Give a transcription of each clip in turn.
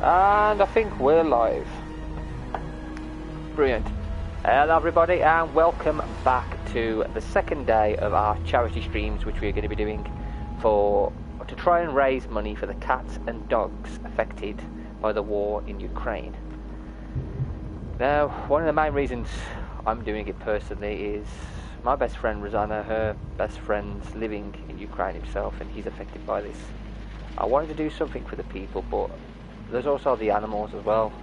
And I think we're live. Brilliant. Hello everybody and welcome back to the second day of our charity streams, which we're going to be doing to try and raise money for the cats and dogs affected by the war in Ukraine. Now, one of the main reasons I'm doing it personally is my best friend Rosanna, her best friend's living in Ukraine himself, and he's affected by this. I wanted to do something for the people, but there's also the animals as well.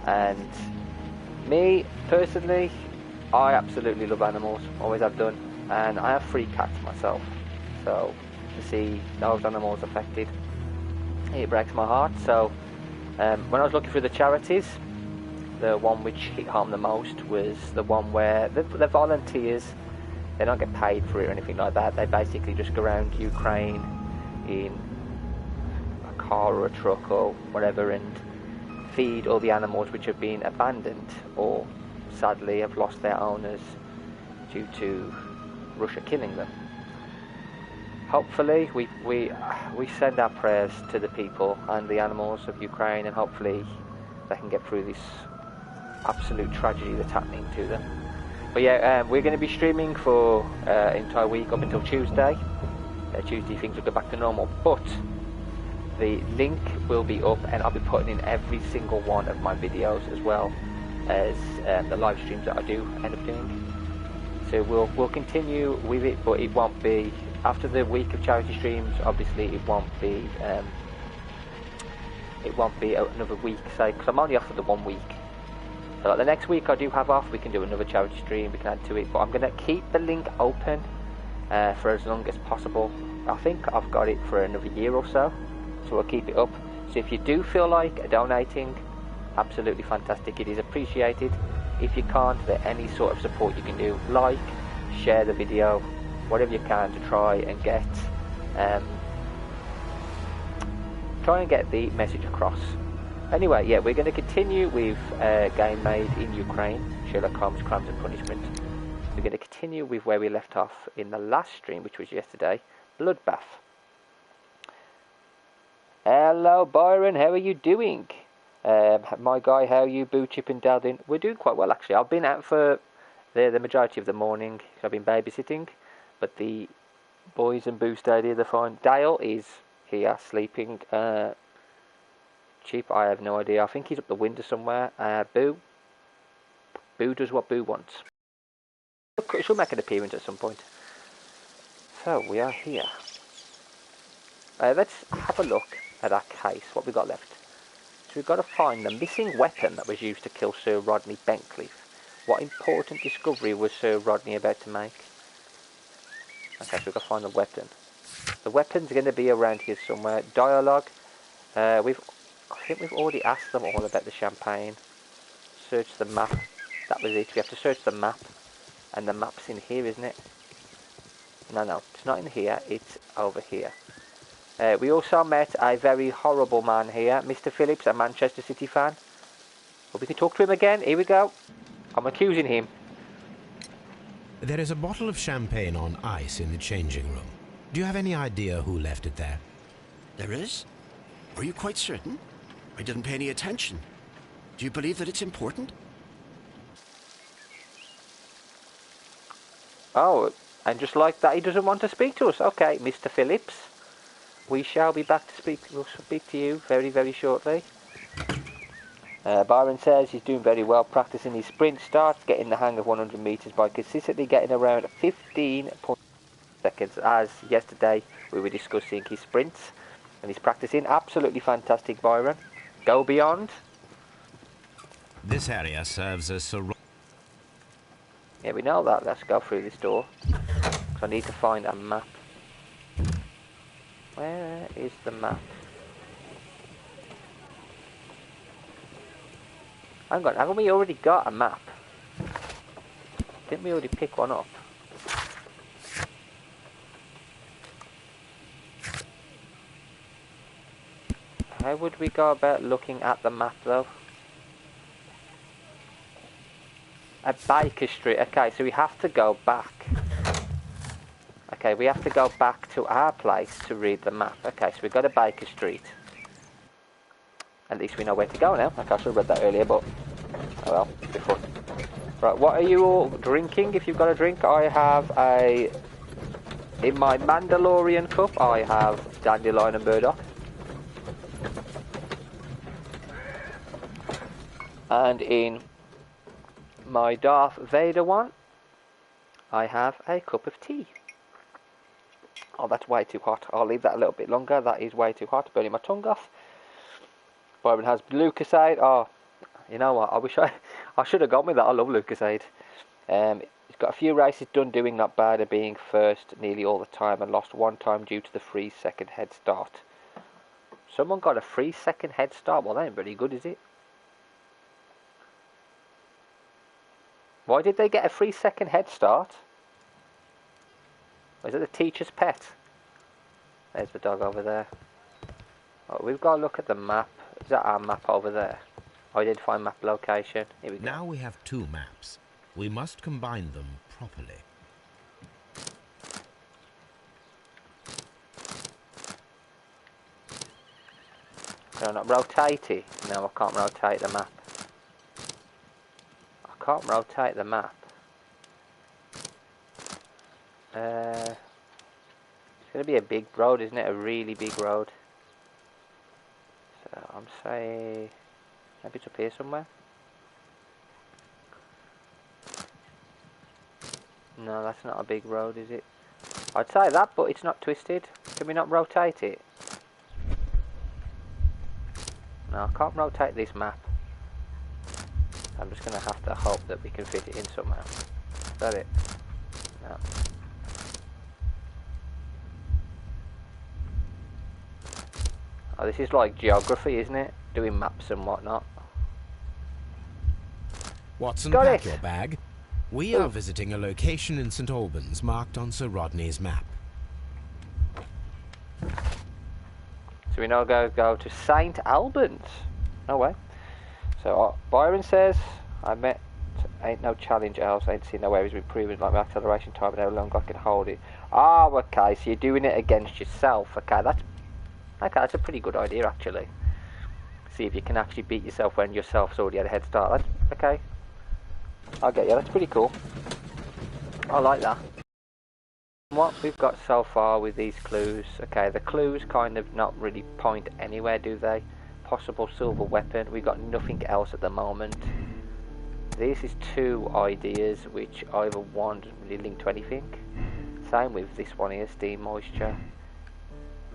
And me personally, I absolutely love animals, always have done, and I have 3 cats myself. So to see those animals affected, it breaks my heart. So when I was looking for the charities, the one which hit home the most was the one where the volunteers, they don't get paid for it or anything like that. They basically just go around Ukraine in a car or a truck or whatever and feed all the animals which have been abandoned or sadly have lost their owners due to Russia killing them. Hopefully we send our prayers to the people and the animals of Ukraine, and hopefully they can get through this absolute tragedy that's happening to them. But yeah, we're going to be streaming for an entire week up until Tuesday. Tuesday things will go back to normal, but the link will be up and I'll be putting in every single one of my videos as well as the live streams that I do end up doing. So we'll continue with it, but it won't be after the week of charity streams. Obviously it won't be another week, say, because I'm only off for the 1 week. So like the next week I do have off, we can do another charity stream, we can add to it, but I'm going to keep the link open for as long as possible. I think I've got it for another year or so, so I'll keep it up. So if you do feel like donating, absolutely fantastic, it is appreciated. If you can't, there any sort of support you can do, like, share the video, whatever you can to try and get the message across. Anyway, yeah, we're going to continue with a game made in Ukraine, Sherlock Holmes Crimes and Punishment. We're going to continue with where we left off in the last stream, which was yesterday, Bloodbath. Hello Byron, how are you doing? My guy, how are you? Boo, Chip and Daldin? We're doing quite well actually. I've been out for the majority of the morning. I've been babysitting, but the boys and Boo stayed here. They're fine. Dale is here sleeping. Chip, I have no idea. I think he's up the window somewhere. Boo does what Boo wants. She'll make an appearance at some point. So we are here. Let's have a look at our case, what we've got left. So we've got to find the missing weapon that was used to kill Sir Rodney Bentcliffe. What important discovery was Sir Rodney about to make? Okay, so we've got to find the weapon. The weapon's going to be around here somewhere. Dialogue. I think we've already asked them all about the champagne. Search the map. That was it. We have to search the map. And the map's in here, isn't it? No, it's not in here. It's over here. We also met a very horrible man here, Mr. Phillips, a Manchester City fan. But we can talk to him again. Here we go. I'm accusing him. There is a bottle of champagne on ice in the changing room. Do you have any idea who left it there? There is? Are you quite certain? I didn't pay any attention. Do you believe that it's important? Oh, and just like that, he doesn't want to speak to us. Okay, Mr. Phillips. We shall be back to speak. We'll speak to you very, very shortly. Byron says he's doing very well, practicing his sprint starts, getting the hang of 100 metres by consistently getting around 15 seconds. As yesterday we were discussing his sprints and he's practicing. Absolutely fantastic, Byron. Go beyond. This area serves as Sir. Yeah, we know that. Let's go through this door. So I need to find a map. Where is the map? Hang on, haven't we already got a map? Didn't we already pick one up? How would we go about looking at the map though? A Baker Street. Okay, so we have to go back. Okay, we have to go back to our place to read the map. Okay, so we've got a Baker Street. At least we know where to go now. Like I should have read that earlier, but oh well, before. Right, what are you all drinking? If you've got a drink, I have a... In my Mandalorian cup, I have dandelion and burdock. And in my Darth Vader one, I have a cup of tea. Oh, that's way too hot. I'll leave that a little bit longer. That is way too hot. Burning my tongue off. Byron has Lucasade. Oh, you know what? I should have gone with that. I love Lucasade. He's got a few races done doing not bad at being first nearly all the time and lost one time due to the 3-second head start. Someone got a 3-second head start? Well, that ain't very good, is it? Why did they get a 3-second head start? Was it the teacher's pet? There's the dog over there. Oh, we've got to look at the map. Is that our map over there? Identify map location. Here we go. Now we have 2 maps. We must combine them properly. Can I not rotate it? No, I can't rotate the map. I can't rotate the map. It's going to be a big road, isn't it? A really big road. So I'm saying maybe it's up here somewhere. No, that's not a big road, is it? I'd say that, but it's not twisted. Can we not rotate it? No, I can't rotate this map. I'm just going to have to hope that we can fit it in somehow. Is that it? No. Oh, this is like geography, isn't it? Doing maps and whatnot. Watson, Got pack it. your bag. We are visiting a location in St. Albans marked on Sir Rodney's map. So we now go to St. Albans. No way. So Byron says, I met, ain't no challenge else, ain't seen no way he's been proven like my acceleration time and how long I can hold it. Ah, okay, so you're doing it against yourself. Okay, that's a pretty good idea actually. See if you can actually beat yourself when yourself's already had a head start. That's okay. I'll get you, that's pretty cool. I like that. What we've got so far with these clues, okay, the clues kind of not really point anywhere, do they? Possible silver weapon, we've got nothing else at the moment. This is 2 ideas which either one doesn't really link to anything. Same with this one here, steam moisture.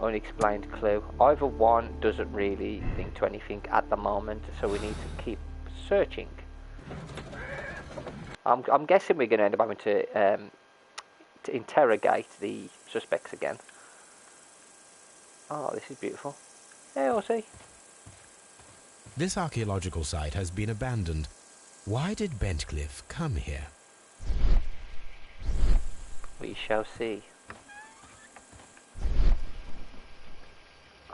Unexplained clue. Either one doesn't really link to anything at the moment, so we need to keep searching. I'm guessing we're going to end up having to interrogate the suspects again. Oh, this is beautiful. Yeah, we'll see. This archaeological site has been abandoned. Why did Bentcliffe come here? We shall see.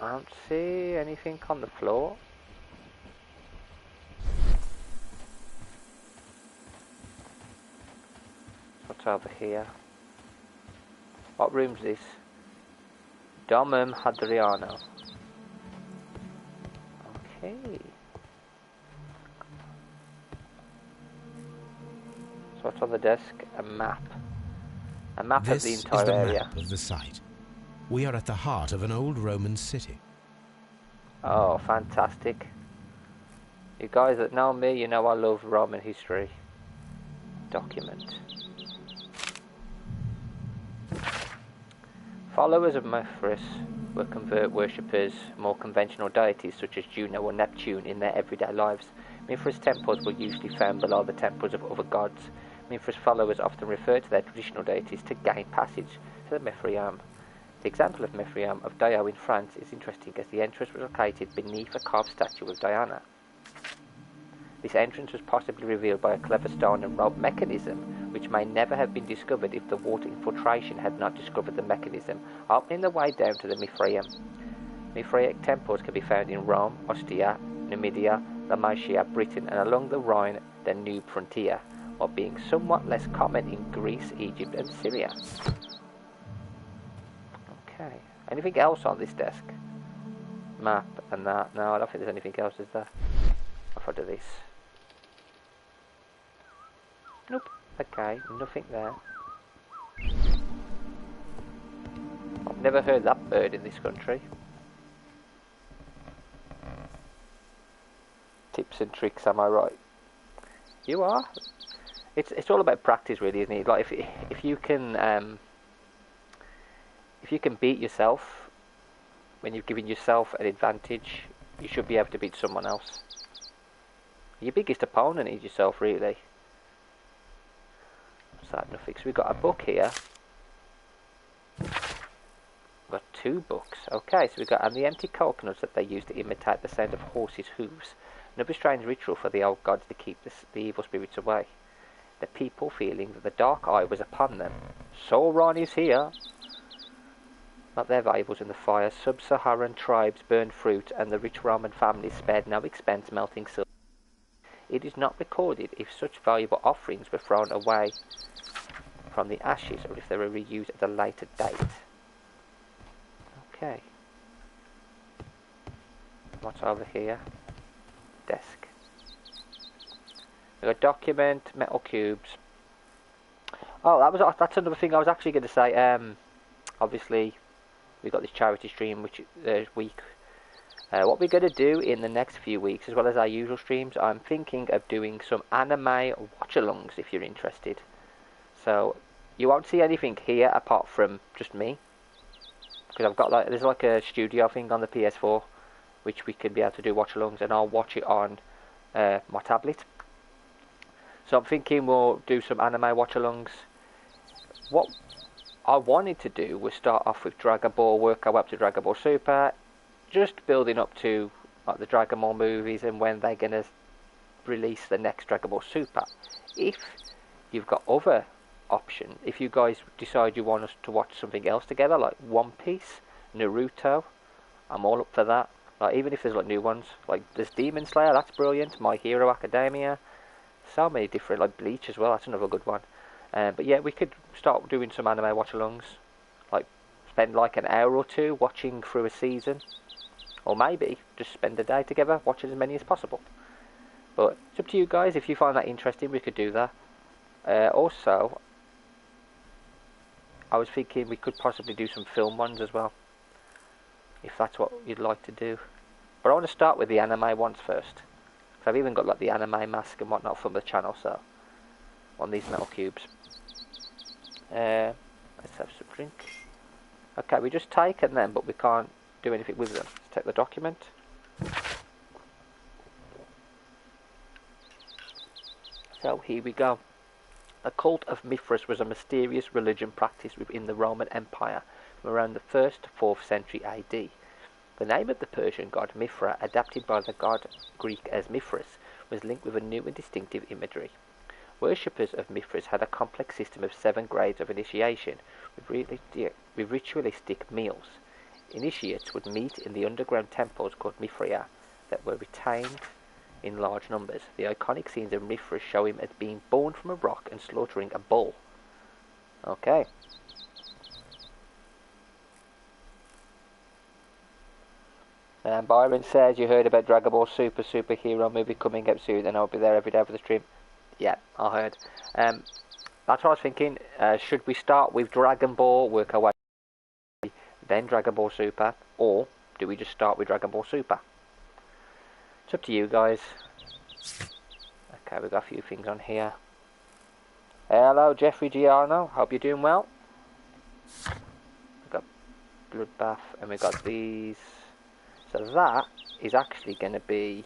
I don't see anything on the floor. What's over here? What room's this? Domum Hadriano. Okay. So what's on the desk? A map. A map of the entire This is the area. map of the site. We are at the heart of an old Roman city. Oh, fantastic. You guys that know me, you know I love Roman history. Document. Followers of Mithras were convert worshippers, more conventional deities such as Juno or Neptune in their everyday lives. Mithras temples were usually found below the temples of other gods. Mithras followers often referred to their traditional deities to gain passage to the Mithraeum. The example of Mithraeum of Dio in France is interesting as the entrance was located beneath a carved statue of Diana. This entrance was possibly revealed by a clever stone and rope mechanism, which may never have been discovered if the water infiltration had not discovered the mechanism, opening the way down to the Mithraeum. Mithraic temples can be found in Rome, Ostia, Numidia, Dalmatia, Britain, and along the Rhine, the New Frontier, while being somewhat less common in Greece, Egypt, and Syria. Okay. Anything else on this desk? map and that. No, I don't think there's anything else, is there? If I do this. Nope. Okay, nothing there. I've never heard that bird in this country. Tips and tricks, am I right? You are. It's all about practice, really, isn't it? Like if you can beat yourself when you've given yourself an advantage, you should be able to beat someone else. Your biggest opponent is yourself, really. What's that? Nothing. So we've got a book here. We've got 2 books. Okay, so we've got and the empty coconuts that they use to imitate the sound of horses' hooves. Another strange ritual for the old gods to keep the evil spirits away. The people feeling that the dark eye was upon them. Sauron is here. Not their valuables in the fire. Sub-Saharan tribes burned fruit, and the rich Roman families spared no expense melting silver. It is not recorded if such valuable offerings were thrown away from the ashes, or if they were reused at a later date. Okay. What's over here? Desk. We've got document, metal cubes. Oh, that's another thing I was actually going to say. Obviously, we've got this charity stream which week. What we're going to do in the next few weeks, as well as our usual streams, I'm thinking of doing some anime watch-alongs if you're interested. So you won't see anything here apart from just me, because I've got there's like a studio thing on the PS4, which we can be able to do watch-alongs, and I'll watch it on my tablet. So I'm thinking we'll do some anime watch-alongs. What I wanted to do was start off with Dragon Ball, work our way up to Dragon Ball Super, just building up to like the Dragon Ball movies and when they're going to release the next Dragon Ball Super. If you've got other options, if you guys decide you want us to watch something else together, like One Piece, Naruto, I'm all up for that. Like even if there's like new ones, like there's Demon Slayer, that's brilliant. My Hero Academia, so many different, like Bleach as well, that's another good one. But yeah, we could start doing some anime watch-alongs, like spend like an hour or 2 watching through a season, or maybe just spend a day together watching as many as possible. But it's up to you guys. If you find that interesting, we could do that. Also, I was thinking we could possibly do some film ones as well, if that's what you'd like to do. But I want to start with the anime ones first, because I've even got like the anime mask and whatnot from the channel, so on these metal cubes. Let's have some drink. Okay, we just taken them, but we can't do anything with them. Let's take the document. So here we go. The cult of Mithras was a mysterious religion practiced within the Roman Empire from around the 1st to 4th century AD. The name of the Persian god Mithra, adapted by the god Greek as Mithras, was linked with a new and distinctive imagery. Worshippers of Mithras had a complex system of 7 grades of initiation, with ritualistic meals. Initiates would meet in the underground temples called Mithria that were retained in large numbers. The iconic scenes of Mithras show him as being born from a rock and slaughtering a bull. Okay. And Byron says you heard about Dragon Ball Super superhero movie coming up soon, and I'll be there every day for the stream. Yeah, I heard. That's what I was thinking. Should we start with Dragon Ball, work our way, then Dragon Ball Super, or do we just start with Dragon Ball Super? It's up to you guys. Okay, we've got a few things on here. Hello, Jeffrey Giano. Hope you're doing well. We've got Bloodbath, and we've got these. So that is actually going to be...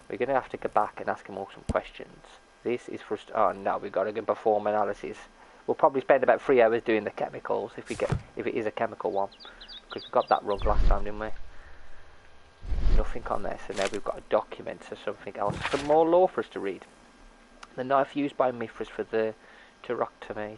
We're going to have to go back and ask him all some questions. This is for... Oh no, we've got to go perform analysis. We'll probably spend about 3 hours doing the chemicals if it is a chemical one. Because we got that wrong last time, didn't we? Nothing on there. So now we've got a document or something else. Some more law for us to read. The knife used by Mithras for the turotomy.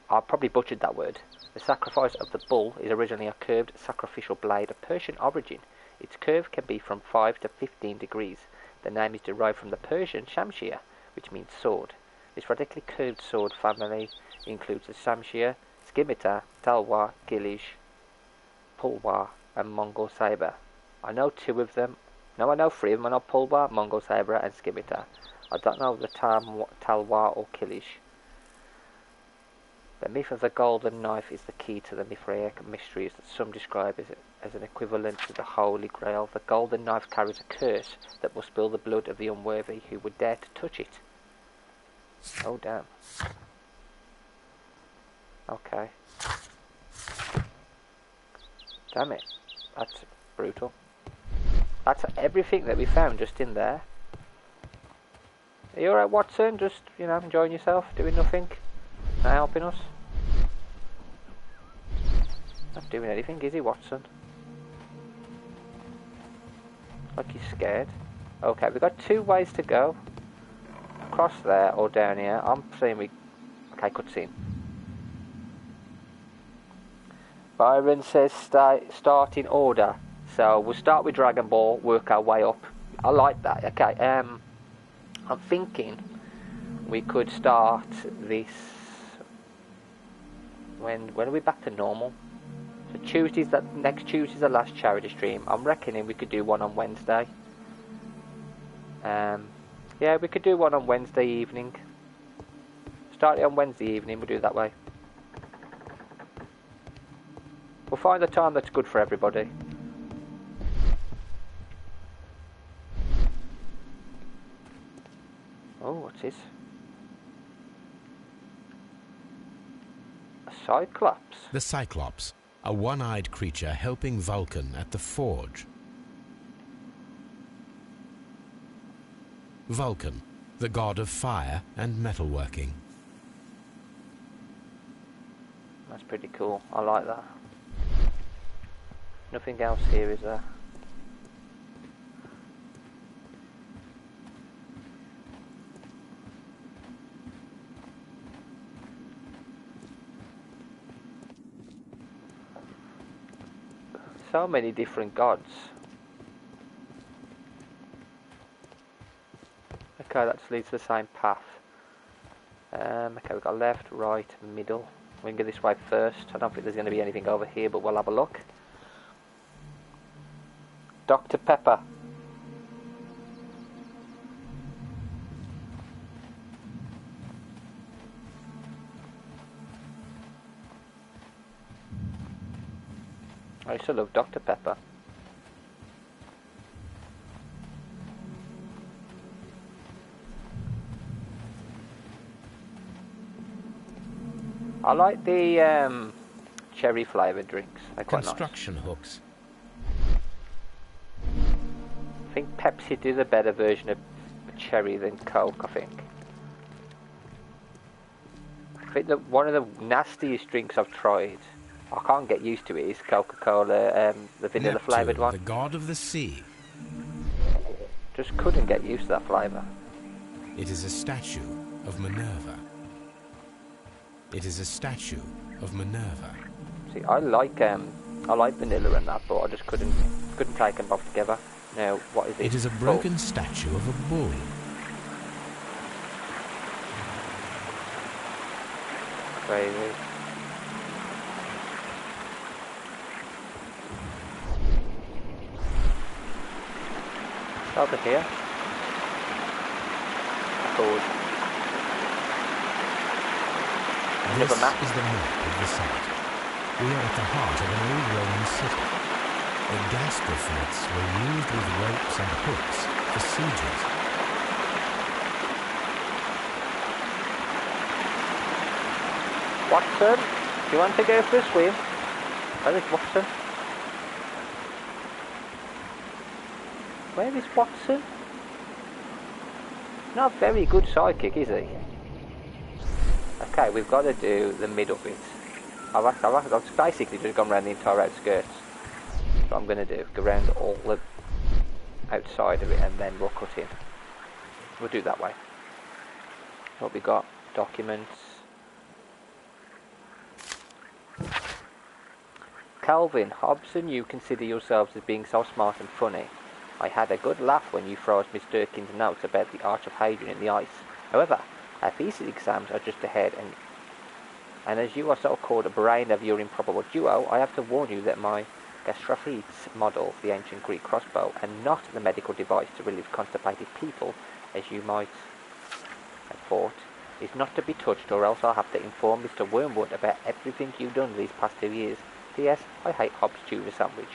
I probably butchered that word. The sacrifice of the bull is originally a curved sacrificial blade of Persian origin. Its curve can be from 5 to 15 degrees. The name is derived from the Persian shamshir, which means sword. This radically curved sword family includes the shamshir, scimitar, talwar, gilish, pulwar, and Mongol saber. I know 2 of them. No, I know 3 of them. I know Pulbar, Mongol Sabre, and Skimitar. I don't know the Talwar or Kilish. The myth of the golden knife is the key to the Mithraic mysteries that some describe as an equivalent to the Holy Grail. The golden knife carries a curse that will spill the blood of the unworthy who would dare to touch it. Oh, damn. Okay. Damn it. That's brutal. That's everything that we found just in there. Are you alright, Watson? Just, you know, enjoying yourself, doing nothing? Not helping us? Not doing anything, is he, Watson? Like he's scared. Okay, we've got 2 ways to go. Across there or down here. I'm saying we... Okay, cutscene. Byron says start in order. So we'll start with Dragon Ball, work our way up. I like that. Okay, I'm thinking we could start this... When are we back to normal? So next Tuesday's the last charity stream. I'm reckoning we could do one on Wednesday. Yeah, we could do one on Wednesday evening. Start it on Wednesday evening, we'll do it that way. We'll find a time that's good for everybody. Oh, what's this? A Cyclops? The Cyclops, a one-eyed creature helping Vulcan at the forge. Vulcan, the god of fire and metalworking. That's pretty cool. I like that. Nothing else here, is there? So many different gods. Okay, that leads to the same path. Okay, we've got left, right, middle. We can go this way first. I don't think there's going to be anything over here, but we'll have a look. Dr. Pepper. I used to love Dr. Pepper. I like the cherry flavoured drinks. They're quite Construction nice. hooks. I think Pepsi did a better version of cherry than Coke, I think. I think that one of the nastiest drinks I've tried, I can't get used to it, is Coca-Cola, the vanilla flavoured one. The god of the sea. Just couldn't get used to that flavour. It is a statue of Minerva. It is a statue of Minerva. See, I like vanilla and that, but I just couldn't take them both together. Now, what is it? It is a broken statue of a bull. Crazy. Over here. Cool. This is the map of the site. We are at the heart of an old Roman city. The gastrofleets were used with ropes and hooks for sieges. Watson, do you want to go for a swim? Where is Watson? Where is Watson? Not a very good sidekick, is he? Okay, we've got to do the middle bit. I've basically just gone around the entire outskirts. That's what I'm going to do. Go around all the outside of it and then we'll cut in. We'll do it that way. What we got? Documents. Calvin, Hobbes and you consider yourselves as being so smart and funny. I had a good laugh when you froze Miss Durkin's notes about the Arch of Hadrian in the ice. However, our thesis exams are just ahead, and as you are so-called a brain of your improbable duo, I have to warn you that my Gastrophyte's model, the ancient Greek crossbow, and not the medical device to relieve constipated people, as you might have thought, is not to be touched, or else I'll have to inform Mr. Wormwood about everything you've done these past 2 years. P.S. I hate Hobbs tuna sandwich.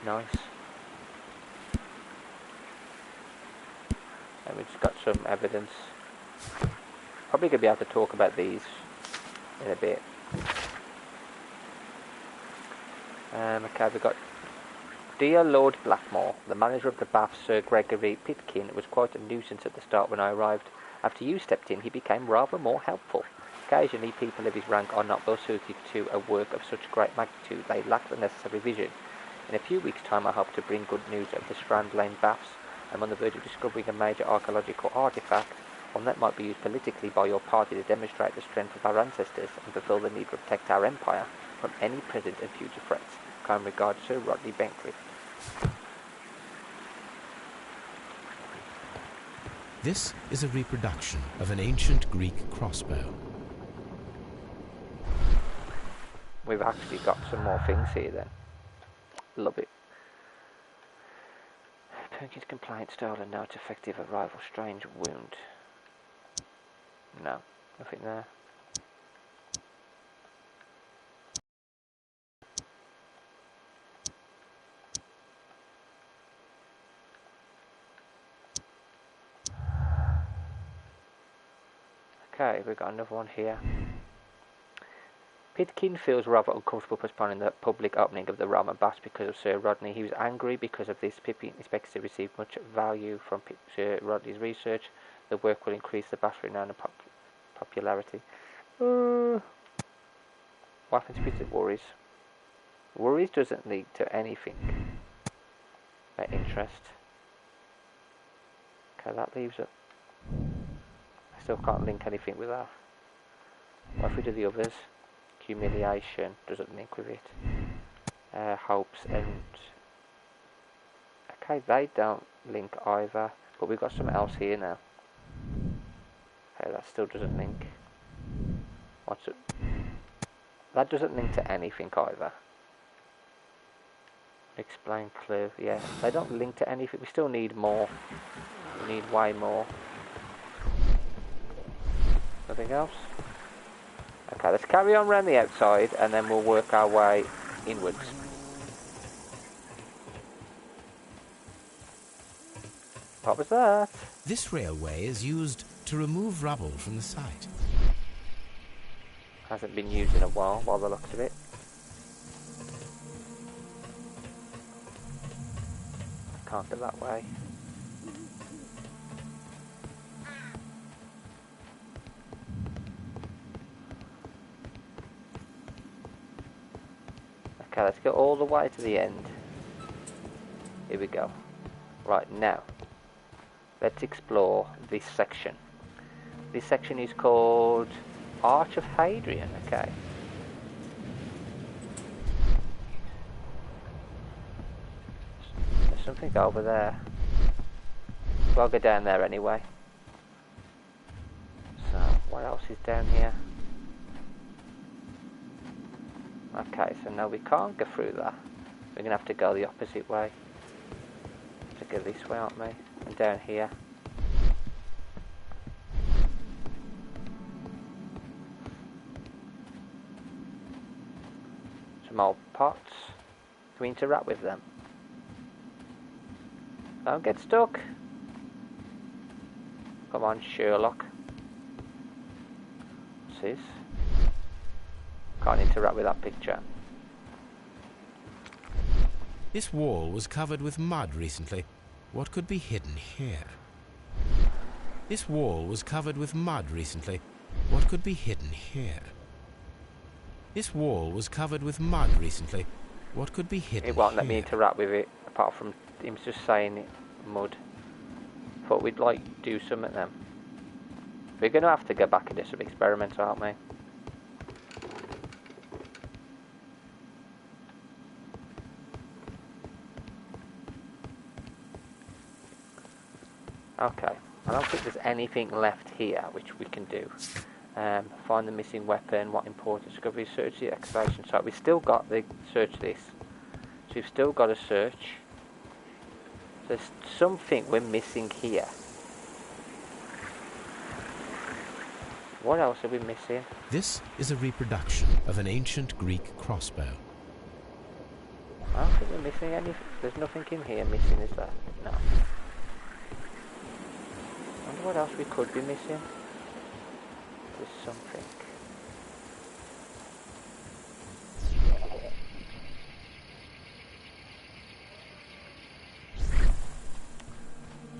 Nice. And we've just got some evidence. Probably going to be able to talk about these in a bit. Okay, we've got Dear Lord Blackmore, the manager of the baths, Sir Gregory Pitkin, was quite a nuisance at the start when I arrived. After you stepped in, he became rather more helpful. Occasionally, people of his rank are not well suited to a work of such great magnitude. They lack the necessary vision. In a few weeks' time, I hope to bring good news of the Strand Lane baths. I'm on the verge of discovering a major archaeological artifact, one that might be used politically by your party to demonstrate the strength of our ancestors and fulfill the need to protect our empire from any present and future threats. Kind regards, Sir Rodney Bencliffe. This is a reproduction of an ancient Greek crossbow. We've actually got some more things here then. Love it. Perkins' compliant style and note effective arrival. Strange wound. No, nothing there. Okay, we've got another one here. Pitkin feels rather uncomfortable postponing the public opening of the Roman baths because of Sir Rodney. He was angry because of this. Pitkin expects to receive much value from Sir Rodney's research. The work will increase the bath's renown and popularity. What happens if it worries? Worries doesn't lead to anything. By interest. Okay, that leaves it. I still can't link anything with that. What if we do the others? Humiliation doesn't link with it. Hopes and... Okay, they don't link either. But we've got something else here now. Okay, that still doesn't link. What's it? That doesn't link to anything either. Explain clue. Yeah, they don't link to anything. We still need more. We need way more. Nothing else? Okay, let's carry on around the outside and then we'll work our way inwards. What was that? This railway is used to remove rubble from the site. Hasn't been used in a while, by the looks of it. Can't go that way. Okay, let's go all the way to the end. Here we go. Right, now, let's explore this section. This section is called Arch of Hadrian, okay. There's something over there. So I'll go down there anyway. So, what else is down here? Okay, so now we can't go through that. We're going to have to go the opposite way. To go this way, aren't we? And down here. Some old pots. Can we interact with them? Don't get stuck. Come on, Sherlock. What's this? Can't interact with that picture. This wall was covered with mud recently. What could be hidden here? This wall was covered with mud recently. What could be hidden here? This wall was covered with mud recently. What could be hidden here? It won't let me interact with it, apart from him just saying it, mud. Thought we'd like do something then. We're going to have to go back and do some experiments, aren't we? Okay, I don't think there's anything left here which we can do. Find the missing weapon. What important discovery? Search the excavation site. We've still got the search this. So we've still got to search. There's something we're missing here. What else are we missing? This is a reproduction of an ancient Greek crossbow. I don't think we're missing anything. There's nothing in here missing, is there? No. I wonder what else we could be missing. There's something.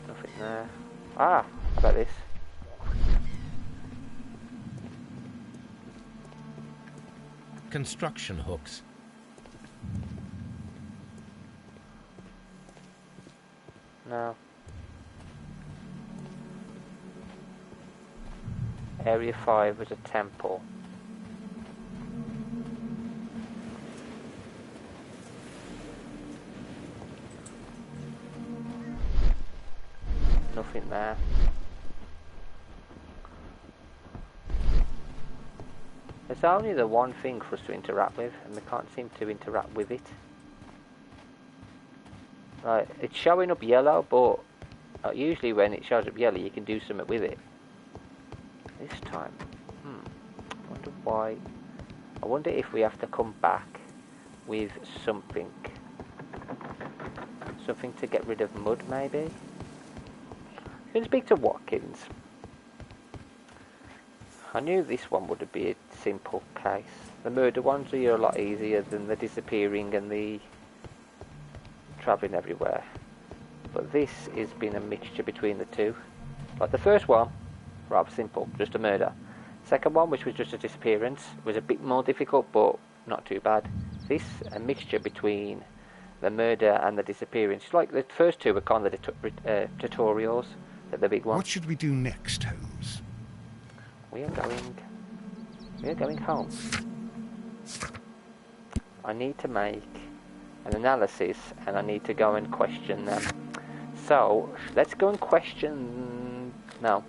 Nothing there. Ah, how about this? Construction hooks. No. Area 5 was a temple. Nothing there. There's only the one thing for us to interact with, and we can't seem to interact with it. Right, it's showing up yellow, but usually when it shows up yellow you can do something with it. This time, I wonder why. I wonder if we have to come back with something. Something to get rid of mud, maybe? I'm going to speak to Watkins. I knew this one would be a simple case. The murder ones are a lot easier than the disappearing and the travelling everywhere. But this has been a mixture between the two. Like the first one, rather simple, just a murder. Second one, which was just a disappearance, was a bit more difficult, but not too bad. This, a mixture between the murder and the disappearance. Like the first two were kind of the tutorials, the big ones. What should we do next, Holmes? We are going home. I need to make an analysis, and I need to go and question them. So let's go and question. No.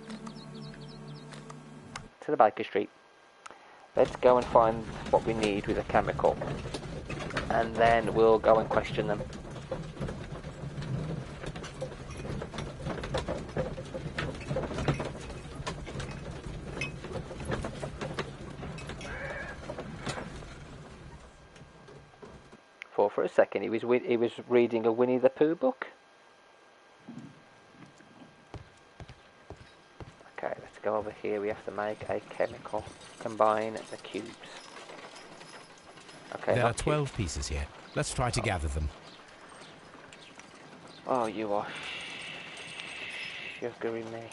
To the Baker Street. Let's go and find what we need with a chemical, and then we'll go and question them. For a second, he was reading a Winnie the Pooh book. Okay, let's go over here. We have to make a chemical. Combine the cubes. Okay, There are 12 pieces here. Let's try to gather them. Oh, you are sugaring me.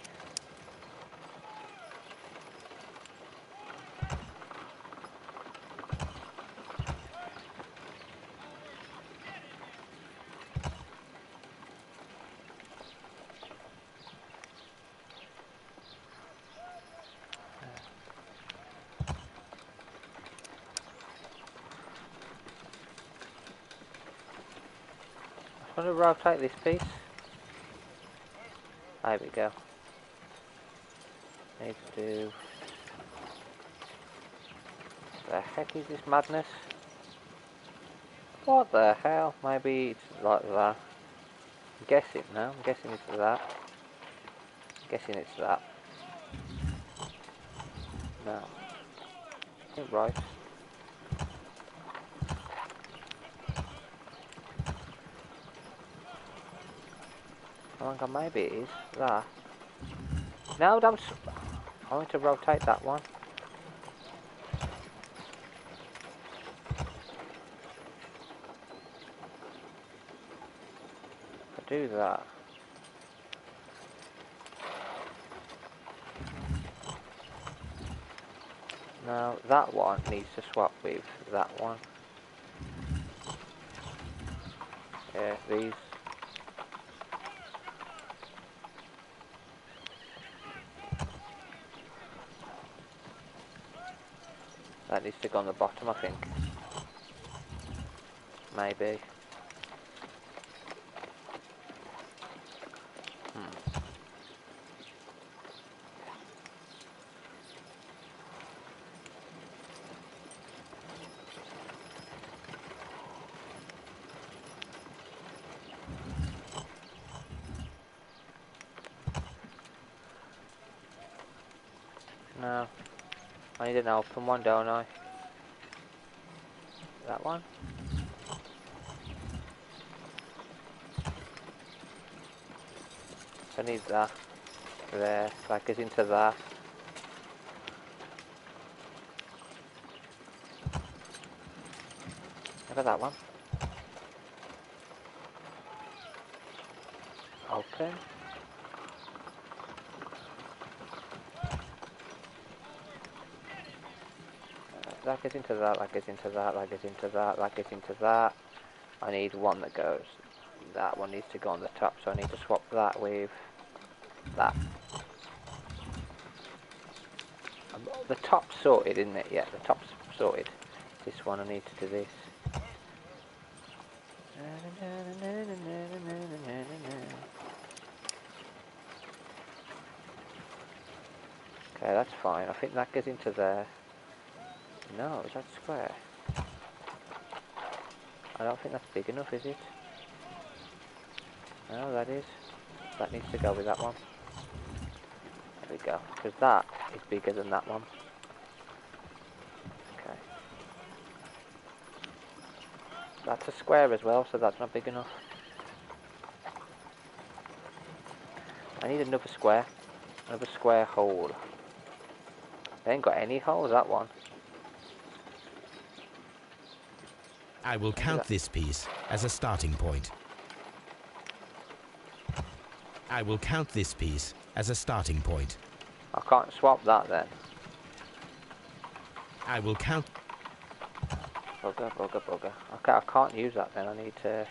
I want to rotate this piece. There we go. Need to do. The heck is this madness? What the hell? Maybe it's like that. I'm guessing now. I'm guessing it's that. I'm guessing it's that. No. Ain't right. Hang on, maybe it is that. No, don't. I want to rotate that one. I do that. Now that one needs to swap with that one. Yeah, these. That needs to go on the bottom, I think. Maybe. No. I need an open one, don't I? That one? I need that. There. That goes into that. Look at that one. Open. That goes into that, that goes into that, that goes into that, that goes into that. I need one that goes. That one needs to go on the top, so I need to swap that with that. The top's sorted, isn't it? Yeah, the top's sorted. This one I need to do this. Okay, that's fine. I think that goes into there. No, is that square? I don't think that's big enough, is it? No, that is. That needs to go with that one. There we go. Because that is bigger than that one. Okay. That's a square as well, so that's not big enough. I need another square. Another square hole. They ain't got any holes, that one. I will count this piece as a starting point. I will count this piece as a starting point. I can't swap that then. I will count... Bugger, bugger, bugger. Okay, I can't use that then. I need to...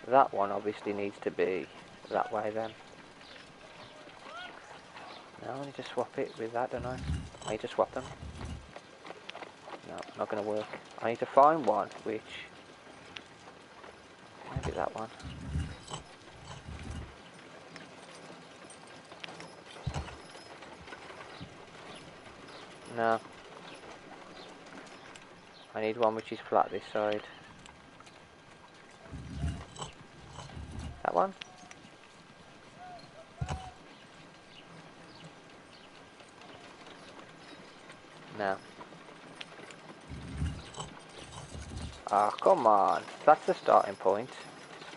That one obviously needs to be that way then. No, I need to swap it with that, don't I? I need to swap them. No, not going to work. I need to find one which... Maybe that one. No. I need one which is flat this side. That one? No. Ah, come on. That's the starting point.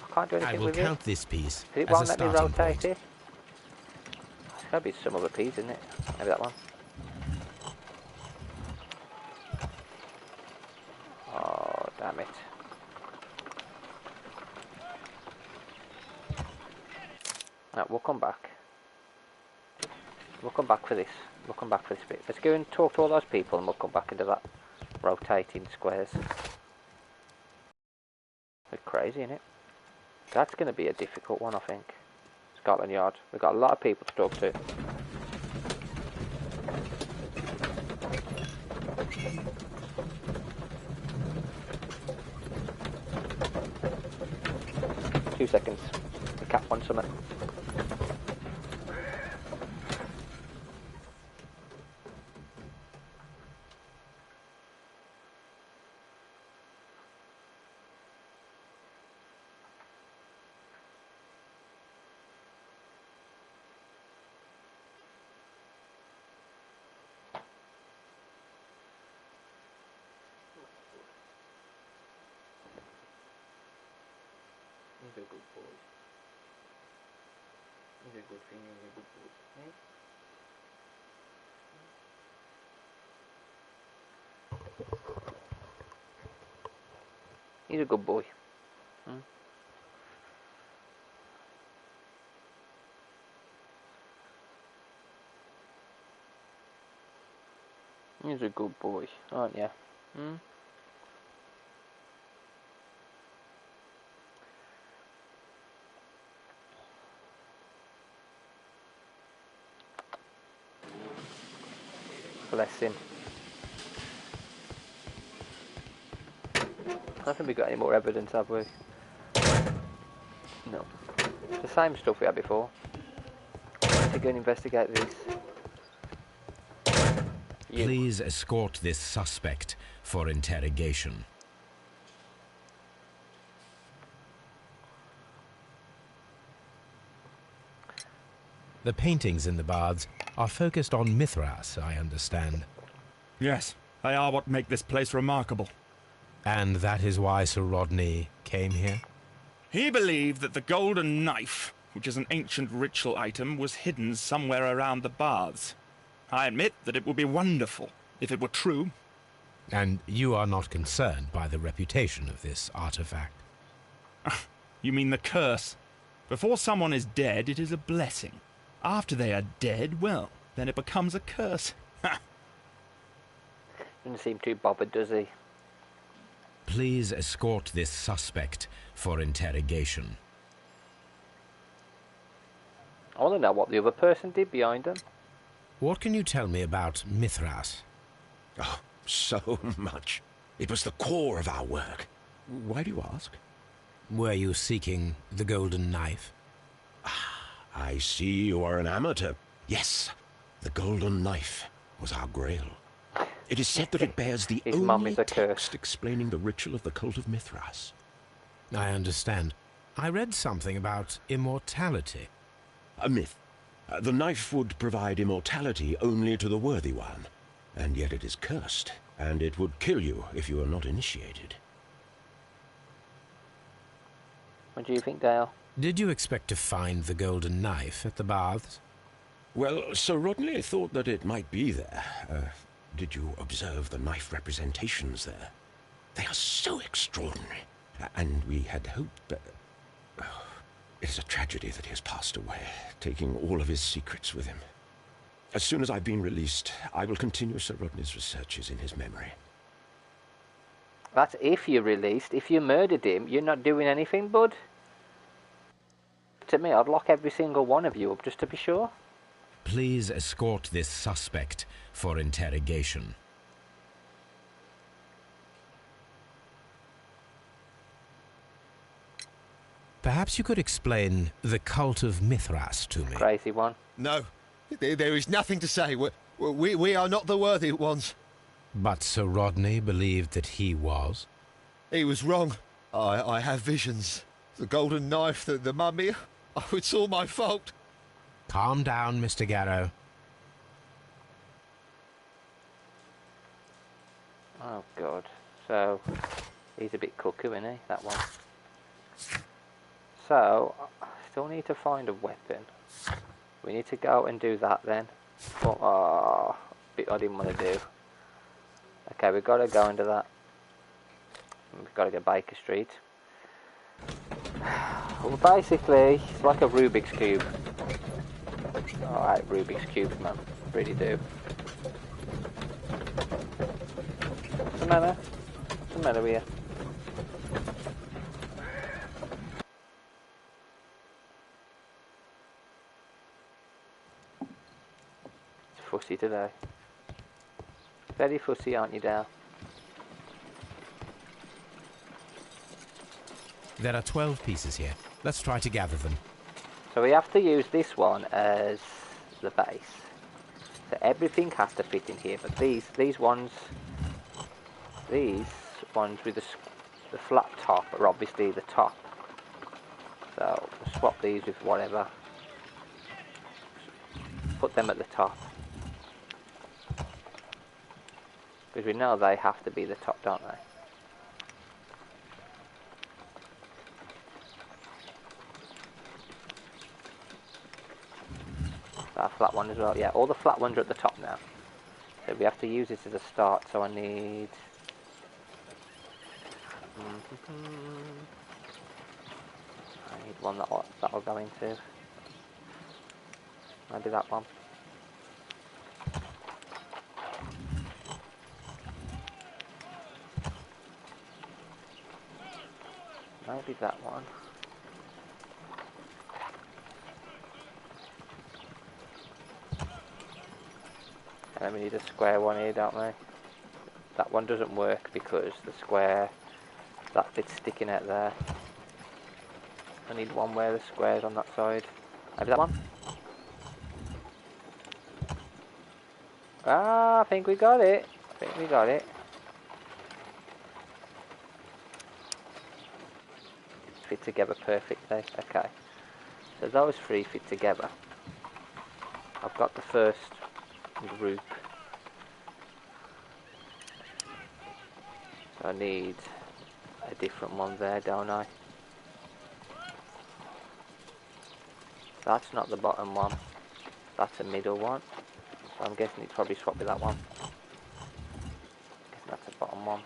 I can't do anything with it. I will count this piece It as won't a let me starting rotate point. it. It's gotta be some other piece, isn't it? Maybe that one. Oh, damn it. No, we'll come back. We'll come back for this. We'll come back for this bit. Let's go and talk to all those people and we'll come back into that rotating squares. Bit crazy, isn't it? That's going to be a difficult one, I think. Scotland Yard. We've got a lot of people to talk to. Two seconds. The cat wants something. He's a good boy. He's a good thing, he's a good boy. He's a good boy. He's a good boy, aren't you? Bless him. I don't think we got any more evidence, have we? No. It's the same stuff we had before. I need to go and investigate this. You. Please escort this suspect for interrogation. The paintings in the baths are focused on Mithras, I understand. Yes, they are what make this place remarkable. And that is why Sir Rodney came here? He believed that the golden knife, which is an ancient ritual item, was hidden somewhere around the baths. I admit that it would be wonderful if it were true. And you are not concerned by the reputation of this artifact? You mean the curse? Before someone is dead, it is a blessing. After they are dead, well, then it becomes a curse. Doesn't seem too bothered, does he? Please escort this suspect for interrogation. I want to know what the other person did behind him. What can you tell me about Mithras? Oh, so much. It was the core of our work. Why do you ask? Were you seeking the golden knife? I see you are an amateur. Yes, the golden knife was our grail. It is said that it bears the His mum only is a curse. text explaining the ritual of the cult of Mithras. I understand. I read something about immortality. A myth. The knife would provide immortality only to the worthy one, and yet it is cursed, and it would kill you if you are not initiated. What do you think, Dale? Did you expect to find the golden knife at the baths? Well, Sir Rodney thought that it might be there. Did you observe the knife representations there? They are so extraordinary. And we had hoped that... it is a tragedy that he has passed away, taking all of his secrets with him. As soon as I've been released, I will continue Sir Rodney's researches in his memory. That's if you're released. If you murdered him, you're not doing anything, bud. To me, I'd lock every single one of you up just to be sure. Please escort this suspect for interrogation. Perhaps you could explain the cult of Mithras to me. Crazy one. No, there is nothing to say. We are not the worthy ones. But Sir Rodney believed that he was. He was wrong. I have visions. The golden knife, the mummy. Oh, it's all my fault. Calm down, Mr. Garrow. Oh, God. So, he's a bit cuckoo, isn't he, that one? So, I still need to find a weapon. We need to go and do that then. Oh, bit I didn't want to do. Okay, we've got to go into that. We've got to get Baker Street. Well, basically, it's like a Rubik's Cube. Alright, Rubik's Cube, man. Really do. What's the matter? What's the matter with you? It's fussy today. Very fussy, aren't you, Dale? There are 12 pieces here. Let's try to gather them. So we have to use this one as the base. So everything has to fit in here, but these ones with the flat top are obviously the top. So we'll swap these with whatever. Put them at the top. Because we know they have to be the top, don't they? That flat one as well. Yeah, all the flat ones are at the top now. So we have to use this as a start. So I need... I need one that'll go into. Maybe that one. Maybe that one. And then we need a square one here, don't we? That one doesn't work because the square, that bit's sticking out there. I need one where the square's on that side. Maybe that one? Ah, I think we got it. I think we got it. Fit together perfectly. Okay. So those three fit together. I've got the first group. So I need a different one there, don't I? That's not the bottom one. That's a middle one. So I'm guessing it's probably swapped with that one. Guessing that's the bottom one.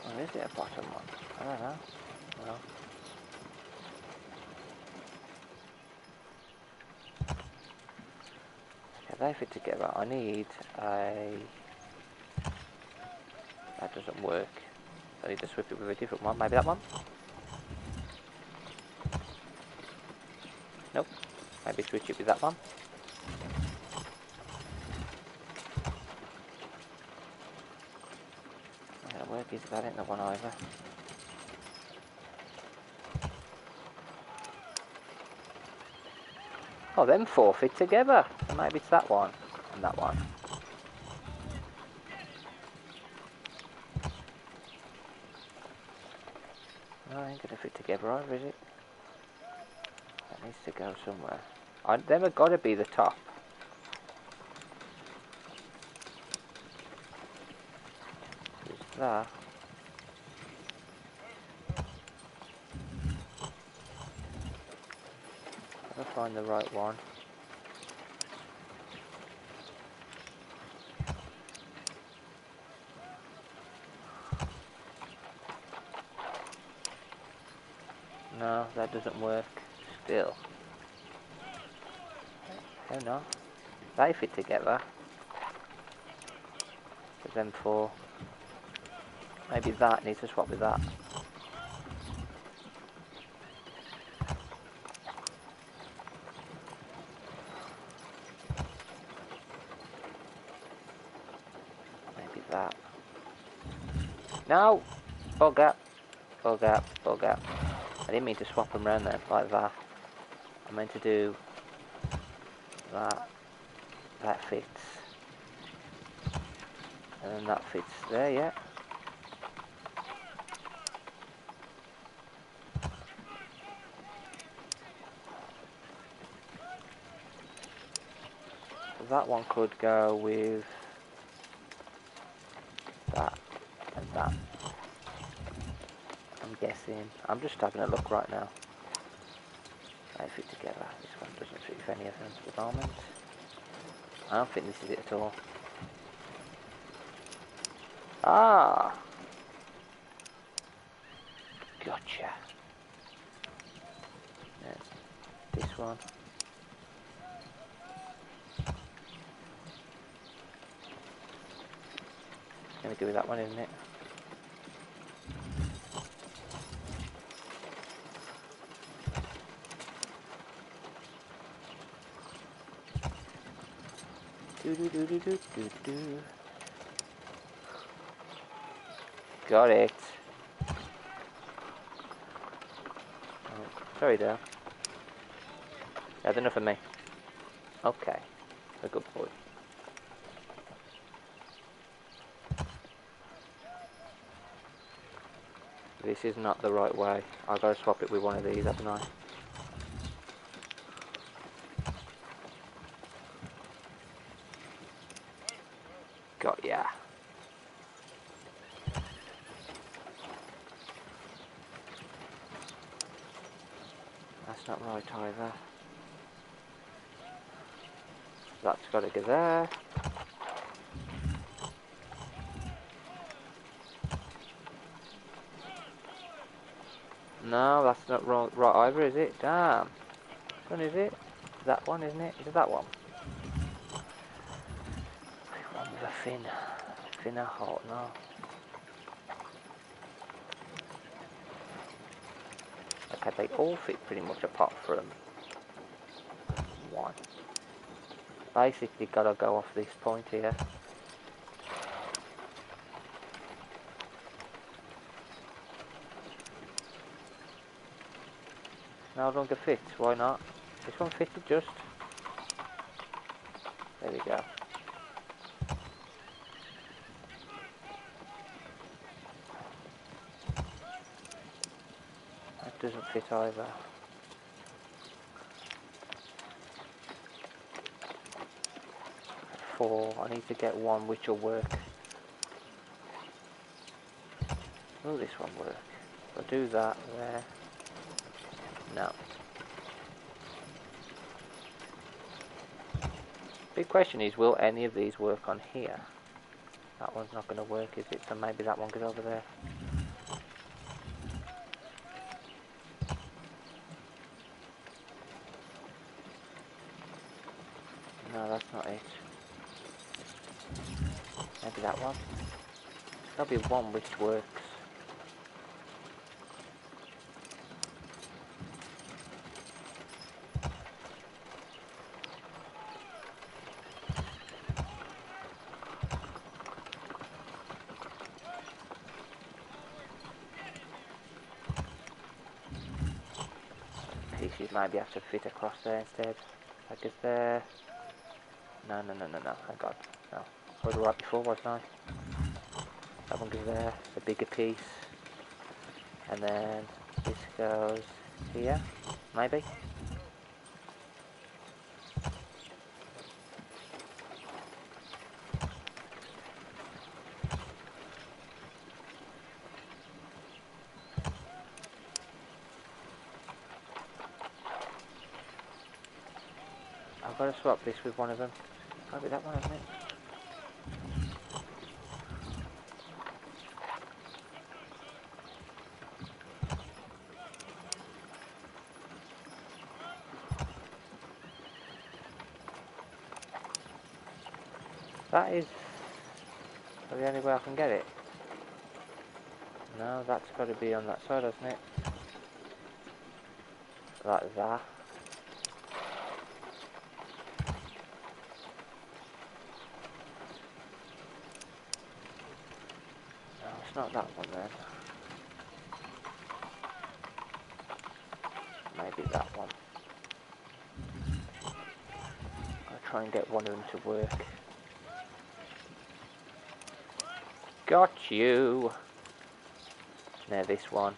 Or is it a bottom one? I don't know. Well. Okay, they fit together. I need a... That doesn't work. I need to swap it with a different one. Maybe that one? Nope. Maybe switch it with that one. That'll work, is that ain't the one either. Oh, them four fit together. So maybe it's that one and that one. No, ain't gonna fit together either, is it? That needs to go somewhere. Them have got to be the top. There's that. I'll find the right one. No, that doesn't work. Still. Oh no. They fit together. But them four. Maybe that needs to swap with that. Maybe that. No! Bugger. Bugger. Bugger. I didn't mean to swap them around there like that. I meant to do that. That fits. And then that fits there, yeah. So that one could go with that and that. I'm guessing. I'm just having a look right now. They fit together. This one doesn't fit with any of them at the moment. I don't think this is it at all. Ah! Gotcha. Yeah. This one. It's gonna go with that one, isn't it? Do do do do do do do. Got it. Oh, sorry there. That's enough of me. Okay. A good boy. This is not the right way. I've got to swap it with one of these, haven't I? Got ya. That's not right either. That's got to go there. No, that's not right either, is it? Damn. Which one is it? That one, isn't it? Is it that one? One with a fin. Finner hole, no. Okay, they all fit pretty much apart from one. Basically gotta go off this point here. No longer fits, why not? This one fitted just. There we go. That doesn't fit either. 4. I need to get one which will work. Will this one work? I'll do that there. No. Big question is, will any of these work on here? That one's not going to work, is it? So maybe that one goes over there. No, that's not it. Maybe that one. There'll be one which works. Pieces maybe have to fit across there instead. Like it's there. No. Hang on. No. I was right before, wasn't I? That one goes there. The bigger piece. And then this goes here. Maybe. I've got to swap this with one of them. Might be that one, isn't it? That is the only way I can get it. No, that's got to be on that side, hasn't it? Like that. No, it's not that one then. Maybe that one. I'll try and get one of them to work. Got you. Now this one.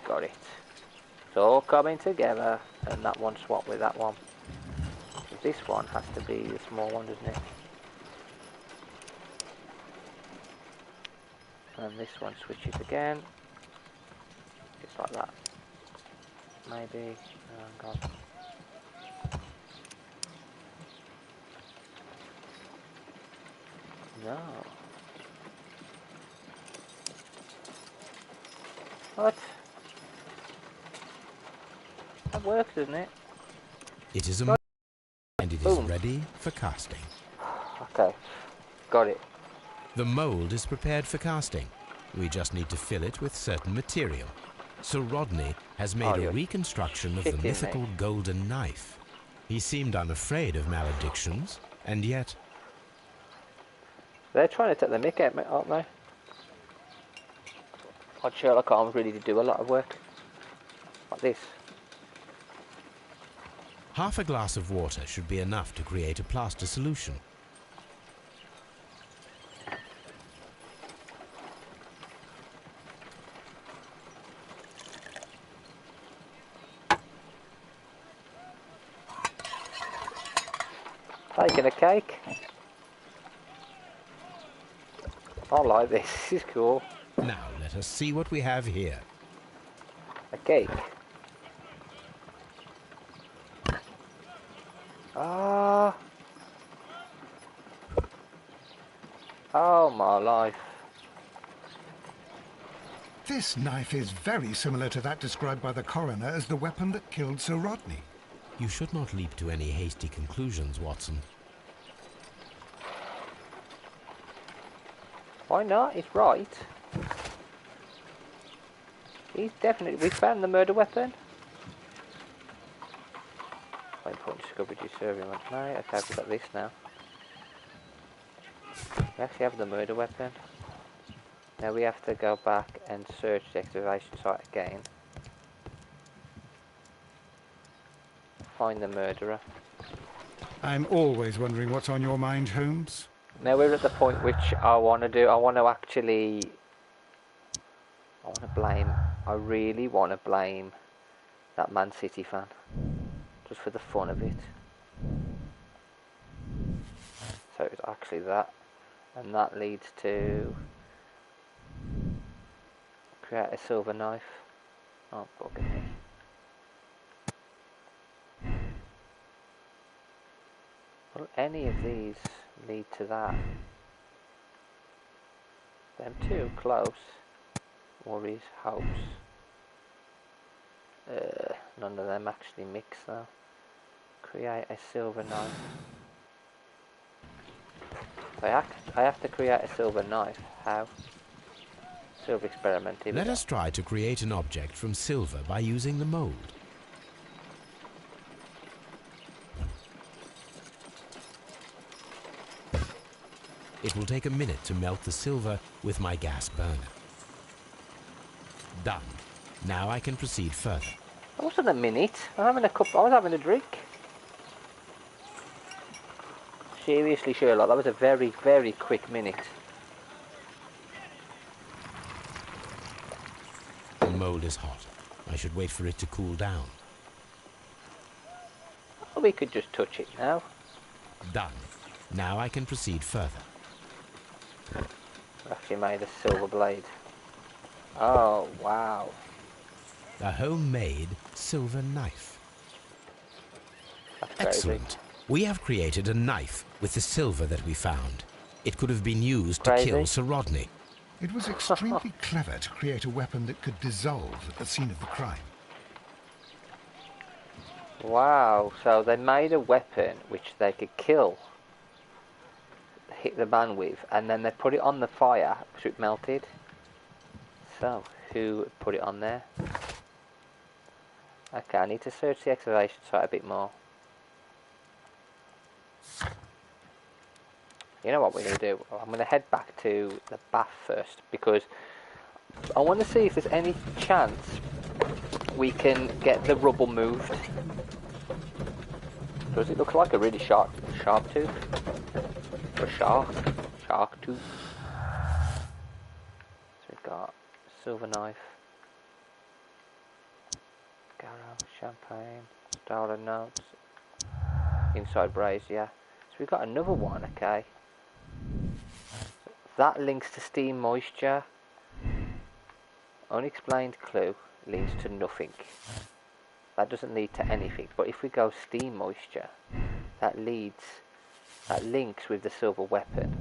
Got it. It's all coming together, and that one swapped with that one. This one has to be the small one, doesn't it? And this one switches again. Just like that. Maybe. Oh god. No. What? That works, doesn't it? It is a mold and it is ready for casting. Okay. Got it. The mold is prepared for casting. We just need to fill it with certain material. Sir Rodney has made a reconstruction of the mythical golden knife. He seemed unafraid of maledictions, and yet... They're trying to take the mick out, aren't they? Odd Sherlock Holmes really did do a lot of work. Like this. Half a glass of water should be enough to create a plaster solution. Taking a cake. I like this. This is cool. Now let us see what we have here. A cake. Ah. Oh my life. This knife is very similar to that described by the coroner as the weapon that killed Sir Rodney. You should not leap to any hasty conclusions, Watson. Why not? It's right. He's definitely... We found the murder weapon. Quite important discovery to serve him at night. Okay, we've got this now. We actually have the murder weapon. Now we have to go back and search the excavation site again. Find the murderer. I'm always wondering what's on your mind, Holmes. Now we're at the point which I want to do. I want to actually... I want to blame... I really want to blame that Man City fan, just for the fun of it. So it's actually that, and that leads to create a silver knife. Oh, bugger me. Will any of these lead to that? Them two close. Worries, hopes. None of them actually mix though. Create a silver knife. I have to create a silver knife. How? Silver experiment. Here we Let go. us try to create an object from silver by using the mold. It will take a minute to melt the silver with my gas burner. Done. Now I can proceed further. That wasn't a minute. I was having a drink. Seriously, Sherlock, that was a very, very quick minute. The mold is hot. I should wait for it to cool down. We could just touch it now. Done. Now I can proceed further. I actually made a silver blade. Oh, wow. A homemade silver knife. That's crazy. Excellent. We have created a knife with the silver that we found. It could have been used Crazy. to kill Sir Rodney. It was extremely clever to create a weapon that could dissolve at the scene of the crime. Wow, so they made a weapon which they could hit the man with, and then they put it on the fire so it melted. So, who put it on there? Okay, I need to search the excavation site a bit more. You know what we're going to do? I'm going to head back to the bath first, because I want to see if there's any chance we can get the rubble moved. Does it look like a really sharp tooth? Or shark tooth? So we've got silver knife, Garrow, champagne, Starler notes, inside brazier. So we've got another one, okay. That links to steam moisture. Unexplained clue leads to nothing. That doesn't lead to anything. But if we go steam moisture, that links with the silver weapon.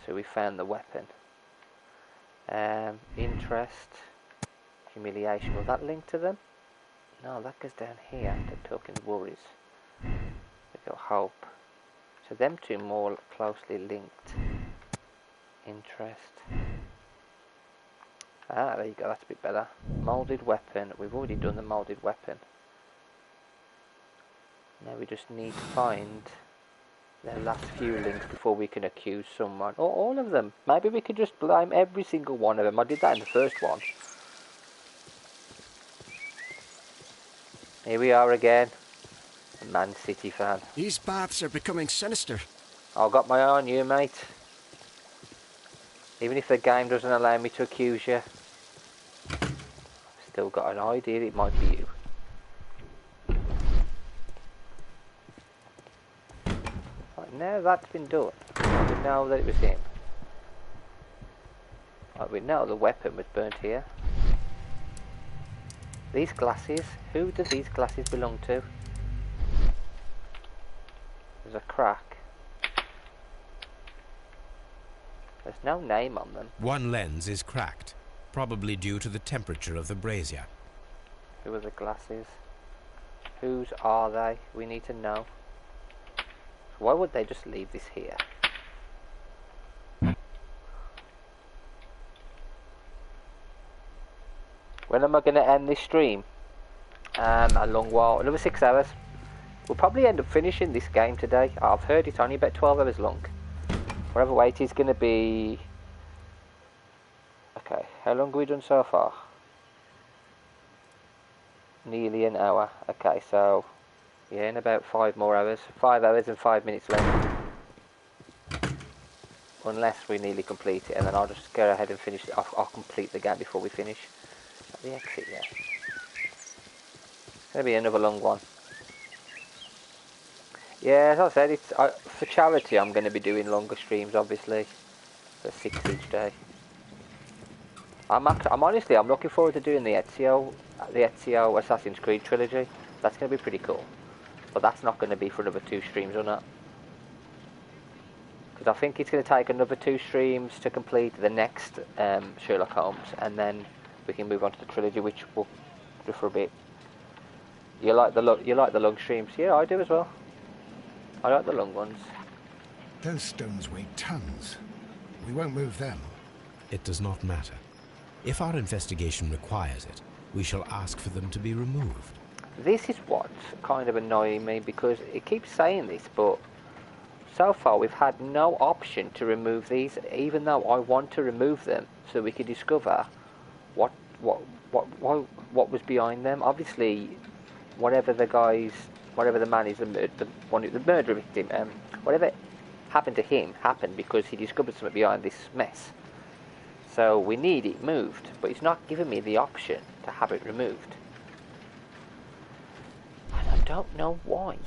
So we found the weapon. Interest, humiliation. Will that link to them? No, that goes down here. The token's worries. We go hope. So them two more closely linked. Interest. Ah, there you go, that's a bit better. Moulded weapon. We've already done the moulded weapon. Now we just need to find the last few links before we can accuse someone. Or all of them. Maybe we could just blame every single one of them. I did that in the first one. Here we are again. A Man City fan. These baths are becoming sinister. I've got my eye on you, mate. Even if the game doesn't allow me to accuse you, I've still got an idea it might be you. Right, now that's been done, we know that it was him. Right, we know the weapon was burnt here. These glasses, who do these glasses belong to? There's a crack. There's no name on them. One lens is cracked, probably due to the temperature of the brazier. Who are the glasses? Whose are they? We need to know. Why would they just leave this here? When am I going to end this stream? A long while. Another 6 hours. We'll probably end up finishing this game today. I've heard it's only about 12 hours long. Whatever wait is going to be... Okay, how long have we done so far? Nearly an hour. Okay, so... Yeah, in about 5 more hours. 5 hours and 5 minutes left. Unless we nearly complete it, and then I'll just go ahead and finish it. I'll complete the game before we finish. The exit, yeah. Gonna be another long one. Yeah, as I said, it's for charity. I'm going to be doing longer streams, obviously, for 6 each day. I'm honestly, I'm looking forward to doing the Ezio Assassin's Creed trilogy. That's going to be pretty cool. But that's not going to be for another 2 streams or not. Because I think it's going to take another 2 streams to complete the next Sherlock Holmes, and then we can move on to the trilogy, which we'll do for a bit. You like the long streams? Yeah, I do as well. I like the long ones. Those stones weigh tons. We won't move them. It does not matter. If our investigation requires it, we shall ask for them to be removed. This is what's kind of annoying me, because it keeps saying this, but so far we've had no option to remove these, even though I want to remove them so we can discover what was behind them. Obviously, whatever the man is, the murder victim, whatever happened to him happened because he discovered something behind this mess. So we need it moved, but it's not giving me the option to have it removed. And I don't know why.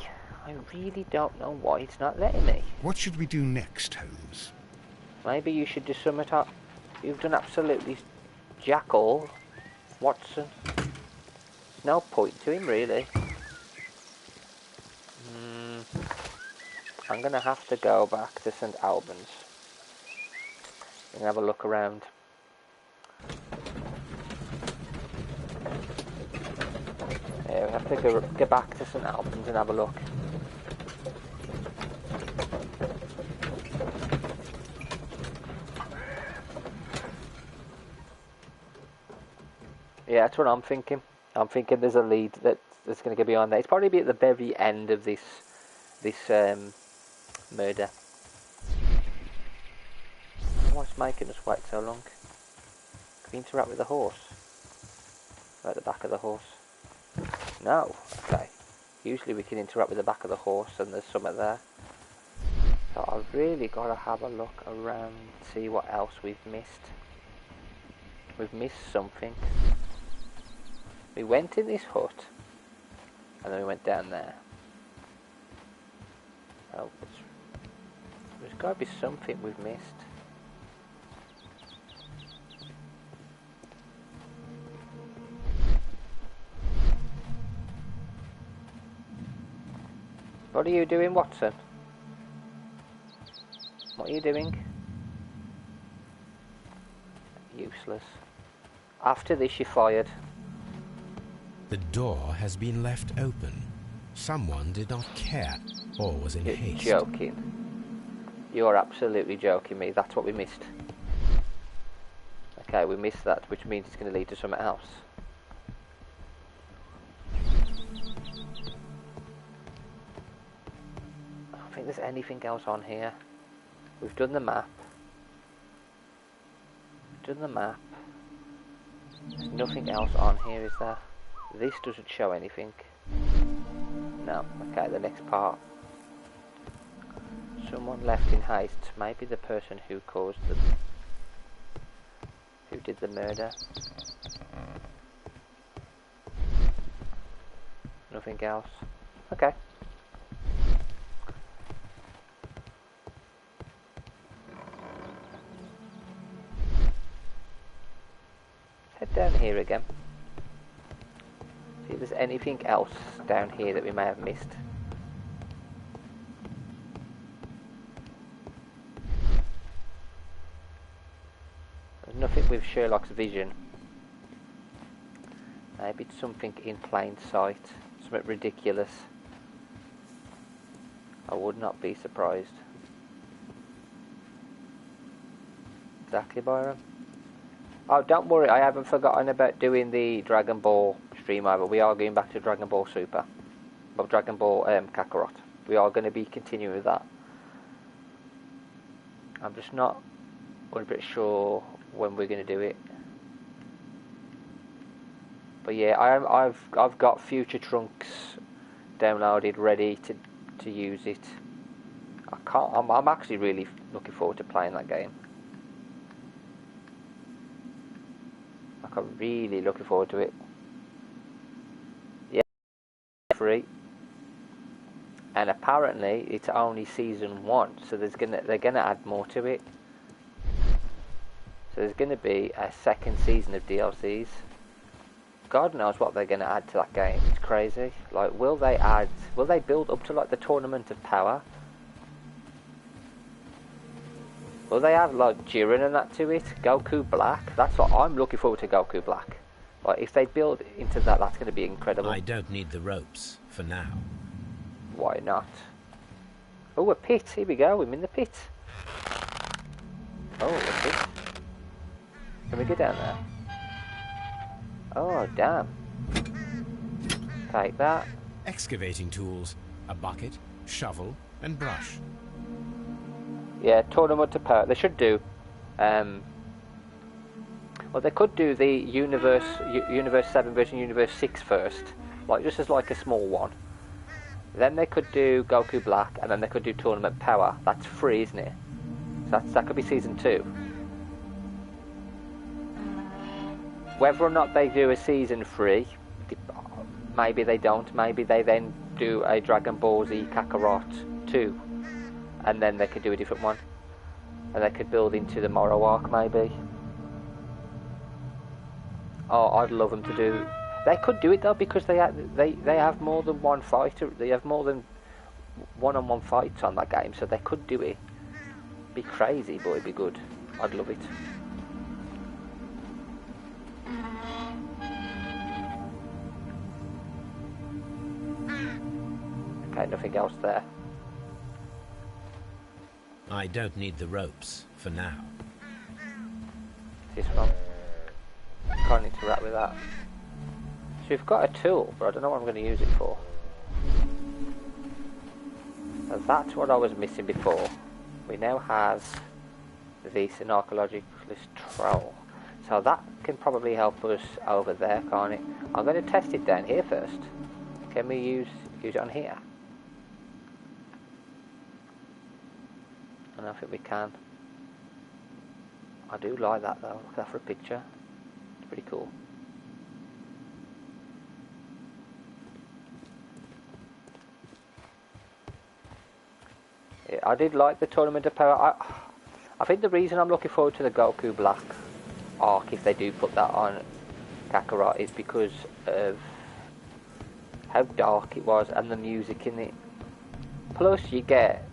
I really don't know why it's not letting me. What should we do next, Holmes? Maybe you should do something up. You've done absolutely jack all, Watson. No point to him, really. I'm going to have to go back to St Albans and have a look around. Yeah, we have to go back to St Albans and have a look. Yeah, that's what I'm thinking. I'm thinking there's a lead that's going to go beyond that. It's probably be at the very end of this murder. What's making us wait so long? Can we interact with the horse? At the back of the horse? No. Okay. Usually we can interact with the back of the horse and there's something there. So I've really got to have a look around, see what else we've missed. We've missed something. We went in this hut and then we went down there. Oh, there's got to be something we've missed. What are you doing, Watson? What are you doing? Useless. After this, you're fired. The door has been left open. Someone did not care or was in haste. You're joking. You're absolutely joking me. That's what we missed. Okay, we missed that, which means it's going to lead to something else. I don't think there's anything else on here. We've done the map. There's nothing else on here, is there? This doesn't show anything. No. Okay, the next part. Someone left in haste. Maybe the person who did the murder. Nothing else. Okay. Head down here again. See if there's anything else down here that we may have missed. There's nothing with Sherlock's vision. Maybe it's something in plain sight. Something ridiculous. I would not be surprised. Exactly, Byron. Oh, don't worry, I haven't forgotten about doing the Dragon Ball stream over. We are going back to Dragon Ball Super. Well, Dragon Ball Kakarot. We are going to be continuing with that. I'm just not 100% sure when we're going to do it. But yeah, I've got Future Trunks downloaded, ready to use it. I'm actually really looking forward to playing that game. I'm really looking forward to it. free. And apparently it's only season 1, so they're gonna add more to it. So there's gonna be a second season of DLCs. God knows what they're gonna add to that game. It's crazy. Like, will they build up to like the Tournament of Power? Will they have like Jiren and that to it? Goku Black? That's what I'm looking forward to. Goku Black. Like, if they build into that, that's gonna be incredible. I don't need the ropes for now. Why not? Oh, a pit. Here we go. I'm in the pit. Oh, a pit. Can we get down there? Oh, damn. Take that. Excavating tools, a bucket, shovel, and brush. Yeah, Tournament of Power. They should do. Well, they could do the Universe 7 version Universe 6 first, like just as like a small one. Then they could do Goku Black, and then they could do Tournament Power. That's free, isn't it? So that could be season 2. Whether or not they do a season 3, maybe they don't. Maybe they then do a Dragon Ball Z Kakarot 2, and then they could do a different one, and they could build into the Moro arc, maybe. Oh, I'd love them to do. They could do it though, because they have more than one fighter. They have more than one-on-one fights on that game, so they could do it. Be crazy, but it'd be good. I'd love it. Okay, nothing else there. I don't need the ropes for now. This one. Can't interact with that. So we've got a tool, but I don't know what I'm going to use it for. So that's what I was missing before. We now have this, an archaeologist trowel. So that can probably help us over there, can't it? I'm going to test it down here first. Can we use it on here? I don't think we can. I do like that though. Look at that for a picture. It's pretty cool. Yeah, I did like the Tournament of Power. I think the reason I'm looking forward to the Goku Black arc, if they do put that on Kakarot, is because of how dark it was and the music in it. Plus you get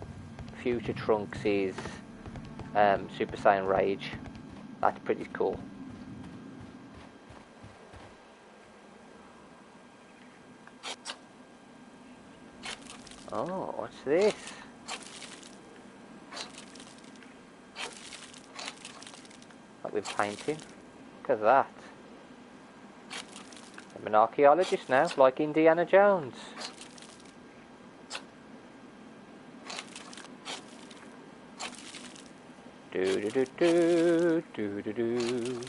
Future Trunks' Super Saiyan Rage. That's pretty cool. Oh, what's this? Like with painting. Look at that. I'm an archaeologist now, like Indiana Jones. Do do do do do do do.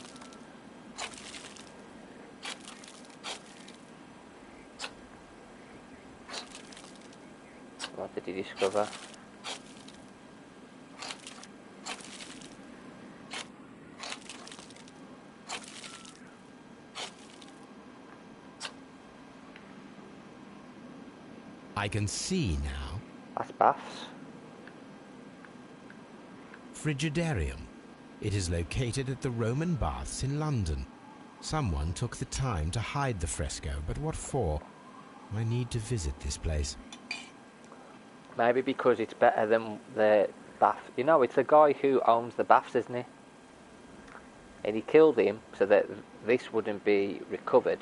What did he discover? I can see now. That's baths. Frigidarium. It is located at the Roman Baths in London. Someone took the time to hide the fresco, but what for? I need to visit this place. Maybe because it's better than the bath. You know, it's the guy who owns the baths, isn't he? And he killed him so that this wouldn't be recovered.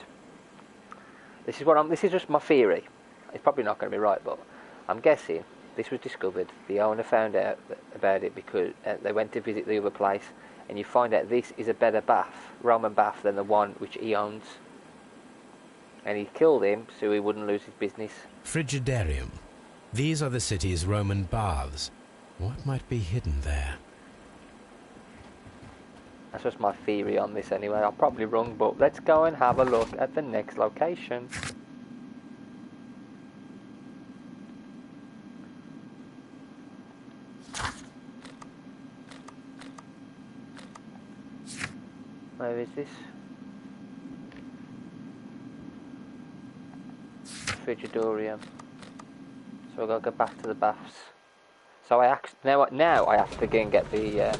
This is just my theory. It's probably not going to be right, but I'm guessing this was discovered. The owner found out about it because they went to visit the other place, and you find out this is a better bath, Roman bath, than the one which he owns. And he killed him so he wouldn't lose his business. Frigidarium. These are the city's Roman baths. What might be hidden there? That's just my theory on this anyway. I'm probably wrong, but let's go and have a look at the next location. Where is this? Frigidorium. So I've got to go back to the baths. So now I have to again get the...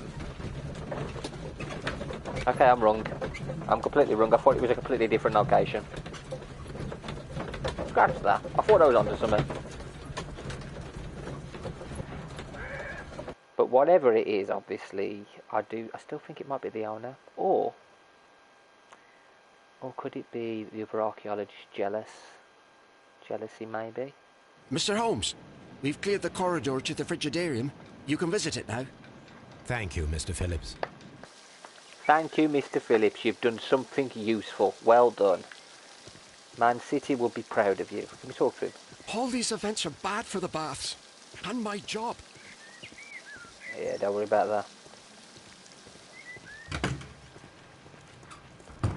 Okay, I'm wrong. I'm completely wrong. I thought it was a completely different location. Scratch that. I thought I was onto something. But whatever it is, obviously, I still think it might be the owner. Or could it be the other archaeologist jealous? Jealousy, maybe? Mr. Holmes, we've cleared the corridor to the Frigidarium. You can visit it now. Thank you, Mr. Phillips. Thank you, Mr. Phillips. You've done something useful. Well done. Man City will be proud of you. Let me talk through. All these events are bad for the baths. And my job. Yeah, don't worry about that.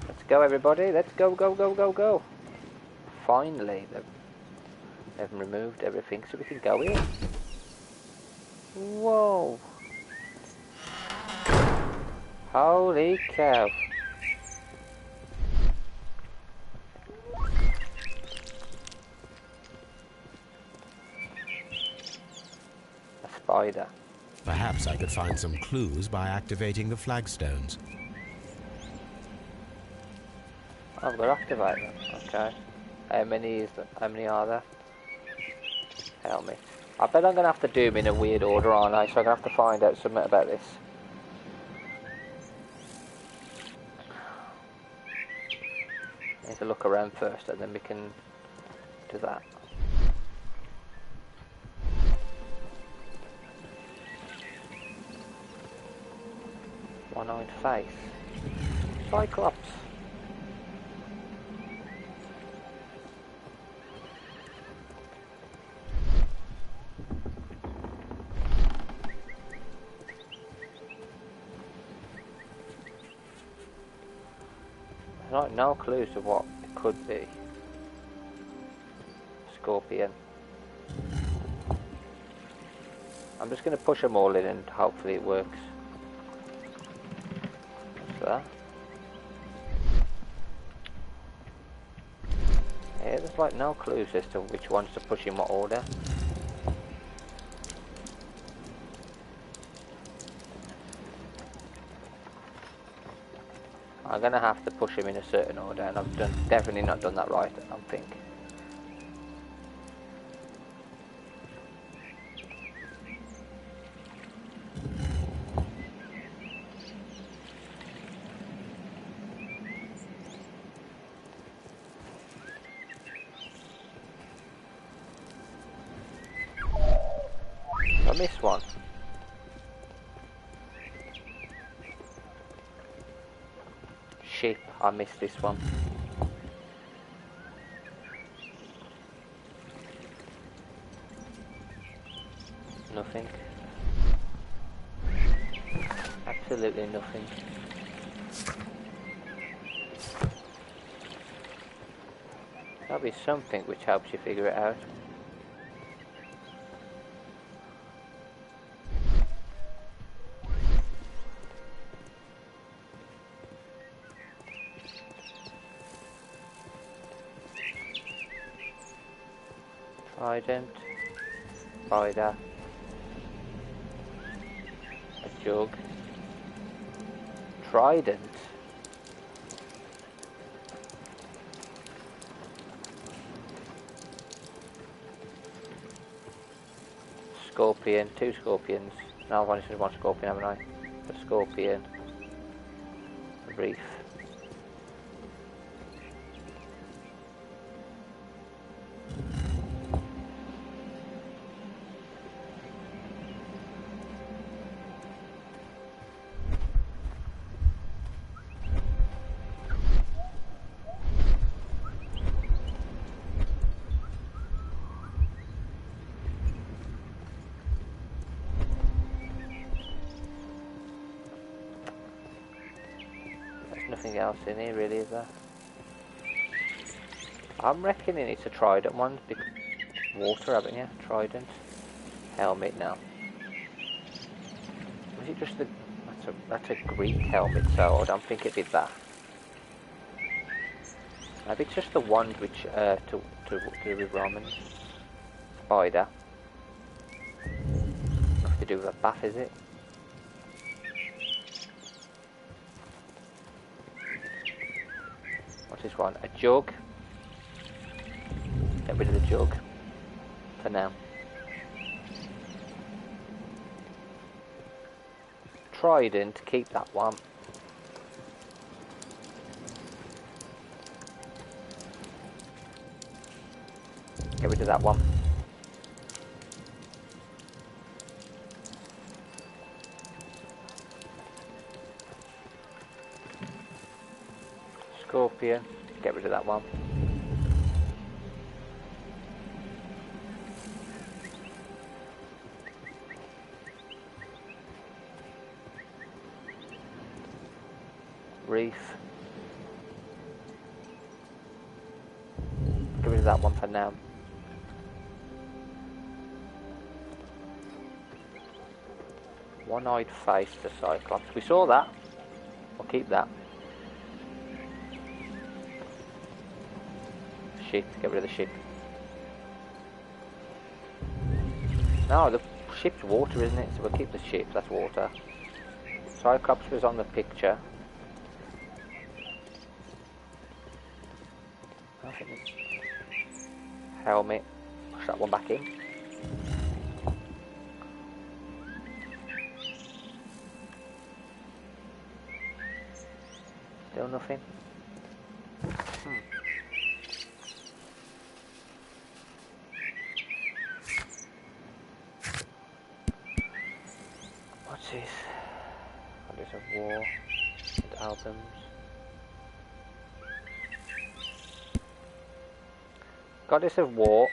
Let's go, everybody. Let's go, go, go, go, go. Finally, they've removed everything so we can go in. Whoa. Holy cow. A spider. Perhaps I could find some clues by activating the flagstones. I've got to activate them. Okay. How many are there? Helmet. I bet I'm going to have to do them in a weird order, aren't I? So I'm going to have to find out something about this. I need to look around first and then we can do that. One-eyed face. Cyclops. No clues of what it could be. Scorpion. I'm just going to push them all in and hopefully it works. What's that? Yeah, there's like no clues as to which ones to push in what order. I'm going to have to push him in a certain order, and I've definitely not done that right, I don't think. I missed one. Ship, I missed this one. Nothing. Absolutely nothing. There'll be something which helps you figure it out. Trident, spider, a jug, trident, scorpion, two scorpions. No, I've only seen one scorpion, haven't I? A scorpion, a reef. Nothing else in here really, is there? I'm reckoning it's a trident one. Water, haven't you? Trident. Helmet now. Was it just the... That's a Greek helmet, so I don't think it did that. Maybe it's just the wand which to do with Roman. Spider. Nothing to do with a bath, is it? What's this one? A jug. Get rid of the jug for now. Trident, keep that one. Get rid of that one. Scorpion, get rid of that one. Reef. Get rid of that one for now. One-eyed face to Cyclops. We saw that. I'll keep that. Ship. Get rid of the ship. No, the ship's water, isn't it? So we'll keep the ship. That's water. Cyclops was on the picture. Helmet. Push that one back in. Still nothing. What's this? Goddess of War and albums. Goddess of War.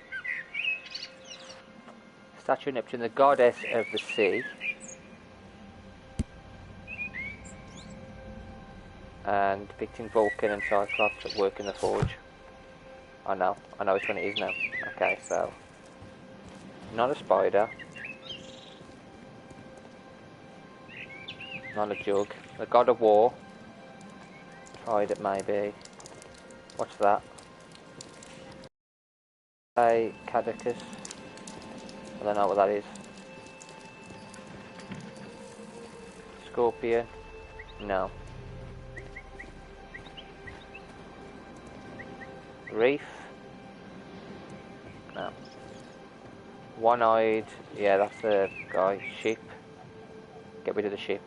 Statue of Neptune, the goddess of the sea. And depicting Vulcan and Cyclops at work in the forge. I know which one it is now. Okay, so not a spider, not a jug. The God of War. Tried it maybe. What's that? A Cadicus. I don't know what that is. Scorpion. No. Reef? No. One-eyed, yeah, that's the guy. Ship. Get rid of the ship.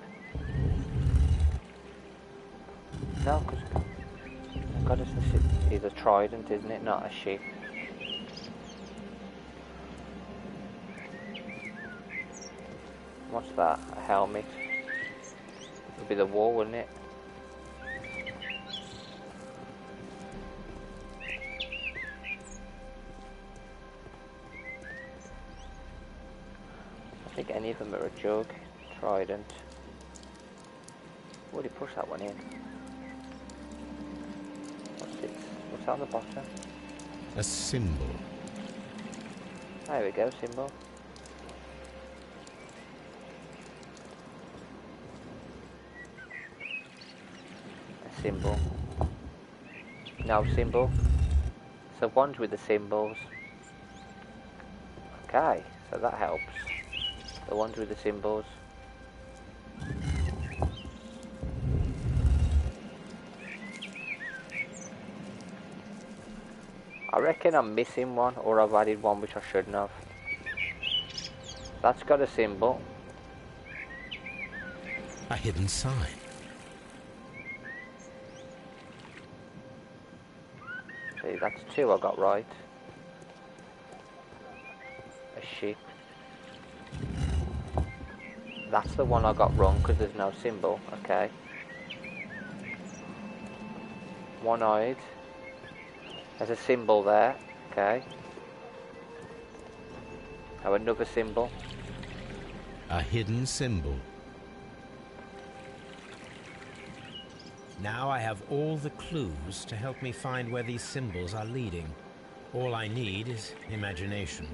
No, because goddess of the ship is a trident, isn't it? Not a ship. What's that? A helmet. Would be the wall, wouldn't it? I think any of them are a jug, trident. Would he push that one in? What's this? What's on the bottom? A symbol. There we go, symbol. A symbol. No symbol. So one's with the symbols. Okay, so that helps. The ones with the symbols. I reckon I'm missing one, or I've added one which I shouldn't have. That's got a symbol. A hidden sign. See, that's two I got right. A sheep. That's the one I got wrong because there's no symbol. Okay. One-eyed. There's a symbol there. Okay. Now another symbol. A hidden symbol. Now I have all the clues to help me find where these symbols are leading. All I need is imagination.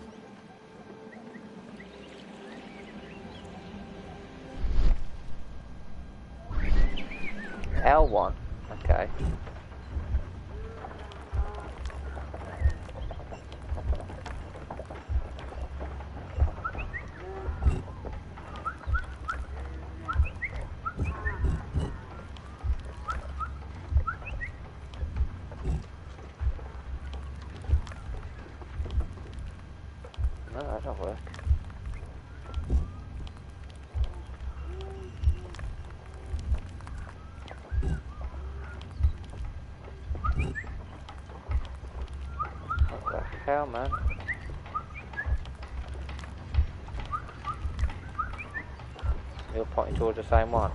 L1. Okay. hell, man? You're pointing towards the same one.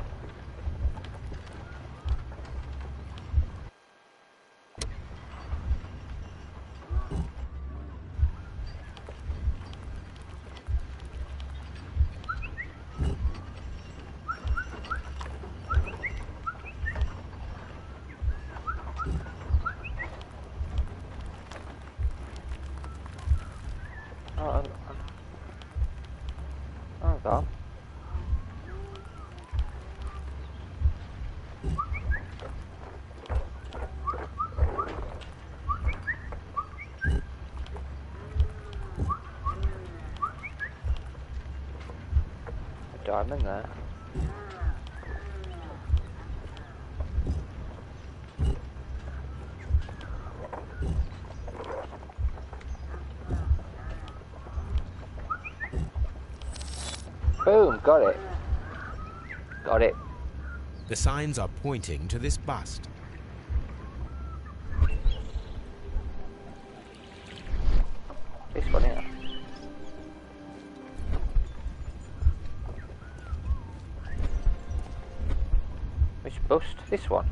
Oh, God. A diamond there. Boom, got it. Got it. The signs are pointing to this bust. This one here. Which bust? This one.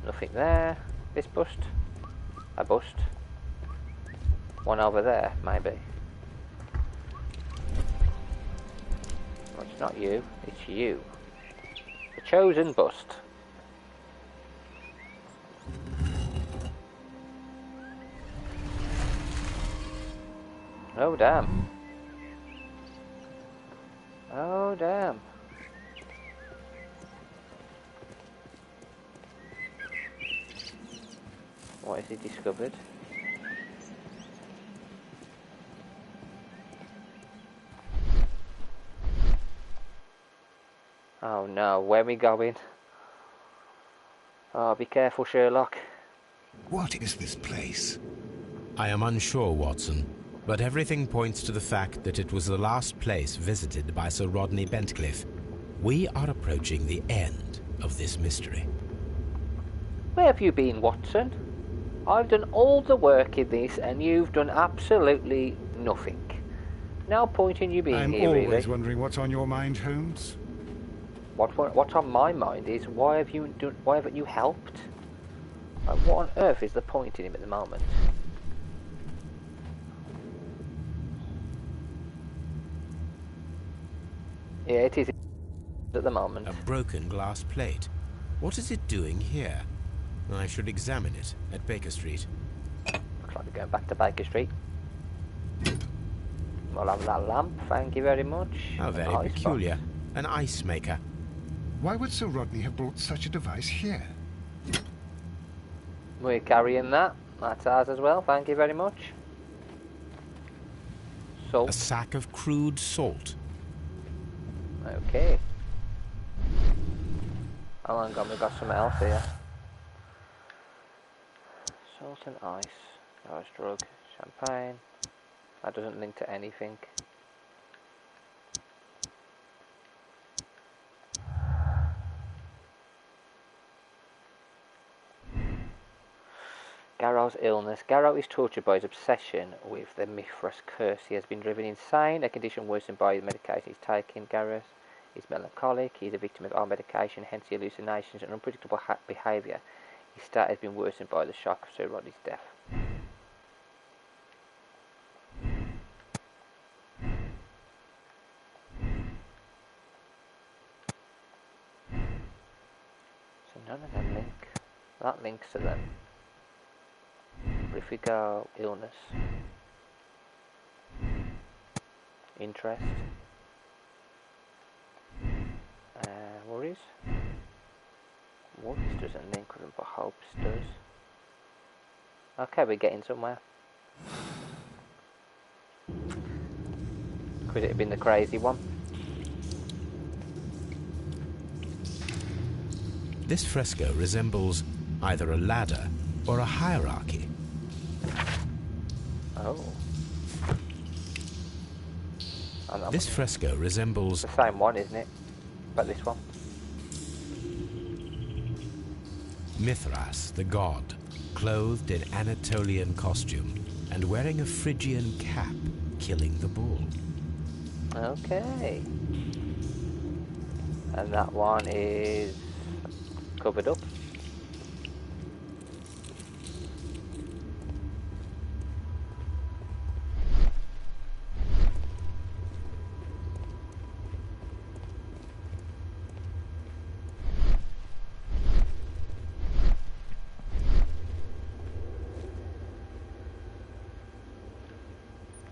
Nothing there. This bust. A bust. One over there, maybe. Well, it's not you, it's you. The chosen bust. Oh damn. Oh damn. What has he discovered? Oh no, where are we going? Oh, be careful, Sherlock. What is this place? I am unsure, Watson, but everything points to the fact that it was the last place visited by Sir Rodney Bentcliffe. We are approaching the end of this mystery. Where have you been, Watson? I've done all the work in this and you've done absolutely nothing. No point in you being I'm here, always really. wondering what's on your mind, Holmes. What's on my mind is why haven't you helped? Like, what on earth is the point in him at the moment? Yeah, it is at the moment. A broken glass plate. What is it doing here? I should examine it at Baker Street. Looks like we're going back to Baker Street. We'll have that lamp, thank you very much. How very Nice peculiar. box. An ice maker. Why would Sir Rodney have brought such a device here? We're carrying that. That's ours as well, thank you very much. A Salt. sack of crude salt. Okay. Oh, hang on, we've got something else here. Salt and ice. Ice drug. Champagne. That doesn't link to anything. Garrow's illness. Garrow is tortured by his obsession with the Mithras curse. He has been driven insane, a condition worsened by the medication he's taking. Garrow is melancholic. He is a victim of our medication, hence the hallucinations and unpredictable behaviour. His state has been worsened by the shock of Sir Rodney's death. So none of them link. That links to them. But if we go illness, interest, worries. Worries doesn't link with them, but hopes does. Okay, we're getting somewhere. Could it have been the crazy one? This fresco resembles either a ladder or a hierarchy. Oh. This fresco resembles... the same one, isn't it? But this one. Mithras, the god. clothed in Anatolian costume and wearing a Phrygian cap, killing the bull. Okay. And that one is covered up.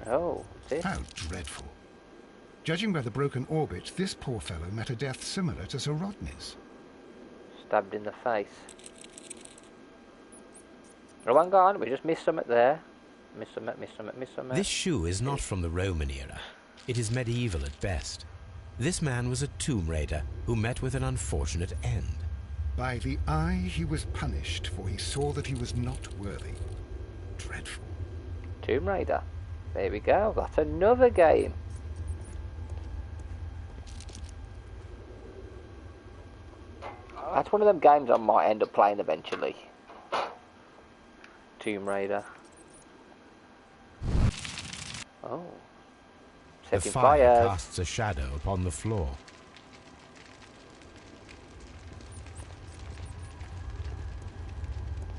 Oh, this? How dreadful. Judging by the broken orbit, this poor fellow met a death similar to Sir Rodney's. Stabbed in the face. Oh, hang on, we just missed something there. Missed something. This shoe is not from the Roman era. It is medieval at best. This man was a tomb raider who met with an unfortunate end. By the eye he was punished, for he saw that he was not worthy. Dreadful. Tomb Raider. There we go, that's another game. That's one of them games I might end up playing eventually. Tomb Raider. Oh. The Setting fire fires. casts a shadow upon the floor.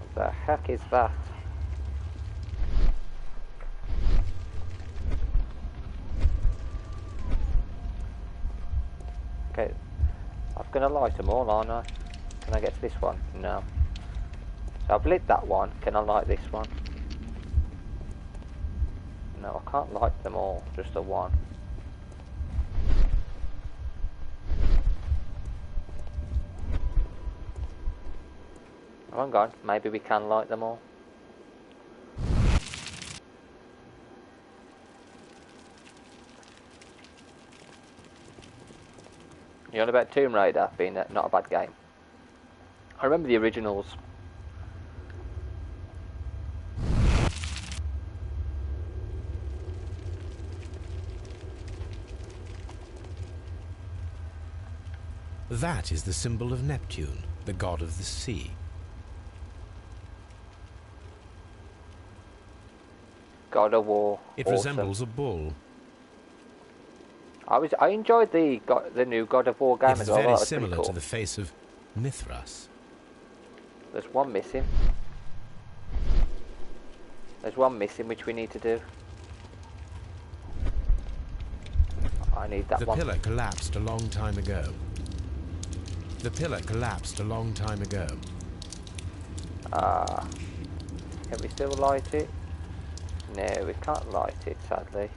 What the heck is that? Okay, I'm gonna light them all, aren't I? Can I get to this one? No. So I've lit that one. Can I light this one? No, I can't light them all. Just the one. Oh, hang on. Maybe we can light them all. You on about Tomb Raider being not a bad game? I remember the originals. That is the symbol of Neptune, the god of the sea. God of War. It awesome. resembles a bull. I enjoyed the new God of War game It is as well. very That was similar pretty cool. to the face of Mithras. There's one missing. There's one missing which we need to do. I need that The one. pillar collapsed a long time ago. The pillar collapsed a long time ago. Can we still light it? No, we can't light it, sadly.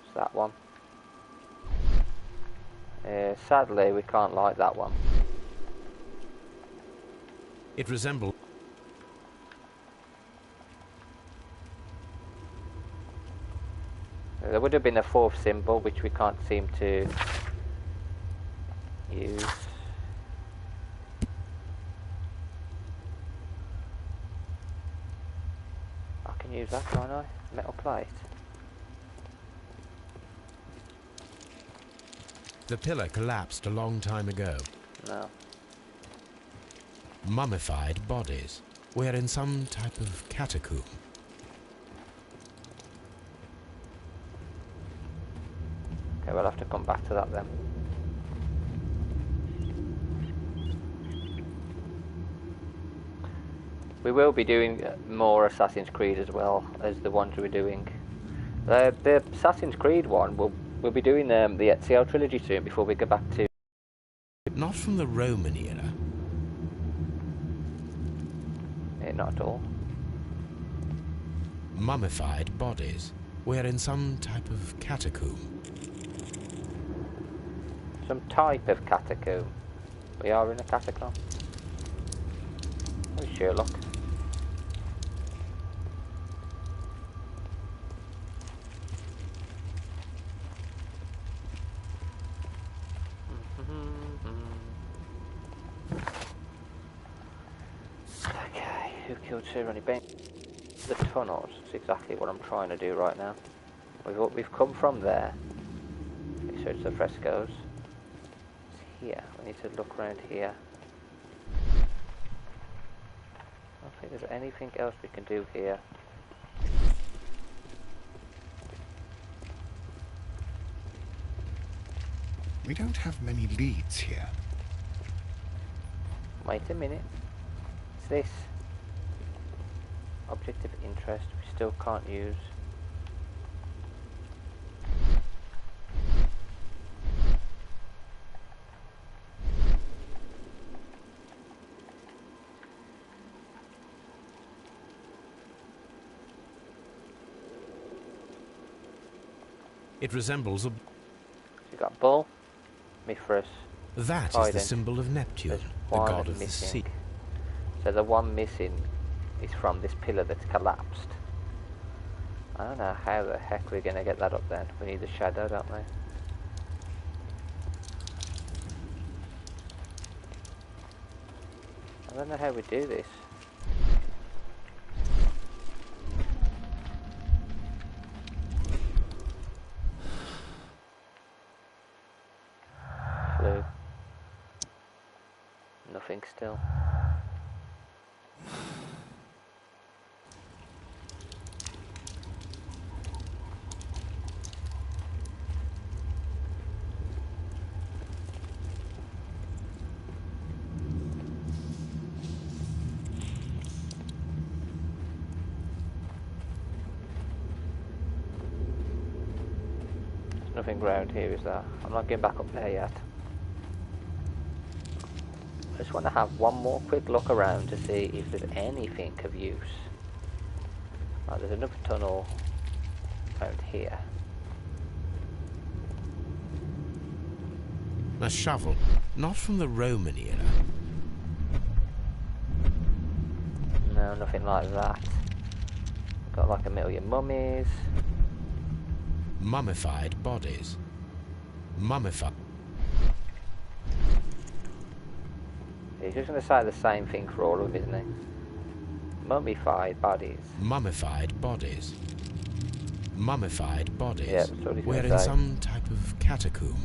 It's that one. Sadly, we can't light that one. It resembled... There would have been a fourth symbol, which we can't seem to use. I can use that, can't I? Metal plate. The pillar collapsed a long time ago. No. Mummified bodies. We're in some type of catacomb. Okay, we'll have to come back to that then. We will be doing more Assassin's Creed as well as the ones we're doing. The Assassin's Creed one, we'll be doing the Ezio trilogy soon before we go back to... Not from the Roman era. not at all. Mummified bodies. We're in some type of catacomb. Some type of catacomb. We are in a catacomb. Oh, Sherlock. Okay, who killed Sir Ronnie Bain? The tunnels. That's exactly what I'm trying to do right now. We've come from there. Okay, search the frescoes. It's here. We need to look around here. I don't think there's anything else we can do here. We don't have many leads here. Wait a minute. What's this? Object of interest we still can't use. It resembles a... You got bull, Mithras. That is the Trident. symbol of Neptune, There's the one god of the missing. sea. So the one missing is from this pillar that's collapsed. I don't know how the heck we're going to get that up then. We need the shadow, don't we? I don't know how we do this. Clue. Nothing still. Nothing round here, is there? I'm not getting back up there yet. I just want to have one more quick look around to see if there's anything of use. Oh, there's another tunnel around here. A shovel, not from the Roman era. No, nothing like that. Got like a million mummies. Mummified bodies. Mummified. He's just going to say the same thing for all of them, isn't he? Mummified bodies. Mummified bodies. Mummified bodies. Yeah, that's what he's We're gonna in say. some type of catacomb.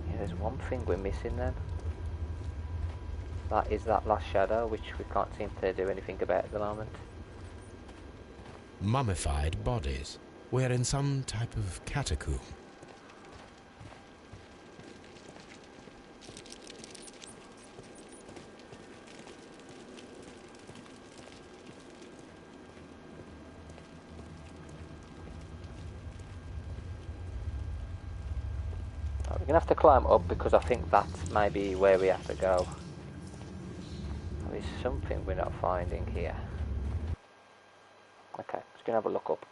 Yeah, there's one thing we're missing then. That is that last shadow, which we can't seem to do anything about at the moment. Mummified bodies. We're in some type of catacomb. We're going to have to climb up because I think that's maybe where we have to go. There's something we're not finding here. Okay, let's go and have a look up.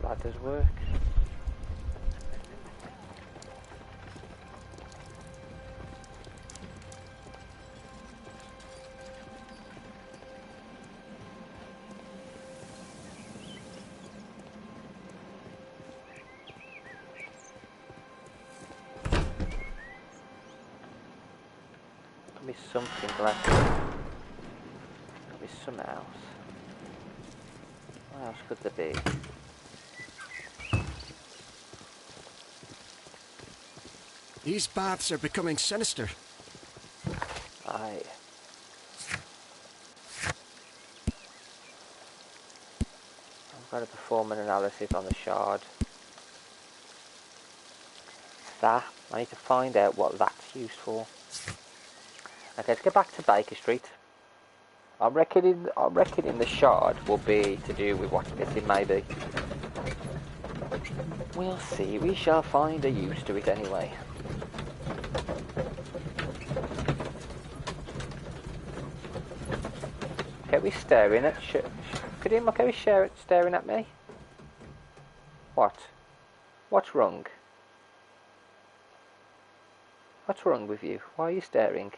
Ladders work. Could be something left. Could be something else. What else could there be? These baths are becoming sinister. Aye. I've got to perform an analysis on the shard. That, I need to find out what that's used for. Okay, let's get back to Baker Street. I'm reckoning the shard will be to do with what's missing, maybe. We'll see, we shall find a use to it anyway. Kerry's staring at... Could you Kerry staring at me? What? What's wrong? What's wrong with you? Why are you staring?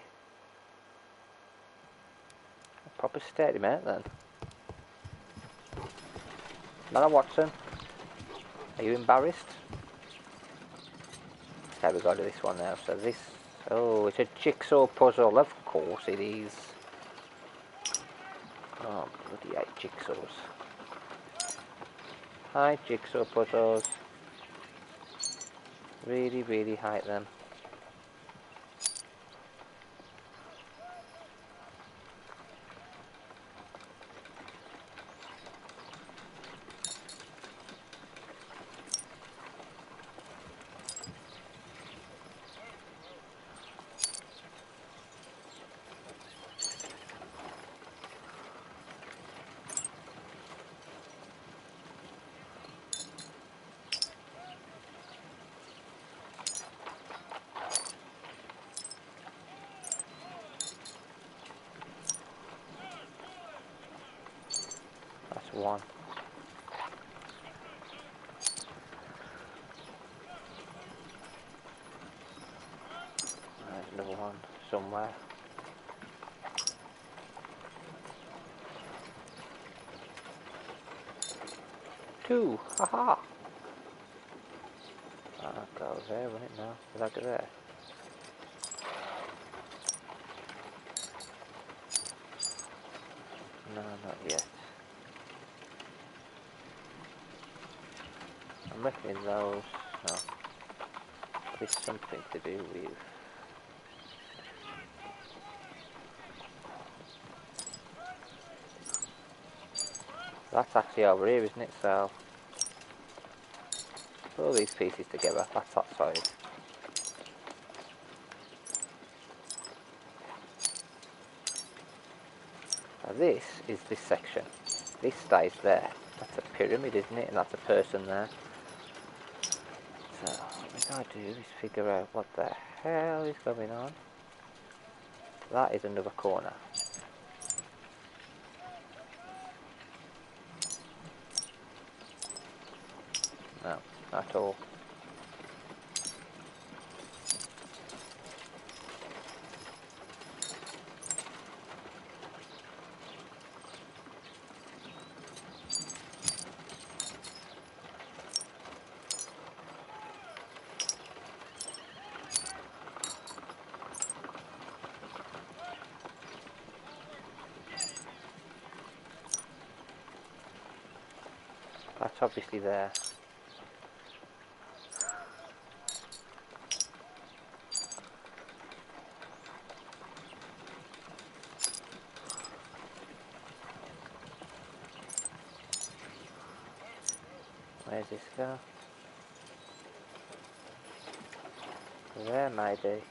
I proper stared him out then. Nana Watson, are you embarrassed? Okay, we've got to do this one now. So this... Oh, it's a jigsaw puzzle. Of course it is. Oh, bloody hate jigsaws. Hi, jigsaw puzzles. Really, really hate them. That's one. There's another one somewhere. Two! Haha! That'll go there, won't it now? Will that go there? No, not yet. I'm reckoning those. No. There's something to do with. That's actually over here, isn't it? So put all these pieces together. That's that side. Now this is this section. This stays there. That's a pyramid, isn't it? And that's a person there. So what we gotta do is figure out what the hell is going on. That is another corner. No, not at all. That's obviously there. Where's this go? There maybe.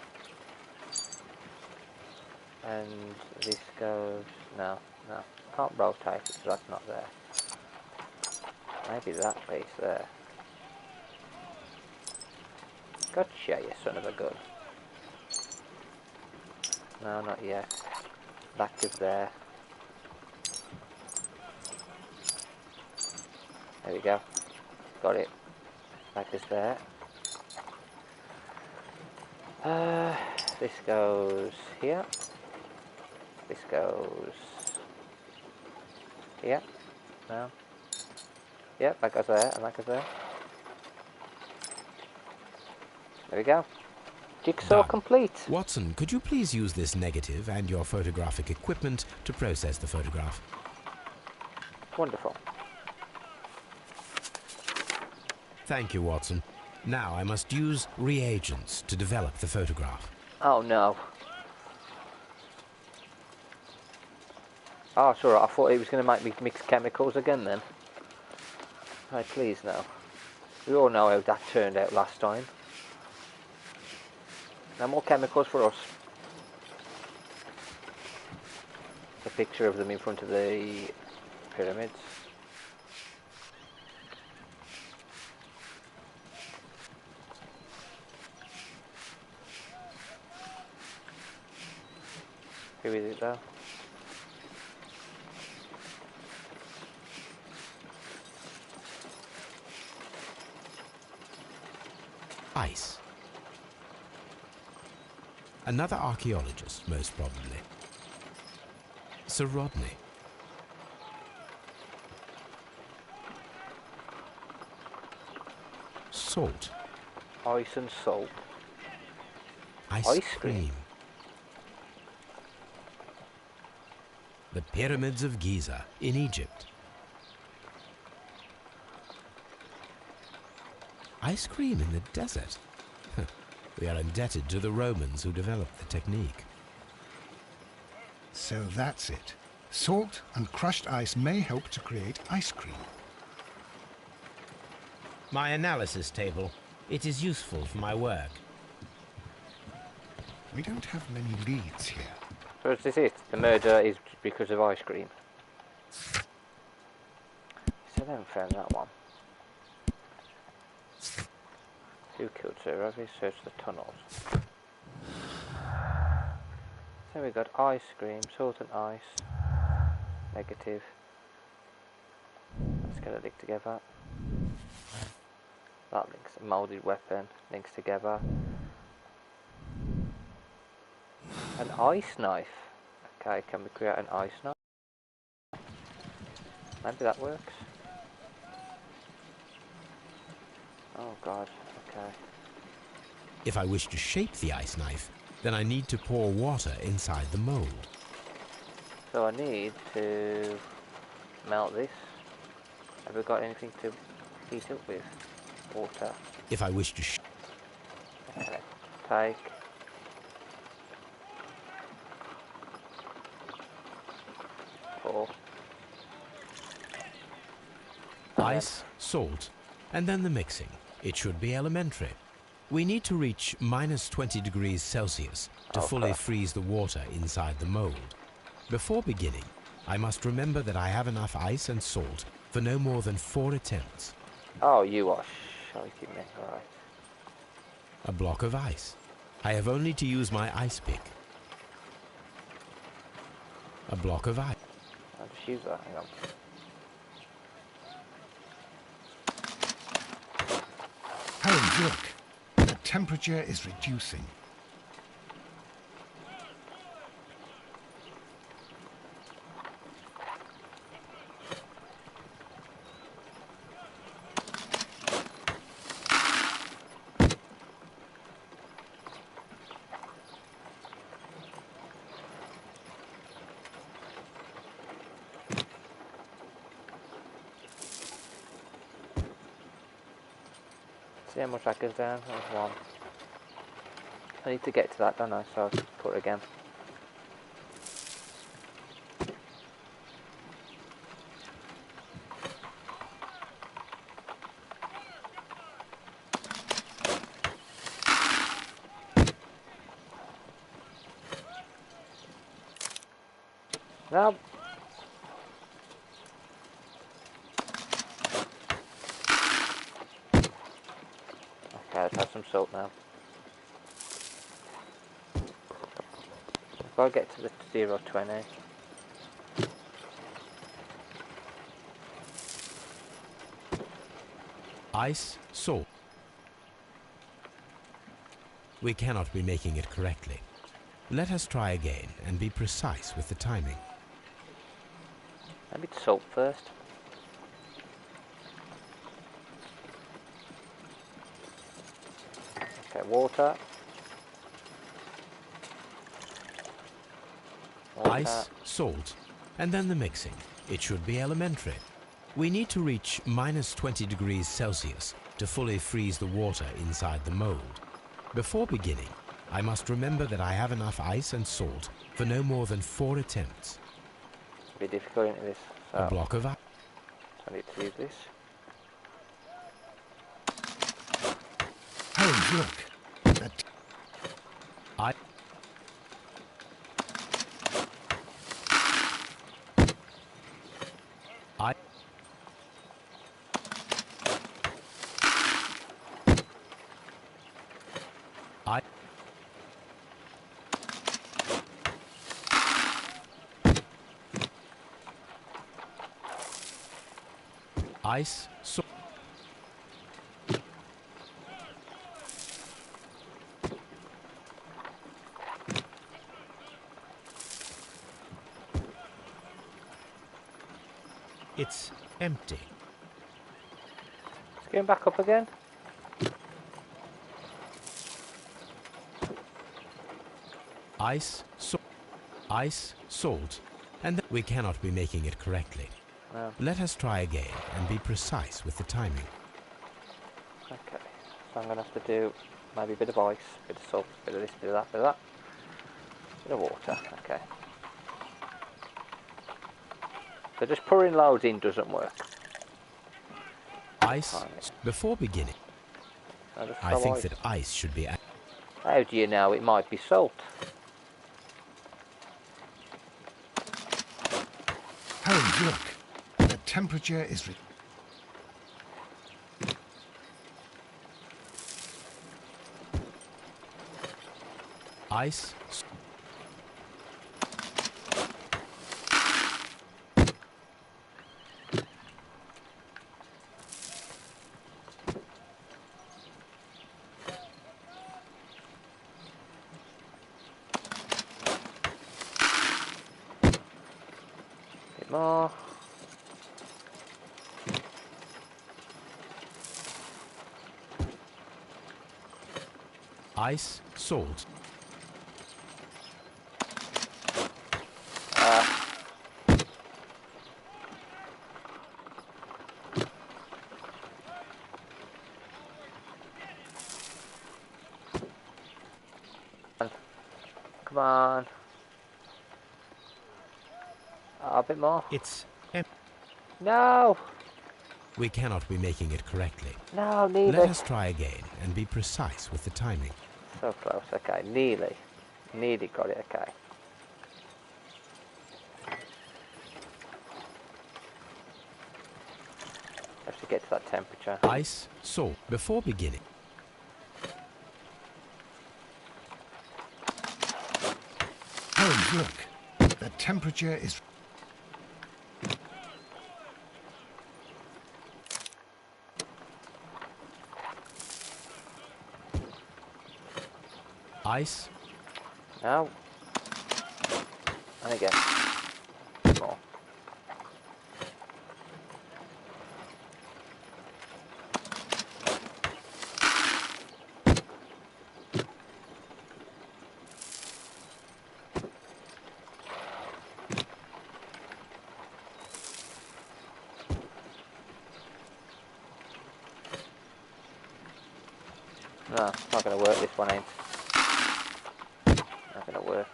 And this goes... No, no. Can't rotate it, so that's not there. Maybe that piece there. Gotcha, you son of a gun. No, not yet. That is there. There we go. Got it. That is there. This goes here. This goes here. No. Yep, that goes there, and that goes there. There we go. Jigsaw Done. complete. Watson, could you please use this negative and your photographic equipment to process the photograph? Wonderful. Thank you, Watson. Now I must use reagents to develop the photograph. Oh no. Oh, it's alright. I thought he was going to make me mix chemicals again then. Right, please now. We all know how that turned out last time. No more chemicals for us. A picture of them in front of the pyramids. Who is it though? Ice. Another archaeologist, most probably. Sir Rodney. Salt. Ice and salt. Ice cream. The Pyramids of Giza in Egypt. Ice cream in the desert. We are indebted to the Romans who developed the technique. So that's it. Salt and crushed ice may help to create ice cream. My analysis table. It is useful for my work. We don't have many leads here. So is this it? The murder is because of ice cream. Still haven't found that one. Who killed Sir? Have we searched the tunnels? So we got ice cream, salt and ice. Negative. That's gonna link together. That links a moulded weapon, links together. An ice knife. Okay, can we create an ice knife? Maybe that works. Oh god, okay. If I wish to shape the ice knife, then I need to pour water inside the mold. So I need to melt this. Have we got anything to heat up with? Water. If I wish to Okay. Take. Pour. ice, salt, and then the mixing. It should be elementary. We need to reach minus 20 degrees Celsius to fully freeze the water inside the mold. Before beginning, I must remember that I have enough ice and salt for no more than 4 attempts. Oh, you are shouting me. Alright. A block of ice. I have only to use my ice pick. A block of ice. I'll just use that. Hang on. Holmes, look. The temperature is reducing. See how much that goes down? There's one. I need to get to that, don't I? So I'll put it again. Now. Okay, let's have some salt now. I've got to get to the 020. Ice, salt. We cannot be making it correctly. Let us try again and be precise with the timing. Maybe salt first. Okay, water. Ice, salt, and then the mixing. It should be elementary. We need to reach minus 20 degrees Celsius to fully freeze the water inside the mold. Before beginning, I must remember that I have enough ice and salt for no more than 4 attempts. It's a bit difficult into this. So A block of ice. I need to use this. Holmes, look. The I ice, salt. It's empty. It's going back up again. Ice, salt, and we cannot be making it correctly. No. Let us try again and be precise with the timing. Okay, so I'm going to have to do maybe a bit of ice, a bit of salt, a bit of this, a bit of that, a bit of that. A bit of water, okay. So just pouring loads in doesn't work. Ice, before beginning, I think that ice should be... How do you know it might be salt? Holmes, look. The temperature is... Ice... Bit more. Ice, salt. Come on. A bit more. It's empty. No! We cannot be making it correctly. No, nearly. Let us try again and be precise with the timing. So close, okay, nearly. Nearly got it, okay. Have to get to that temperature. Ice, salt, before beginning. Holmes, look. The temperature is... Ice, No. And again. More. No, it's not going to work, this one ain't. Not going to work.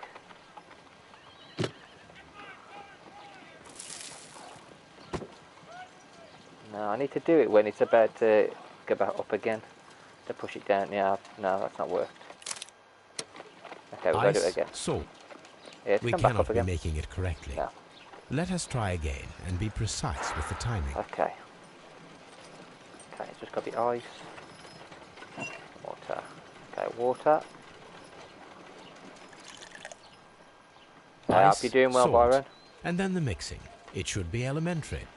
No, I need to do it when it's about to go back up again. To push it down. Yeah, no, that's not worked. Okay, we've got to do it again. salt. Yeah, it's We come back cannot up be again. making it correctly. No. Let us try again and be precise with the timing. Okay. Okay, it's just got the ice. Water. Okay, water. I hope Ice, you're doing well, salt, Byron. and then the mixing. It should be elementary.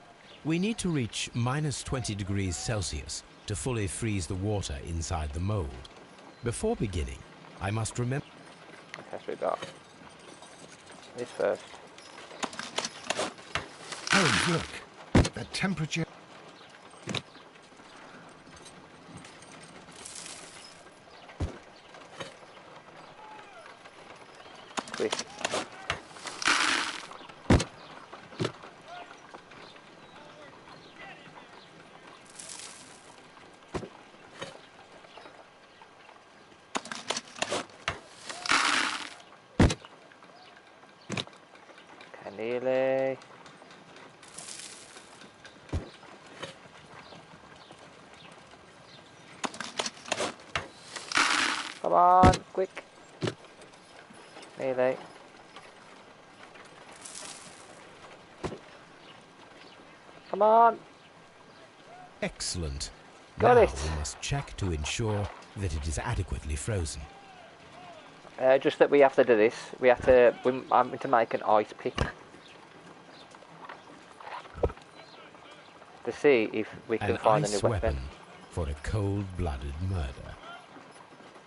We need to reach minus 20 degrees Celsius to fully freeze the water inside the mold. Before beginning, I must remember... Okay, so we got this first. Holmes, look. The temperature... Quick. Okay, nearly. Come on, quick. Nearly. Come on. Excellent. Got now it. we must check to ensure that it is adequately frozen. Just that we have to do this. We have to. I'm going to make an ice pick to see if we can An find a ice new weapon. for a cold-blooded murder.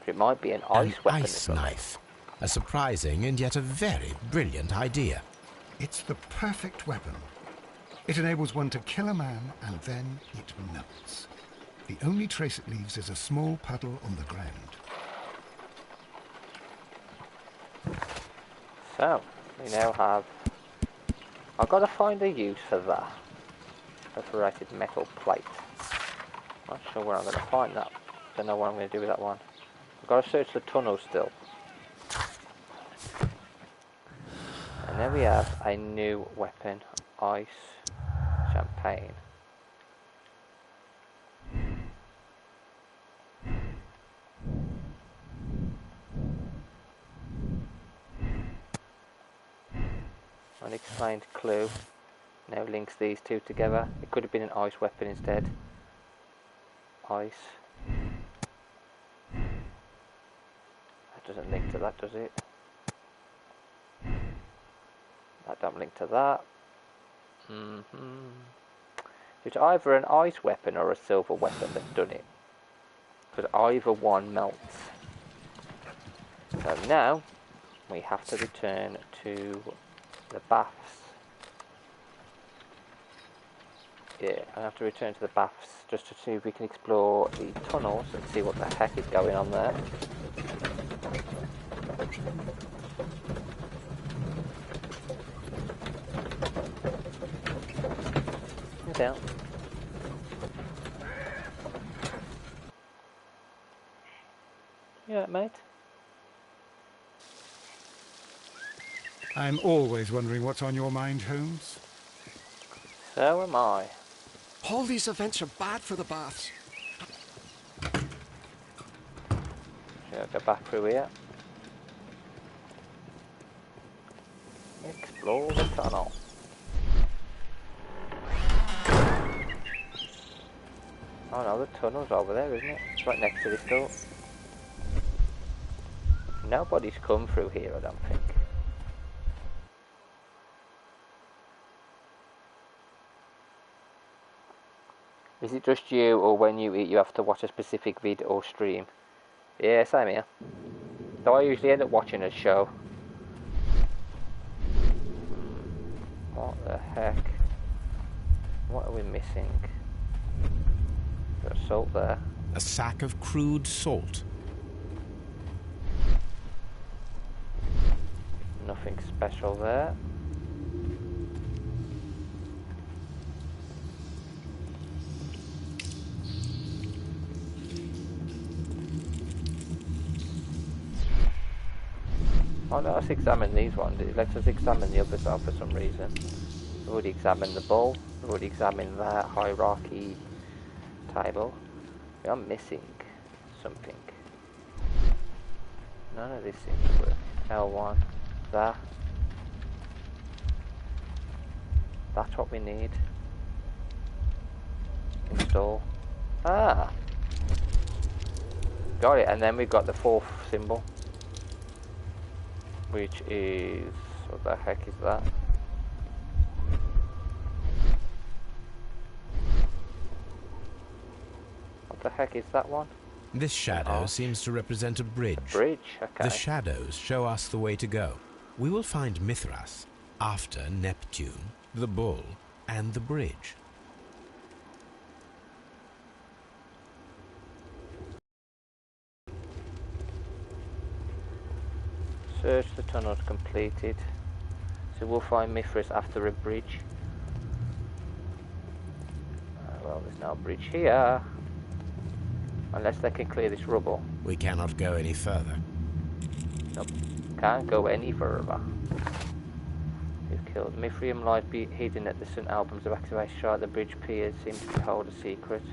It might be an ice An weapon. ice knife. A surprising and yet a very brilliant idea. It's the perfect weapon. It enables one to kill a man and then it melts. The only trace it leaves is a small puddle on the ground. So, we now have... I've got to find a use for that. Perforated metal plate. Not sure where I'm going to find that. Don't know what I'm going to do with that one. I've got to search the tunnel still. And there we have a new weapon. Ice champagne. Unexplained clue. Now links these two together. It could have been an ice weapon instead. Ice. That doesn't link to that, does it? That don't link to that. It's either an ice weapon or a silver weapon that's done it. Because either one melts. So now we have to return to the baths. Yeah, I have to return to the baths just to see if we can explore the tunnels and see what the heck is going on there. Get down. You alright, mate? I'm always wondering what's on your mind, Holmes. So am I. All these events are bad for the baths. Should I go back through here? Explore the tunnel. Oh no, the tunnel's over there, isn't it? It's right next to this door. Nobody's come through here, I don't think. Is it just you, or when you eat you have to watch a specific vid or stream? Yeah, same here. So I usually end up watching a show. What the heck? What are we missing? There's salt there. A sack of crude salt. Nothing special there. Oh, let us examine these ones. Let us examine the others for some reason. We've already examined the bowl. We've already examined that hierarchy table. We are missing something. None of this seems to work. L1. That. That's what we need. Install. Ah! Got it, and then we've got the fourth symbol. Which is... what the heck is that? What the heck is that one? This shadow seems to represent a bridge. A bridge, okay. The shadows show us the way to go. We will find Mithras after Neptune, the bull, and the bridge. Search the tunnels completed. So we'll find Mithras after a bridge. Well, there's no bridge here. Unless they can clear this rubble. We cannot go any further. Nope. Can't go any further. We've killed. Mithrium lies hidden at the St. Albans evacuation site. The bridge piers seem to hold a secret.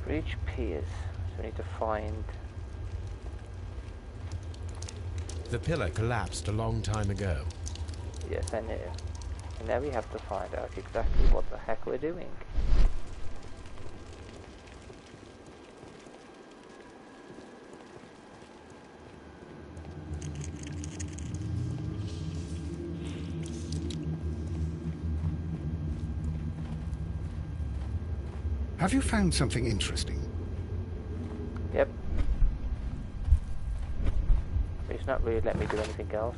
Bridge piers. So we need to find... The pillar collapsed a long time ago. Yes, I know. And now we have to find out exactly what the heck we're doing. Have you found something interesting? Yep. It's not really letting me do anything else.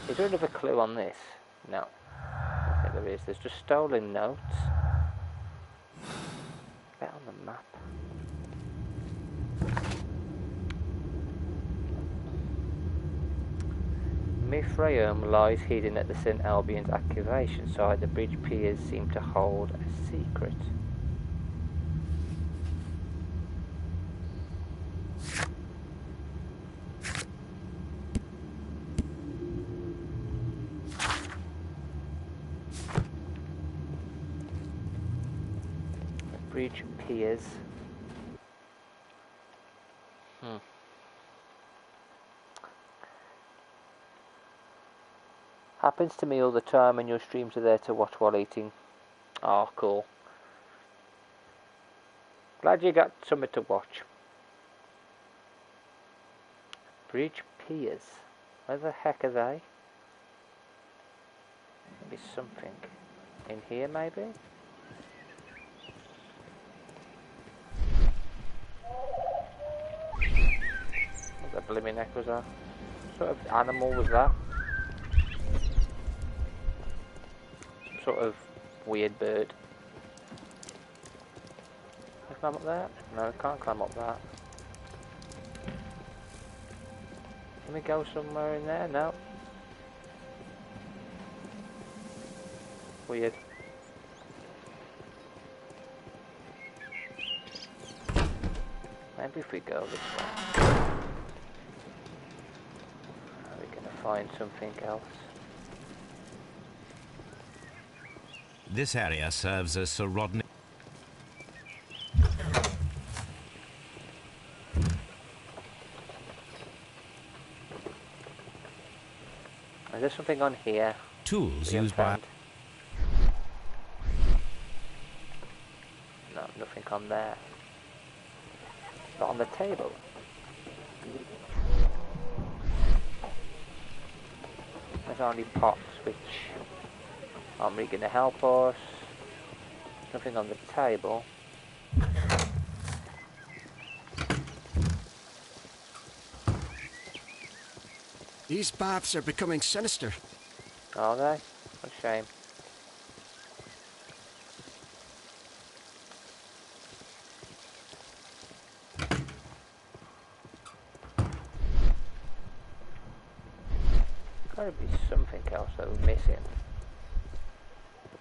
Is there another clue on this? No. I think there is. There's just stolen notes. Bet on the map. Mithraeum lies hidden at the St. Albion's excavation site. The bridge piers seem to hold a secret. Bridge piers. Happens to me all the time, and your streams are there to watch while eating. Oh, cool. Glad you got something to watch. Bridge piers. Where the heck are they? Maybe something in here, maybe? What the blimmin' heck was that? What sort of animal was that? Sort of weird bird. Can I climb up there? No, I can't climb up that. Can we go somewhere in there? No. Weird. Maybe if we go this way, we're gonna find something else. This area serves as Sir Rodney. Is there something on here? Tools used by... No, nothing on there. Not on the table. There's only pots which aren't really going to help us. Nothing on the table. These baths are becoming sinister. Are they? What a shame. Gotta be something else that we're missing.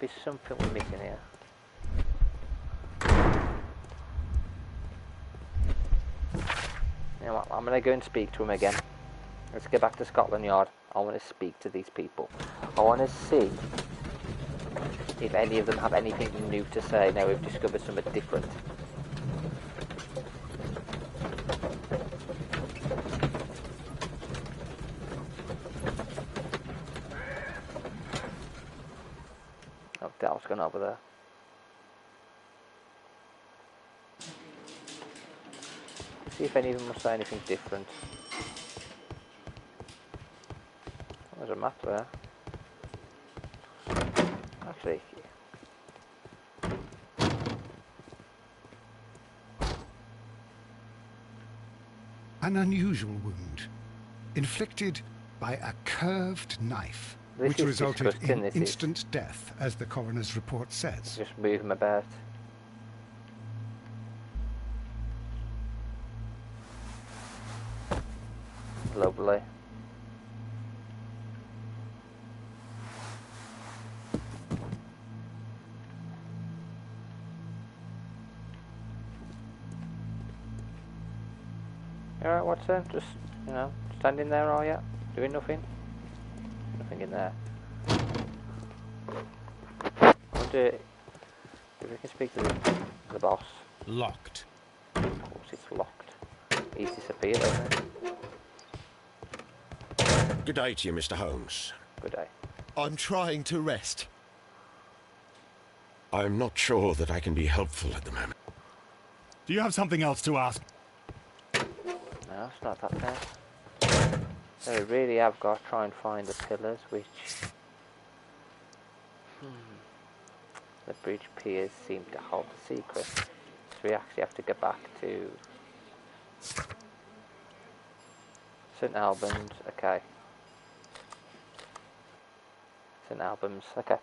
There'll be something we're missing here. You know what? I'm gonna go and speak to him again. Let's get back to Scotland Yard. I want to speak to these people. I want to see if any of them have anything new to say now we've discovered something different. Oh, Dal's gone over there. See if any of them will say anything different. There's a map there. Actually, an unusual wound, inflicted by a curved knife, which resulted in instant death, as the coroner's report says. Just move him about. Lovely. Alright, Watson? Just, you know, standing there, are you? Doing nothing? Nothing in there. I wonder if we can speak to the boss. Locked. Of course it's locked. He's disappeared, hasn't he? Good day to you, Mr. Holmes. Good day. I'm trying to rest. I'm not sure that I can be helpful at the moment. Do you have something else to ask? No, it's not that bad. So we really have got to try and find the pillars, which... The bridge piers seem to hold the secret. So we actually have to go back to St Albans. Okay. St Albans. Okay.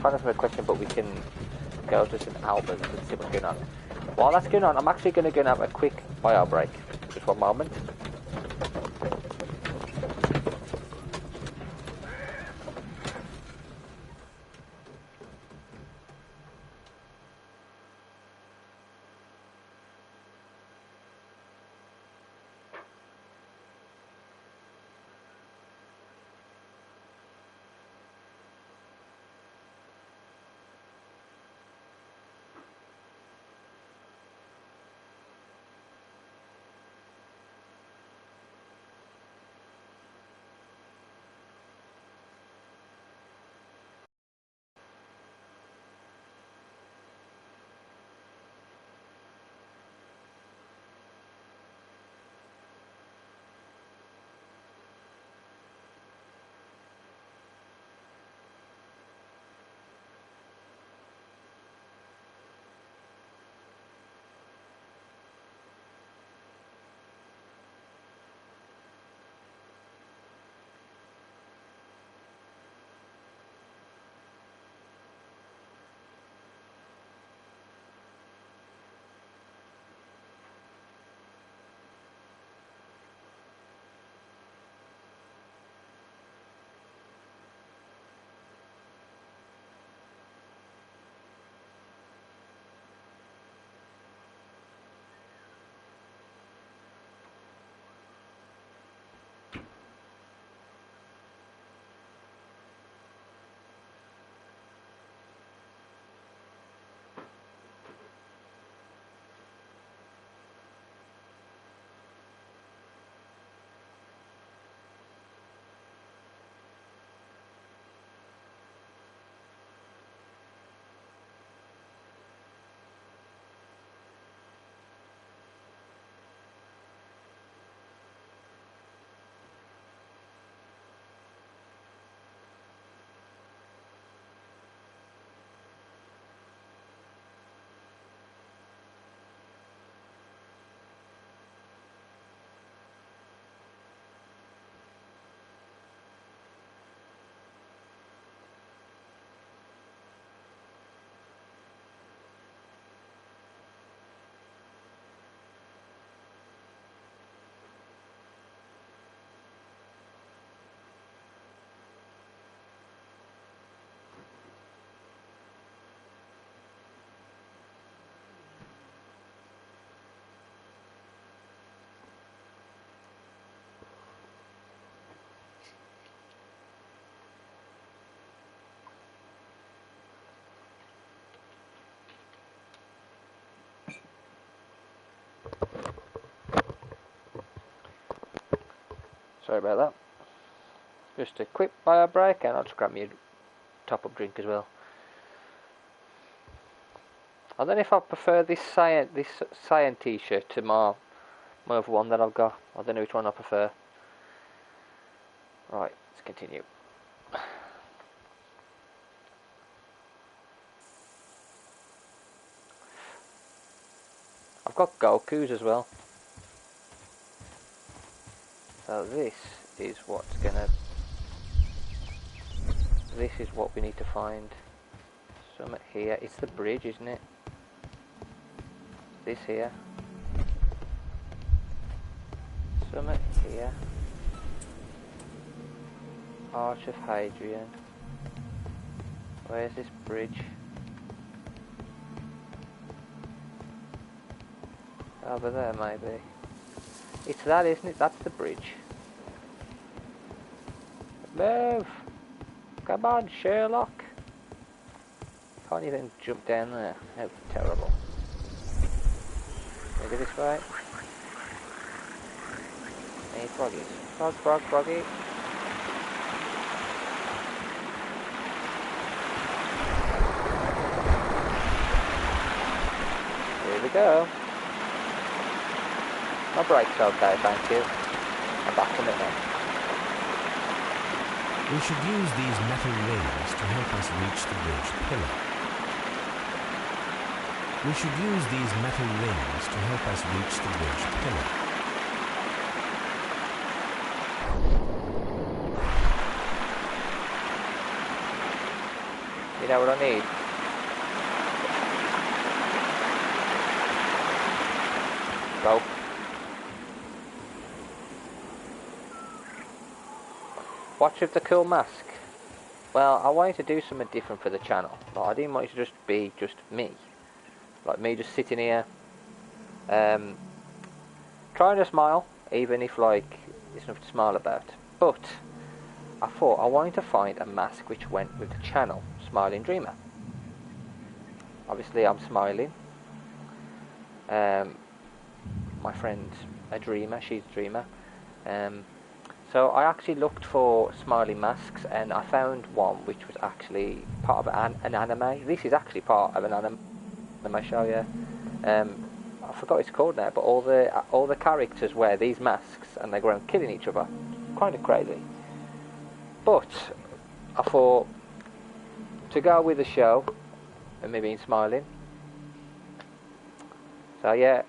Can't answer my question, but we can go to St Albans and see what's going on. While that's going on, I'm actually going to go and have a quick bio break. Just one moment. Sorry about that. Just a quick bio break, and I'll just grab me a top-up drink as well. I don't know if I prefer this cyan t-shirt to my other one that I've got. I don't know which one I prefer. Right, let's continue. I've got Goku's as well. So this is what we need to find. Something here. It's the bridge, isn't it? This here. Something here. Arch of Hadrian. Where's this bridge? Over there, maybe. It's that, isn't it? That's the bridge. Move! Come on, Sherlock! Can't even jump down there. How terrible. Can I go this way? Any froggies? Frog, froggy. Here we go. My brake's okay, thank you. I'm back in it now. We should use these metal rails to help us reach the bridge pillar. We should use these metal rings to help us reach the bridge pillar. You know what I need? Go. Watch with the cool mask. Well, I wanted to do something different for the channel. Like, I didn't want it to just be just me. Like me just sitting here, trying to smile, even if like there's nothing to smile about. But I thought I wanted to find a mask which went with the channel, Smiling Dreamer. Obviously I'm smiling. My friend's a dreamer, she's a dreamer. So I actually looked for smiling masks and I found one which was actually part of an anime. This is actually part of an anime show, yeah. I forgot what it's called now, but all the characters wear these masks and they go around killing each other. Kind of crazy. But I thought, to go with the show and me being smiling, so yeah,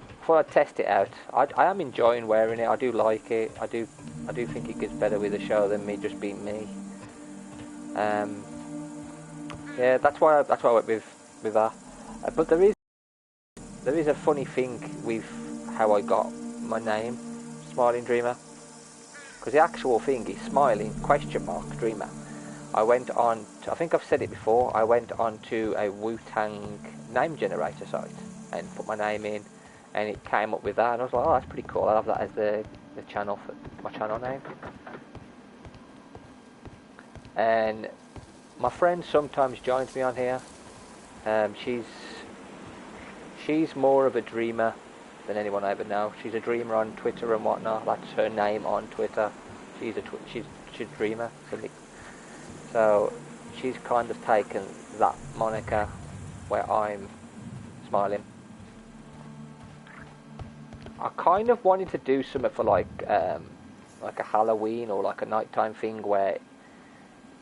I thought I'd test it out. I am enjoying wearing it. I do like it. I do think it gets better with the show than me just being me. Yeah, that's why I went with that. But there is a funny thing with how I got my name, Smiling Dreamer, because the actual thing is Smiling Dreamer. I went on to, I think I've said it before, I went on to a Wu-Tang name generator site and put my name in, and it came up with that, and I was like, oh, that's pretty cool. I'll have that as the channel for my channel name. And my friend sometimes joins me on here. She's more of a dreamer than anyone I ever know. She's a dreamer on Twitter and whatnot. That's her name on Twitter. She's a dreamer. So she's kind of taken that moniker where I'm smiling. I kind of wanted to do something for like a Halloween or like a nighttime thing where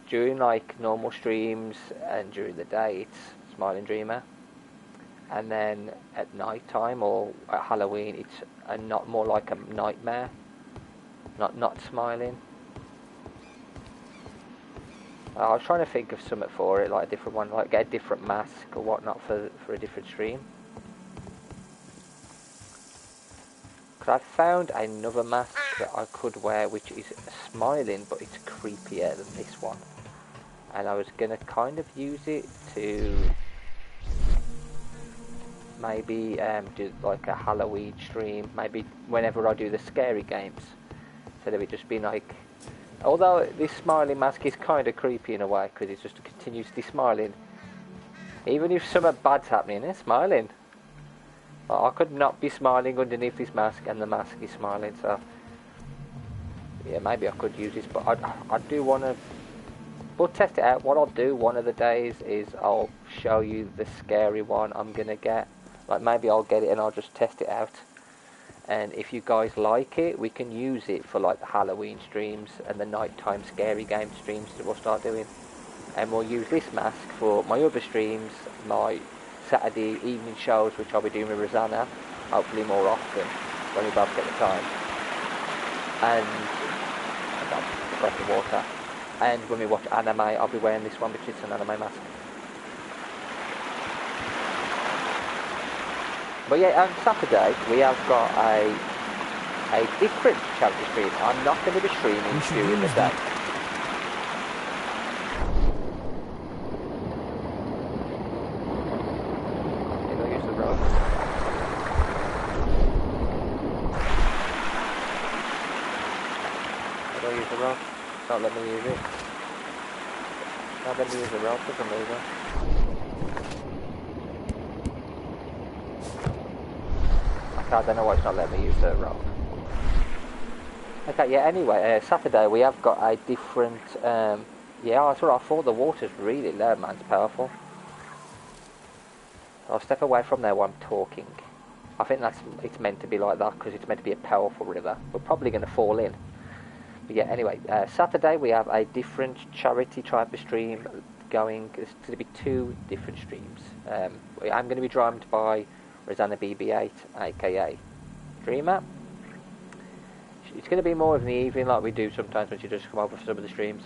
during like normal streams and during the day it's Smiling Dreamer, and then at night time or at Halloween it's not more like a nightmare, not smiling. I was trying to think of something for it, like a different one, like get a different mask or whatnot for a different stream. Because I found another mask that I could wear which is smiling but it's creepier than this one. And I was going to kind of use it to maybe do like a Halloween stream, maybe whenever I do the scary games. So that it just be like, although this smiling mask is kind of creepy in a way because it's just continuously smiling. Even if something bad's happening, it's smiling. I could not be smiling underneath this mask and the mask is smiling, so yeah, maybe I could use this, but I do want to. We'll test it out. What I'll do one of the days is I'll show you the scary one I'm going to get. Like maybe I'll get it and I'll just test it out. And if you guys like it, we can use it for like the Halloween streams and the nighttime scary game streams that we'll start doing. And we'll use this mask for my other streams, my Saturday evening shows, which I'll be doing with Rosanna, hopefully more often when we both get the time. And I've got a glass of water. And when we watch anime, I'll be wearing this one, which is an anime mask. But yeah, on Saturday we have got a different charity stream. I'm not going to be streaming during the day. I'll use the rope. I'll use the rope. Not let me use it. Not let me use the rope for some reason. I don't know why it's not letting me use the rope. Okay, yeah, anyway, Saturday we have got a different, yeah, that's what I thought, the water's really low, man, it's powerful. I'll step away from there while I'm talking. I think it's meant to be like that, because it's meant to be a powerful river. We're probably going to fall in. But yeah, anyway, Saturday we have a different charity type of stream. going to be 2 different streams. I'm going to be joined by Rosanna BB8, aka Dreamer. It's going to be more of the evening, like we do sometimes when she just come over for some of the streams.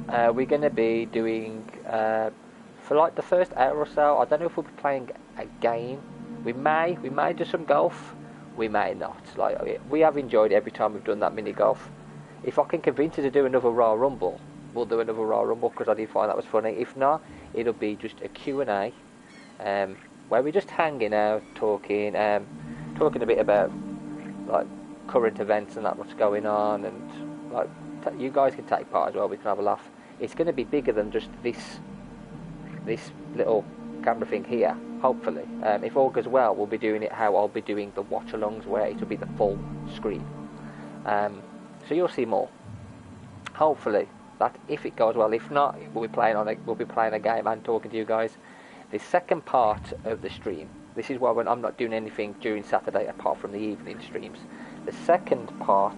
We're going to be doing for like the first hour or so. I don't know if we'll be playing a game. We may do some golf. We may not. Like, we have enjoyed it every time we've done that mini golf. If I can convince her to do another Royal Rumble, we'll do another Royal Rumble, because I did find that was funny. If not, it'll be just a Q&A, where we're just hanging out, talking a bit about like current events and that, what's going on, and like you guys can take part as well. We can have a laugh. It's going to be bigger than just this little camera thing here. Hopefully, if all goes well, we'll be doing it how I'll be doing the watch-alongs, where it'll be the full screen. So you'll see more. Hopefully, that if it goes well. If not, we'll be playing a game and talking to you guys. The second part of the stream. This is why I'm not doing anything during Saturday apart from the evening streams. The second part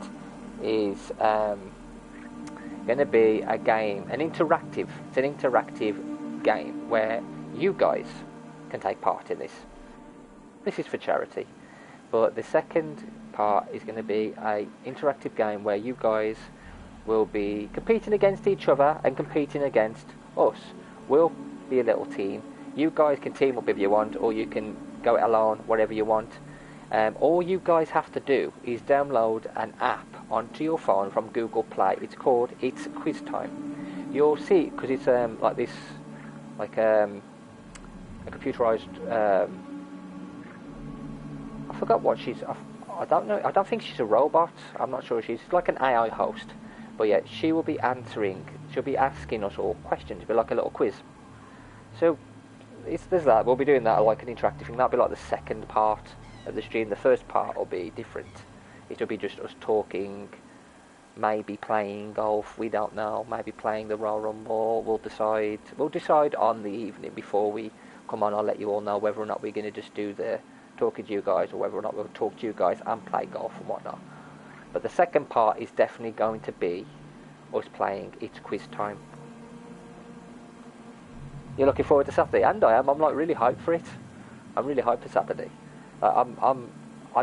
is going to be a game, It's an interactive game where you guys can take part in this. This is for charity, but the second part is going to be a interactive game where you guys will be competing against each other and competing against us. We'll be a little team. You guys can team up if you want, or you can go it alone, whatever you want. All you guys have to do is download an app onto your phone from Google Play. It's called It's Quiz Time. You'll see, because it's like this, like a computerized. I forgot what she's. I don't know. I don't think she's a robot. I'm not sure. She's like an AI host. But yeah, she will be answering. She'll be asking us all questions. It'll be like a little quiz. So there's that. We'll be doing that like an interactive thing. That'll be like the second part of the stream. The first part will be different. It'll be just us talking, maybe playing golf. We don't know. Maybe playing the Royal Rumble. We'll decide on the evening before we come on. I'll let you all know whether or not we're going to just do the talking to you guys, or whether or not we'll talk to you guys and play golf and whatnot. But the second part is definitely going to be us playing It's Quiz Time. You're looking forward to Saturday, and I am. I'm like really hyped for it. I'm really hyped for Saturday. I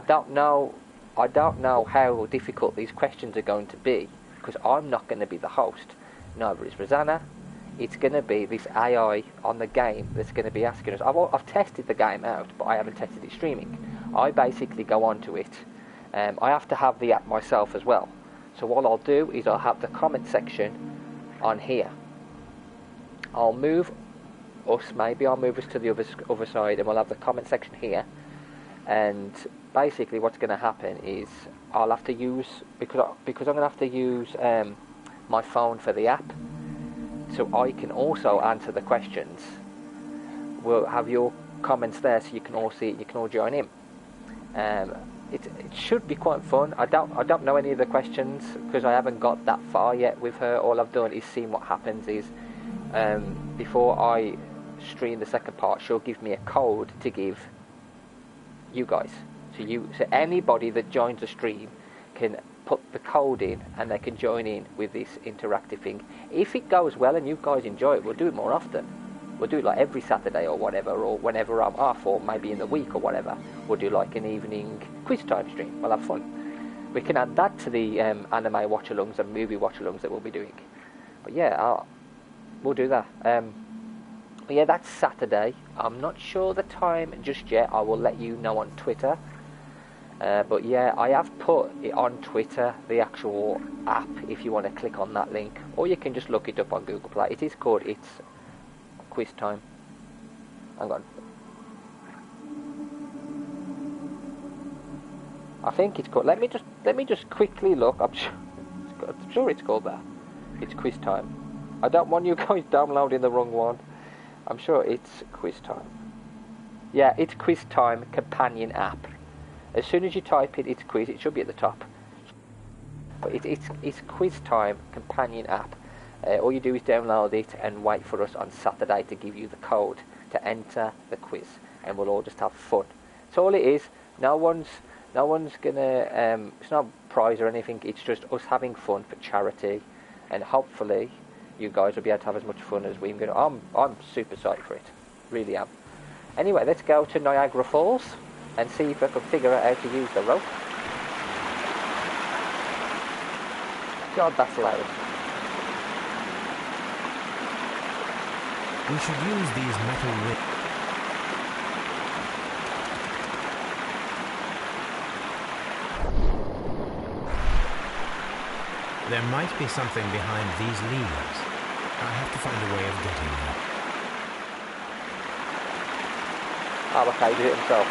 don't know how difficult these questions are going to be, because I'm not going to be the host. Neither is Rosanna. It's going to be this AI on the game that's going to be asking us. I've tested the game out, but I haven't tested it streaming. I basically go onto it. I have to have the app myself as well. So what I'll do is I'll have the comment section on here. I'll move us to the other side, and we'll have the comment section here. And basically what's going to happen is I'll have to use, because I'm going to have to use my phone for the app, so I can also answer the questions. We'll have your comments there, so you can all see it. You can all join in. It should be quite fun. I don't know any of the questions because I haven't got that far yet with her. All I've done is seen what happens is before I stream the second part, she'll give me a code to give you guys. So anybody that joins the stream can put the code in and they can join in with this interactive thing. If it goes well and you guys enjoy it, we'll do it more often. We'll do it like every Saturday or whatever, or whenever I'm off, or maybe in the week or whatever. We'll do like an evening quiz time stream. We'll have fun. We can add that to the anime watch-alongs and movie watch-alongs that we'll be doing. But yeah, we'll do that. But yeah, that's Saturday. I'm not sure the time just yet. I will let you know on Twitter. But yeah, I have put it on Twitter, the actual app, if you want to click on that link. Or you can just look it up on Google Play. It is called It's Quiz Time. Hang on. I think it's called. Let me just quickly look. I'm sure it's called that. It's Quiz Time. I don't want you guys downloading the wrong one. I'm sure it's Quiz Time. Yeah, it's Quiz Time companion app. As soon as you type it, it's quiz. It should be at the top. But it's Quiz Time companion app. All you do is download it and wait for us on Saturday to give you the code to enter the quiz, and we'll all just have fun. That's all it is. No one's gonna. It's not a prize or anything. It's just us having fun for charity, and hopefully, you guys will be able to have as much fun as we're going to. I'm super excited for it. Really am. Anyway, let's go to Niagara Falls and see if I can figure out how to use the rope. God, that's loud. We should use these metal whips. There might be something behind these leaves. I have to find a way of getting there. Oh, okay, he did it himself.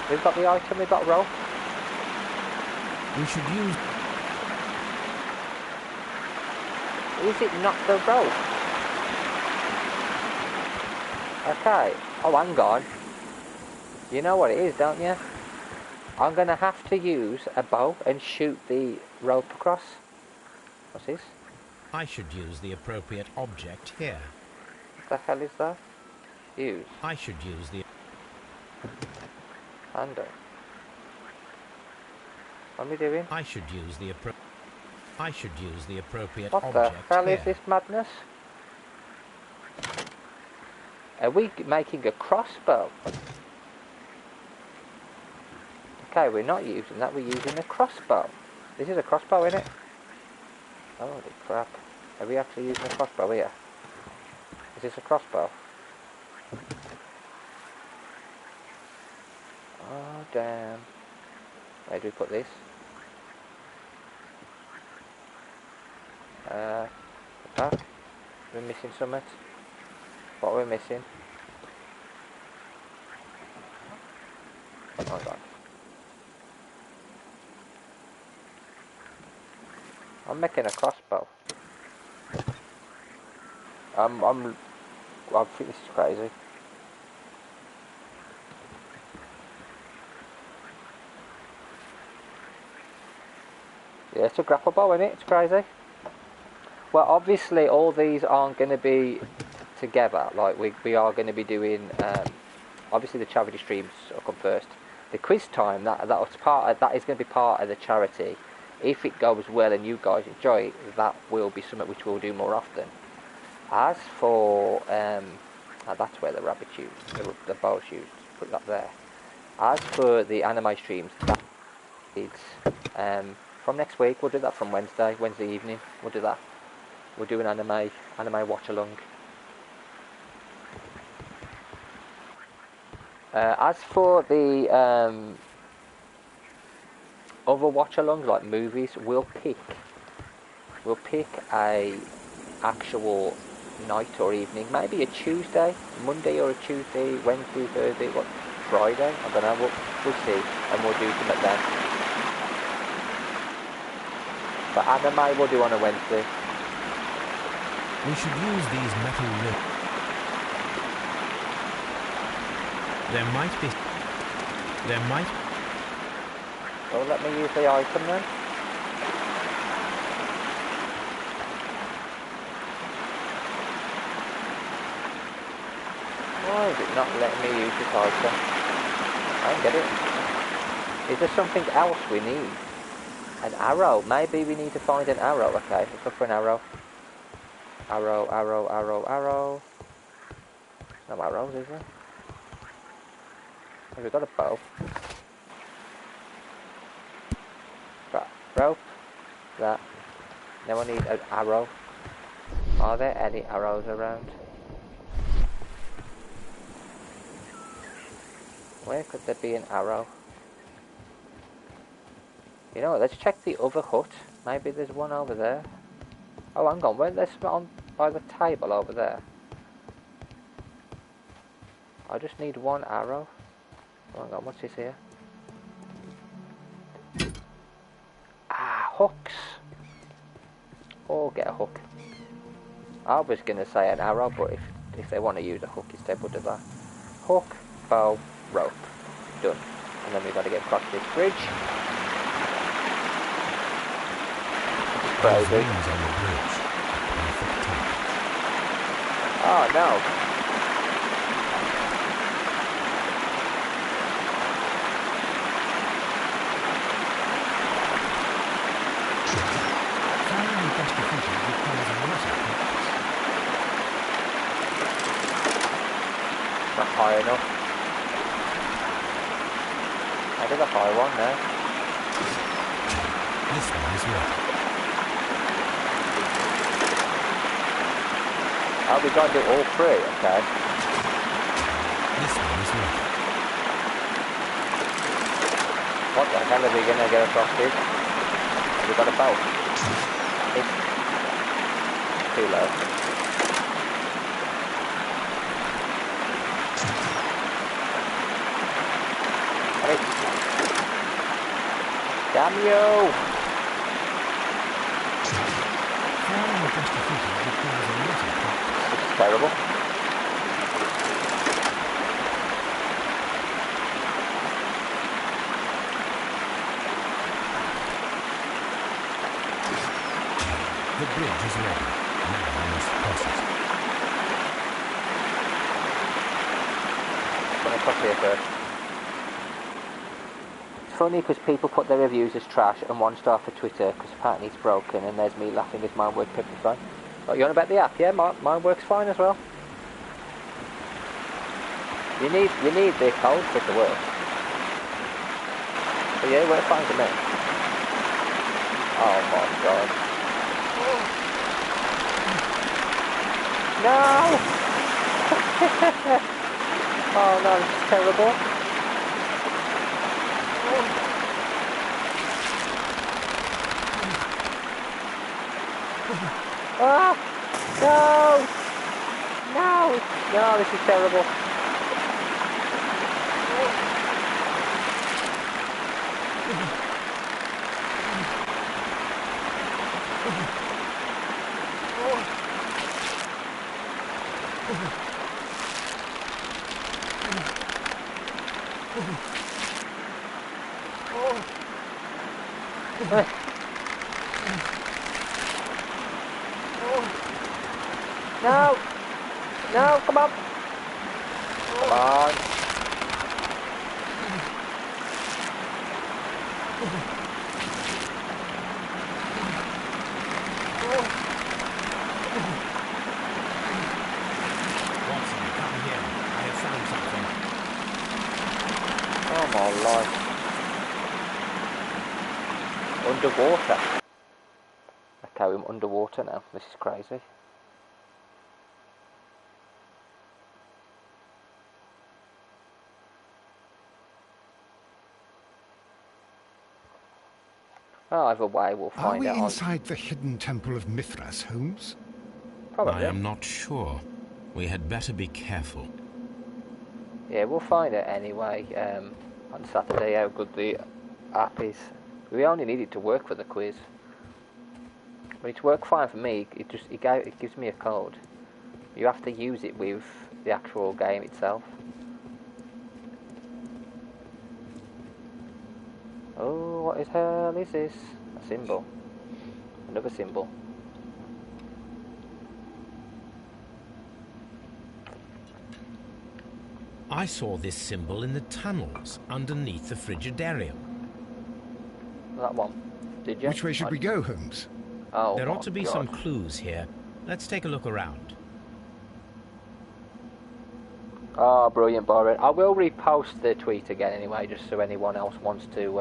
We've got the item, we've got rope. We should use... Is it not the rope? Okay. Oh, hang on. You know what it is, don't you? I'm going to have to use a bow and shoot the rope across. What's this? I should use the appropriate object here. What the hell is that? Use. I should use the... Handle. What am I doing? I should use the appropriate what object the hell here. is this madness? Are we making a crossbow? Okay, we're not using that, we're using a crossbow. This is a crossbow, isn't it? Holy crap. Are we actually using a crossbow here? Is this a crossbow? Oh, damn. Where do we put this? Okay. We're missing something. What are we missing? Hold on. I'm making a crossbow. I think this is crazy. Yeah, it's a grapple bow, isn't it? It's crazy. Well, obviously all these aren't going to be together. Like we are going to be doing. Obviously the charity streams will come first. The quiz time that is going to be part of the charity. If it goes well and you guys enjoy it, that will be something which we'll do more often. As for that's where the rabbit's used, the bow's used. Put that there. As for the anime streams, that is from next week. We'll do that from Wednesday evening. We'll do that. We'll do an anime watch along. As for the other watch-alongs like movies, we'll pick a actual night or evening, maybe a Tuesday, Monday or a Tuesday, Wednesday, Thursday, what, Friday? I don't know. We'll see, and we'll do some at then. But anime we'll do on a Wednesday. We should use these metal whips. There might. Well, let me use the item then. Why is it not letting me use this item? I don't get it. Is there something else we need? An arrow. Maybe we need to find an arrow. Okay, let's look for an arrow. Arrow. No arrows, is there? Have we got a bow? Got rope. That. Now I need an arrow. Are there any arrows around? Where could there be an arrow? You know what, let's check the other hut. Maybe there's one over there. Oh, hang on, there's one by the table over there. I just need one arrow. Oh, hang on, what's this here? Ah, hooks. Oh, get a hook. I was going to say an arrow, but if they want to use a hook instead, we'll do that. Hook, bow, rope. Done. And then we've got to get across this bridge. Crazy. Oh no. Not high enough. I did a high one there. This one is ready. Oh, we got to do all three, okay. This one is ready. What the hell are we going to get across this? We got a boat. It's too low. Hey. Damn you! This is terrible. The bridge is ready. Now I must cross it. I'm going to cross here first. It's funny because people put their reviews as trash and 1 star for Twitter because apparently it's broken, and there's me laughing as mine works perfectly fine. Oh, you on about the app? Yeah, mine works fine as well. You need the code for it to work. But yeah, it works fine to me. Oh my god. No! Oh no, this is terrible. Ah! No! No! No, this is terrible. No! No, come on! Come on! Watson, come here. I have found something. Oh my life. Underwater. Okay, we're underwater now. This is crazy. Oh, either way, we'll find out. Are we inside the hidden temple of Mithras, Holmes? Probably. I am not sure. We had better be careful. Yeah, we'll find out anyway on Saturday how good the app is. We only need it to work for the quiz. But it's worked fine for me. It gives me a code. You have to use it with the actual game itself. Oh, what is hell is this? A symbol. Another symbol. I saw this symbol in the tunnels underneath the Frigidarium. That one. Did you? Which way should we go, Holmes? Oh, There ought to be God. some clues here. Let's take a look around. Oh, brilliant, Boris. I will repost the tweet again anyway, just so anyone else wants to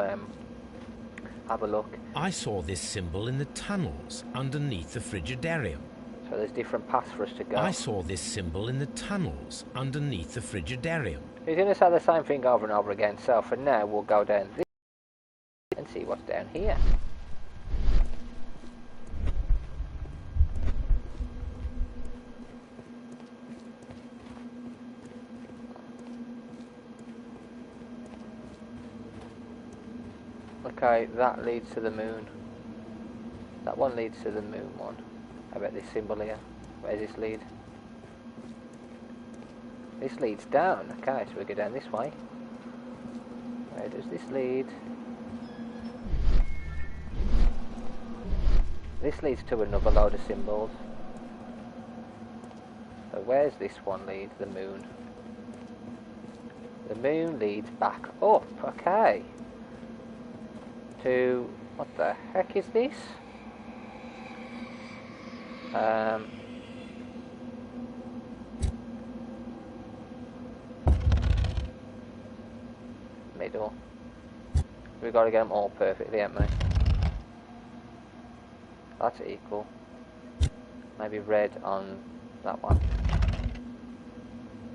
have a look. I saw this symbol in the tunnels underneath the Frigidarium. So there's different paths for us to go. I saw this symbol in the tunnels underneath the Frigidarium. He's going to say the same thing over and over again, so for now we'll go down this and see what's down here. Okay, that leads to the moon. That one leads to the moon one. How about this symbol here? Where does this lead? This leads down. Okay, so we go down this way. Where does this lead? This leads to another load of symbols. So where's this one lead? The moon. The moon leads back up. Okay. To... what the heck is this? middle. We've got to get them all perfectly, haven't we? That's equal. Maybe red on that one.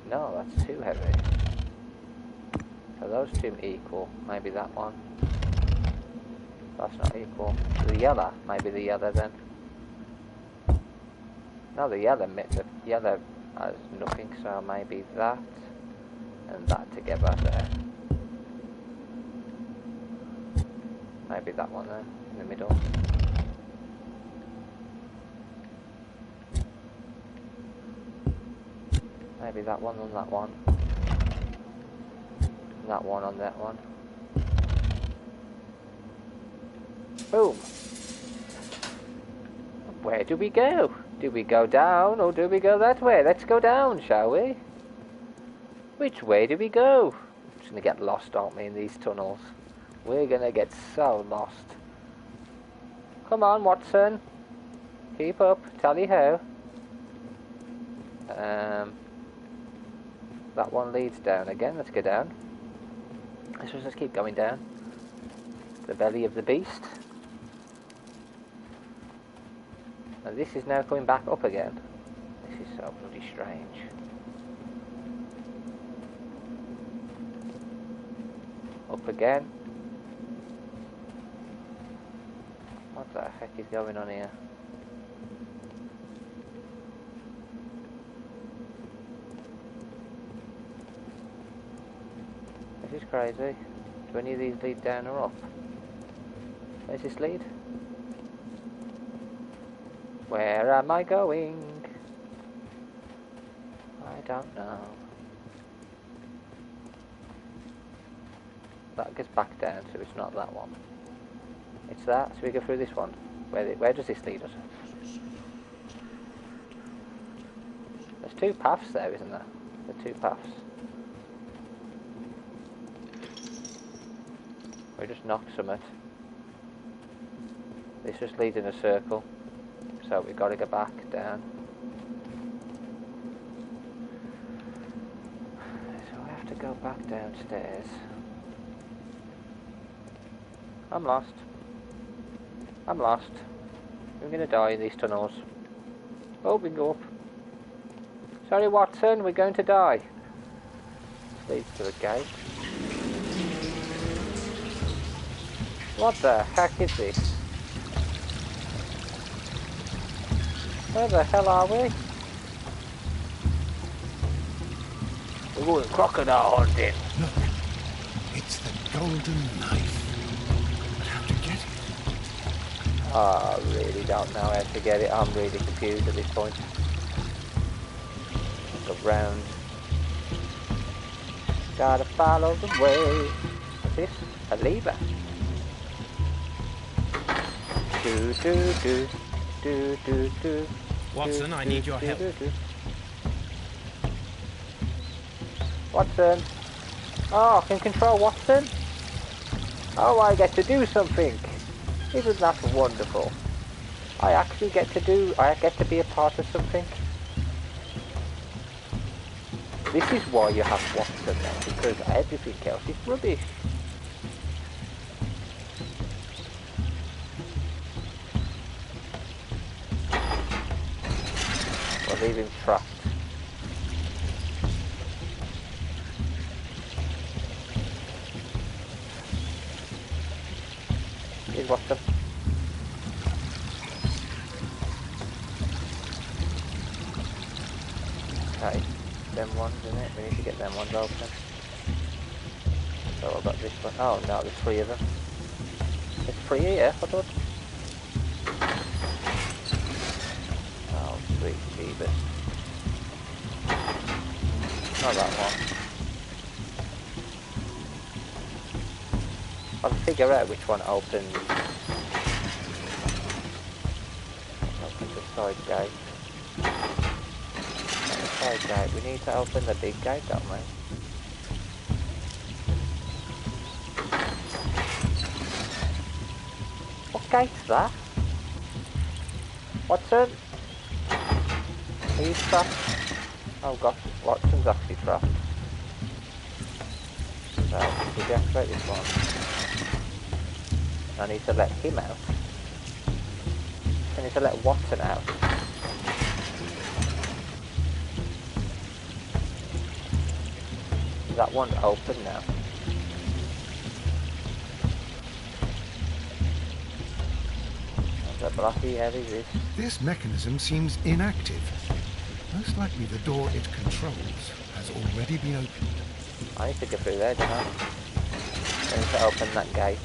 No, that's too heavy. So those two equal. Maybe that one. That's not equal. The yellow. Maybe the yellow then. No, the yellow has nothing, so maybe that and that together there. Maybe that one then, in the middle. Maybe that one on that one. And that one on that one. Boom! Where do we go? Do we go down or do we go that way? Let's go down, shall we? Which way do we go? We're just gonna get lost, aren't we, in these tunnels? We're gonna get so lost. Come on, Watson. Keep up. Tally ho. That one leads down again. Let's go down. Let's just keep going down. The belly of the beast. And this is now coming back up again. This is so bloody strange. Up again. What the heck is going on here? This is crazy. Do any of these lead down or up? Where's this lead? Where am I going? I don't know. That gets back down, so it's not that one. It's that, so we go through this one. Where does this lead us? There's two paths there, isn't there? There are two paths. We just knocked something. This just leads in a circle. So we've got to go back down. So we have to go back downstairs. I'm lost. I'm lost. I'm going to die in these tunnels. Oh, we can go up. Sorry, Watson, we're going to die. This leads to a gate. What the heck is this? Where the hell are we? We're going crocodile hunting. Look, it's the golden knife. But how to get it? I really don't know how to get it. I'm really confused at this point. Go round. Gotta follow the way. What's this? A lever. Do do do. Do, do, do, Watson, I need your help. Watson. Oh, I can control Watson. Oh, I get to do something. Isn't that wonderful? I get to be a part of something. This is why you have Watson now, because everything else is rubbish. Leave him trapped. Here's Watson. Okay, them ones in it. We need to get them ones open. So I've got this one. Oh no, there's three of them. There's three here, I thought. Sweet Jeebus. Not that one. I'll figure out which one opens. Opens the side gate. The side gate. We need to open the big gate, don't we? What gate's that? Watson? He's trapped. Oh gosh, Watson's actually trapped. So, we deactivate this one. I need to let him out. I need to let Watson out. That one's open now. There's a blocky heavy this. This mechanism seems inactive. Most likely the door it controls has already been opened. I need to go through there, don't I? I need to open that gate.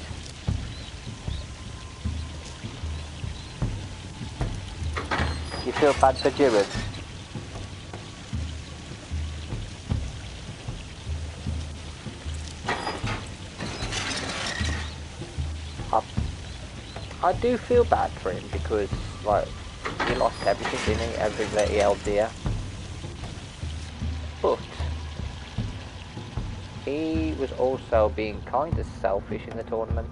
You feel bad for Jared? I do feel bad for him because, like, he lost everything, didn't he? Everything that he held dear. But he was also being kind of selfish in the tournament.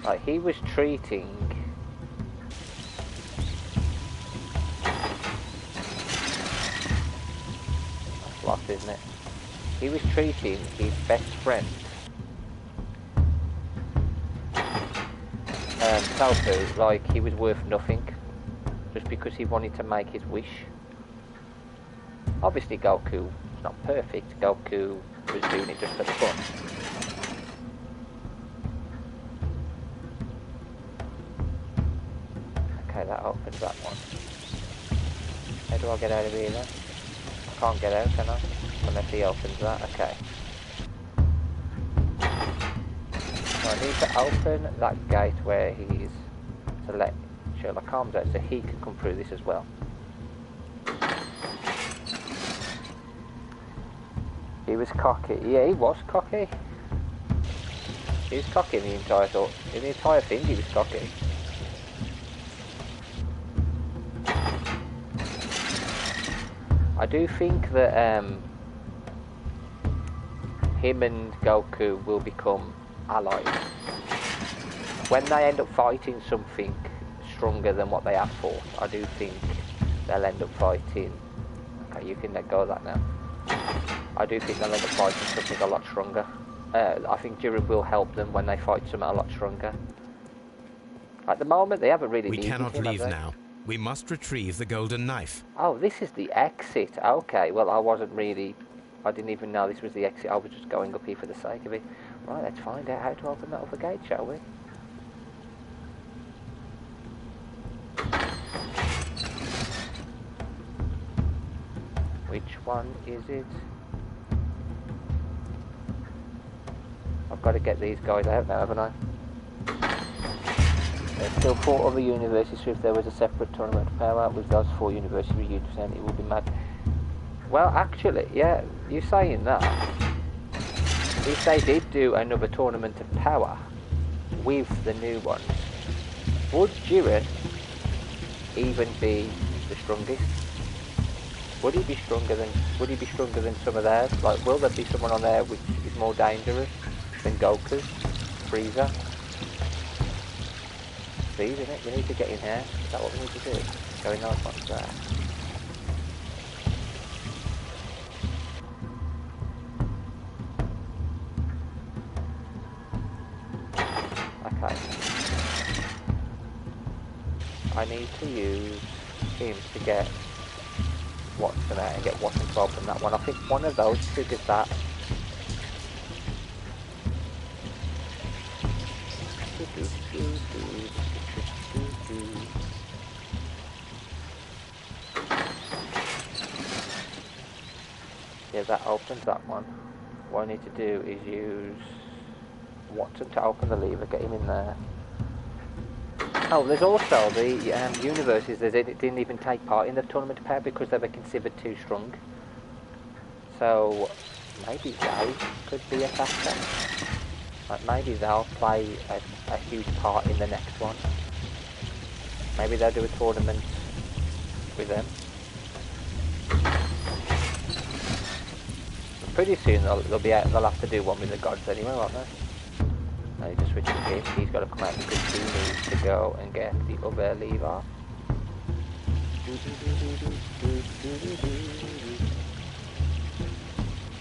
Like, he was treating that's lost, isn't it? He was treating his best friend, Tofu, like he was worth nothing, just because he wanted to make his wish. Obviously Goku was not perfect, Goku was doing it just for the fun. Okay, that opens that one. How do I get out of here then? I can't get out, can I? Unless he opens that, okay. So I need to open that gate where he's to let Sherlock Holmes out so he can come through this as well. He was cocky. Yeah, he was cocky. He was cocky in the entire thing he was cocky. I do think that him and Goku will become allies when they end up fighting something stronger than what they have fought. I do think they'll end up fighting. Okay, you can let go of that now. I do think they'll end up fighting something a lot stronger. I think Jiren will help them when they fight something a lot stronger. At the moment, they haven't really. We cannot leave now. We must retrieve the golden knife. Oh, this is the exit. Okay, well, I didn't even know this was the exit. I was just going up here for the sake of it. Right, let's find out how to open that other gate, shall we? Which one is it? I've got to get these guys out now, haven't I? There's still 4 other universes, so if there was a separate tournament of power with those 4 universes reunited, it would be mad. Well, actually, yeah, you're saying that. If they did do another tournament of power with the new ones, would Jiren even be the strongest? Would he be stronger than some of theirs? Like, will there be someone on there which is more dangerous than Goku, Frieza? These, isn't it? We need to get in here. Is that what we need to do? Going on what's there. Okay. I need to use him to get Watson out and get Watson to open that one. I think one of those triggers that. Yeah, that opens that one. What I need to do is use Watson to open the lever, get him in there. Oh, there's also the universes that didn't even take part in the tournament of power because they were considered too strong. So maybe they could be a factor. Like maybe they'll play a huge part in the next one. Maybe they'll do a tournament with them. Pretty soon they'll have to do one with the gods anyway, won't they? Now you just switch the game. He's got to come out because he needs to go and get the other lever.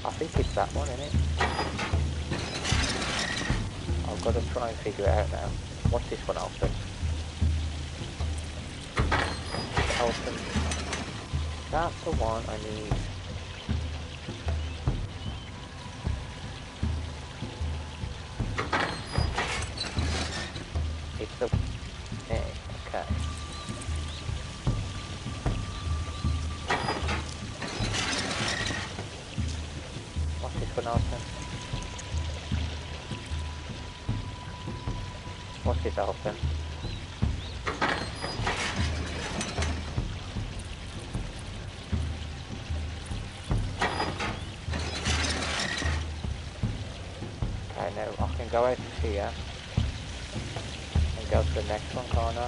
I think it's that one, isn't it? I've got to try and figure it out now. What's this one open? It's open. That's the one I need. It's the... okay. What's this one open? What's this open? Okay, now I can go out here and go to the next one, can't I?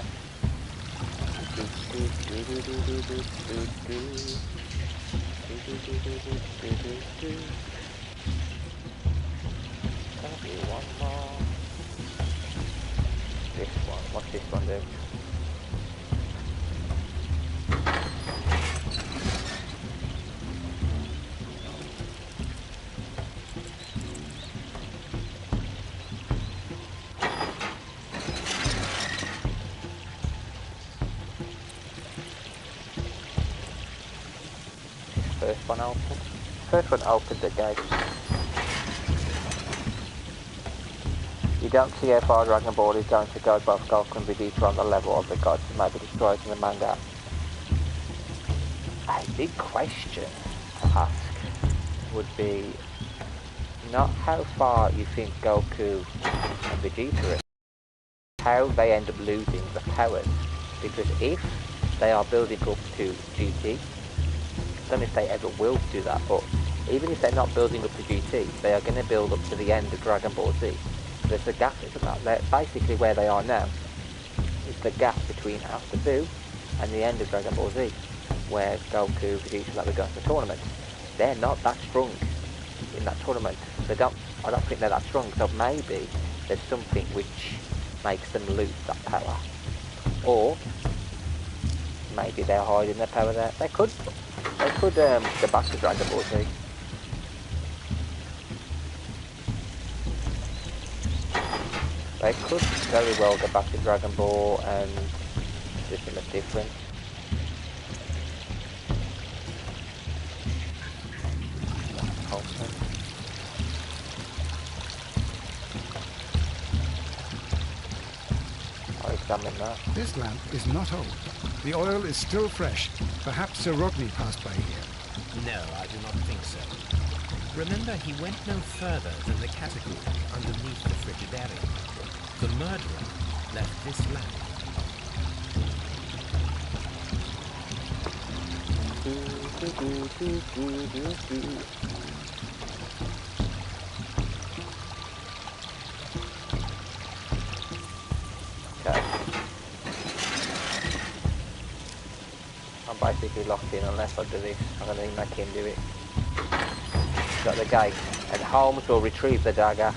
Gonna be one more. This one. What's this one do? First one open. First one opened the gate. You don't see how far Dragon Ball is going to go. Both Goku and Vegeta on the level of the gods may be destroyed in the manga. A big question to ask would be not how far you think Goku and Vegeta are, how they end up losing the powers. Because if they are building up to GT, I don't know if they ever will do that, but even if they're not building up to GT, they are going to build up to the end of Dragon Ball Z. There's a gap, isn't that? They're basically where they are now. It's the gap between after Buu and the end of Dragon Ball Z, where Goku, Vegeta, like, go to the tournament. They're not that strong in that tournament. I don't think they're that strong. So maybe there's something which makes them lose that power, or maybe they're hiding their power there. They could go back to Dragon Ball Z. They could very well go back to Dragon Ball and do something different. I'll examine that. This lamp is not old. The oil is still fresh. Perhaps Sir Rodney passed by here. No, I do not think so. Remember, he went no further than the category underneath the frigidarium. The murderer left this lamp. Okay. I'm basically locked in unless I do this. I'm going to make him do it. Got the gate, and Holmes will retrieve the dagger.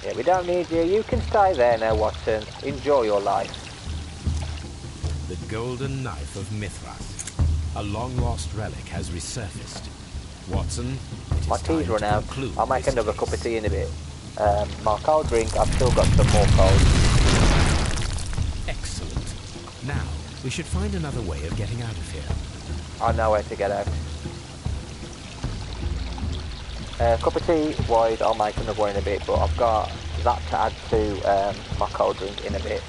Yeah, we don't need you. You can stay there now, Watson. Enjoy your life. The golden knife of Mithras. A long-lost relic has resurfaced. Watson, my tea's run out. I'll make another cup of tea in a bit. My cold drink, I've still got some more cold. Excellent. Now, we should find another way of getting out of here. I know where to get out. Cup of tea wise, I'll make another one in a bit, but I've got that to add to my cold drink in a bit.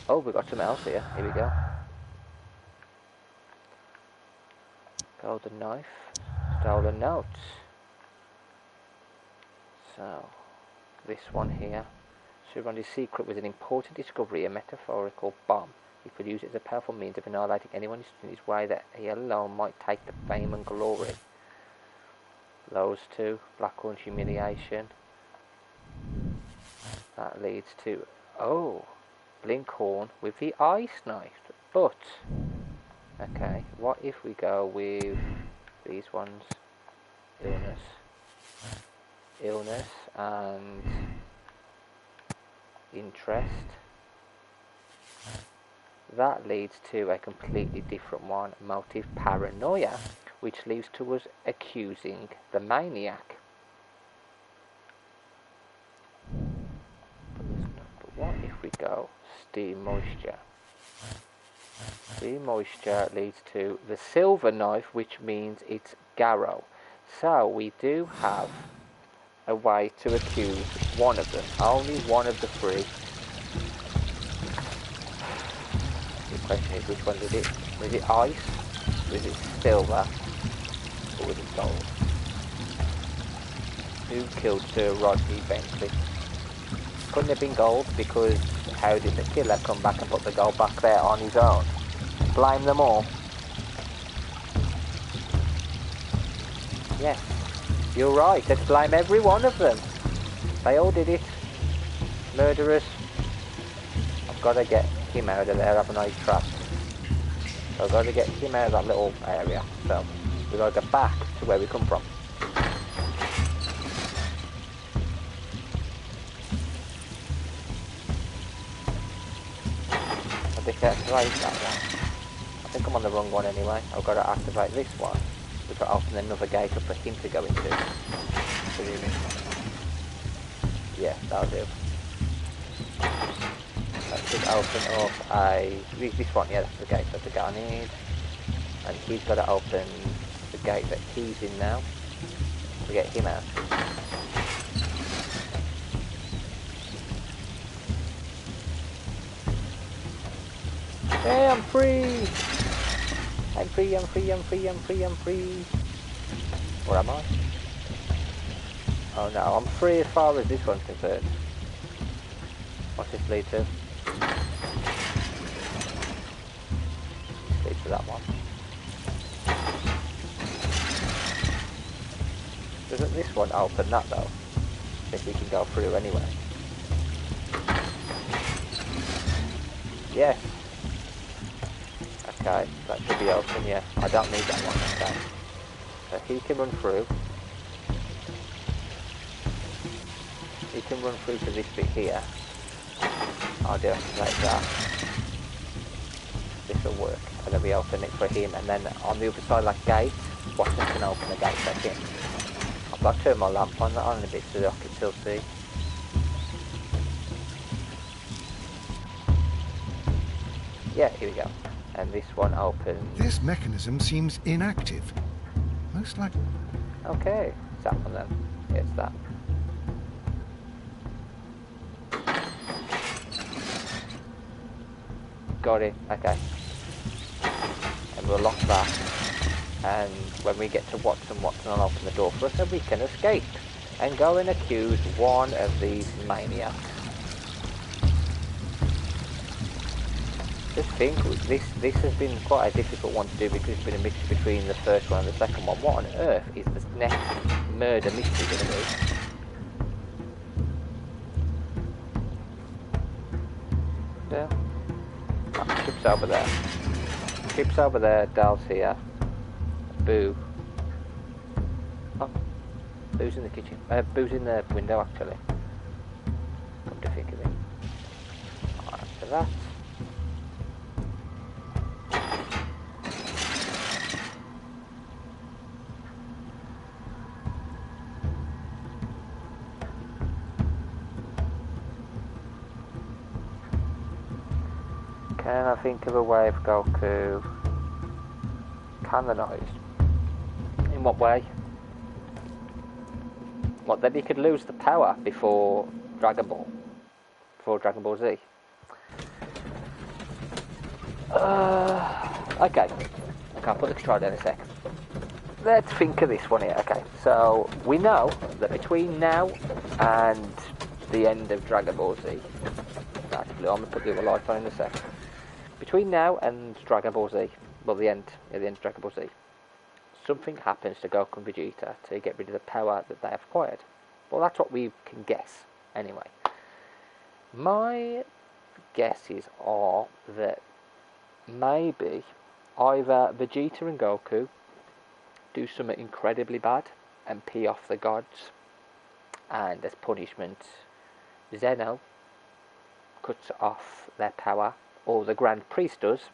Oh, we've got something else here. Here we go. Golden knife. Stolen notes. So, this one here. Surrounding secret was an important discovery, a metaphorical bomb. He could use it as a powerful means of annihilating anyone in his way that he alone might take the fame and glory. Those two, Blackhorn's humiliation. That leads to, oh, Blinkhorn with the ice knife. But, okay, what if we go with these ones? Illness and interest. that leads to a completely different one, motive paranoia, which leads to us accusing the maniac. But what if we go steam moisture? Steam moisture leads to the silver knife, which means it's Garrow. So we do have a way to accuse one of them, only one of the three. The question is, which one did it? Was it ice? Was it silver? Or was it gold? Who killed Sir Rodney Bentley? Couldn't have been gold, because how did the killer come back and put the gold back there on his own? Blame them all. Yes, you're right, let's blame every one of them. They all did it. Murderers. I've got to get him out of there, haven't I, trapped? So I've got to get him out of that little area. So we've got to go back to where we come from. I think I activate that one. I think I'm on the wrong one anyway. I've got to activate this one, which will open another gate up for him to go into. Yeah, that'll do. That should open up this one, yeah, that's the gate that I need. And he's got to open the gate that he's in now to get him out. Hey, I'm free! I'm free, I'm free, I'm free, I'm free, I'm free. Where am I? Oh no, I'm free as far as this one's concerned. What's this lead to? Lead to that one. Doesn't this one open that though? If we can go through anyway. Yes. Okay, that should be open, yeah. I don't need that one, okay. So he can run through. He can run through to this bit here. I'll do it like that. This will work. And then we open it for him, and then on the other side, like gate, Watson can open the gate back in. I've got to turn my lamp on a bit so that I can still see. Yeah, here we go. And this one opens. This mechanism seems inactive. Most like... Okay, it's that one then. Yeah, it's that. Got it, okay. And we'll lock that. And when we get to Watson will open the door for us and we can escape. And go and accuse one of these maniacs. Just think, this has been quite a difficult one to do because it's been a mixture between the first one and the second one. What on earth is this next murder mystery going to be? Yeah. Oh, Chip's over there. Chip's over there, Dal's here. Boo. Oh, Boo's in the kitchen. Boo's in the window actually. Come to think of it. Alright, after that. Can I think of a way of Goku canonised? In what way? What, that he could lose the power before Dragon Ball? Before Dragon Ball Z? Okay, I'll put the controller down in a sec. Let's think of this one here. Okay, so we know that between now and the end of Dragon Ball Z, actually I'm going to put the other light on in a sec. Between now and Dragon Ball Z, well the end of Dragon Ball Z, something happens to Goku and Vegeta to get rid of the power that they have acquired. Well, that's what we can guess anyway. My guesses are that maybe either Vegeta and Goku do something incredibly bad and pee off the gods, and as punishment Zeno cuts off their power or the Grand Priest does,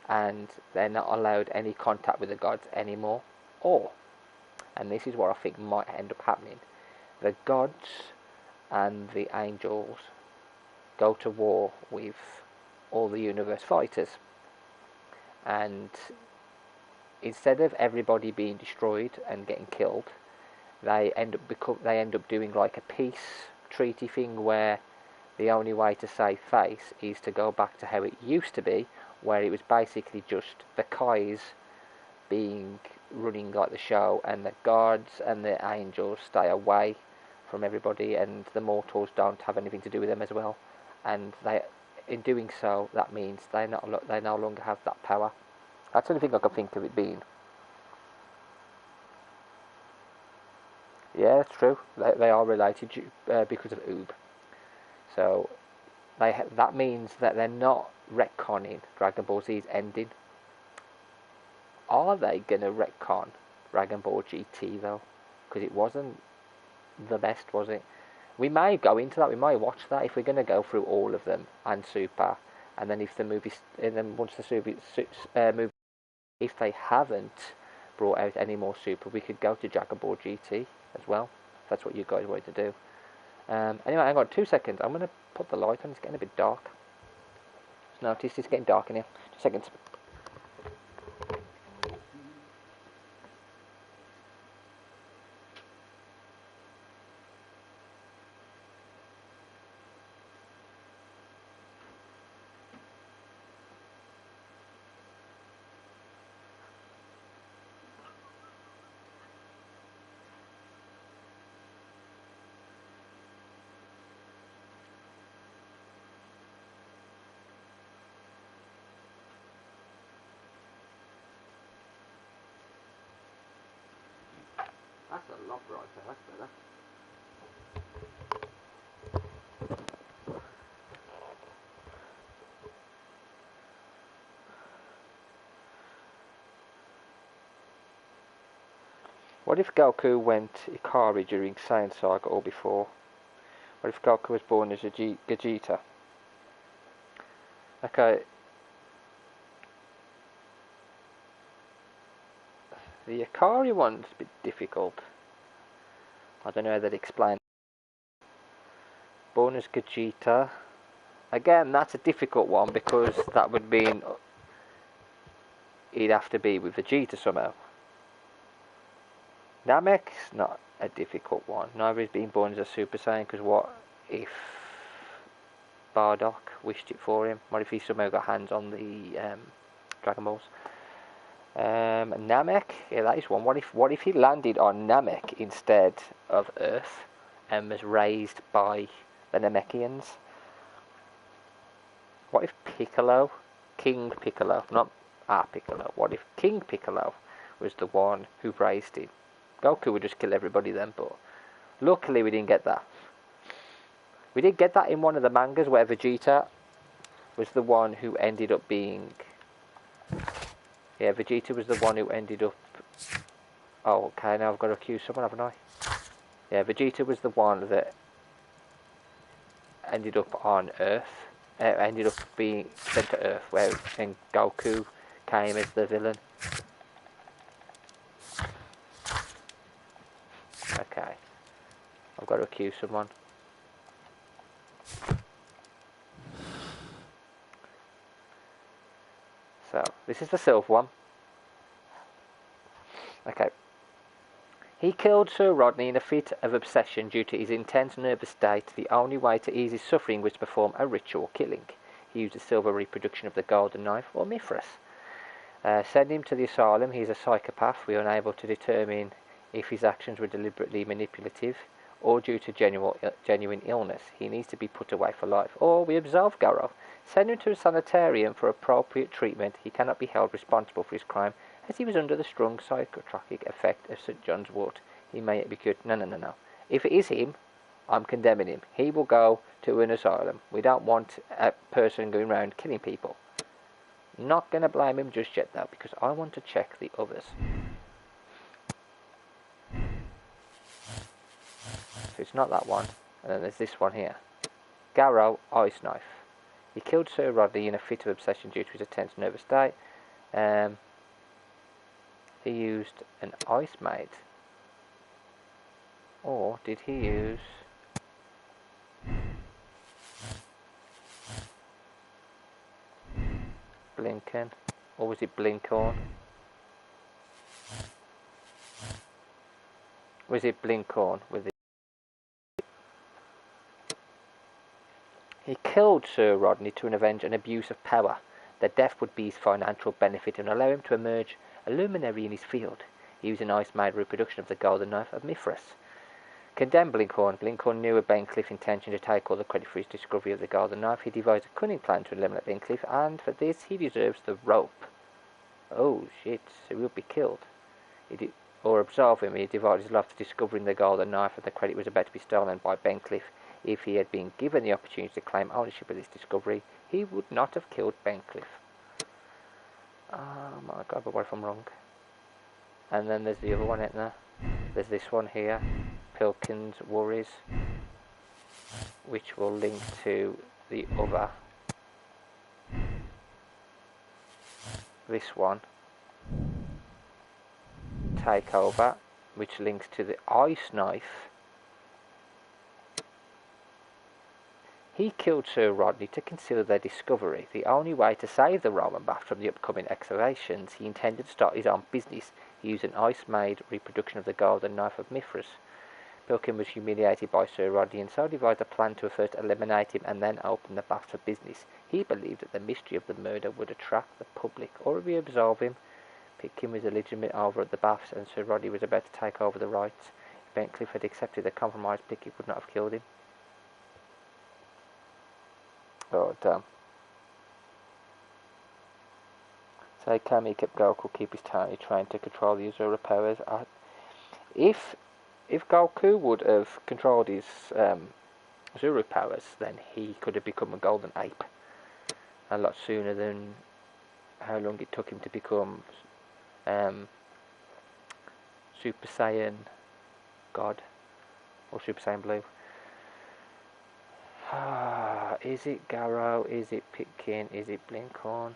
and they're not allowed any contact with the gods anymore. Or, and this is what I think might end up happening, the gods and the angels go to war with all the universe fighters, and instead of everybody being destroyed and getting killed, they end up doing like a peace treaty thing, where the only way to save face is to go back to how it used to be, where it was basically just the Kais running like the show, and the gods and the angels stay away from everybody, and the mortals don't have anything to do with them as well. And in doing so, that means they no longer have that power. That's the only thing I can think of it being. Yeah, that's true. They are related because of Oob. So that means that they're not retconning Dragon Ball Z's ending. Are they going to retcon Dragon Ball GT though? Because it wasn't the best, was it? We may go into that. We might watch that if we're going to go through all of them and Super. And then if the movies, and then once the movie, if they haven't brought out any more Super, we could go to Dragon Ball GT as well. If that's what you guys wanted to do. Anyway, hang on 2 seconds. I'm going to put the light on. It's getting a bit dark. Just noticed it's getting dark in here. 2 seconds. That's a lot brighter, that's better. What if Goku went Ikari during Saiyan Saga or before? What if Goku was born as a Vegeta? Okay. The Ikari one's a bit difficult. I don't know how they'd explain. Born as Vegeta. Again, that's a difficult one because that would mean he'd have to be with Vegeta somehow. Namek's not a difficult one. Neither is being born as a Super Saiyan, because what if Bardock wished it for him? What if he somehow got hands on the Dragon Balls? Namek, yeah, that is one. What if he landed on Namek instead of Earth and was raised by the Namekians? What if Piccolo, King Piccolo, not Piccolo, what if King Piccolo was the one who raised him? Goku would just kill everybody then, but luckily we didn't get that. We did get that in one of the mangas where Vegeta was the one who ended up being... Yeah, Vegeta was the one who ended up... Oh, okay, now I've got to accuse someone, haven't I? Yeah, Vegeta was the one that ended up on Earth. Ended up being sent to Earth, where and Goku came as the villain. Okay, I've got to accuse someone. So, this is the silver one. Okay. He killed Sir Rodney in a fit of obsession due to his intense nervous state. The only way to ease his suffering was to perform a ritual killing. He used a silver reproduction of the golden knife, or Mithras. Send him to the asylum. He is a psychopath. We are unable to determine if his actions were deliberately manipulative or due to genuine illness. He needs to be put away for life. Or we absolve Garo. Send him to a sanitarium for appropriate treatment. He cannot be held responsible for his crime, as he was under the strong psychotropic effect of St. John's wort. He may be cured. No. If it is him, I'm condemning him. He will go to an asylum. We don't want a person going around killing people. Not going to blame him just yet, though, because I want to check the others. So it's not that one. And then there's this one here. Garo, Ice Knife. He killed Sir Rodney in a fit of obsession due to his intense nervous state. He used an ice maid. Or did he use... Blinken? Or was it Blinkhorn? Was it Blinkhorn with it? He killed Sir Rodney to avenge an abuse of power. Their death would be his financial benefit and allow him to emerge a luminary in his field. He used an ice-made reproduction of the golden knife of Mithras. Condemned Blinkhorn. Blinkhorn knew of Bencliffe's intention to take all the credit for his discovery of the golden knife. He devised a cunning plan to eliminate Bencliffe, and for this he deserves the rope. Oh shit, so he'll be killed. Or absolve him. He devoted his life to discovering the golden knife, and the credit was about to be stolen by Bencliffe. If he had been given the opportunity to claim ownership of this discovery, he would not have killed Bencliffe. Oh my god, but what if I'm wrong? And then there's the other one, isn't there? There's this one here, Pilkins' Worries, which will link to the other. This one, Takeover, which links to the ice knife. He killed Sir Rodney to conceal their discovery. The only way to save the Roman bath from the upcoming excavations, he intended to start his own business. He used an ice-made reproduction of the golden knife of Mithras. Pilkin was humiliated by Sir Rodney and so devised a plan to first eliminate him and then open the bath for business. He believed that the mystery of the murder would attract the public, or if we absolve him. Pitkin was a legitimate owner of the baths, and Sir Rodney was about to take over the rights. If Bencliffe had accepted the compromise, Pitkin would not have killed him. Oh, damn. So Kami kept Goku keep his tiny trained to control the Azura powers. If Goku would have controlled his Azura powers, then he could have become a golden ape a lot sooner than how long it took him to become Super Saiyan God or Super Saiyan Blue. Is it Garrow? Is it Pitkin? Is it Blinkhorn?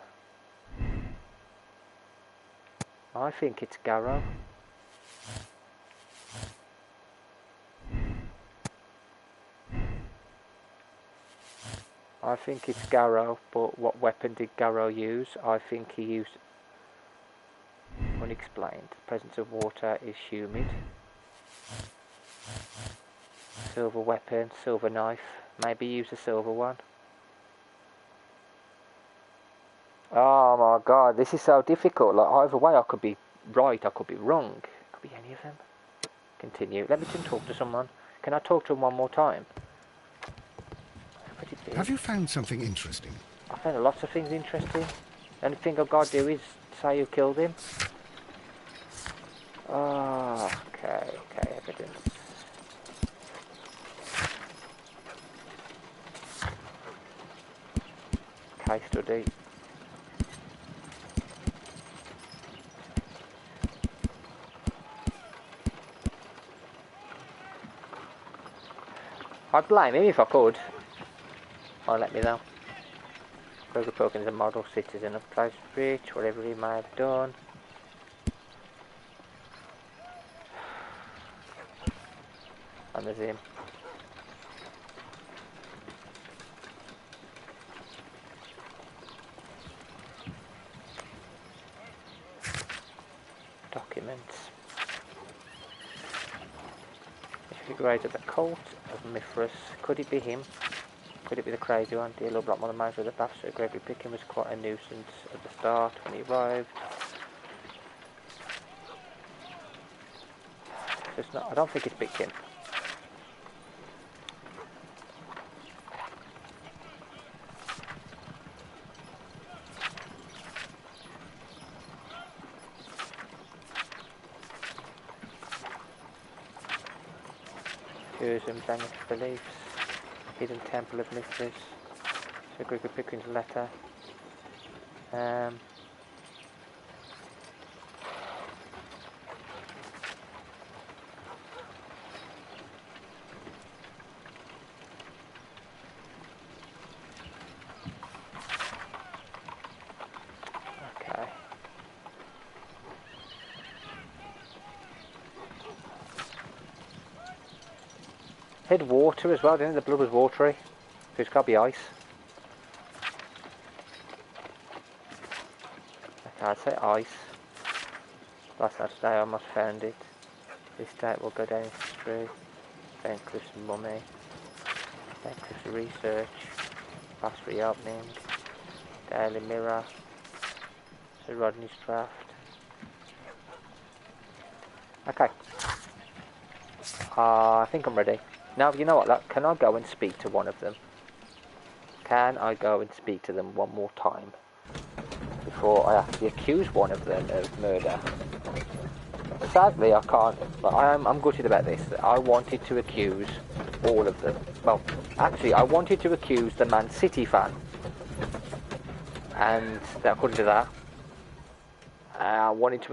I think it's Garrow. I think it's Garrow, but what weapon did Garrow use? I think he used unexplained. The presence of water is humid. Silver weapon, silver knife. Maybe use a silver one. Oh my god, this is so difficult. Like either way, I could be right, I could be wrong. It could be any of them. Continue. Let me just talk to someone. Can I talk to him one more time? Have you found something interesting? I found lots of things interesting. The only thing I've got to do is say who killed him. Oh, okay, evidence. Case study. I'd blame him if I could. I'll let me know. Kroger Pilkins is a model citizen of Place Rich, whatever he may have done. And there's him. Documents. If you grade at the cult of Mithras, could it be him? Could it be the crazy one? Dear Lord Blackmore, the manager of the bath, Sir Gregory Pitkin was quite a nuisance at the start when he arrived. It's not, I don't think it's Pitkin. Tourism, damaged beliefs, hidden temple of Mithras, Sir Gregory Pickerin's letter. Had water as well, didn't it? The blood was watery. So it's got to be ice. Okay, I'd say ice. Last night's day I almost found it. This date will go down in history. Cliff's mummy. Cliff's research. Fast reopening. Daily Mirror. Sir Rodney's draft. Okay. I think I'm ready. Now, you know what, look, can I go and speak to one of them? Can I go and speak to them one more time? Before I actually accuse one of them of murder. Sadly, I can't, but I'm gutted about this. I wanted to accuse all of them. Well, actually, I wanted to accuse the Man City fan. And I couldn't do that. I wanted to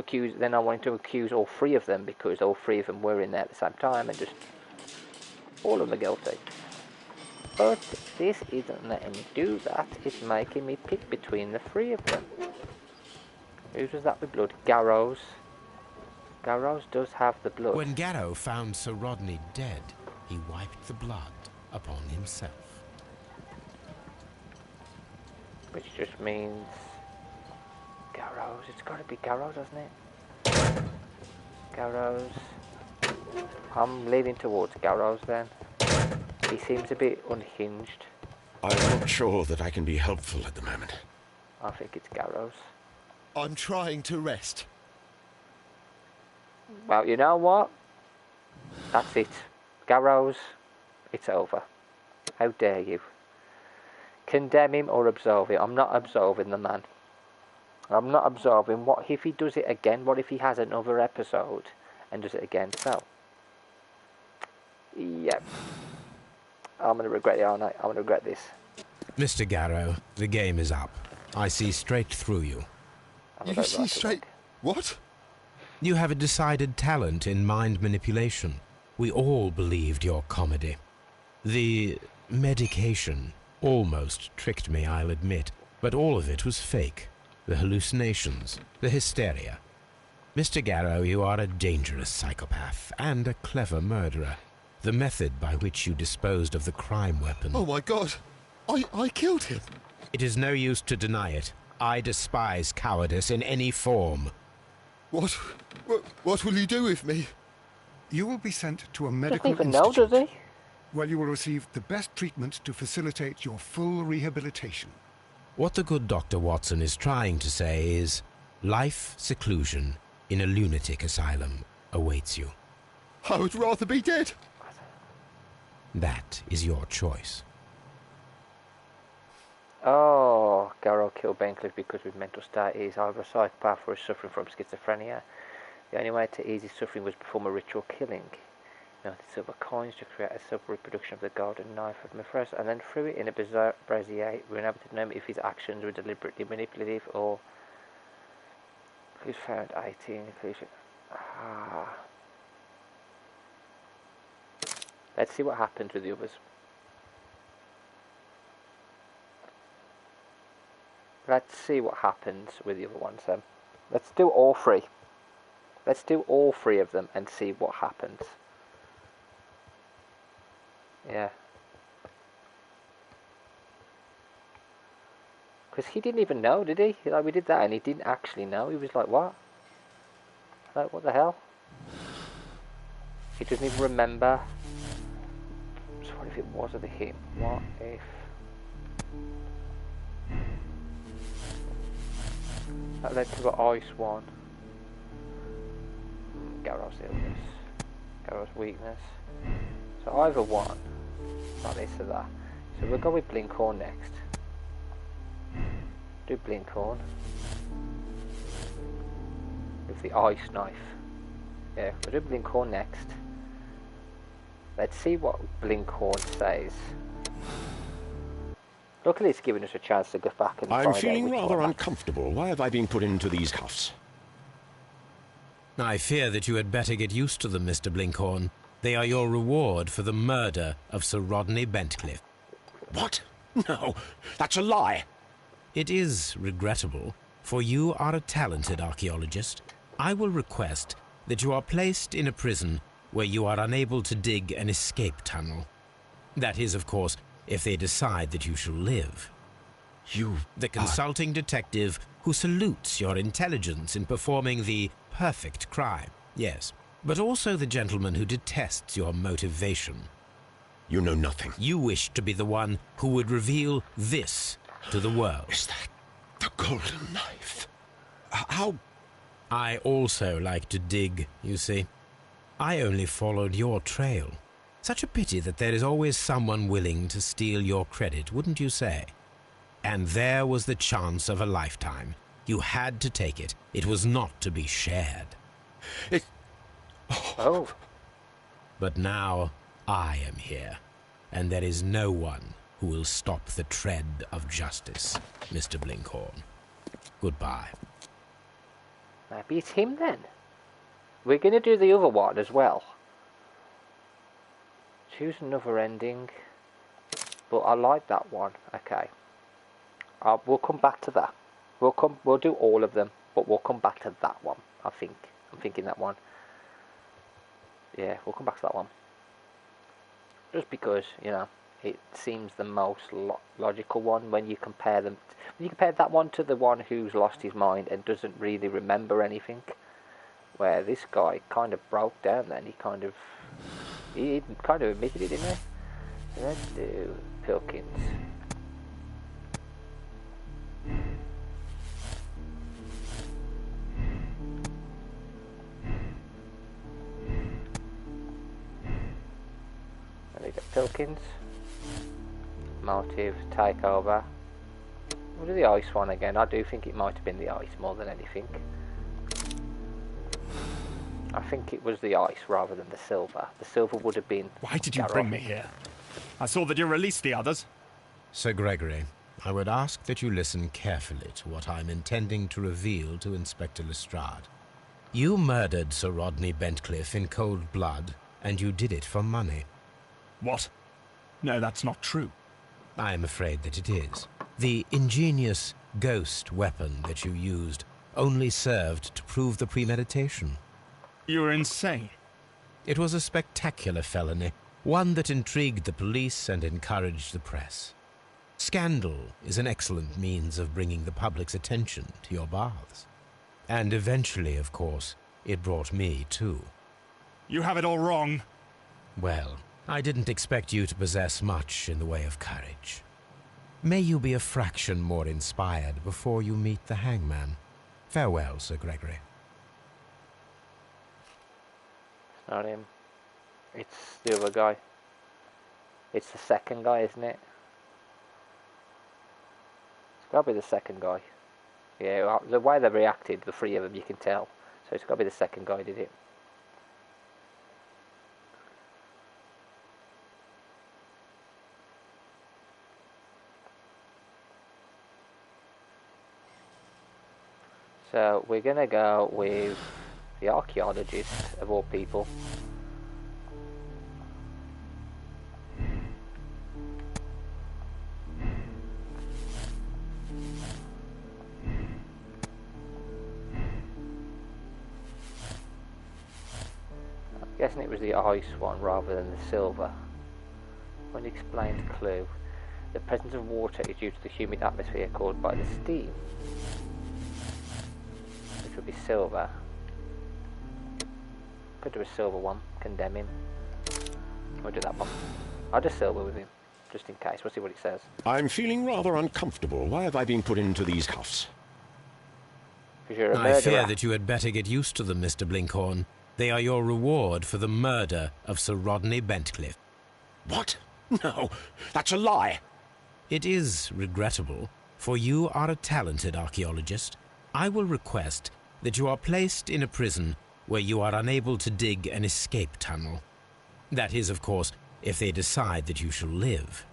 accuse all three of them because all three of them were in there at the same time and just all of them are guilty. But this isn't letting me do that. It's making me pick between the three of them. Whose was that with blood? Garrow's. Garrow's does have the blood. When Garrow found Sir Rodney dead, he wiped the blood upon himself. Which just means Garrow's. It's got to be Garrow's, hasn't it? Garrow's. I'm leaning towards Garrow's then. He seems a bit unhinged. I'm not sure that I can be helpful at the moment. I think it's Garrow's. I'm trying to rest. Well, you know what? That's it. Garrow's, it's over. How dare you? Condemn him or absolve him. I'm not absolving the man. I'm not absolving. What if he does it again? What if he has another episode and does it again? So, yep. I'm going to regret it, aren't I? I'm going to regret this. Mr. Garrow, the game is up. I see straight through you. You see straight... What? You have a decided talent in mind manipulation. We all believed your comedy. The medication almost tricked me, I'll admit, but all of it was fake. The hallucinations, the hysteria. Mr. Garrow, you are a dangerous psychopath and a clever murderer. The method by which you disposed of the crime weapon... Oh my God! I killed him! It is no use to deny it. I despise cowardice in any form. What will you do with me? You will be sent to a medical institute. Doesn't even know, does he? Where you will receive the best treatment to facilitate your full rehabilitation. What the good Dr. Watson is trying to say is, life seclusion in a lunatic asylum awaits you. I would rather be dead. That is your choice. Oh, Garrow killed Bencliffe because his mental state is either a psychopath or is suffering from schizophrenia. The only way to ease his suffering was to perform a ritual killing. He melted silver coins to create a self-reproduction of the golden knife of Mithras, and then threw it in a brazier. We were unable to know if his actions were deliberately manipulative or... Who's found 18 inclusion? Let's see what happens with the others. Let's see what happens with the other ones then. Let's do all three. Let's do all three of them and see what happens. Yeah. Because he didn't even know, did he? Like, we did that and he didn't actually know. He was like, what? Like, what the hell? He doesn't even remember. So what if it wasn't him? What if... That led to the ice one. Garrow's illness. Garrow's weakness. So either one. Not this or that. So we'll go with Blinkhorn next. Do Blinkhorn. With the ice knife. Yeah, we'll do Blinkhorn next. Let's see what Blinkhorn says. Luckily it's given us a chance to go back and find out. I'm feeling rather one uncomfortable. Why have I been put into these cuffs? I fear that you had better get used to them, Mr. Blinkhorn. They are your reward for the murder of Sir Rodney Bentcliffe. What? No, that's a lie. It is regrettable, for you are a talented archaeologist. I will request that you are placed in a prison where you are unable to dig an escape tunnel. That is, of course, if they decide that you shall live. You... The consulting detective who salutes your intelligence in performing the perfect crime, yes, but also the gentleman who detests your motivation. You know nothing. You wish to be the one who would reveal this to the world. Is that the golden knife? How... I also like to dig, you see. I only followed your trail. Such a pity that there is always someone willing to steal your credit, wouldn't you say? And there was the chance of a lifetime. You had to take it. It was not to be shared. Oh. But now I am here, and there is no one who will stop the tread of justice, Mr. Blinkhorn. Goodbye. Maybe it's him then. We're going to do the other one as well. Choose another ending. But I like that one. Okay. We'll come back to that. We'll do all of them, but we'll come back to that one, I think. I'm thinking that one. Yeah, we'll come back to that one. Just because, you know, it seems the most logical one when you compare them. When you compare that one to the one who's lost his mind and doesn't really remember anything, where this guy kind of broke down then. He kind of admitted it, didn't he? So let's do Pilkins. There we go, Pilkins. Motive, takeover. We'll do the ice one again. I do think it might have been the ice more than anything. I think it was the ice rather than the silver. The silver would have been... Why did you bring me here? I saw that you released the others. Sir Gregory, I would ask that you listen carefully to what I'm intending to reveal to Inspector Lestrade. You murdered Sir Rodney Bentcliffe in cold blood, and you did it for money. What? No, that's not true. I am afraid that it is. The ingenious ghost weapon that you used only served to prove the premeditation. You're insane. It was a spectacular felony, one that intrigued the police and encouraged the press. Scandal is an excellent means of bringing the public's attention to your baths. And eventually, of course, it brought me too. You have it all wrong. Well, I didn't expect you to possess much in the way of courage. May you be a fraction more inspired before you meet the hangman. Farewell, Sir Gregory. It's not him. It's the other guy. It's the second guy, isn't it? It's got to be the second guy. Yeah, well, the way they reacted, the three of them, you can tell. So it's got to be the second guy, did it? So we're going to go with the archaeologist of all people. I'm guessing it was the ice one rather than the silver. Unexplained clue. The presence of water is due to the humid atmosphere caused by the steam. Which would be silver. Could do a silver one. Condemn him. We'll do that one. I'll do silver with him, just in case. We'll see what it says. I'm feeling rather uncomfortable. Why have I been put into these cuffs? Because you're a murderer. I fear that you had better get used to them, Mr. Blinkhorn. They are your reward for the murder of Sir Rodney Bentcliffe. What? No, that's a lie. It is regrettable, for you are a talented archaeologist. I will request that you are placed in a prison where you are unable to dig an escape tunnel. That is, of course, if they decide that you shall live.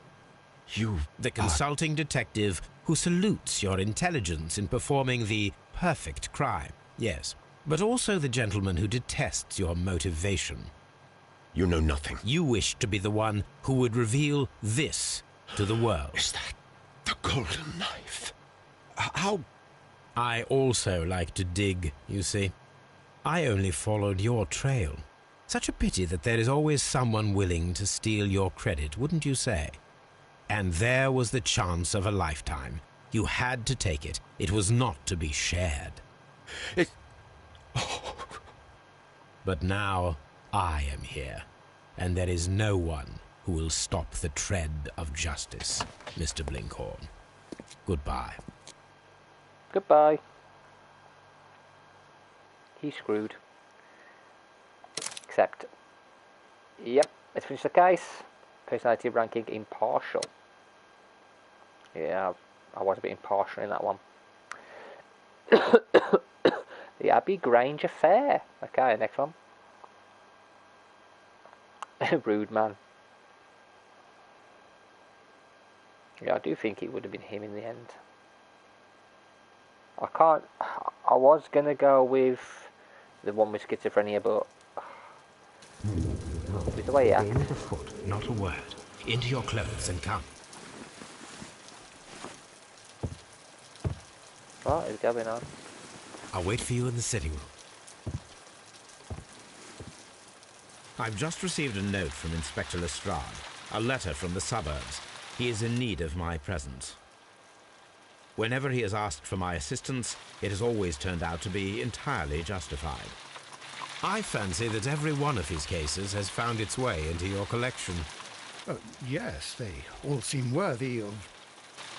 The consulting detective who salutes your intelligence in performing the perfect crime, yes, but also the gentleman who detests your motivation. You know nothing. You wish to be the one who would reveal this to the world. Is that the golden knife? How... I also like to dig, you see. I only followed your trail. Such a pity that there is always someone willing to steal your credit, wouldn't you say? And there was the chance of a lifetime. You had to take it. It was not to be shared. But now I am here, and there is no one who will stop the tread of justice, Mr. Blinkhorn. Goodbye. Goodbye. He's screwed. Except, yep, let's finish the case. Personality ranking impartial. Yeah, I was a bit impartial in that one. The Abbey Grange Affair. Okay, next one. Rude man. Yeah, I do think it would have been him in the end. I was going to go with the one with schizophrenia, but with the way he acts. Not a foot, not a word. Into your clothes and come. What is going on? I'll wait for you in the sitting room. I've just received a note from Inspector Lestrade, a letter from the suburbs. He is in need of my presence. Whenever he has asked for my assistance, it has always turned out to be entirely justified. I fancy that every one of his cases has found its way into your collection. Yes, they all seem worthy of...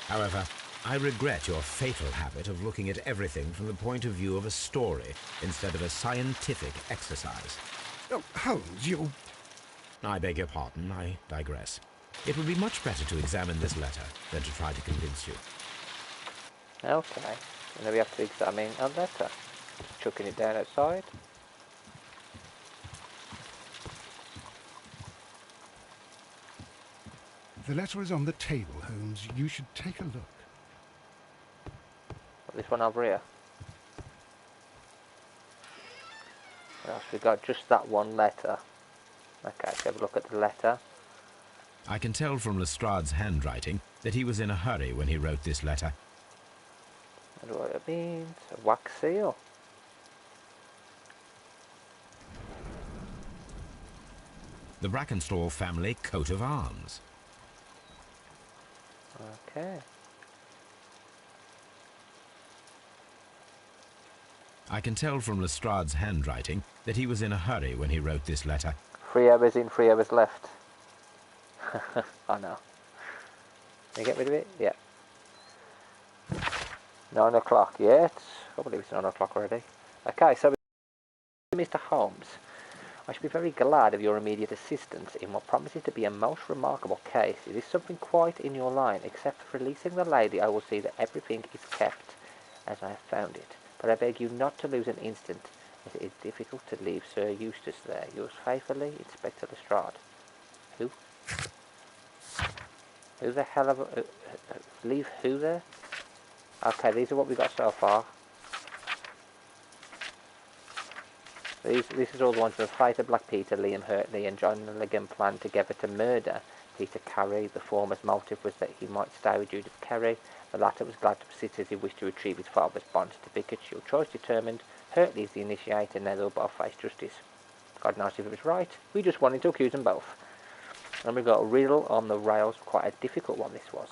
However, I regret your fatal habit of looking at everything from the point of view of a story instead of a scientific exercise. Oh, Holmes, you... I beg your pardon, I digress. It would be much better to examine this letter than to try to convince you. Okay, and then we have to examine a letter. Chucking it down outside. The letter is on the table, Holmes. You should take a look. This one over here. Yes, we got just that one letter. Okay, let's have a look at the letter. I can tell from Lestrade's handwriting that he was in a hurry when he wrote this letter. I don't know what it means. A wax seal. The Brackenstall family coat of arms. Okay. I can tell from Lestrade's handwriting that he was in a hurry when he wrote this letter. 3 hours in, 3 hours left. I know. Can you get rid of it? Yeah. 9 o'clock, yeah. I believe it's 9 o'clock already. Okay, so Mr. Holmes, I should be very glad of your immediate assistance in what promises to be a most remarkable case. It is something quite in your line. Except for releasing the lady, I will see that everything is kept as I have found it. But I beg you not to lose an instant, as it is difficult to leave Sir Eustace there. Yours faithfully, Inspector Lestrade. Who? Who the hell have... leave who there? Okay, these are what we got so far. This is all the ones from Fighter Black Peter, Liam Hurtley and John Milligan planned together to murder Peter Carey. The former's motive was that he might stay with Judith Carey. The latter was glad to persist as he wished to retrieve his father's bond certificate. Your choice determined. Hurtley is the initiator, and they'll both face justice. God knows if it was right. We just wanted to accuse them both. And we've got a riddle on the rails. Quite a difficult one this was.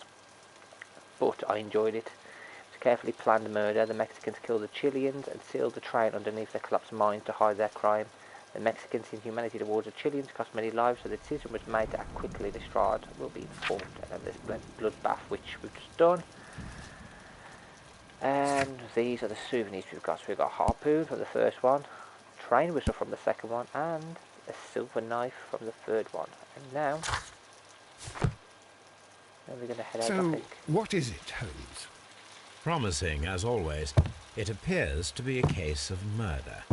But I enjoyed it. It was a carefully planned murder. The Mexicans killed the Chileans and sealed the train underneath their collapsed mines to hide their crime. The Mexicans' inhumanity towards the Chileans cost many lives, so the decision was made to act quickly. Lestrade will be informed. And then this bloodbath, which we've just done. And these are the souvenirs we've got. So we've got a harpoon from the first one, train whistle from the second one, and a silver knife from the third one. And now we're going to head out, I think. What is it, Holmes? Promising, as always, it appears to be a case of murder.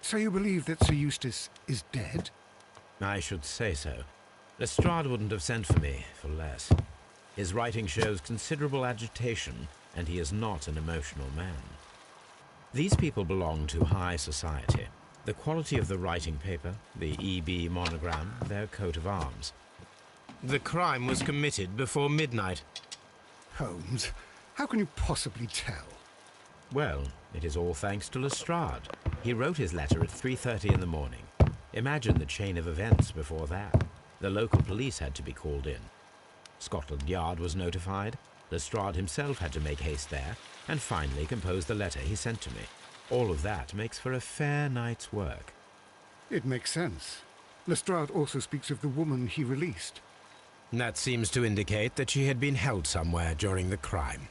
So you believe that Sir Eustace is dead? I should say so. Lestrade wouldn't have sent for me for less. His writing shows considerable agitation, and he is not an emotional man. These people belong to high society. The quality of the writing paper, the EB monogram, their coat of arms. The crime was committed before midnight. Holmes, how can you possibly tell? Well, it is all thanks to Lestrade. He wrote his letter at 3:30 in the morning. Imagine the chain of events before that. The local police had to be called in. Scotland Yard was notified. Lestrade himself had to make haste there, and finally compose the letter he sent to me. All of that makes for a fair night's work. It makes sense. Lestrade also speaks of the woman he released. That seems to indicate that she had been held somewhere during the crime.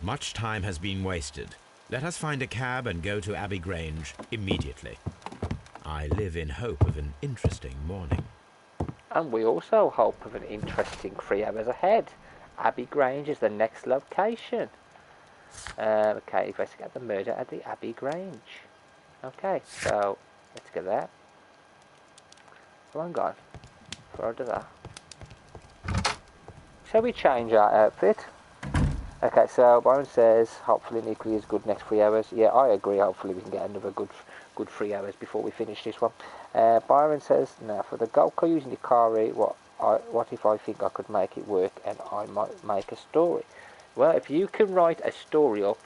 Much time has been wasted. Let us find a cab and go to Abbey Grange immediately. I live in hope of an interesting morning. And we also hope of an interesting 3 hours ahead. Abbey Grange is the next location. Okay, investigate the murder at the Abbey Grange. Okay, so let's get there. Come on, God. Before I do that. Shall we change our outfit? Okay, so Byron says hopefully an equally as good next 3 hours. Yeah, I agree. Hopefully we can get another good 3 hours before we finish this one. Byron says, now for the gold car using the Ikari, what if I think I could make it work and I might make a story? Well, if you can write a story up,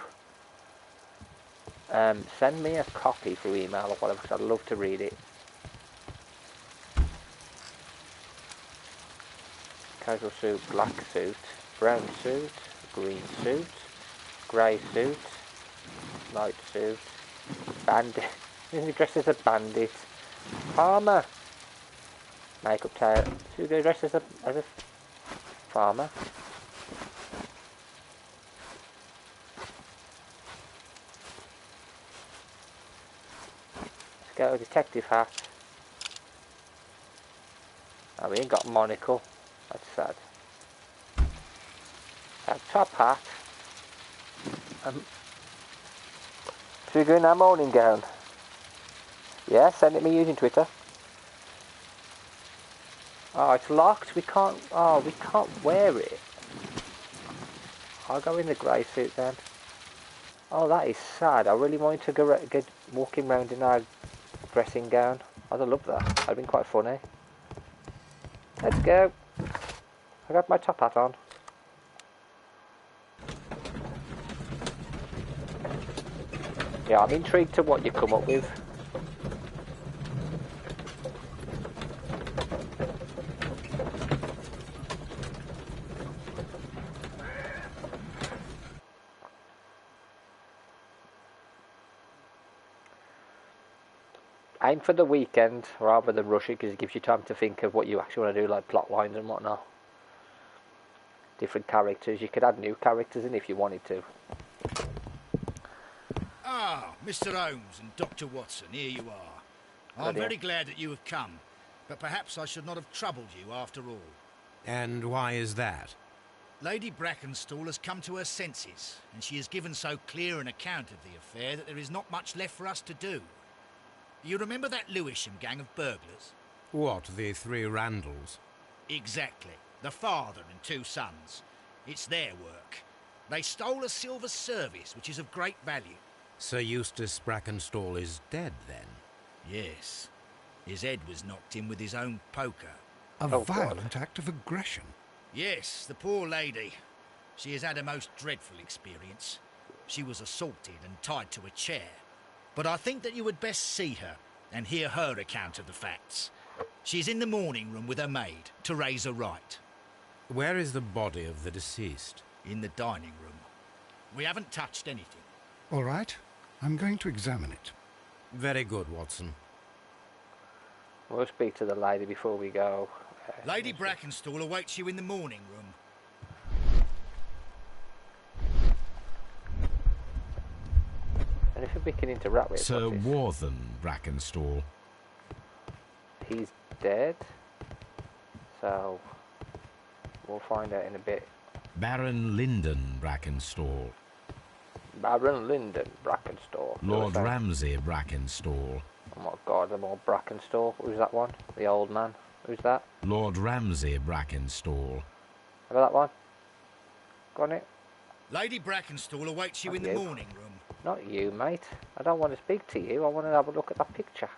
send me a copy through email or whatever, because I'd love to read it. Casual suit, black suit, brown suit, green suit, grey suit, light suit, bandit. Isn't he dressed as a bandit? Farmer. Makeup tail. Should we go dressed as a farmer? Let's go detective hat. Oh, we ain't got monocle. That's sad. Top hat. Should we go in our morning gown? Yeah, send it me using Twitter. Oh, it's locked. We can't wear it. I'll go in the grey suit then. Oh, that is sad. I really wanted to go get walking around in our dressing gown. I'd have loved that. That'd been quite funny. Let's go. I got my top hat on. Yeah, I'm intrigued to what you come up with. Aim for the weekend rather than rush it, because it gives you time to think of what you actually want to do, like plot lines and whatnot. Different characters. You could add new characters in if you wanted to. Ah, Mr. Holmes and Dr. Watson, here you are. I'm very glad that you have come, but perhaps I should not have troubled you after all. And why is that? Lady Brackenstall has come to her senses, and she has given so clear an account of the affair that there is not much left for us to do. You remember that Lewisham gang of burglars? What, the 3 Randalls? Exactly. The father and 2 sons. It's their work. They stole a silver service, which is of great value. Sir Eustace Brackenstall is dead, then? Yes. His head was knocked in with his own poker. A violent act of aggression. Yes, the poor lady. She has had a most dreadful experience. She was assaulted and tied to a chair. But I think that you would best see her and hear her account of the facts. She's in the morning room with her maid, Teresa Wright. Where is the body of the deceased? In the dining room. We haven't touched anything. All right. I'm going to examine it. Very good, Watson. We'll speak to the lady before we go. Lady Brackenstall awaits you in the morning room. Anything we can interact with? Sir Warthen Brackenstall. He's dead. So we'll find out in a bit. Baron Lyndon Brackenstall. Baron Lyndon Brackenstall. Lord Ramsay Brackenstall. Oh my God, I'm all Brackenstall. Who's that one? The old man. Who's that? Lord Ramsay Brackenstall. Remember that one? Got it? Lady Brackenstall awaits you in the morning room. Not you, mate. I don't want to speak to you. I want to have a look at that picture.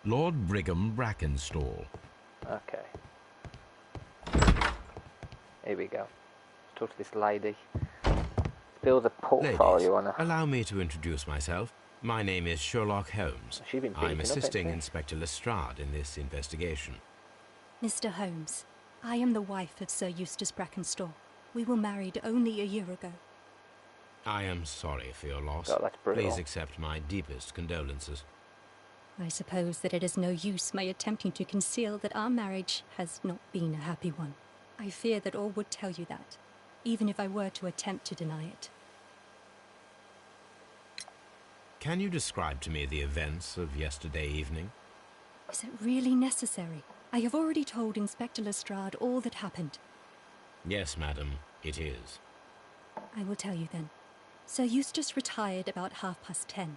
Lord Brigham Brackenstall. Okay. Here we go. Let's talk to this lady. Build a portfolio on her. Allow me to introduce myself. My name is Sherlock Holmes. I'm assisting up, Inspector Lestrade in this investigation. Mr. Holmes, I am the wife of Sir Eustace Brackenstall. We were married only a year ago. I am sorry for your loss. God, that's brutal. Please accept my deepest condolences. I suppose that it is no use my attempting to conceal that our marriage has not been a happy one. I fear that all would tell you that, even if I were to attempt to deny it. Can you describe to me the events of yesterday evening? Is it really necessary? I have already told Inspector Lestrade all that happened. Yes, madam, it is. I will tell you then. Sir Eustace retired about 10:30.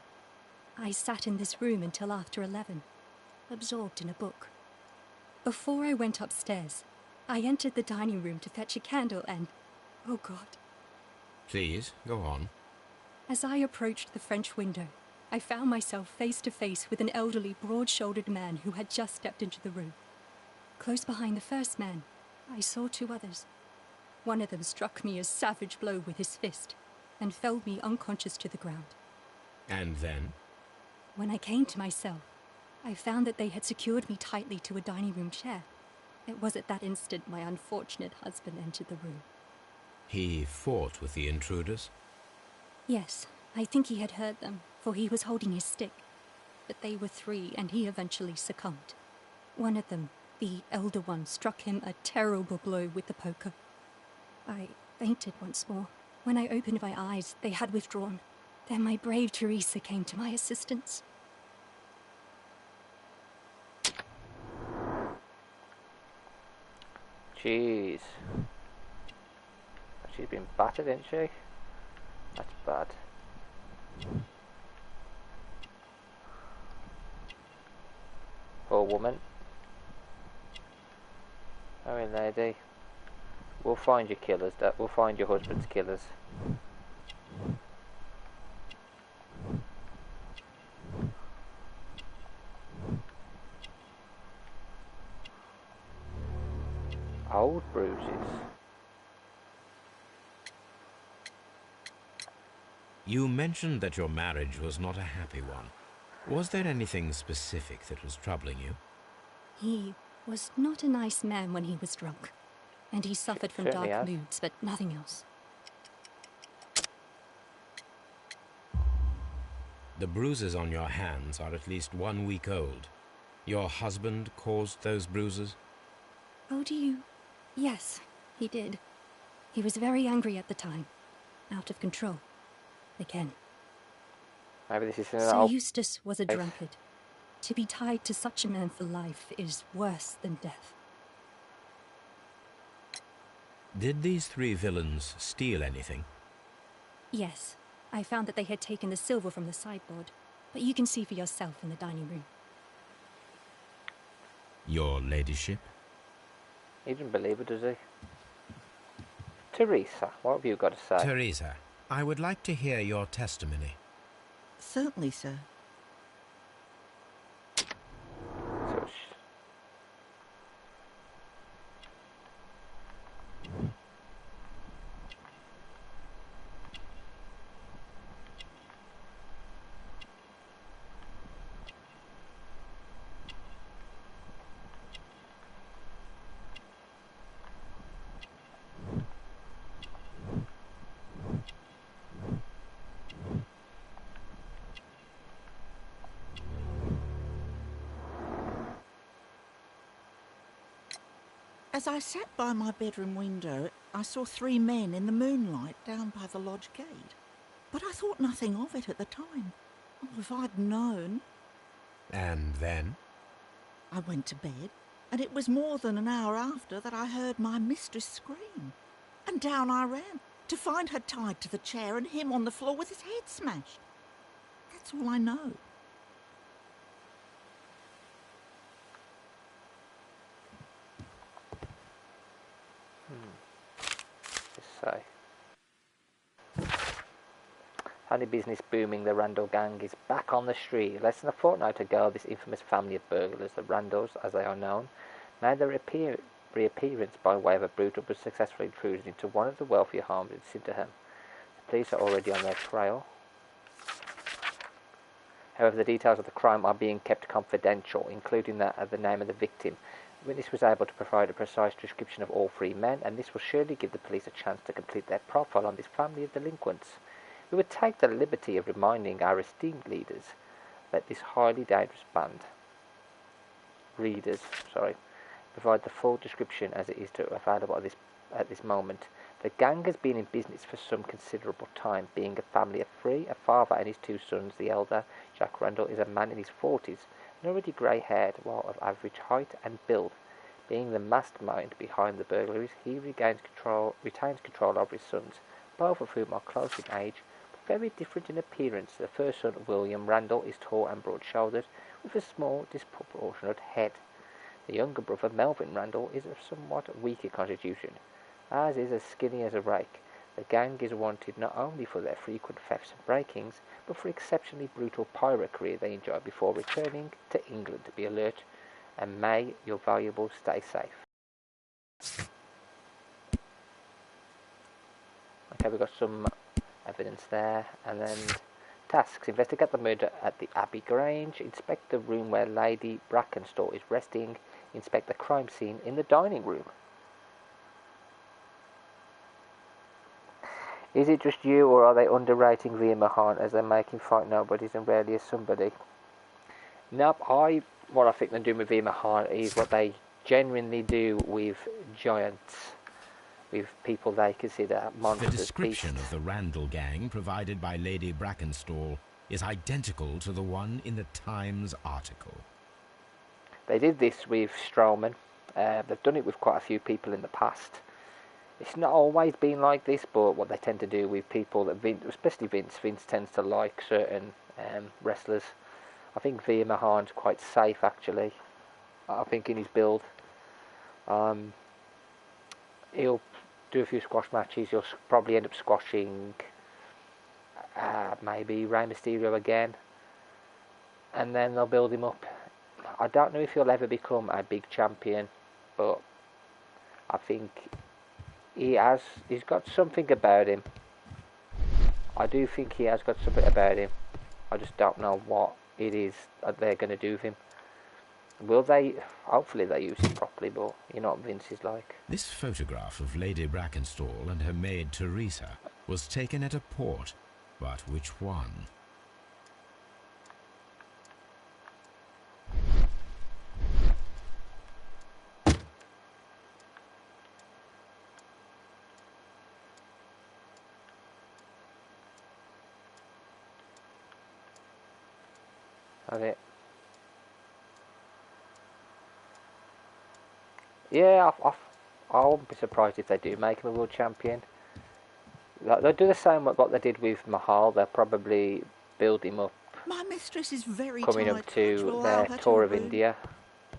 I sat in this room until after 11, absorbed in a book. Before I went upstairs, I entered the dining room to fetch a candle and... oh God. Please, go on. As I approached the French window, I found myself face to face with an elderly, broad-shouldered man who had just stepped into the room. Close behind the first man, I saw two others. One of them struck me a savage blow with his fist and felled me unconscious to the ground. And then? When I came to myself, I found that they had secured me tightly to a dining room chair. It was at that instant my unfortunate husband entered the room. He fought with the intruders? Yes, I think he had heard them, for he was holding his stick. But they were three, and he eventually succumbed. One of them, the elder one, struck him a terrible blow with the poker. I fainted once more. When I opened my eyes, they had withdrawn. Then my brave Teresa came to my assistance. Jeez. She's been battered, isn't she? That's bad. Poor woman. Sorry, lady. We'll find your killers. We'll find your husband's killers. Old bruises. You mentioned that your marriage was not a happy one. Was there anything specific that was troubling you? He was not a nice man when he was drunk, and he suffered from dark moods, but nothing else. The bruises on your hands are at least 1 week old. Your husband caused those bruises? Oh, do you? Yes, he did. He was very angry at the time. Out of control. Again. Maybe this is Sir Eustace was a drunkard. To be tied to such a man for life is worse than death. Did these three villains steal anything? Yes. I found that they had taken the silver from the sideboard, but you can see for yourself in the dining room. Your ladyship? He didn't believe it, does he? Teresa, what have you got to say? Teresa, I would like to hear your testimony. Certainly, sir. As I sat by my bedroom window, I saw three men in the moonlight down by the lodge gate. But I thought nothing of it at the time. Oh, if I'd known. And then? I went to bed, and it was more than an hour after that I heard my mistress scream. And down I ran, to find her tied to the chair and him on the floor with his head smashed. That's all I know. Say. Honey business booming, the Randall gang is back on the street. Less than a fortnight ago, this infamous family of burglars, the Randalls as they are known, made their reappearance by way of a brutal but successful intrusion into one of the wealthier homes in Sydenham. The police are already on their trail. However, the details of the crime are being kept confidential, including that of the name of the victim. The witness was able to provide a precise description of all three men, and this will surely give the police a chance to complete their profile on this family of delinquents. We would take the liberty of reminding our esteemed leaders that this highly dangerous band provide the full description as it is available at this moment. The gang has been in business for some considerable time, being a family of three, a father and his two sons. The elder, Jack Randall, is a man in his 40s, and already grey-haired, while of average height and build. Being the mastermind behind the burglaries, he retains control over his sons, both of whom are close in age, but very different in appearance. The first son, William Randall, is tall and broad-shouldered, with a small, disproportionate head. The younger brother, Melvin Randall, is of somewhat weaker constitution, as is as skinny as a rake. The gang is wanted not only for their frequent thefts and breakings, but for exceptionally brutal pirate career they enjoy before returning to England. To be alert, and may your valuables stay safe. Okay, we've got some evidence there, and then tasks. Investigate the murder at the Abbey Grange, inspect the room where Lady Brackenstall is resting, inspect the crime scene in the dining room. Is it just you, or are they underrating Veer Mahan as they make him fight nobodies and rarely as somebody? Nope, what I think they're doing with Veer Mahan is what they genuinely do with giants, with people they consider monsters. The description of the Randall gang provided by Lady Brackenstall is identical to the one in the Times article. They did this with Strowman. They've done it with quite a few people in the past. It's not always been like this, but what they tend to do with people that especially Vince tends to like certain wrestlers. I think Veer Mahan's quite safe, actually. I think in his build, he'll do a few squash matches. He'll probably end up squashing maybe Rey Mysterio again, and then they'll build him up. I don't know if he'll ever become a big champion, but I think he's got something about him. I do think he has got something about him. I just don't know what it is that they're going to do with him. Will they? Hopefully they use him properly, but you know what Vince is like. This photograph of Lady Brackenstall and her maid Teresa was taken at a port, but which one? That's it. Yeah, I won't be surprised if they do make him a world champion. They'll do the same what they did with Mahal. They'll probably build him up. My mistress is very coming up to their tour of India.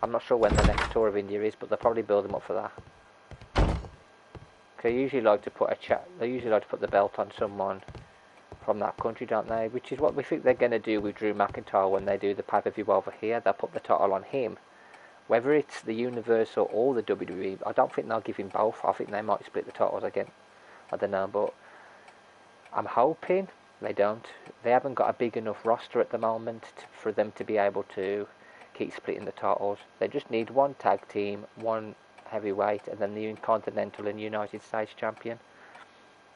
I'm not sure when the next tour of India is, but they'll probably build him up for that. They usually like to put the belt on someone from that country, don't they? Which is what we think they're going to do with Drew McIntyre when they do the pay-per-view over here. They'll put the title on him. Whether it's the Universal or the WWE, I don't think they'll give him both. I think they might split the titles again. I don't know, but I'm hoping they don't. They haven't got a big enough roster at the moment for them to be able to keep splitting the titles. They just need one tag team, one heavyweight, and then the Intercontinental and United States champion.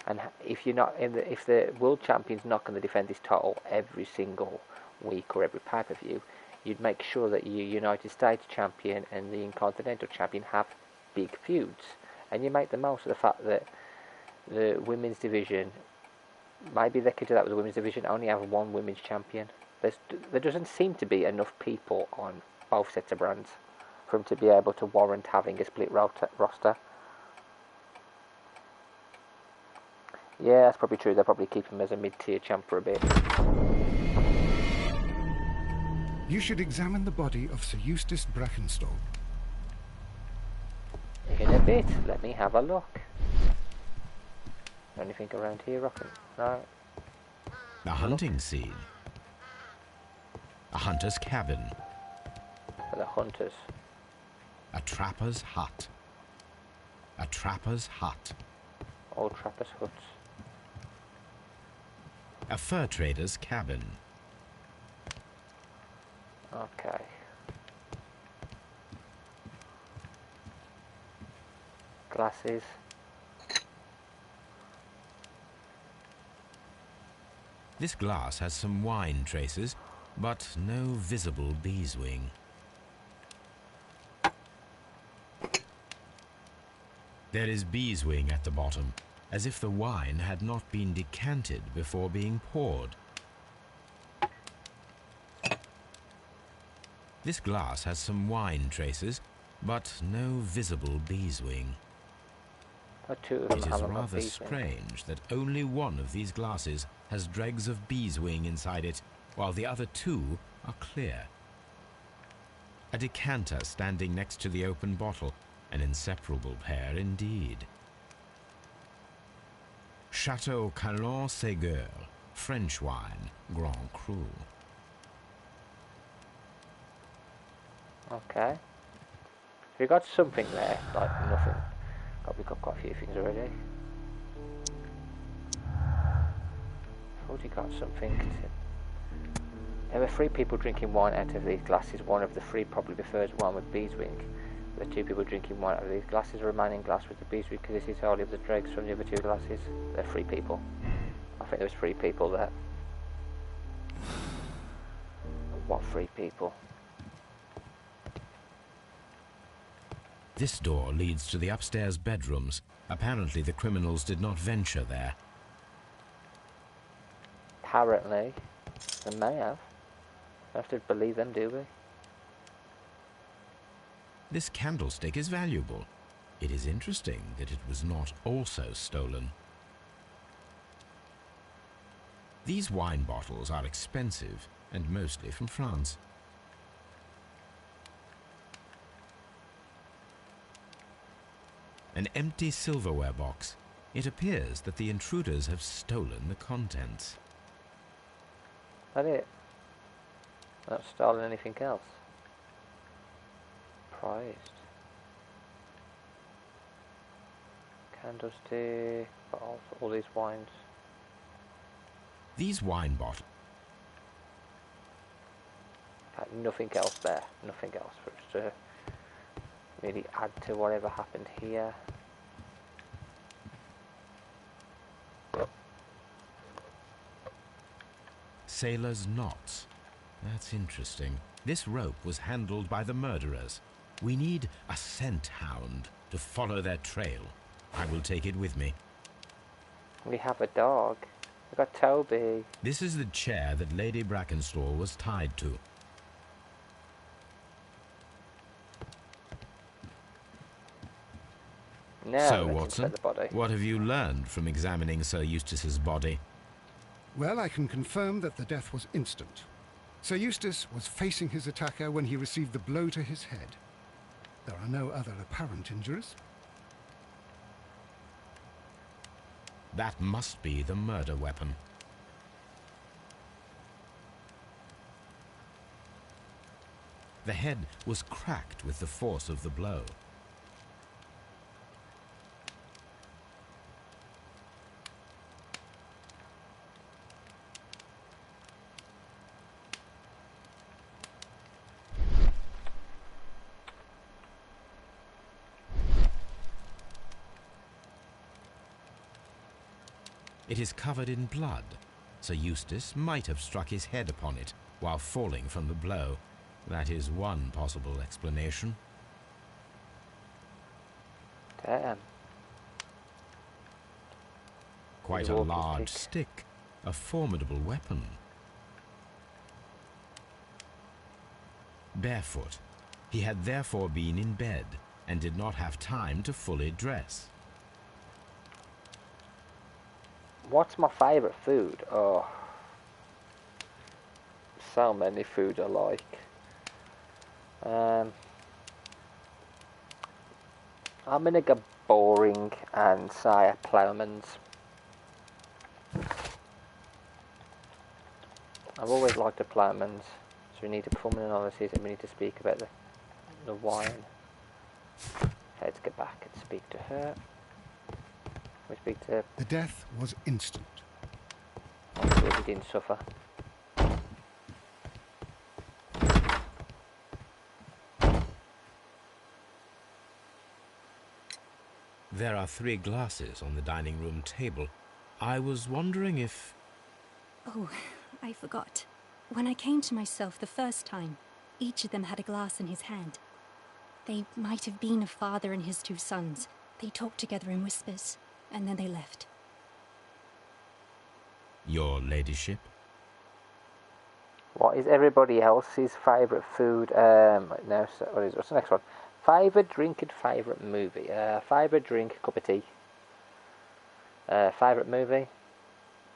And if the world champion's not going to defend his title every single week or every pay-per-view, you'd make sure that your United States champion and the Intercontinental champion have big feuds. And you make the most of the fact that the women's division, maybe they could do that with the women's division, only have one women's champion. There doesn't seem to be enough people on both sets of brands for them to be able to warrant having a split roster. Yeah, that's probably true. They'll probably keep him as a mid-tier champ for a bit. You should examine the body of Sir Eustace Brackenstall. In a bit. Let me have a look. Anything around here, Rocket? No. A hunting scene. A hunter's cabin. For the hunters. A trapper's hut. A trapper's hut. All trappers' huts. A fur trader's cabin. Okay. Glasses. This glass has some wine traces, but no visible beeswing. There is beeswing at the bottom, as if the wine had not been decanted before being poured. This glass has some wine traces, but no visible beeswing. It is rather strange that only one of these glasses has dregs of beeswing inside it, while the other two are clear. A decanter standing next to the open bottle, an inseparable pair indeed. Chateau Calon-Ségur, French wine, Grand Cru. Okay. We got something there, like nothing. We've got quite a few things already. Thought he got something. There were 3 people drinking wine out of these glasses. One of the 3 probably prefers wine with beeswing. The 2 people drinking wine out of these glasses. The remaining glass with the beeswing consists only of the dregs from the other 2 glasses. There are 3 people. I think there was 3 people there. What 3 people? This door leads to the upstairs bedrooms. Apparently the criminals did not venture there. Apparently. They may have. We have to believe them, do we? This candlestick is valuable. It is interesting that it was not also stolen. These wine bottles are expensive and mostly from France. An empty silverware box. It appears that the intruders have stolen the contents. That it? Not stolen anything else? Prized. Candlestick, bottles, all these wines. These wine bottles. Nothing else there. Nothing else for us to really add to whatever happened here. Sailor's knots. That's interesting. This rope was handled by the murderers. We need a scent hound to follow their trail. I will take it with me. We have a dog. We got Toby. This is the chair that Lady Brackenstall was tied to. Now so, Watson, what have you learned from examining Sir Eustace's body? Well, I can confirm that the death was instant. Sir Eustace was facing his attacker when he received the blow to his head. There are no other apparent injuries. That must be the murder weapon. The head was cracked with the force of the blow. It is covered in blood. Sir Eustace might have struck his head upon it while falling from the blow. That is one possible explanation. Damn. Quite a large stick. A formidable weapon. Barefoot. He had therefore been in bed and did not have time to fully dress. What's my favourite food? Oh, so many food I like. I'm gonna go boring and say a ploughman's. I've always liked the ploughman's, so we need to perform an analysis and we need to speak about the wine. Let's get back and speak to her. We speak to... The death was instant. I'm sure he didn't suffer. There are 3 glasses on the dining room table. I was wondering if... Oh, I forgot. When I came to myself the first time, each of them had a glass in his hand. They might have been a father and his 2 sons. They talked together in whispers, and then they left. Your ladyship? What is everybody else's favourite food? No, what's the next one? Favourite drink and favourite movie. Favourite drink, cup of tea. Favourite movie?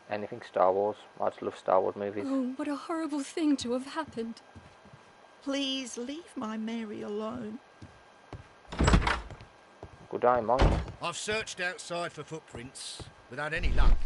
Anything Star Wars. I just love Star Wars movies. Oh, what a horrible thing to have happened. Please leave my Mary alone. Good day, Mike. I've searched outside for footprints without any luck.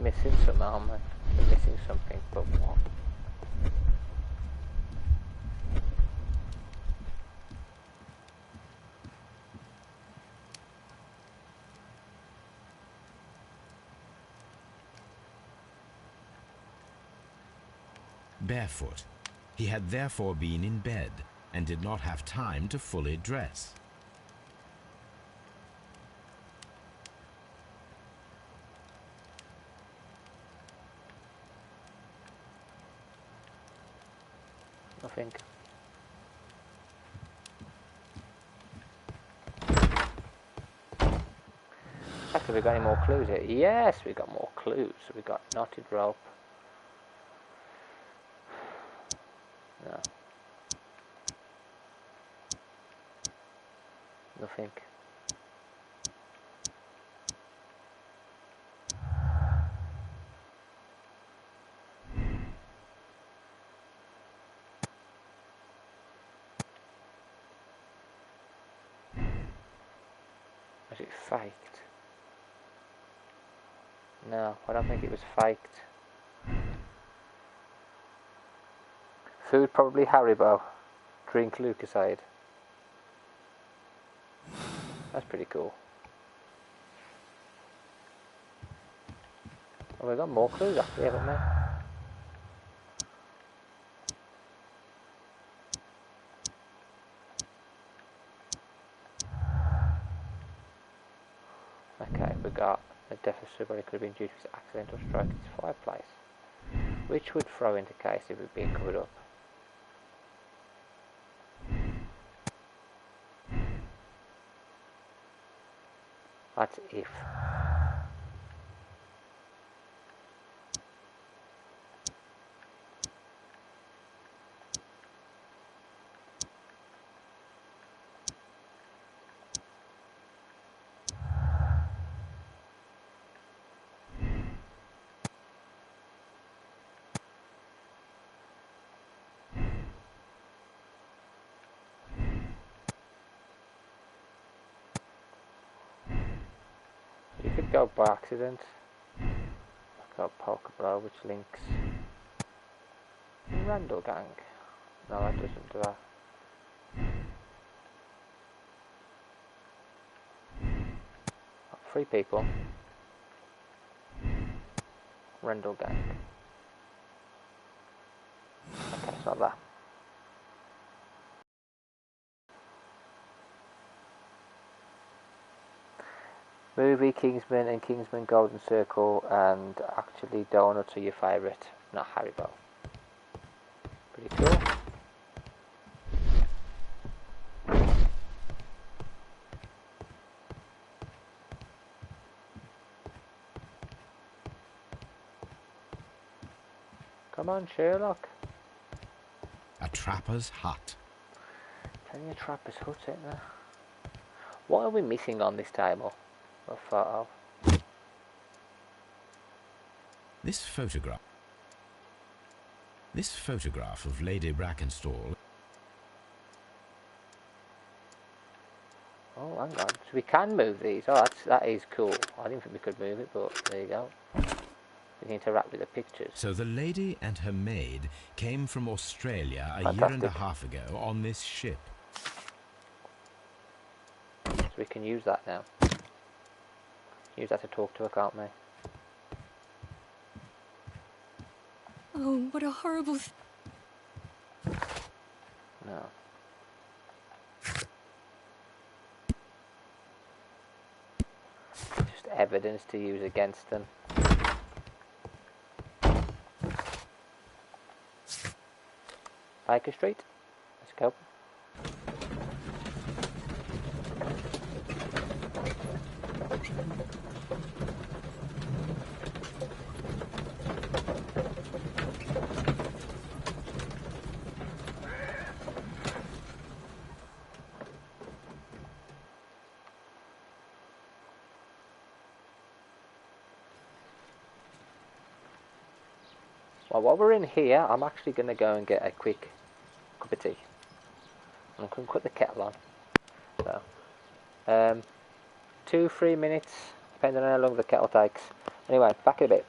Missing some armor. We're missing something, but what? Barefoot. He had therefore been in bed and did not have time to fully dress. Nothing. Have we got any more clues here? Yes, we got more clues. We got knotted rope. No. Nothing. Was it faked? No, I don't think it was faked. Food probably Haribo. Drink Lucasade. That's pretty cool. Oh, we've got more clues actually, haven't we? Okay, we got a death of somebody could have been due to his accidental strike at his fireplace, which would throw into case if it was being covered up. That's if. You could go by accident. I've got poker blow which links Randall Gang. No, that doesn't do that. Got 3 people. Randall Gang. Okay, it's not that. Movie, Kingsman and Kingsman Golden Circle, and actually donuts are your favourite, not Haribo. Pretty cool. Come on, Sherlock. A trapper's hut. Plenty of trapper's hut, isn't there? What are we missing on this table? A photo. This photograph of Lady Brackenstall. Oh, hang on. we can move these. Oh, that is cool. I didn't think we could move it, but there you go. We can interact with the pictures. So the lady and her maid came from Australia a Fantastic. year and a half ago on this ship. So we can use that now. Use that to talk to her, can't we? Oh, what a horrible... No. Just evidence to use against them. Baker Street. Let's go. Well, while we're in here, I'm actually going to go and get a quick cup of tea. I'm going to put the kettle on. So, 2-3 minutes, depending on how long the kettle takes. Anyway, back in a bit.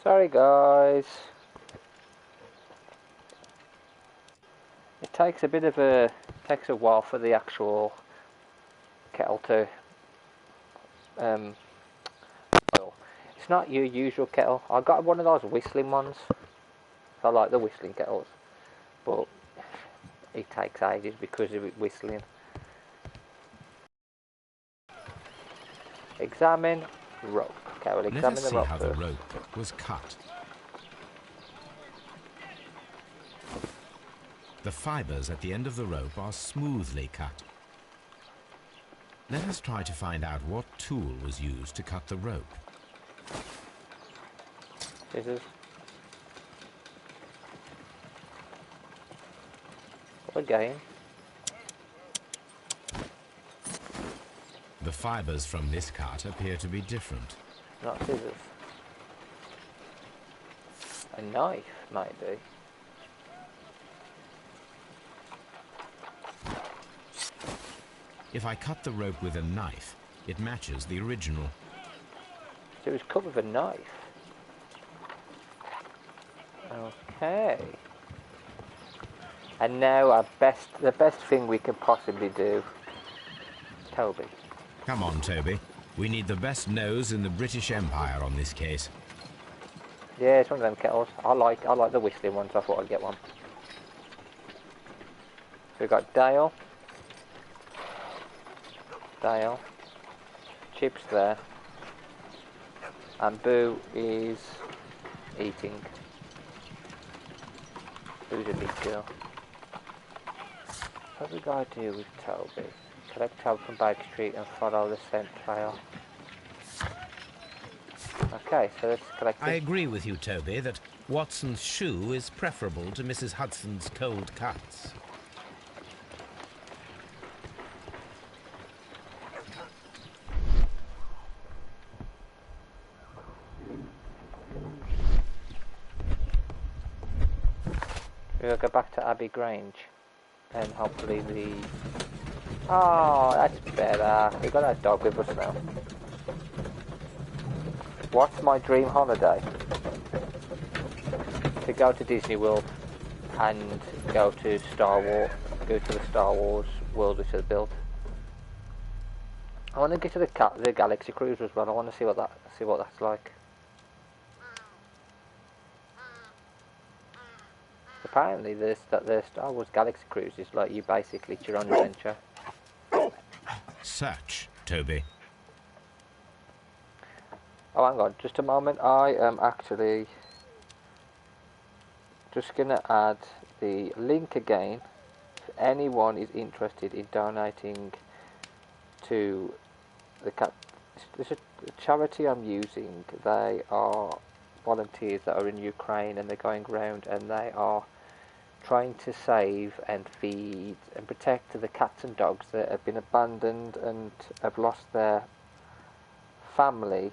Sorry guys. It takes a while for the actual kettle to boil. It's not your usual kettle. I got one of those whistling ones. I like the whistling kettles, but it takes ages because of it whistling. Examine rope. Okay, we'll examine the rope how first. the rope was cut. The fibres at the end of the rope are smoothly cut. Let us try to find out what tool was used to cut the rope. Scissors. Again. The fibres from this cut appear to be different. Not scissors. A knife, maybe. If I cut the rope with a knife, it matches the original. So it was cut with a knife. Okay. And now the best thing we can possibly do. Toby. Come on, Toby. We need the best nose in the British Empire on this case. Yeah, it's one of them kettles. I like the whistling ones. I thought I'd get one. So we've got Dale. Chips there. And Boo is eating. Boo's a big girl. What we gotta do with Toby? Collect Toby from Baker Street and follow the scent trail. Okay, so let's collect it. I agree with you, Toby, that Watson's shoe is preferable to Mrs. Hudson's cold cuts. We'll go back to Abbey Grange and hopefully the... Oh, that's better. We've got our dog with us now. What's my dream holiday? To go to Disney World and go to the Star Wars world which is built. I want to get to the Galaxy Cruise as well. I want to see what that's like. Apparently, the Star Wars Galaxy Cruise is like it's your own adventure. Search, Toby. Oh, hang on, just a moment. I am actually just going to add the link again. If anyone is interested in donating to there's a charity I'm using. They are volunteers that are in Ukraine and they're going around and they are trying to save and feed and protect the cats and dogs that have been abandoned and have lost their family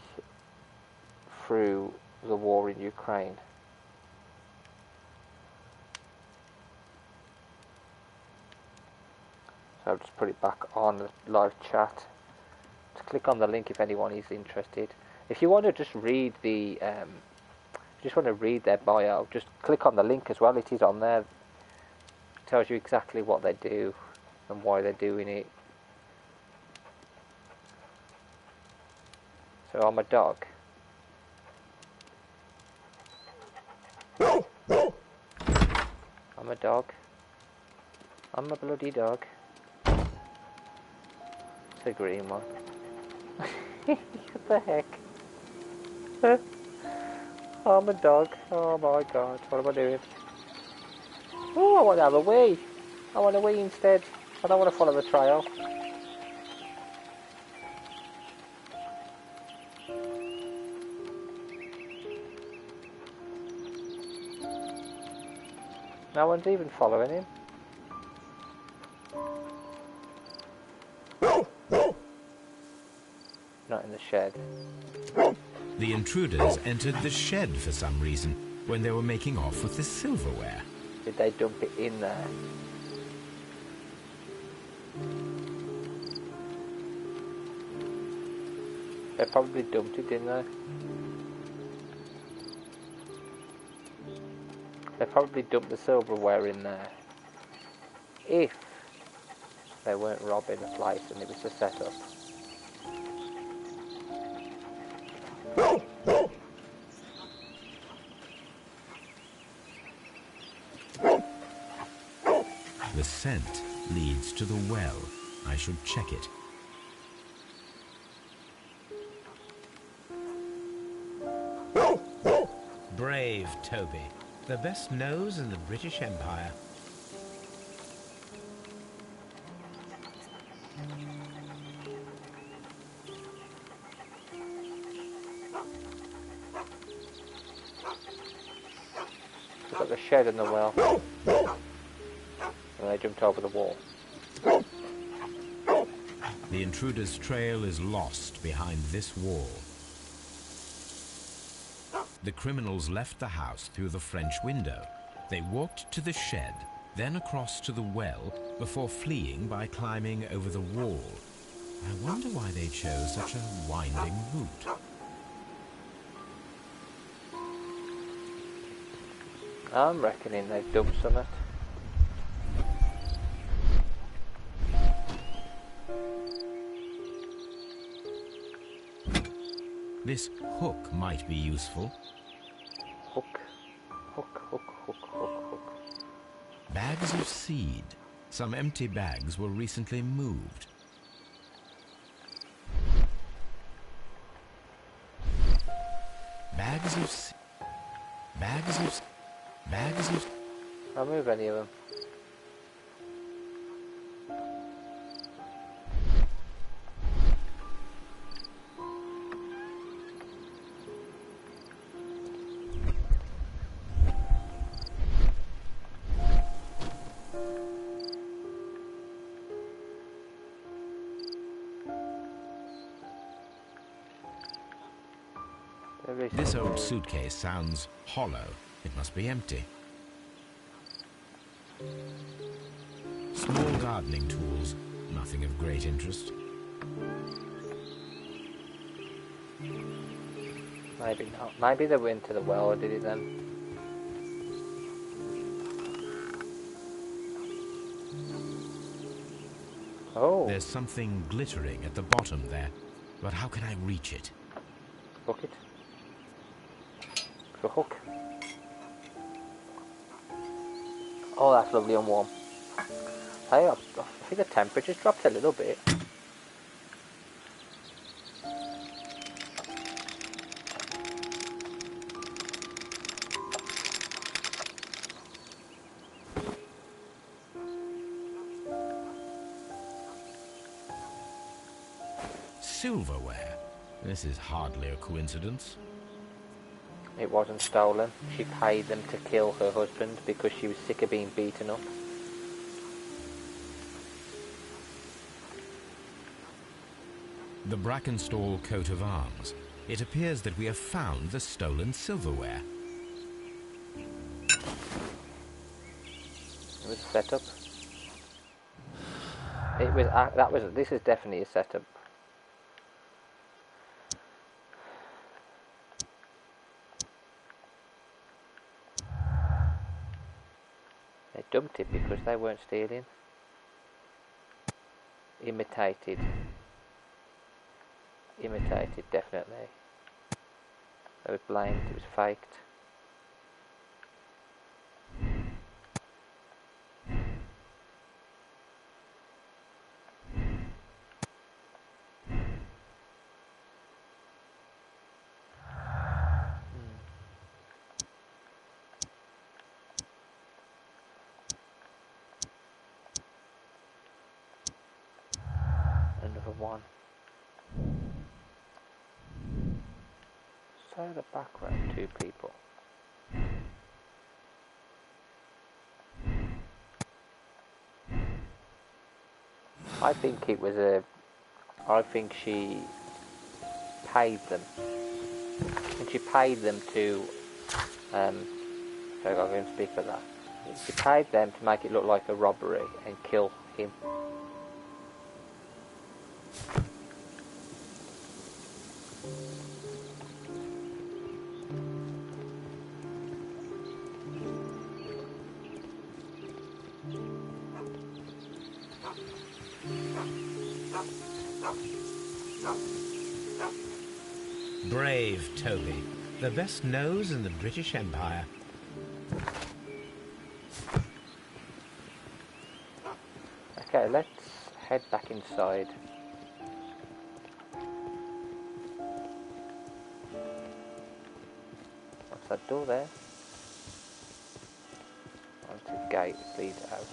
through the war in Ukraine. So I'll just put it back on the live chat. Just click on the link if anyone is interested. If you want to just read their bio, just click on the link as well. It is on there. It tells you exactly what they do and why they're doing it. So I'm a dog. I'm a dog. I'm a bloody dog. It's a green one. What the heck? I'm a dog. Oh my god, what am I doing? Oh, I want to have a wee. I want a wee instead. I don't want to follow the trail. No one's even following him. Not in the shed. The intruders entered the shed for some reason when they were making off with the silverware. Did they dump it in there? They probably dumped it, didn't they? They probably dumped the silverware in there. If they weren't robbing the place and it was a setup. The scent leads to the well. I should check it. Brave Toby. The best nose in the British Empire. We've got the shed and the well. And they jumped over the wall. The intruder's trail is lost behind this wall. The criminals left the house through the French window. They walked to the shed, then across to the well, before fleeing by climbing over the wall. I wonder why they chose such a winding route. I'm reckoning they've dumped something. This hook might be useful. Hook, hook, hook, hook, hook, hook. Bags of seed. Some empty bags were recently moved. Bags of I'll move any of them. This old suitcase sounds hollow. It must be empty. Small gardening tools, nothing of great interest. Maybe not. Maybe they went to the well or did it then. Oh. There's something glittering at the bottom there, but how can I reach it? Bucket. The hook. Oh, that's lovely and warm. Hey, I think the temperature's dropped a little bit. Silverware. This is hardly a coincidence. It wasn't stolen. She paid them to kill her husband because she was sick of being beaten up. The Brackenstall coat of arms. It appears that we have found the stolen silverware. It was a setup. It was. This is definitely a setup. They dumped it because they weren't stealing. Imitated, definitely. They were blamed, it was faked. Another one. So the background, 2 people. I think it was I think she paid them. And she paid them to sorry, I'm going to speak for that. She paid them to make it look like a robbery and kill him. Brave Toby, the best nose in the British Empire. Okay, let's head back inside. What's that door there? Onto the gate leads out.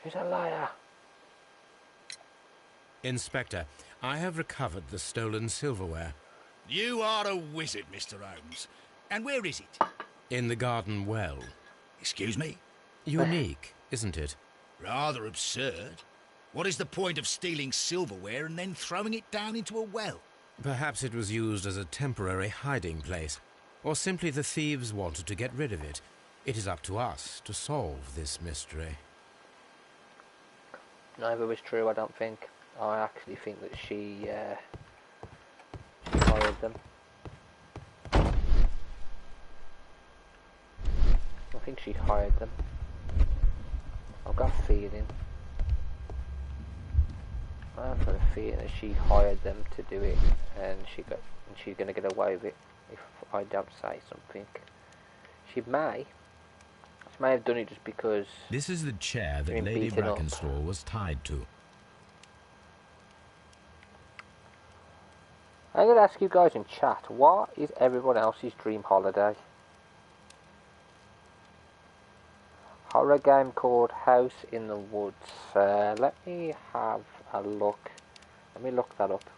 She's a liar. Inspector, I have recovered the stolen silverware. You are a wizard, Mr. Holmes. And where is it? In the garden well. Excuse me? Unique, isn't it? Rather absurd. What is the point of stealing silverware and then throwing it down into a well? Perhaps it was used as a temporary hiding place. Or simply the thieves wanted to get rid of it. It is up to us to solve this mystery. Neither was true, I don't think. I actually think that she hired them. I think she hired them. I've got a feeling. I've got a feeling that she hired them to do it, and she's going to get away with it if I don't say something. She may have done it just because. This is the chair that Lady Brackenstraw was tied to. I'm going to ask you guys in chat, what is everyone else's dream holiday? Horror game called House in the Woods. Let me have a look. Let me look that up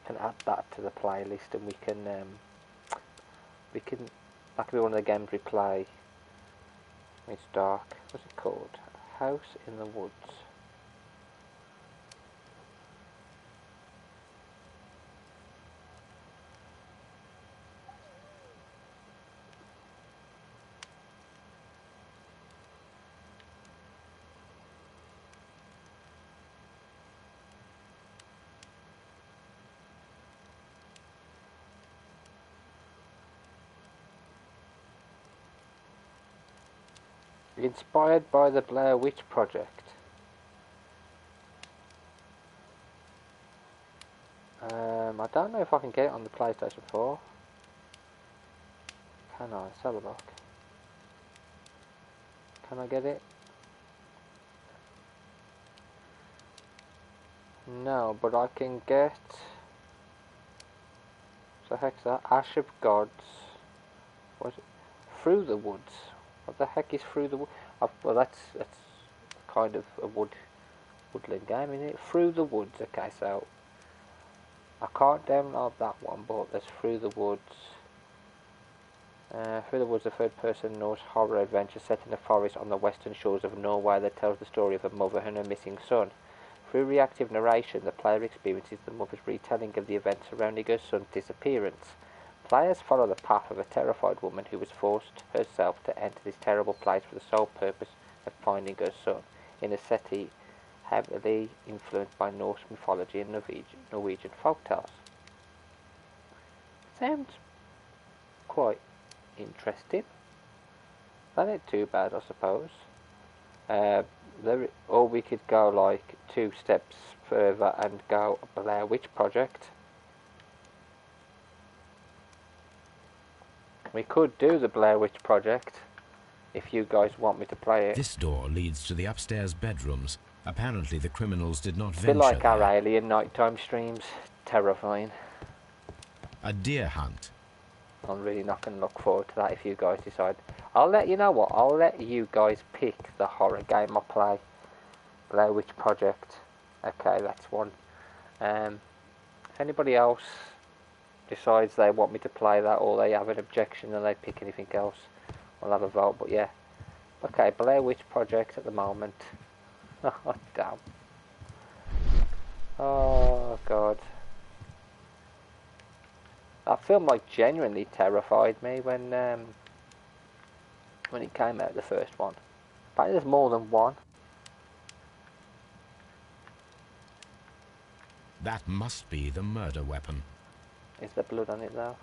and add that to the playlist, and that can be one of the games we play. It's dark. What's it called? House in the Woods. Inspired by the Blair Witch Project. I don't know if I can get it on the PlayStation 4. Can I? Let's have a look. Can I get it? No, but I can get... What the heck's that? Ash of Gods. What is it? Through the Woods. What the heck is Through the Woods? Well, that's kind of a woodland game, isn't it? Through the Woods. Okay, so I can't download that one, but there's Through the Woods. Through the Woods, a third-person Norse horror adventure set in a forest on the western shores of Norway that tells the story of a mother and her missing son. Through reactive narration, the player experiences the mother's retelling of the events surrounding her son's disappearance. Players follow the path of a terrified woman who was forced herself to enter this terrible place for the sole purpose of finding her son, in a setting heavily influenced by Norse mythology and Norwegian folktales. Sounds quite interesting. That ain't too bad, I suppose. Or we could go like 2 steps further and go Blair Witch Project. We could do the Blair Witch Project if you guys want me to play it. This door leads to the upstairs bedrooms. Apparently the criminals did not venture there. A bit like our there. Alien nighttime streams. Terrifying. A deer hunt. I'm really not going to look forward to that if you guys decide. I'll let you know what. I'll let you guys pick the horror game I play. Blair Witch Project. Okay, that's one. If anybody else decides they want me to play that, or they have an objection and they pick anything else, I'll have a vote. But yeah, okay, Blair Witch Project at the moment. Oh damn. Oh god, that film like genuinely terrified me when it came out, the first one. Apparently there's more than one. That must be the murder weapon. Is there blood on it though?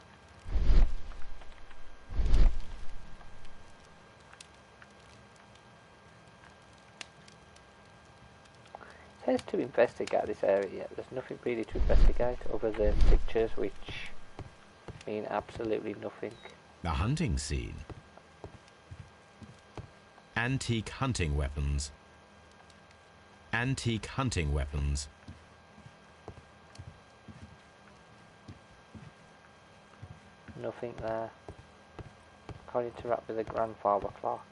It says to investigate this area. There's nothing really to investigate other than pictures which mean absolutely nothing. The hunting scene. Antique hunting weapons. Antique hunting weapons. Nothing there. Can't interact with the grandfather clock.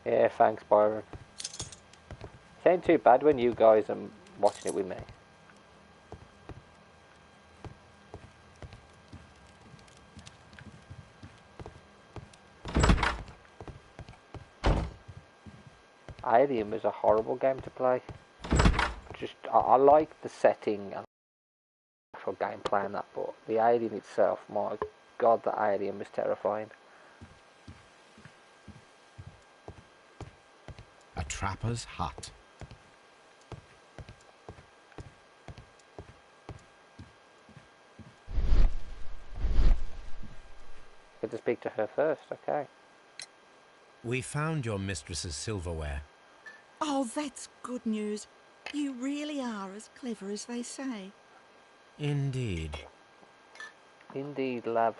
Yeah, thanks Byron. It ain't too bad when you guys are watching it with me. Alien was a horrible game to play. Just I like the setting and the actual gameplay and that, but the alien itself, my god, the alien was terrifying. A trapper's hut. Good to speak to her first, okay. We found your mistress's silverware. Oh, that's good news. You really are as clever as they say. Indeed. Indeed, love.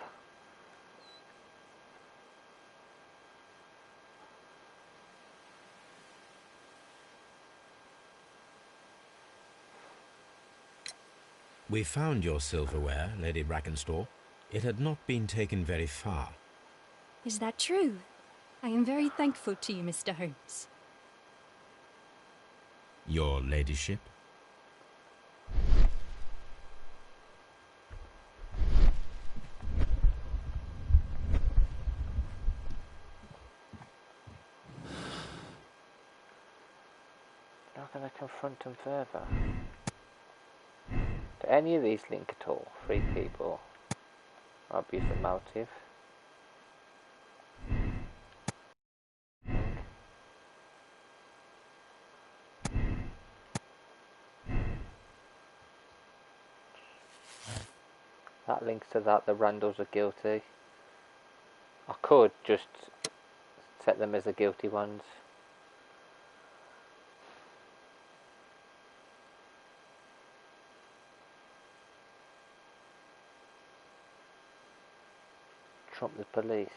We found your silverware, Lady Brackenstall. It had not been taken very far. Is that true? I am very thankful to you, Mr. Holmes. Your ladyship? Not going to confront him further. Do any of these link at all? 3 people. Obvious motive. That links to that, the Randalls are guilty. I could just set them as the guilty ones. Trump the police.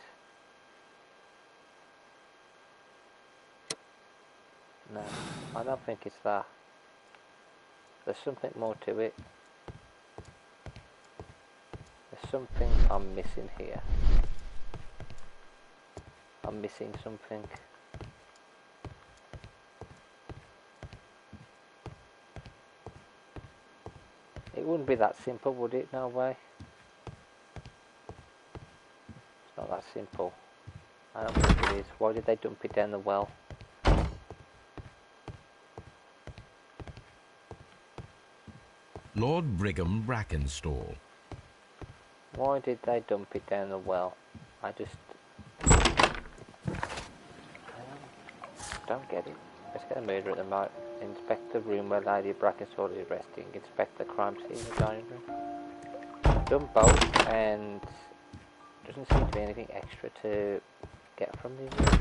No, I don't think it's that. There's something more to it. There's something I'm missing here. I'm missing something. It wouldn't be that simple, would it? No way. It's not that simple. I don't think it is. Why did they dump it down the well? Lord Brigham Brackenstall. Why did they dump it down the well? I just don't get it. Let's get a murder at the moment. Inspect the room where Lady Brackenstall is resting. Inspect the crime scene in the dining room. Done both, and doesn't seem to be anything extra to get from these rooms.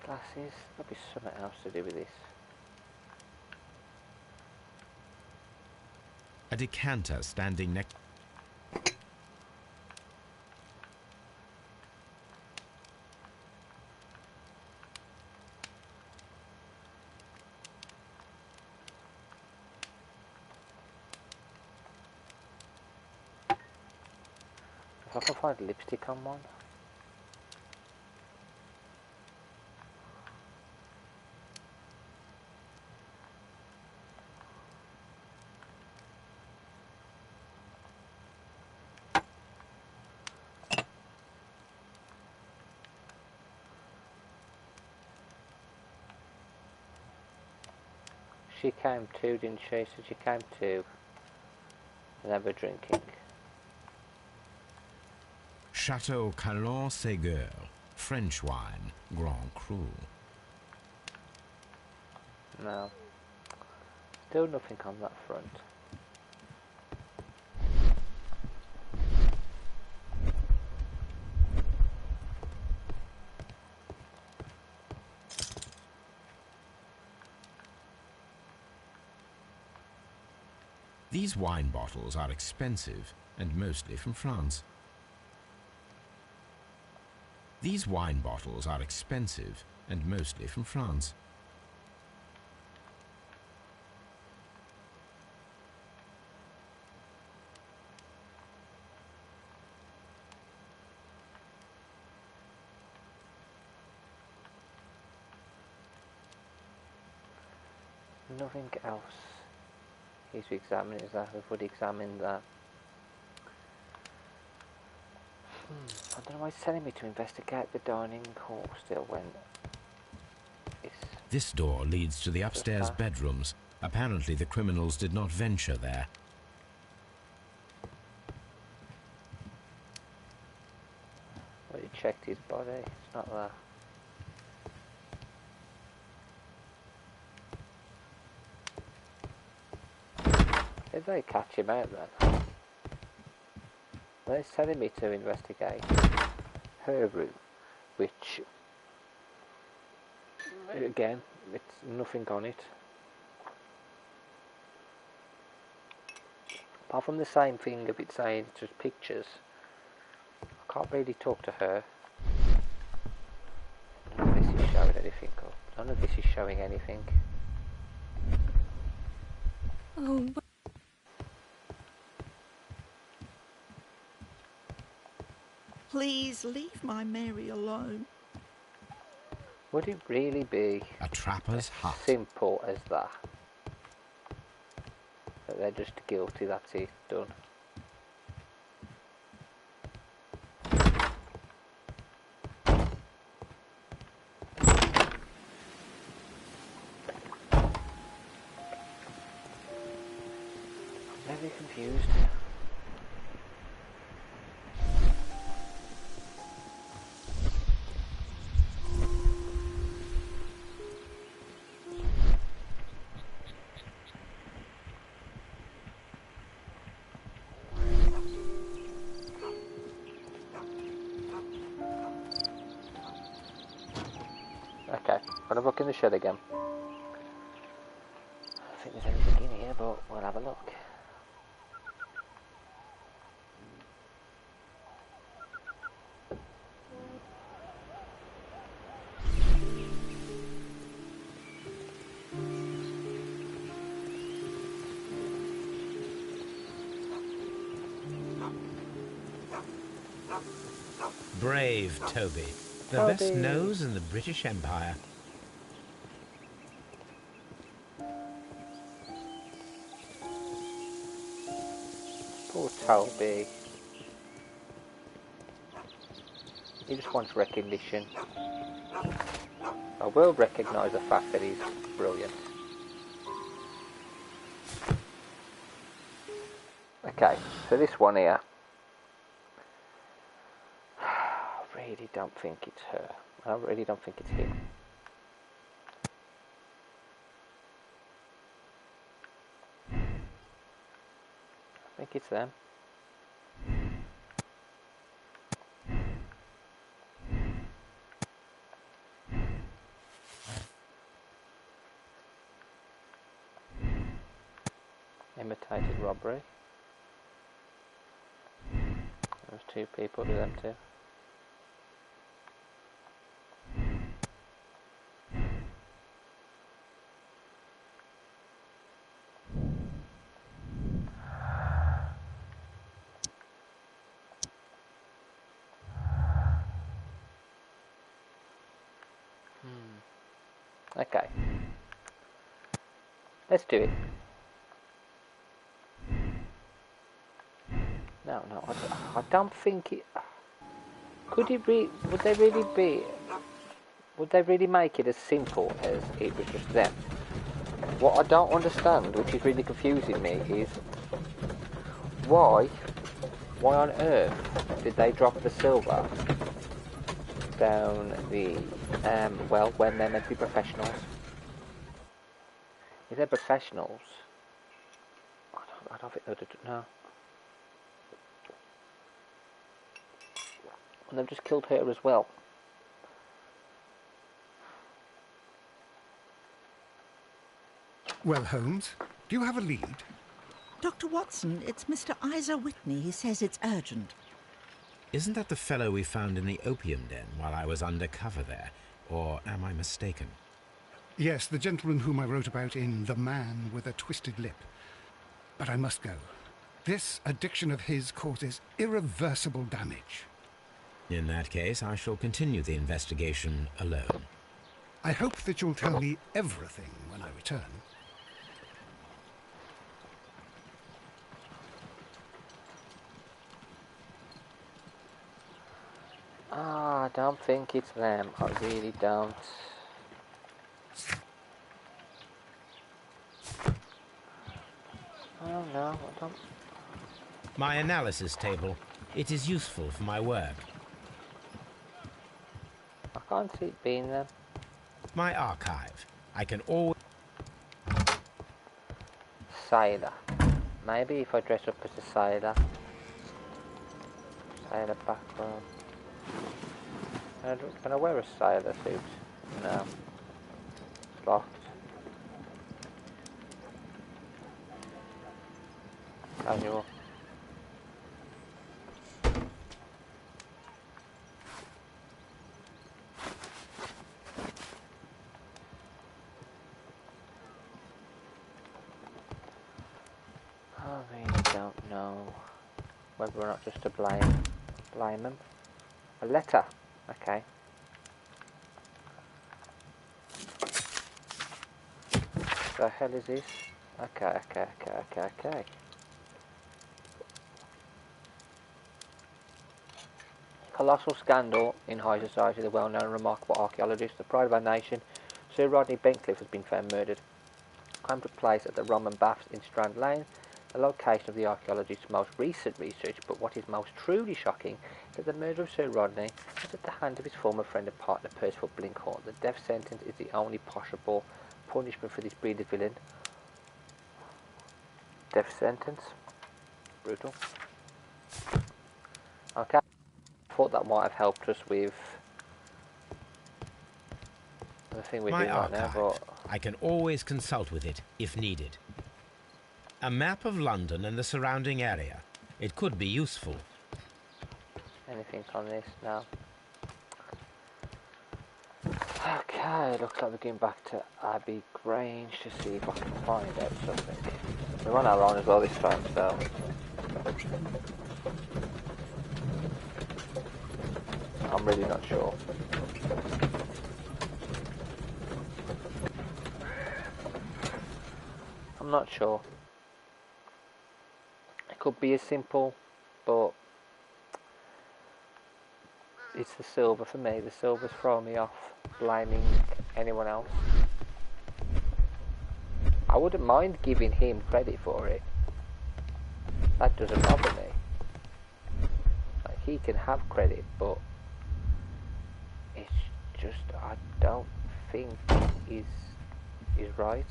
Glasses. There'll be something else to do with this. A decanter standing next. If I can find lipstick on one. She came too, didn't she? So she came too. And they were drinking. Chateau Calon-Ségur, French wine, Grand Cru. No. Still nothing on that front. These wine bottles are expensive and mostly from France. These wine bottles are expensive and mostly from France. Nothing else is to examine, is that? We've already examined that. I don't know why it's telling me to investigate the dining hall still when it's... This door leads to the upstairs bedrooms. Apparently the criminals did not venture there. Well, you checked his body, it's not there. Did they catch him out then? Well, it's telling me to investigate her room, which, again, it's nothing on it. Apart from the same thing of it saying it's just pictures, I can't really talk to her. None of this is showing anything. None of this is showing anything. Oh. Please leave my Mary alone. Would it really be a trapper's hut? Simple as that? That they're just guilty, that's it, done. I'm very confused. Okay, gonna look in the shed again. I think there's anything in here, but we'll have a look. Brave Toby, the best nose in the British Empire. Poor Toby. He just wants recognition. I will recognise the fact that he's brilliant. Okay, so this one here. I really don't think it's her. I really don't think it's him. I think it's them. Imitated robbery. There's two people, do them too. Okay. Let's do it. No, I don't think it... Could it be... Would they really be... Would they really make it as simple as it was just them? What I don't understand, which is really confusing me, is why on earth did they drop the silver down the well when they're meant to be professionals? If they're professionals, I don't think they'd no. And they've just killed her as well. Well, Holmes, do you have a lead? Dr. Watson, it's Mr. Isa Whitney. He says it's urgent. Isn't that the fellow we found in the opium den while I was undercover there? Or am I mistaken? Yes, the gentleman whom I wrote about in The Man with a Twisted Lip. But I must go. This addiction of his causes irreversible damage. In that case, I shall continue the investigation alone. I hope that you'll tell me everything when I return. I don't think it's them. I really don't. Oh no, I don't. My analysis table. It is useful for my work. I can't see it being them. My archive. I can always... Sailor. Maybe if I dress up as a sailor. Sailor background. Can I wear a sailor suit? No. It's locked. Casual. I really don't know whether or not just to blame them. A letter. Okay. The hell is this? Okay. Colossal scandal in high society. The well-known and remarkable archaeologist, the pride of our nation, Sir Rodney Bencliffe, has been found murdered. Crime took place at the Rum and Baths in Strand Lane, the location of the archaeologist's most recent research, but what is most truly shocking is that the murder of Sir Rodney was at the hand of his former friend and partner Percival Blinkhorn. The death sentence is the only possible punishment for this breed of villain. Death sentence. Brutal. Okay. I thought that might have helped us with the thing we're doing right now, but I can always consult with it if needed. A map of London and the surrounding area. It could be useful. Anything on this now? Okay, looks like we're going back to Abbey Grange to see if I can find out something. We're on our own as well this time, so I'm really not sure. I'm not sure. It could be as simple, but it's the silver for me. The silver's throwing me off blaming anyone else. I wouldn't mind giving him credit for it. That doesn't bother me. Like, he can have credit, but it's just I don't think is right.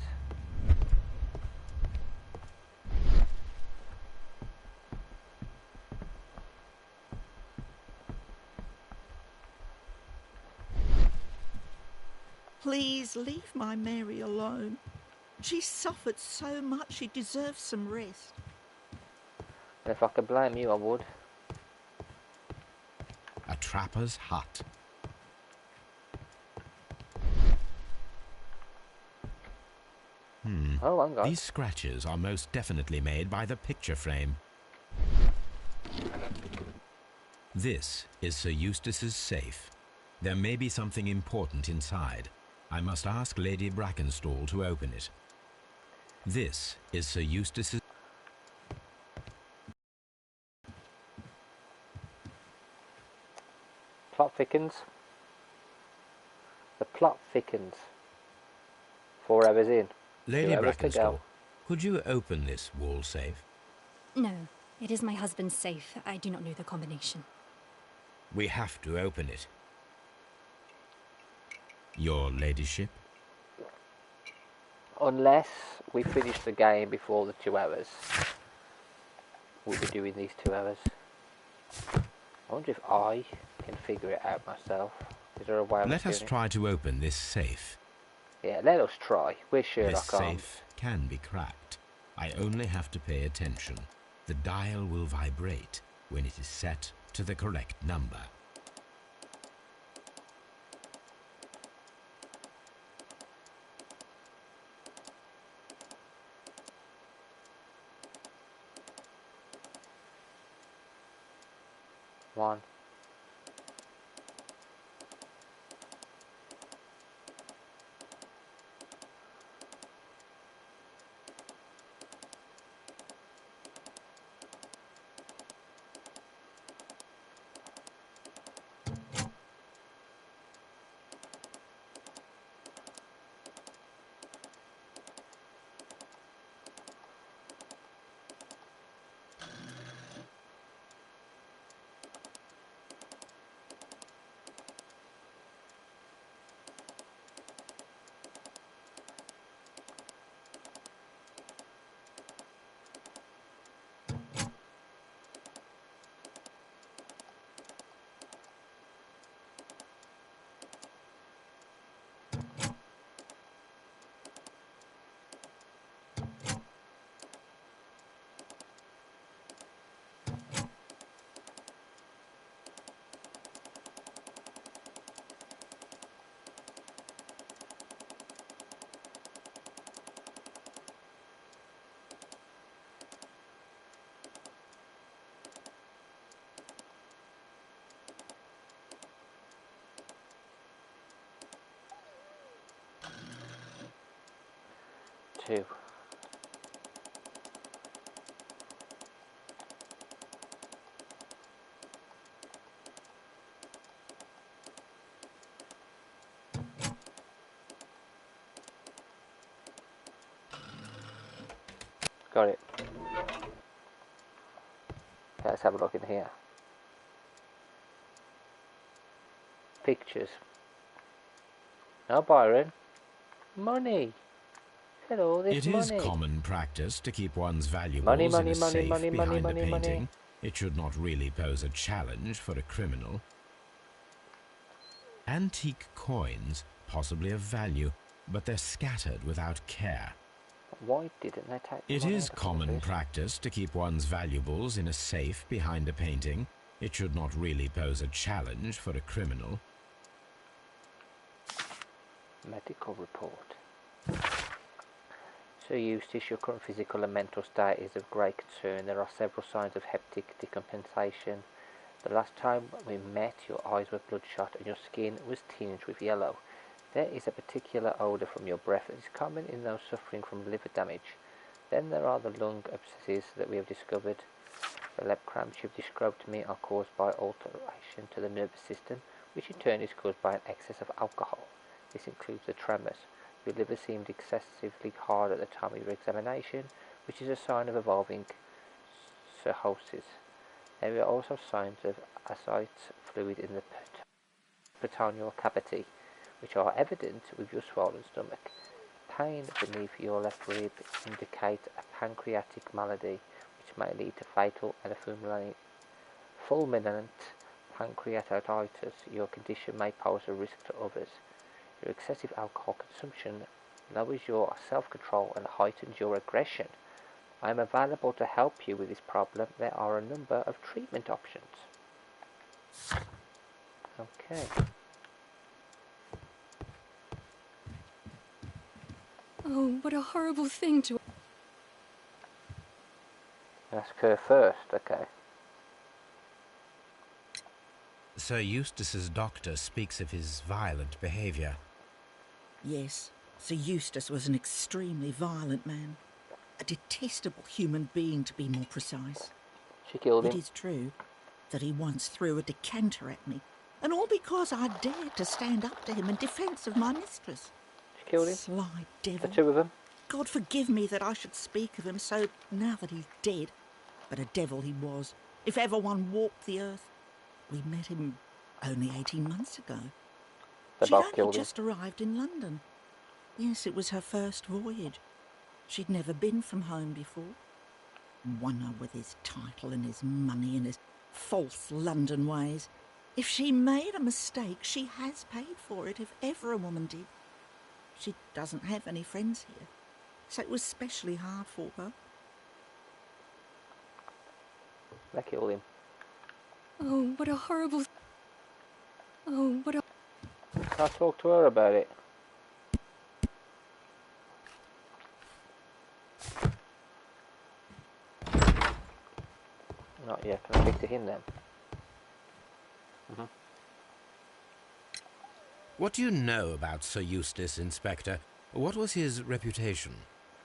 Please leave my Mary alone. She's suffered so much, she deserves some rest. And if I could blame you, I would. A trapper's hut. Oh, hang on. These scratches are most definitely made by the picture frame. This is Sir Eustace's safe. There may be something important inside. I must ask Lady Brackenstall to open it. This is Sir Eustace's... Plot thickens. The plot thickens. 4 hours in. Lady Brackenstall, could you open this wall safe? No, it is my husband's safe. I do not know the combination. We have to open it. Your ladyship? Unless we finish the game before the 2 hours. We'll be doing these 2 hours. I wonder if I can figure it out myself. Is there a way of Let us doing try to open this safe. Yeah, let us try. We're Sherlock Holmes. This safe can be cracked. I only have to pay attention. The dial will vibrate when it is set to the correct number. One. 2. Got it. Okay, let's have a look in here. Pictures. Now, Byron. Money. Hello, this money. It is common practice to keep one's valuables in a safe behind a painting. It should not really pose a challenge for a criminal. Antique coins, possibly of value, but they're scattered without care. Why didn't they take It is common practice to keep one's valuables in a safe behind a painting. It should not really pose a challenge for a criminal. Medical report. Sir Eustace, your current physical and mental state is of great concern. There are several signs of hepatic decompensation. The last time we met, your eyes were bloodshot and your skin was tinged with yellow. There is a particular odour from your breath that is common in those suffering from liver damage. Then there are the lung abscesses that we have discovered. The leg cramps you have described to me are caused by alteration to the nervous system, which in turn is caused by an excess of alcohol. This includes the tremors. Your liver seemed excessively hard at the time of your examination, which is a sign of evolving cirrhosis. There are also signs of ascites fluid in the peritoneal cavity, which are evident with your swollen stomach. Pain beneath your left rib indicates a pancreatic malady, which may lead to fatal and fulminant pancreatitis. Your condition may pose a risk to others. Your excessive alcohol consumption lowers your self-control and heightens your aggression. I am available to help you with this problem. There are a number of treatment options. Okay. Oh, what a horrible thing to... Ask her first, okay. Sir Eustace's doctor speaks of his violent behaviour. Yes, Sir Eustace was an extremely violent man. A detestable human being, to be more precise. She killed him. It is true that he once threw a decanter at me, and all because I dared to stand up to him in defence of my mistress. She killed him? Sly devil. The two of them? God forgive me that I should speak of him so now that he's dead. But a devil he was, if ever one walked the earth. We met him only 18 months ago. She'd only just arrived in London. Yes, it was her first voyage. She'd never been from home before. Wonder with his title and his money and his false London ways. If she made a mistake, she has paid for it, if ever a woman did. She doesn't have any friends here, so it was specially hard for her. They killed him. Oh, what a horrible... Oh, what a... Can I talk to her about it? Not yet. Can I speak to him then? What do you know about Sir Eustace, Inspector? What was his reputation?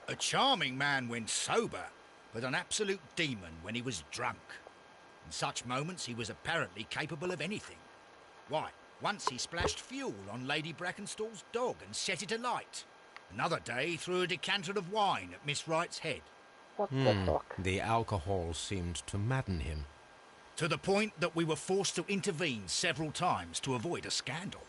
A charming man when sober, but an absolute demon when he was drunk. In such moments he was apparently capable of anything. Why, once he splashed fuel on Lady Brackenstall's dog and set it alight. Another day he threw a decanter of wine at Miss Wright's head. What the fuck? The alcohol seemed to madden him. To the point that we were forced to intervene several times to avoid a scandal.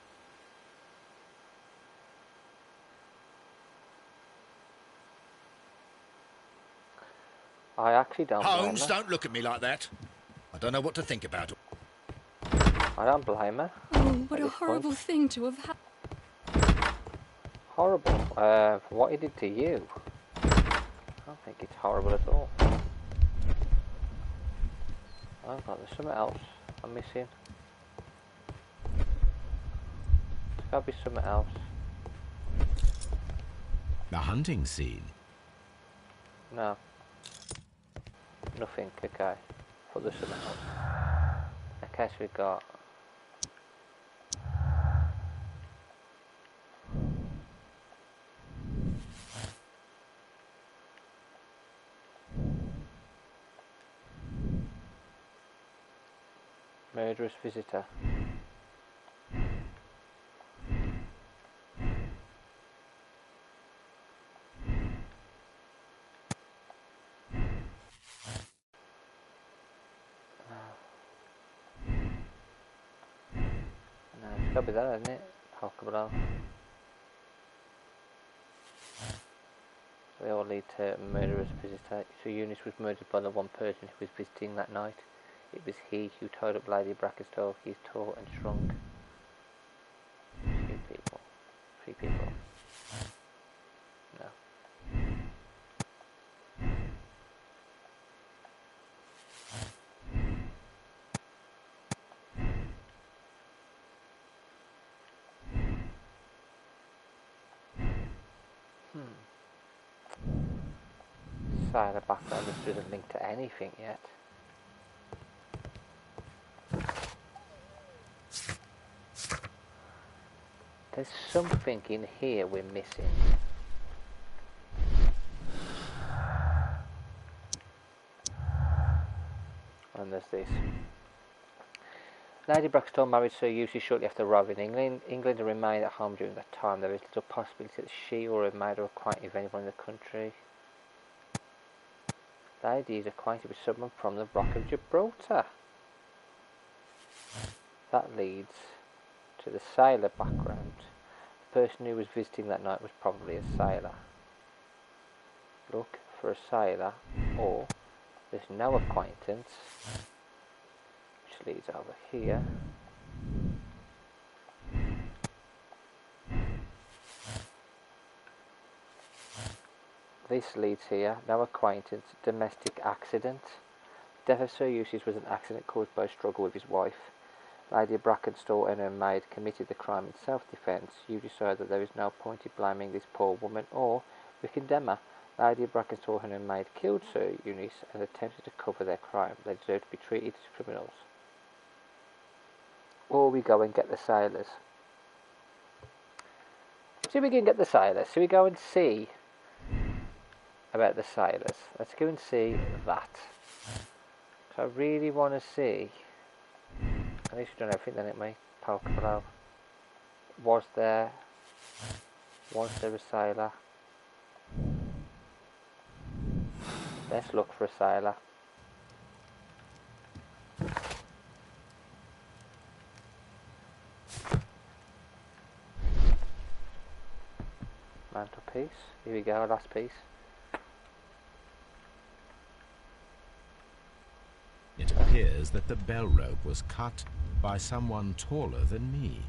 I actually don't blame her. Holmes, don't look at me like that. I don't know what to think about it. I don't blame her. Oh, what a horrible thing to have happened. Horrible? For what he did to you? I don't think it's horrible at all. Oh God, there's something else I'm missing. There's gotta be something else. The hunting scene. No. Nothing, okay. Put this something else. Okay, so we got... Murderous visitor. No, it's gotta be that, isn't it? Alcohol. They all lead to murderous visitor. So Eunice was murdered by the one person who was visiting that night. It was he who tied up Lady Brackenstall. He's tall and strong. 2 people. 3 people. No. Sailor background, this doesn't link to anything yet. There's something in here we're missing. And there's this. Lady Brackenstall married Sir Eustace shortly after arriving in England. England remained at home during that time. There is little possibility that she or her maid are acquainted with anyone in the country. Lady is acquainted with someone from the Rock of Gibraltar. That leads to the sailor background. The person who was visiting that night was probably a sailor. Look for a sailor, or there's no acquaintance, which leads over here. This leads here, no acquaintance, domestic accident. Death of Sir Eustace was an accident caused by a struggle with his wife. Lady Brackenstall and her maid committed the crime in self-defence. You decide that there is no point in blaming this poor woman, or we condemn her. Lady Brackenstall and her maid killed Sir Eustace and attempted to cover their crime. They deserve to be treated as criminals. Or we go and get the sailors. So we can get the sailors. So we go and see about the sailors. Let's go and see that. So I really want to see. At least we've done everything, then, haven't we? Poke below. Was there a sailor? Let's look for a sailor. Mantelpiece. Here we go, last piece. It appears that the bell rope was cut by someone taller than me.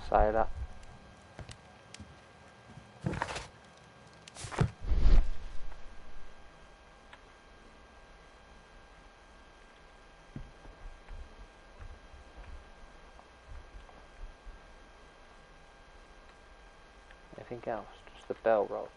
Sailor. Anything else? Just the bell rope.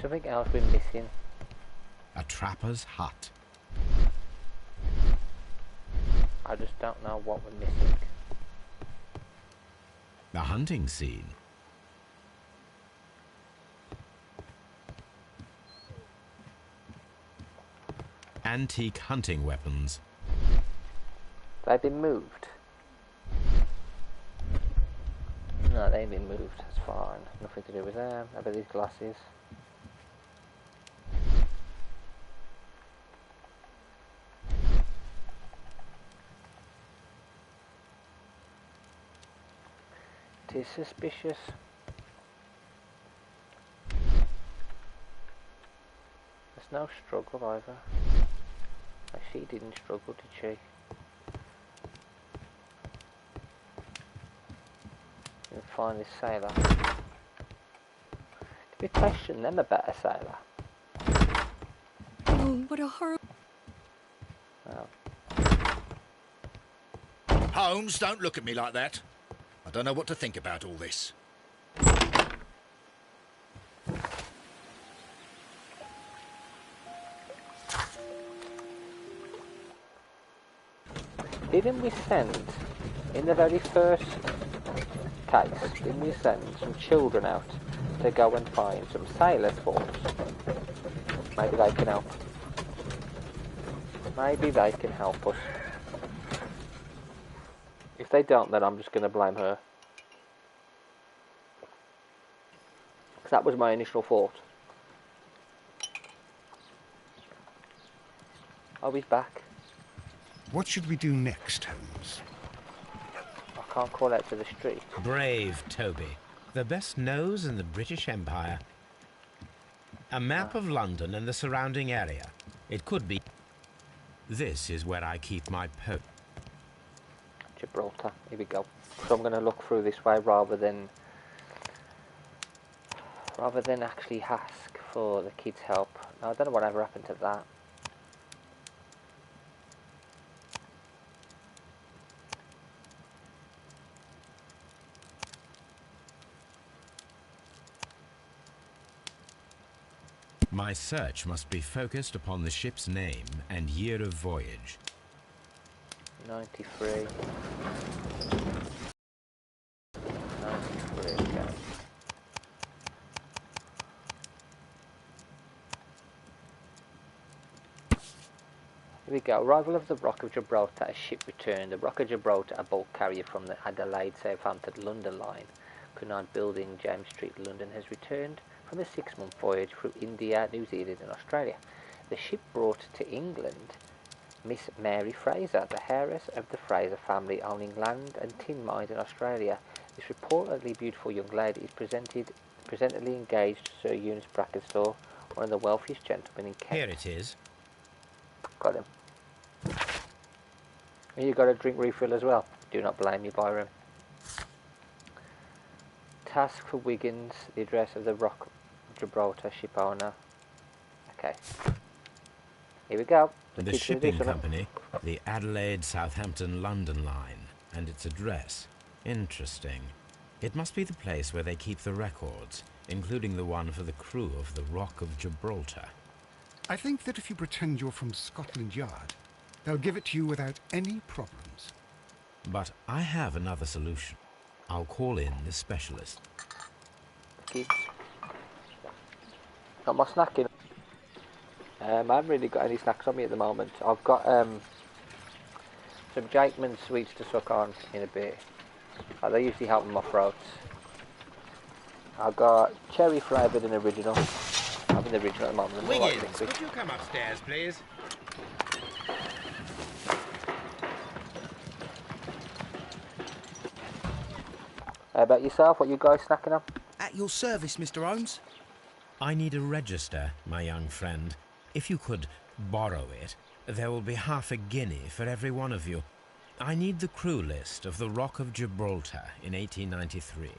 Something else we're missing. A trapper's hut. I just don't know what we're missing. The hunting scene. Antique hunting weapons. They've been moved. No, they ain't been moved. That's fine. Nothing to do with them. How about these glasses? It is suspicious. There's no struggle either. Like, she didn't struggle, did she? We'll find this sailor. Did we question them about a sailor? Oh, what a horrible... Oh. Holmes, don't look at me like that. I don't know what to think about all this. Didn't we send, in the very first case, didn't we send some children out to go and find some sailors for us? Maybe they can help. Maybe they can help us. If they don't, then I'm just going to blame her. Because that was my initial thought. Oh, he's back. What should we do next, Holmes? I can't call out to the street. Brave Toby. The best nose in the British Empire. A map of London and the surrounding area. It could be... This is where I keep my post. Gibraltar. Here we go. So I'm going to look through this way rather than actually ask for the kids' help. I don't know whatever happened to that. My search must be focused upon the ship's name and year of voyage. 93. 93, okay. Here we go. Arrival of the Rock of Gibraltar, a ship returned. The Rock of Gibraltar, a bulk carrier from the Adelaide, Southampton, London line. Cunard Building, James Street, London, has returned from a 6-month voyage through India, New Zealand and Australia. The ship brought to England Miss Mary Fraser, the heiress of the Fraser family owning land and tin mines in Australia. This reportedly beautiful young lady is presently engaged to Sir Eunice Brackenstall, one of the wealthiest gentlemen in Kent. Here it is. Got him. And you got a drink refill as well. Do not blame me, Byron. Task for Wiggins, the address of the Rock Gibraltar ship owner. Okay. Here we go. The shipping company, the Adelaide, Southampton, London line, and its address. Interesting. It must be the place where they keep the records, including the one for the crew of the Rock of Gibraltar. I think that if you pretend you're from Scotland Yard, they'll give it to you without any problems. But I have another solution. I'll call in the specialist. Got my snacking. I haven't really got any snacks on me at the moment. I've got some Jakeman's sweets to suck on in a bit. They usually help with my throat. I've got cherry flavoured and original. I'm having the original at the moment. Wiggins, could you come upstairs, please? How about yourself? What you guys snacking on? At your service, Mr. Holmes. I need a register, my young friend. If you could borrow it, there will be half a guinea for every one of you. I need the crew list of the Rock of Gibraltar in 1893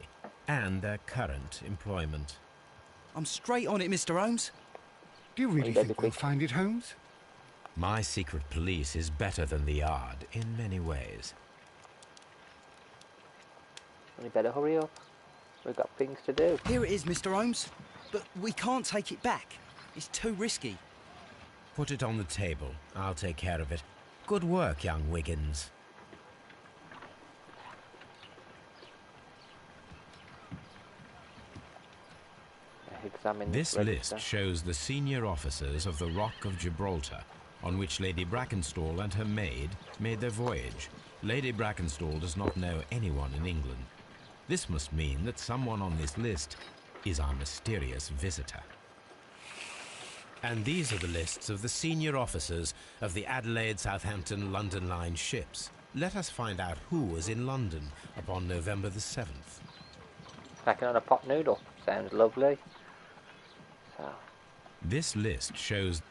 and their current employment. I'm straight on it, Mr. Holmes. Do you really think we'll find it, Holmes? My secret police is better than the Yard in many ways. We better hurry up. We've got things to do. Here it is, Mr. Holmes. But we can't take it back. It's too risky. Put it on the table. I'll take care of it. Good work, young Wiggins. This list shows the senior officers of the Rock of Gibraltar, on which Lady Brackenstall and her maid made their voyage. Lady Brackenstall does not know anyone in England. This must mean that someone on this list is our mysterious visitor. And these are the lists of the senior officers of the Adelaide, Southampton, London Line ships. Let us find out who was in London upon November the 7th. Snacking on a pot noodle. Sounds lovely. So. This list shows...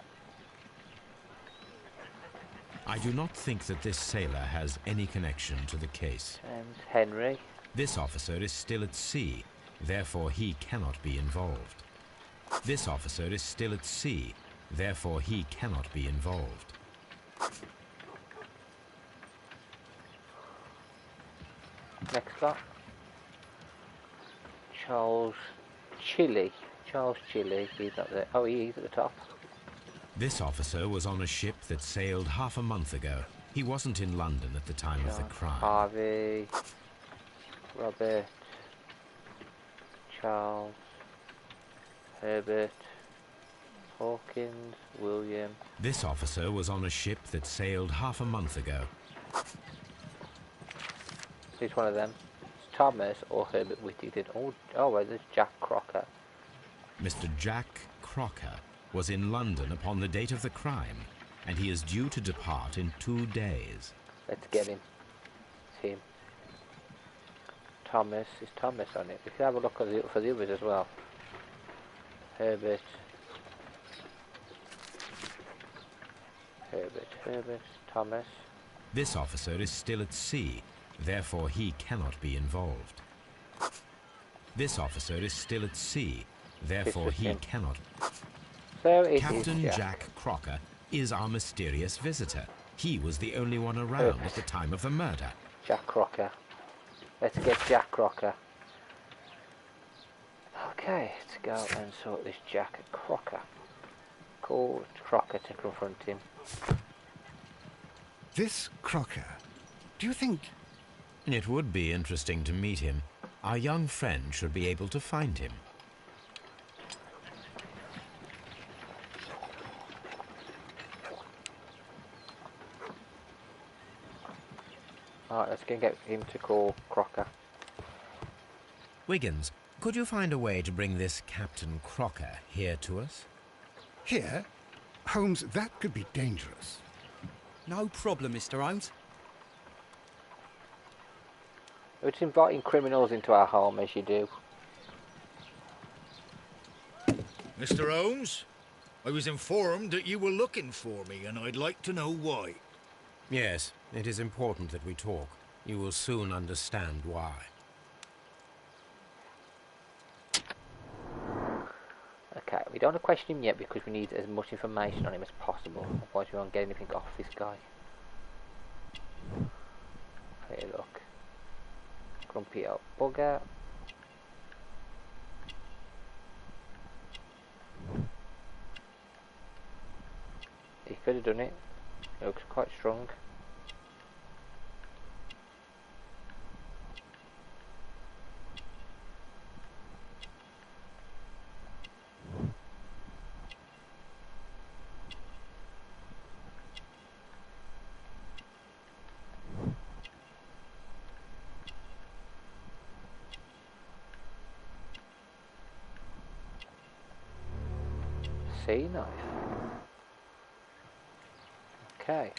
I do not think that this sailor has any connection to the case. And Henry. This officer is still at sea, therefore he cannot be involved. This officer is still at sea, therefore he cannot be involved. Next lot. Charles Chile. Charles Chile, he's up there. Oh, he's at the top. This officer was on a ship that sailed half a month ago. He wasn't in London at the time of the crime. Harvey, Robert, Charles, Herbert, Hawkins, William. This officer was on a ship that sailed half a month ago. Who's one of them? It's Thomas or Herbert Whittington. Oh, well, there's Jack Crocker. Mr. Jack Crocker was in London upon the date of the crime, and he is due to depart in 2 days. Let's get him. It's him. Thomas. Is Thomas on it? We can have a look for the others as well. Herbert, Thomas. This officer is still at sea, therefore he cannot be involved. This officer is still at sea, therefore he cannot. So it Captain is Jack Crocker is our mysterious visitor. He was the only one around at the time of the murder. Jack Crocker. Let's get Jack Crocker. Okay, let's go and sort this Jack Crocker. Call Crocker to confront him. This Crocker, do you think... It would be interesting to meet him. Our young friend should be able to find him. Alright, let's go and get him to call Crocker. Wiggins, could you find a way to bring this Captain Crocker here to us? Here? Holmes, that could be dangerous. No problem, Mr. Holmes. It's inviting criminals into our home, as you do. Mr. Holmes, I was informed that you were looking for me, and I'd like to know why. Yes, it is important that we talk. You will soon understand why. Okay, we don't want to question him yet because we need as much information on him as possible. Otherwise we won't get anything off this guy. Hey, look. Sleepy old bugger. He could have done it. It looks quite strong. Sea knife. Okay,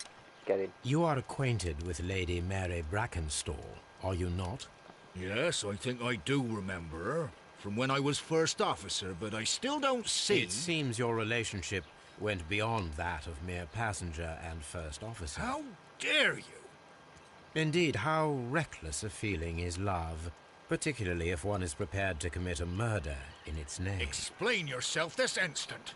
get him. You are acquainted with Lady Mary Brackenstall, are you not? Yes, I think I do remember her. From when I was first officer, but I still don't see... It seems your relationship went beyond that of mere passenger and first officer. How dare you? Indeed, how reckless a feeling is love, particularly if one is prepared to commit a murder in its name. Explain yourself this instant.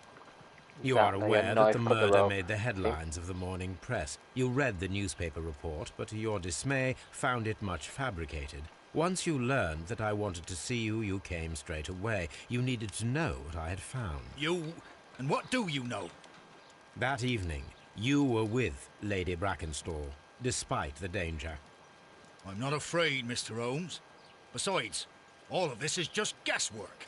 You are aware that the murder made the headlines of the morning press. You read the newspaper report, but to your dismay, found it much fabricated. Once you learned that I wanted to see you, you came straight away. You needed to know what I had found. You? And what do you know? That evening, you were with Lady Brackenstall, despite the danger. I'm not afraid, Mr. Holmes. Besides, all of this is just guesswork.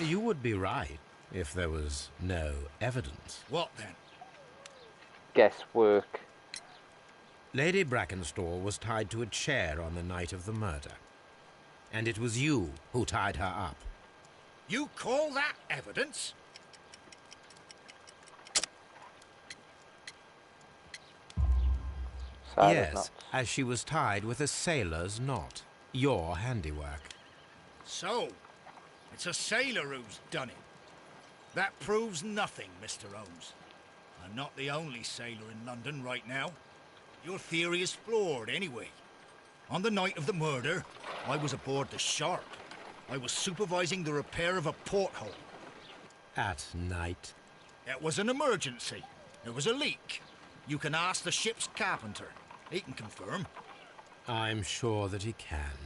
You would be right if there was no evidence. What then? Guesswork. Lady Brackenstall was tied to a chair on the night of the murder. And it was you who tied her up. You call that evidence? Yes, as she was tied with a sailor's knot. Your handiwork. So, it's a sailor who's done it. That proves nothing, Mr. Holmes. I'm not the only sailor in London right now. Your theory is flawed anyway. On the night of the murder, I was aboard the Shark. I was supervising the repair of a porthole. At night? It was an emergency. There was a leak. You can ask the ship's carpenter. He can confirm. I'm sure that he can.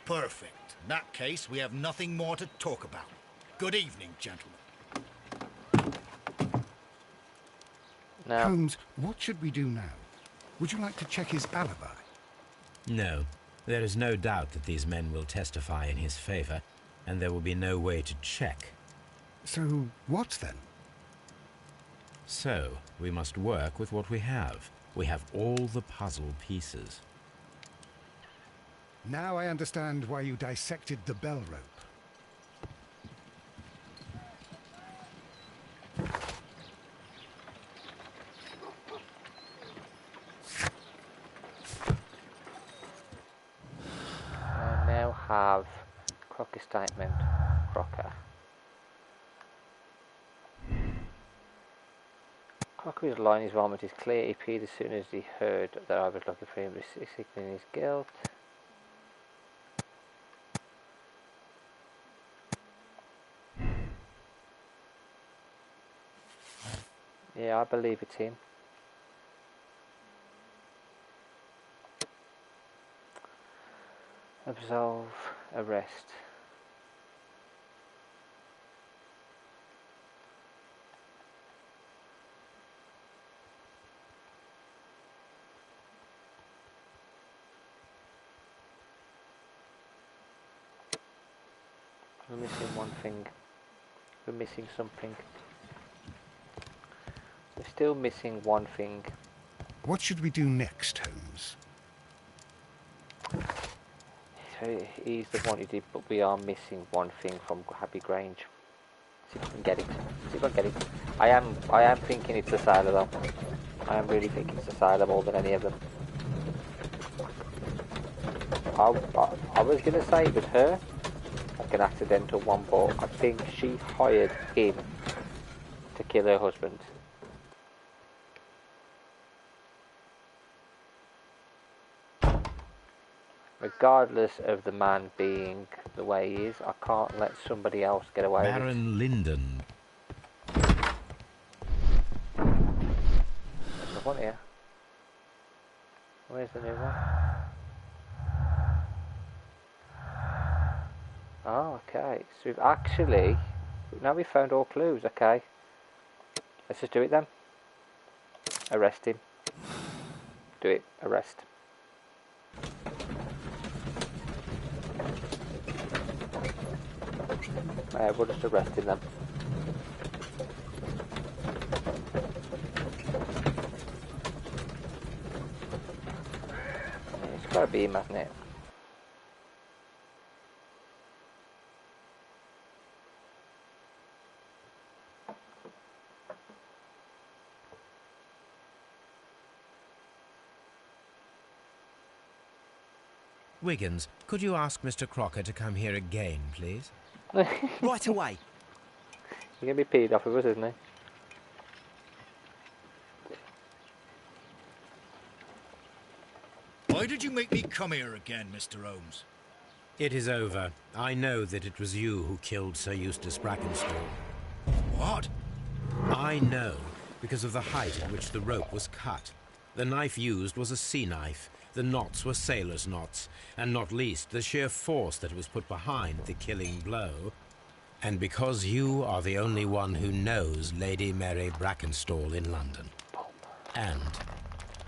Perfect. In that case, we have nothing more to talk about. Good evening, gentlemen. Holmes, what should we do now? Would you like to check his alibi? No. There is no doubt that these men will testify in his favor, and there will be no way to check. So, what then? So, we must work with what we have. We have all the puzzle pieces. Now I understand why you dissected the bell rope. I now have Crocker statement. Crocker. Crocker's line his vomit is clear. He appeared as soon as he heard that I was looking for him, signaling his guilt. Yeah, I believe it's him. Absolve, arrest. We're missing one thing. We're missing something. We're still missing one thing. What should we do next, Holmes? He's the one who did, but we are missing one thing from Happy Grange. See if I can get it. See if I can get it. I am thinking it's the sailor though. I am really thinking it's the sailor more than any of them. I was going to say it was her, like an accidental one, but I think she hired him to kill her husband. Regardless of the man being the way he is, I can't let somebody else get away with it. Baron Linden. There's one here. Where's the new one? Oh, okay. So we've actually... Now we've found all clues, okay. Let's just do it then. Arrest him. Do it. Arrest. We'll just arrest him then. It's gotta be him, hasn't it? Wiggins, could you ask Mr. Crocker to come here again, please? Right away. He's gonna be peed off of us, isn't he? Why did you make me come here again, Mr. Holmes? It is over. I know that it was you who killed Sir Eustace Brackenstall. What? I know, because of the height at which the rope was cut. The knife used was a sea knife. The knots were sailor's knots, and not least the sheer force that was put behind the killing blow. And because you are the only one who knows Lady Mary Brackenstall in London. And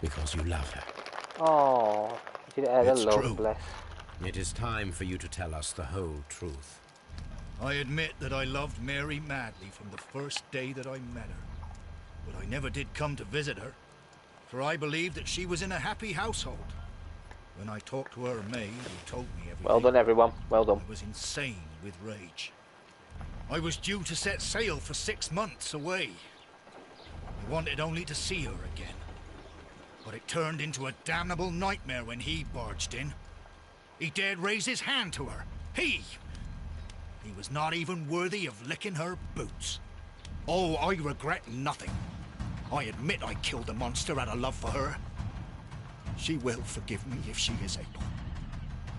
because you love her. Oh, you did it alone, bless. It is time for you to tell us the whole truth. I admit that I loved Mary madly from the first day that I met her. But I never did come to visit her, for I believed that she was in a happy household. When I talked to her maid, who told me everything... Well done, everyone. Well done. I was insane with rage. I was due to set sail for 6 months away. I wanted only to see her again. But it turned into a damnable nightmare when he barged in. He dared raise his hand to her. He was not even worthy of licking her boots. Oh, I regret nothing. I admit I killed the monster out of love for her. She will forgive me if she is able.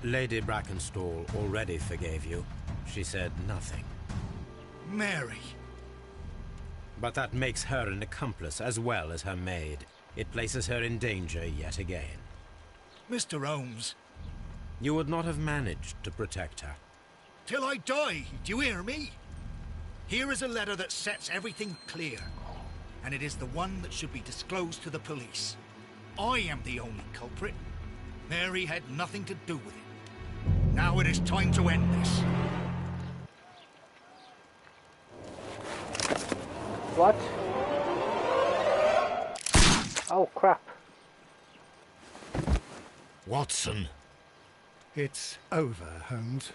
Lady Brackenstall already forgave you. She said nothing. Mary. But that makes her an accomplice as well as her maid. It places her in danger yet again. Mr. Holmes. You would not have managed to protect her. Till I die, do you hear me? Here is a letter that sets everything clear. And it is the one that should be disclosed to the police. I am the only culprit. Mary had nothing to do with it. Now it is time to end this. What? Oh, crap. Watson. It's over, Holmes.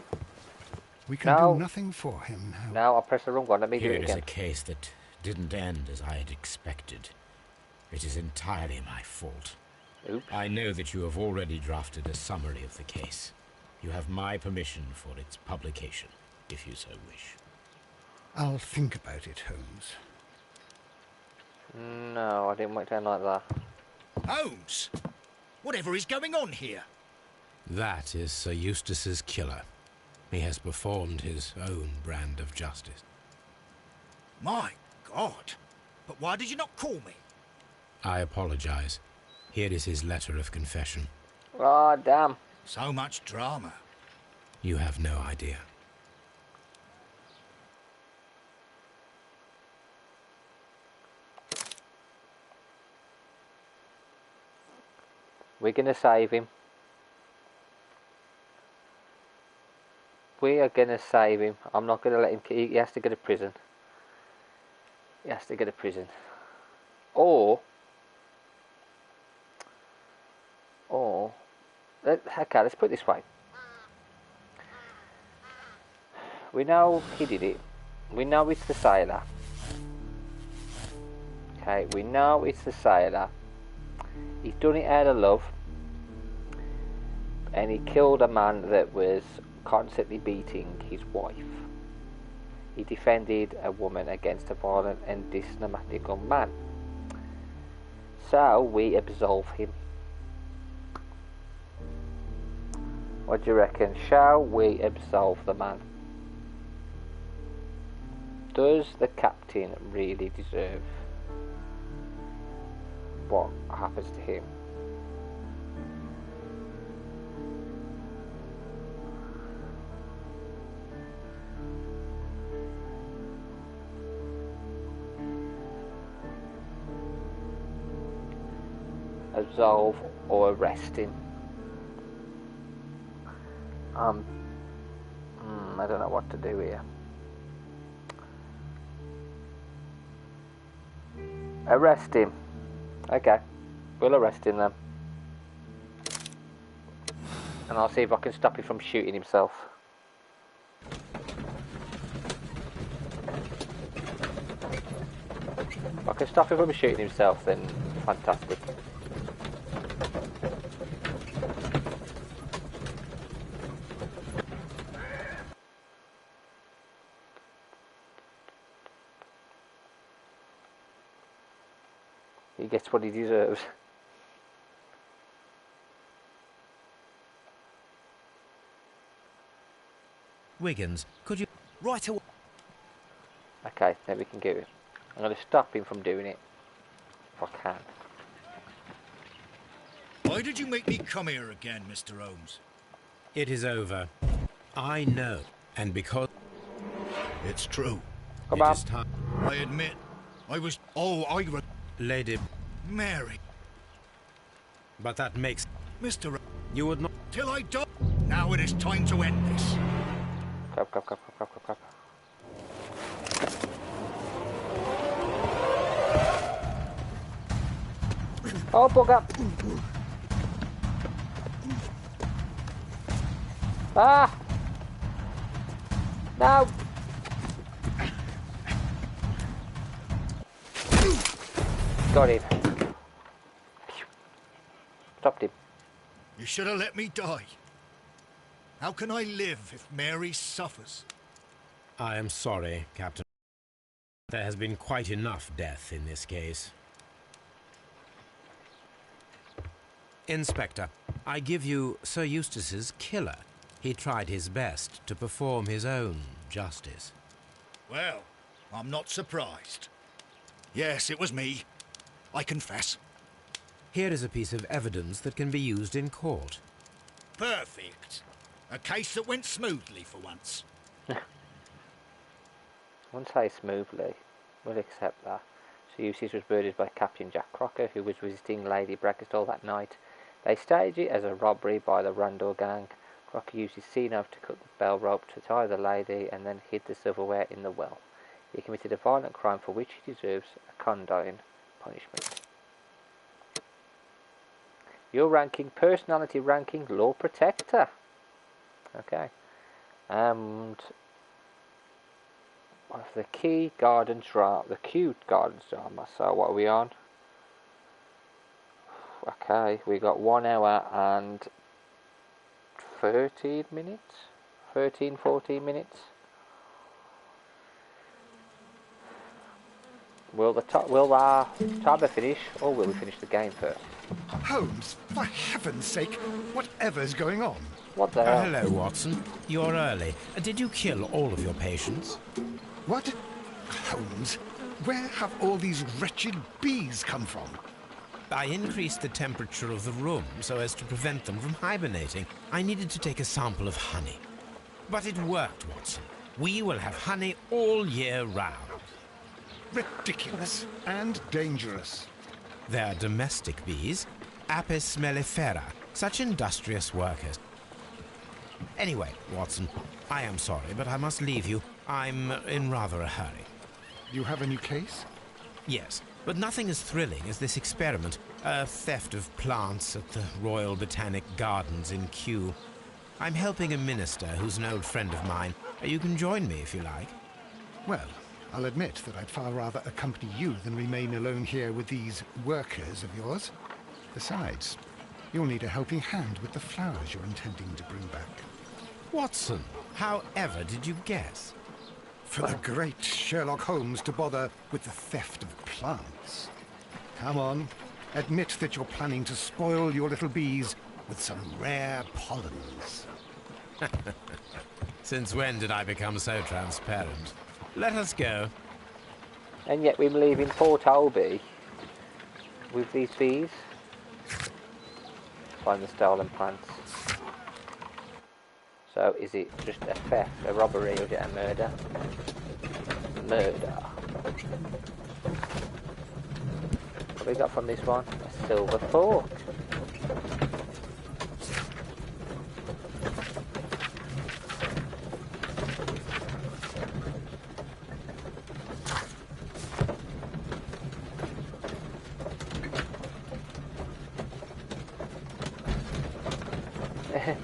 We can do nothing for him now. Now I'll press the wrong one. Let me do it again. Here is a case that didn't end as I had expected. It is entirely my fault. Oops. I know that you have already drafted a summary of the case. You have my permission for its publication, if you so wish. I'll think about it, Holmes. No, I didn't want it down like that. Holmes! Whatever is going on here? That is Sir Eustace's killer. He has performed his own brand of justice. My God! But why did you not call me? I apologize. Here is his letter of confession. Oh, damn. So much drama. You have no idea. We're going to save him. We are going to save him. I'm not going to let him... He has to go to prison. He has to go to prison. Or... Okay, let's put it this way. We know he did it. We know it's the sailor. Okay, we know it's the sailor. He's done it out of love. And he killed a man that was constantly beating his wife. He defended a woman against a violent and dysnomatical man. So we absolve him. What do you reckon? Shall we absolve the man? Does the captain really deserve what happens to him? absolve or arrest him. I don't know what to do here. Arrest him. Okay, we'll arrest him then. And I'll see if I can stop him from shooting himself. If I can stop him from shooting himself, then fantastic. He gets what he deserves. Wiggins, could you... Right away. Okay, then we can do it. I'm going to stop him from doing it, if I can. Why did you make me come here again, Mr. Holmes? It is over. I know, and because... It's true. Come on. Is time. I admit, I was... Oh, I was... Lady... Mary. But that makes... Mr. You would not... Till I die. Now it is time to end this. Come. Oh, bugger! Ah! No! Got him. Stopped him. You should have let me die. How can I live if Mary suffers? I am sorry, Captain. There has been quite enough death in this case. Inspector, I give you Sir Eustace's killer. He tried his best to perform his own justice. Well, I'm not surprised. Yes, it was me. I confess. Here is a piece of evidence that can be used in court. Perfect. A case that went smoothly for once. Won't say smoothly. We'll accept that. Sir Eustace was murdered by Captain Jack Crocker, who was visiting Lady Brackenstall that night. They staged it as a robbery by the Rundle gang. Crocker used his sea-knife to cut the bell rope to tie the lady and then hid the silverware in the well. He committed a violent crime for which he deserves a condign punishment. Your ranking, personality ranking, law protector. Okay. And the Kew Gardens drama. So what are we on? Okay, we got 1 hour and 13 minutes. 14 minutes. Will our timer finish, or will we finish the game first? Holmes, for heaven's sake, whatever's going on? What the hell? Hello, Watson. You're early. Did you kill all of your patients? What? Holmes, where have all these wretched bees come from? I increased the temperature of the room so as to prevent them from hibernating. I needed to take a sample of honey. But it worked, Watson. We will have honey all year round. Ridiculous and dangerous. They're domestic bees, Apis mellifera, such industrious workers. Anyway, Watson, I am sorry, but I must leave you. I'm in rather a hurry. You have a new case? Yes, but nothing as thrilling as this experiment. A theft of plants at the Royal Botanic Gardens in Kew. I'm helping a minister who's an old friend of mine. You can join me if you like. Well, I'll admit that I'd far rather accompany you than remain alone here with these workers of yours. Besides, you'll need a helping hand with the flowers you're intending to bring back. Watson, however did you guess? For the great Sherlock Holmes to bother with the theft of plants. Come on, admit that you're planning to spoil your little bees with some rare pollens. Since when did I become so transparent? Let us go. And yet we're leaving Port Holby with these bees. Find the stolen plants. So is it just a theft, a robbery, or is it a murder? Murder. What we got from this one? A silver fork.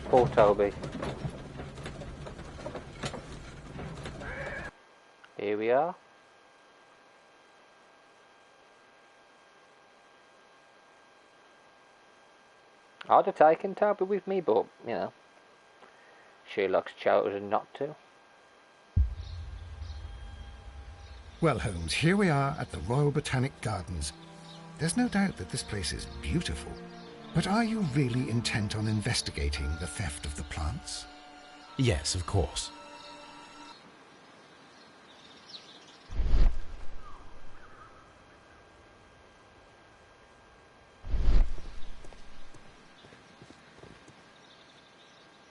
Poor Toby. Here we are. I'd have taken Toby with me, but, you know, Sherlock's chosen not to. Well, Holmes, here we are at the Royal Botanic Gardens. There's no doubt that this place is beautiful. But are you really intent on investigating the theft of the plants? Yes, of course.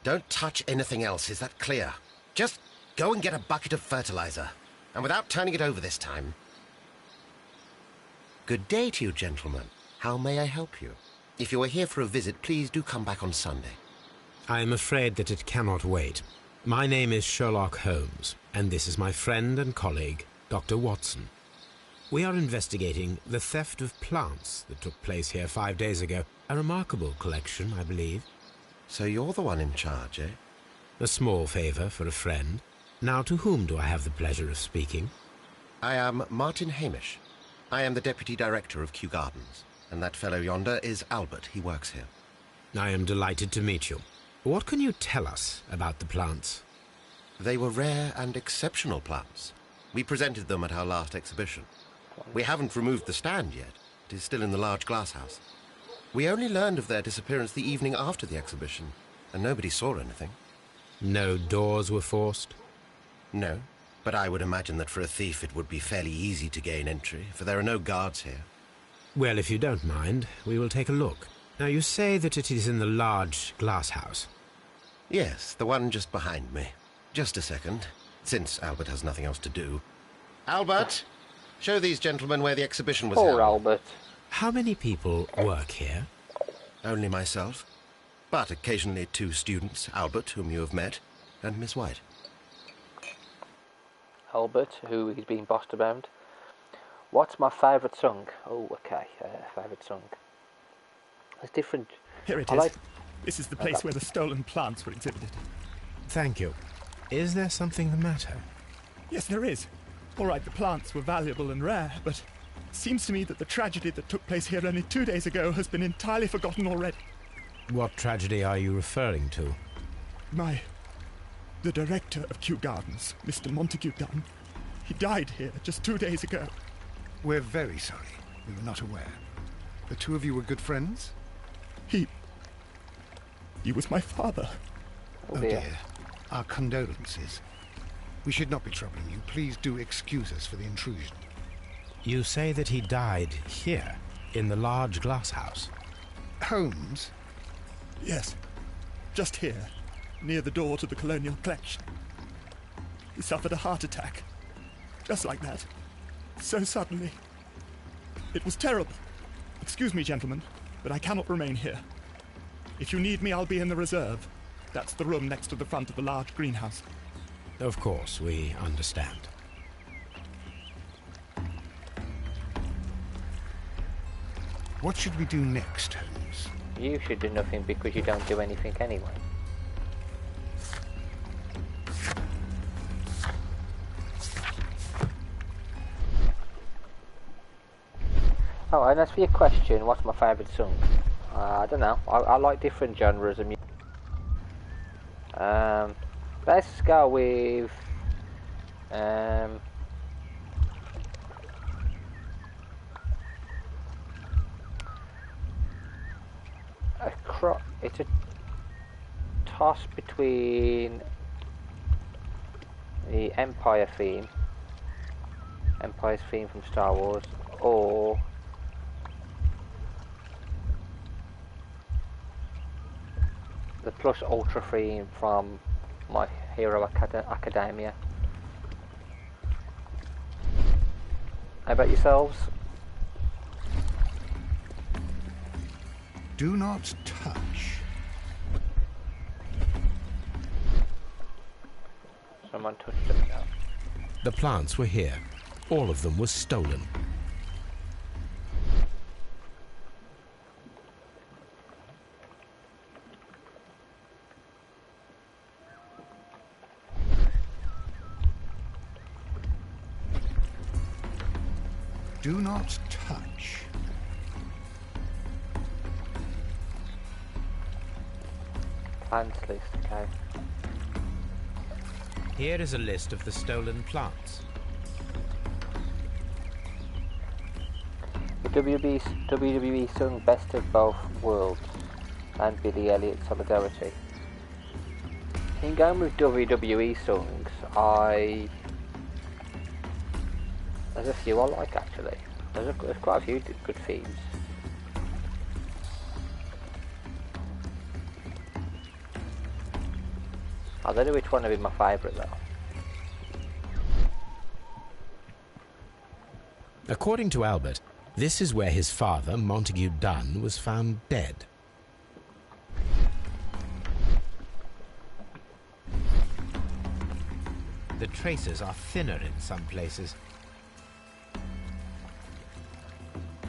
Don't touch anything else, is that clear? Just go and get a bucket of fertilizer, and without turning it over this time. Good day to you, gentlemen. How may I help you? If you are here for a visit, please do come back on Sunday. I am afraid that it cannot wait. My name is Sherlock Holmes, and this is my friend and colleague, Dr. Watson. We are investigating the theft of plants that took place here 5 days ago. A remarkable collection, I believe. So you're the one in charge, eh? A small favour for a friend. Now, to whom do I have the pleasure of speaking? I am Martin Hamish. I am the Deputy Director of Kew Gardens. And that fellow yonder is Albert. He works here. I am delighted to meet you. What can you tell us about the plants? They were rare and exceptional plants. We presented them at our last exhibition. We haven't removed the stand yet. It is still in the large glass house. We only learned of their disappearance the evening after the exhibition, and nobody saw anything. No doors were forced? No, but I would imagine that for a thief it would be fairly easy to gain entry, for there are no guards here. Well, if you don't mind, we will take a look. Now, you say that it is in the large glass house. Yes, the one just behind me. Just a second, since Albert has nothing else to do. Albert, show these gentlemen where the exhibition was held. Poor Albert. How many people work here? Only myself, but occasionally 2 students, Albert, whom you have met, and Miss White. Albert, who he's been bossed around. What's my favourite song? Oh, okay, favourite song. It's different. Here it is. This is the place where the stolen plants were exhibited. Thank you. Is there something the matter? Yes, there is. All right, the plants were valuable and rare, but it seems to me that the tragedy that took place here only 2 days ago has been entirely forgotten already. What tragedy are you referring to? The director of Kew Gardens, Mr. Montague Dunn, he died here just 2 days ago. We're very sorry. We were not aware. The 2 of you were good friends? He was my father. Oh dear. Our condolences. We should not be troubling you. Please do excuse us for the intrusion. You say that he died here, in the large glass house? Holmes? Yes, just here, near the door to the colonial collection. He suffered a heart attack. Just like that. So suddenly. It was terrible. Excuse me, gentlemen, but I cannot remain here. If you need me, I'll be in the reserve. That's the room next to the front of the large greenhouse. Of course, we understand. What should we do next, Holmes? You should do nothing because you don't do anything anyway. Oh, and as for your question, what's my favourite song? I don't know. I like different genres of music. Let's go with it's a toss between the Empire's theme from Star Wars, or the Plus Ultra theme from My Hero Academia. How about yourselves? Do not touch. Someone touched them now. The plants were here. All of them were stolen. Do not touch. Plants list, okay. Here is a list of the stolen plants. The WWE sung Best of Both Worlds and Billy Elliot Solidarity. In going with WWE songs, there's a few I like actually. There's quite a few good themes. I don't know which one would be my favourite though. According to Albert, this is where his father, Montague Dunn, was found dead. The traces are thinner in some places.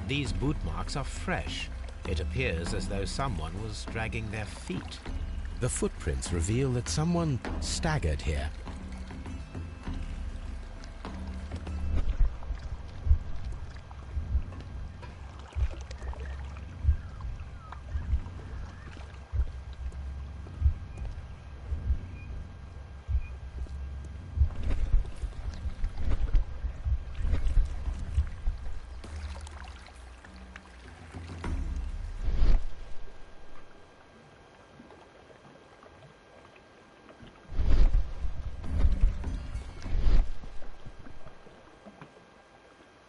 These boot marks are fresh. It appears as though someone was dragging their feet. The footprints reveal that someone staggered here.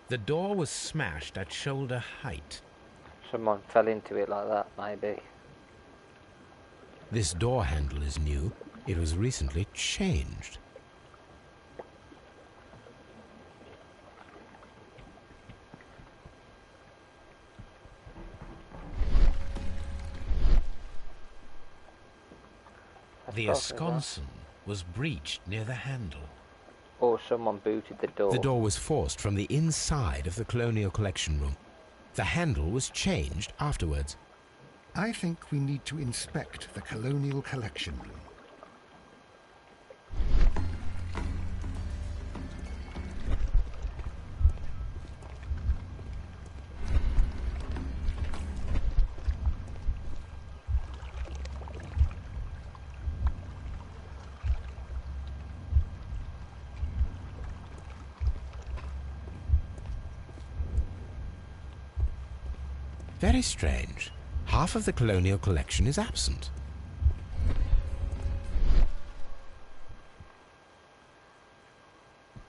The door was smashed at shoulder height. Someone fell into it like that, maybe. This door handle is new. It was recently changed. The ensconce was breached near the handle. Or someone booted the door. The door was forced from the inside of the Colonial Collection room. The handle was changed afterwards. I think we need to inspect the Colonial Collection room. Very strange. Half of the Colonial Collection is absent.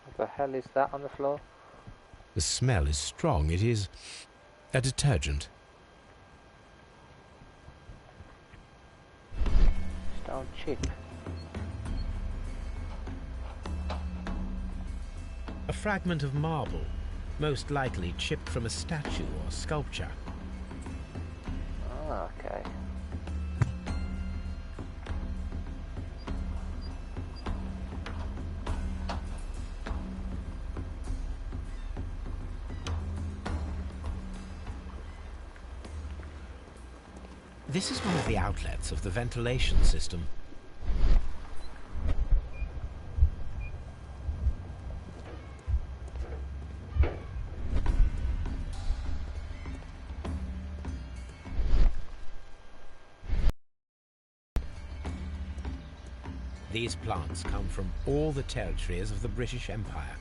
What the hell is that on the floor? The smell is strong. It is a detergent. Stone chip. A fragment of marble, most likely chipped from a statue or sculpture. Ah, okay. This is one of the outlets of the ventilation system. These plants come from all the territories of the British Empire.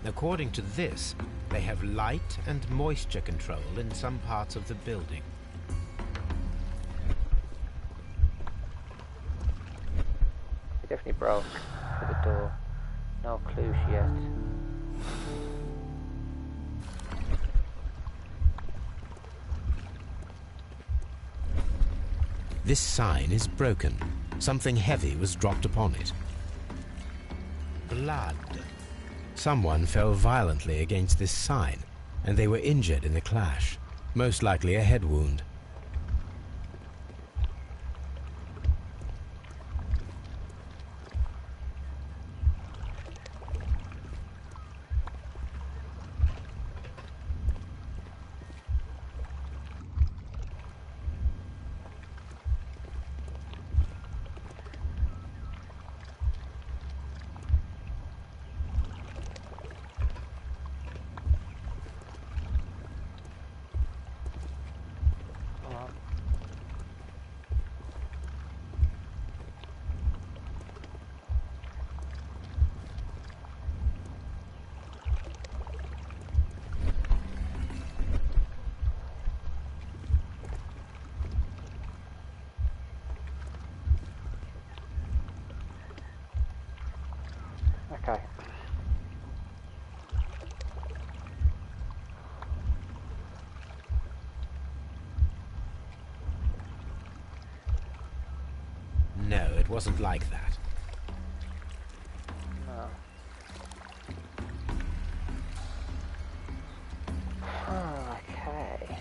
According to this, they have light and moisture control in some parts of the building. It definitely broke for the door. No clues yet. This sign is broken. Something heavy was dropped upon it. Blood. Someone fell violently against this sign, and they were injured in the clash, most likely a head wound. Okay. No, it wasn't like that. No. Okay.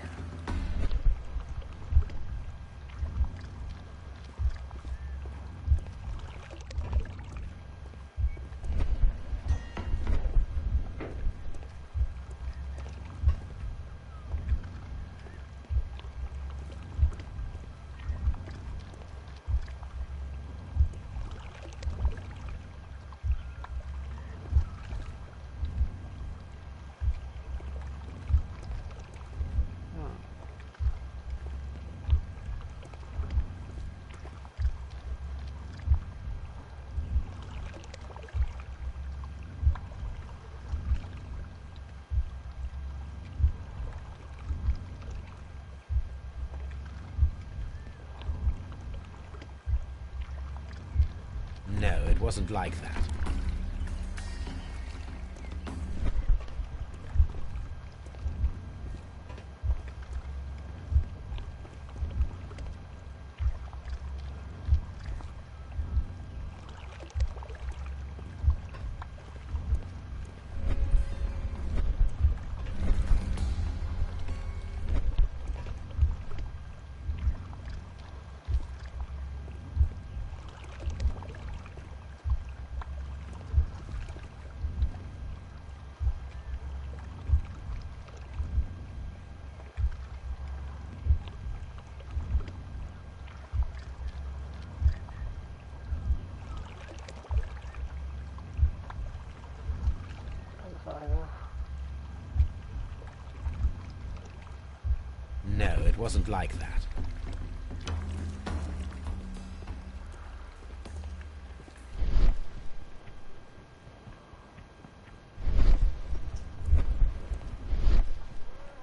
No, it wasn't like that. No, it wasn't like that.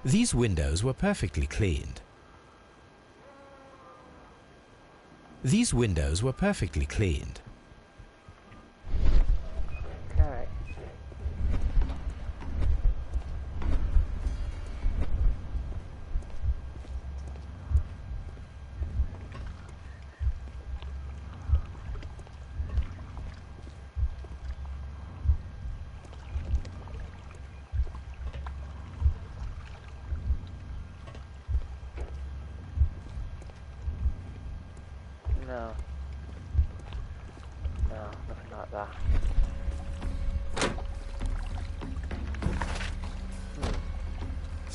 These windows were perfectly cleaned. These windows were perfectly cleaned. Okay. No. No, nothing like that.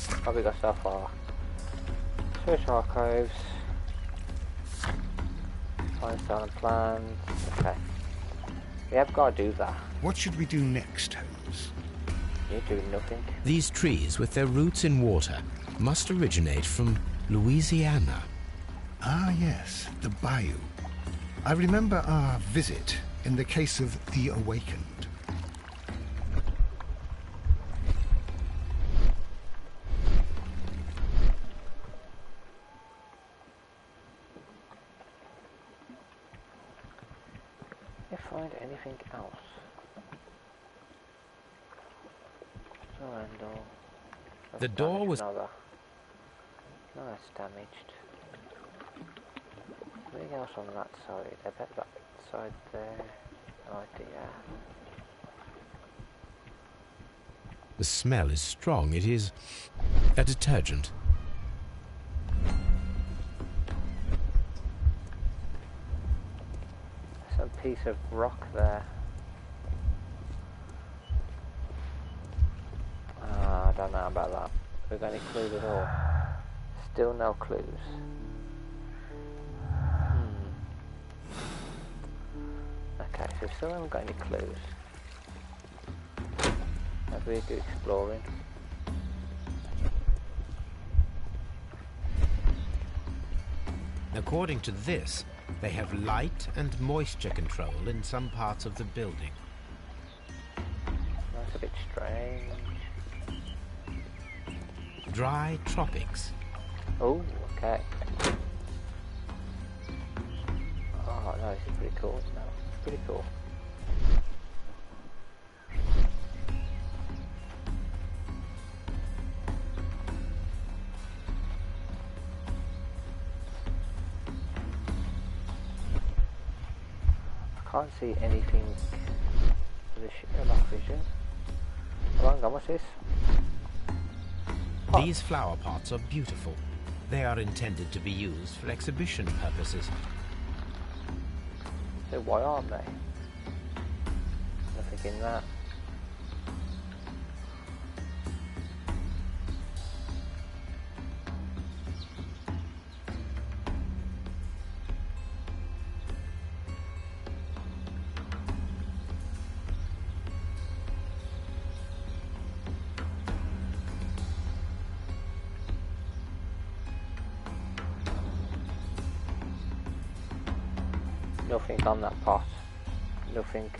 What have we got so far? Search archives. Find silent plans. Okay. We have got to do that. What should we do next, Holmes? You're doing nothing. These trees, with their roots in water, must originate from Louisiana. Ah, yes, the bayou. I remember our visit in the case of the Awakened. If I find anything else. Door. The door was... No, it's damaged. Anything else on that side? I bet that side there. No idea. The smell is strong. It is a detergent. Some piece of rock there. I don't know about that. Have we got any clues at all? Still no clues. Okay, so we still haven't got any clues. Maybe we do exploring. According to this, they have light and moisture control in some parts of the building. That's a bit strange. Dry tropics. Oh, okay. Oh no, this is pretty cool. No, it's pretty cool. I can't see anything with the Sherlock vision. Oh, hang on, what's this? Oh. These flower pots are beautiful. They are intended to be used for exhibition purposes. So why aren't they? Nothing in that. Nothing on that pot. Nothing.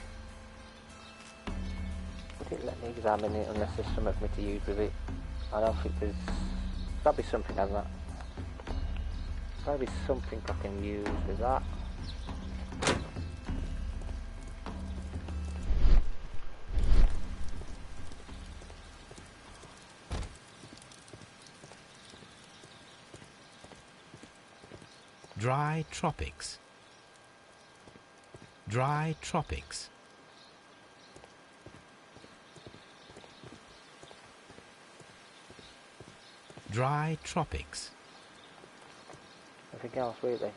Would it let me examine it unless there's something for me to use with it? I don't think there's... Gotta be something on that. Gotta be something I can use with that. Dry tropics. Dry tropics. Dry tropics. Nothing else really.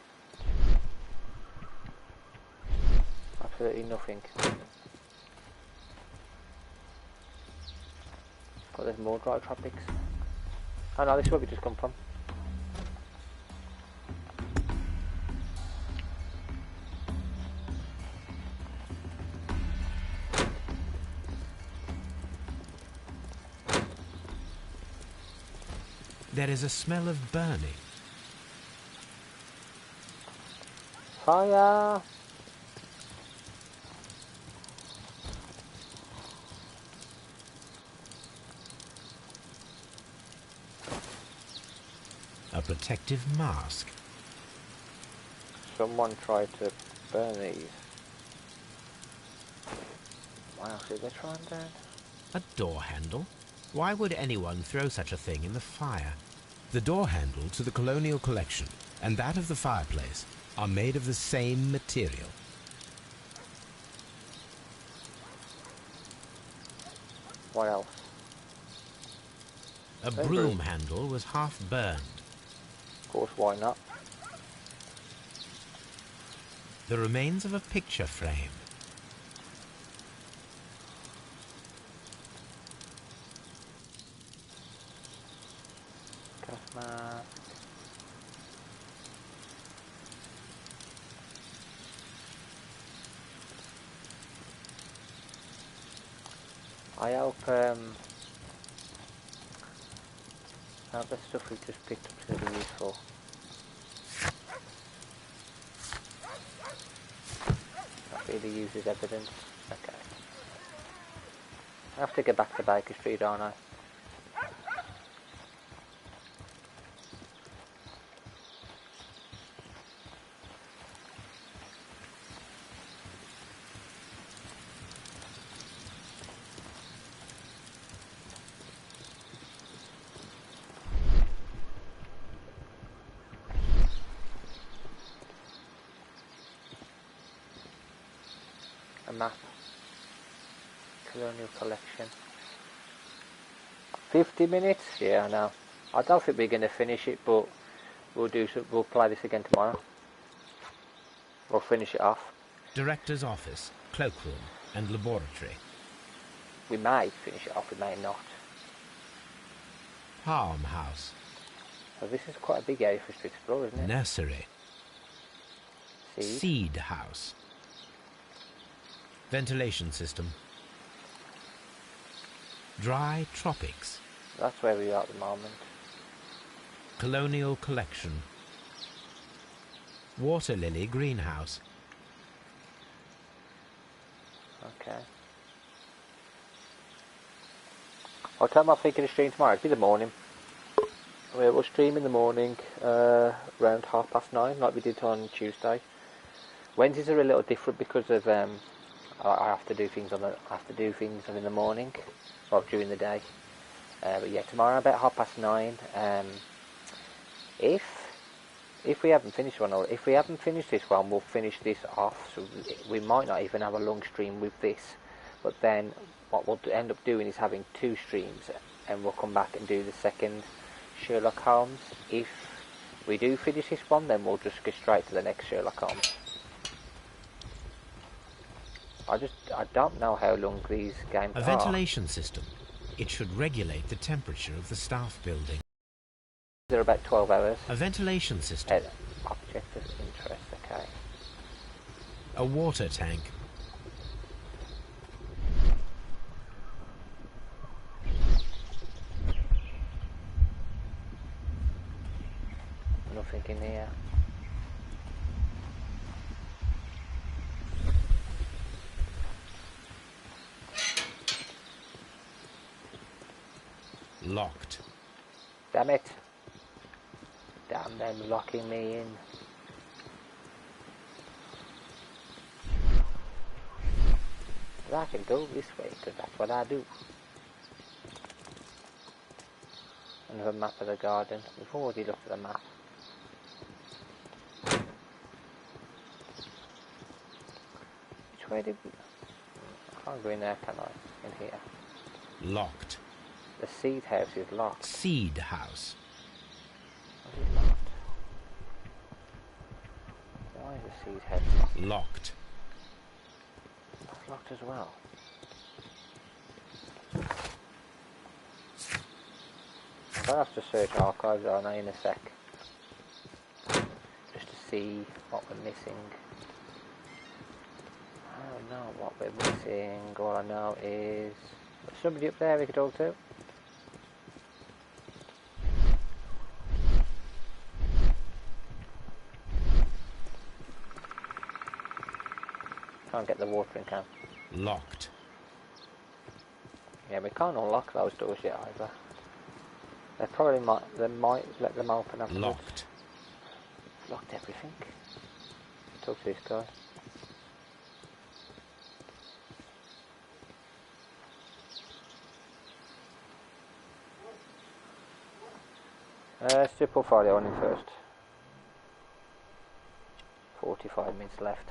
Absolutely nothing. But there's more dry tropics. Oh no, this is where we just come from. There is a smell of burning. Fire! A protective mask. Someone tried to burn these. What else did they try and burn? A door handle. Why would anyone throw such a thing in the fire? The door handle to the colonial collection and that of the fireplace are made of the same material. What else? A broom handle was half burned. Of course, why not? The remains of a picture frame. Mask. I hope the stuff we just picked up is going to be useful. That really uses evidence. Okay. I have to get back to Baker Street, don't I? A map. Colonial collection. 50 minutes? Yeah, I know. I don't think we're going to finish it, but we'll play this again tomorrow. We'll finish it off. Director's office, cloakroom, and laboratory. We may finish it off, we may not. Farmhouse. So this is quite a big area for us to explore, isn't it? Nursery. Seed house. Ventilation system. Dry tropics. That's where we are at the moment. Colonial collection. Water lily greenhouse. Okay. I'll tell my thinking to stream tomorrow. It'll be the morning. We'll stream in the morning around 9:30, like we did on Tuesday. Wednesdays are a little different because of I have to do things in the morning, or during the day. But yeah, tomorrow about 9:30. If we haven't finished one, or if we haven't finished this one, we'll finish this off. So we might not even have a long stream with this. But then what we'll end up doing is having 2 streams, and we'll come back and do the second Sherlock Holmes. If we do finish this one, then we'll just go straight to the next Sherlock Holmes. I don't know how long these games are. A ventilation system. It should regulate the temperature of the staff building. They're about 12 hours. A ventilation system. Object of interest, okay. A water tank. Nothing in here. Locked. Damn it. Damn them locking me in. But I can go this way, because that's what I do. Another map of the garden. We've already looked at the map. Which way did we... I can't go in there, can I? In here. Locked. The seed house is locked. Seed house. What is locked? Why is the seed house locked? Locked. That's locked as well. I'm gonna have to search archives, aren't I, in a sec, just to see what we're missing. I don't know what we're missing. All I know is there's somebody up there we could talk to. Can't get the watering can. Locked. Yeah, we can't unlock those doors yet either. They might let them open afterwards. Locked. Locked everything. Talk to this guy. Let's do portfolio on him first. 45 minutes left.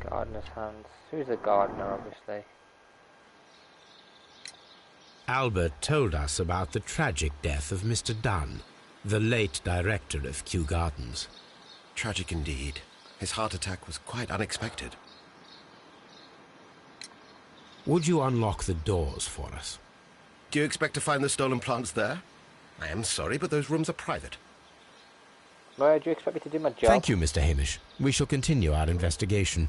Gardener's hands. Who's the gardener, obviously? Albert told us about the tragic death of Mr. Dunn, the late director of Kew Gardens. Tragic indeed. His heart attack was quite unexpected. Would you unlock the doors for us? Do you expect to find the stolen plants there? I am sorry, but those rooms are private. Where do you expect me to do my job? Thank you, Mr. Hamish. We shall continue our investigation.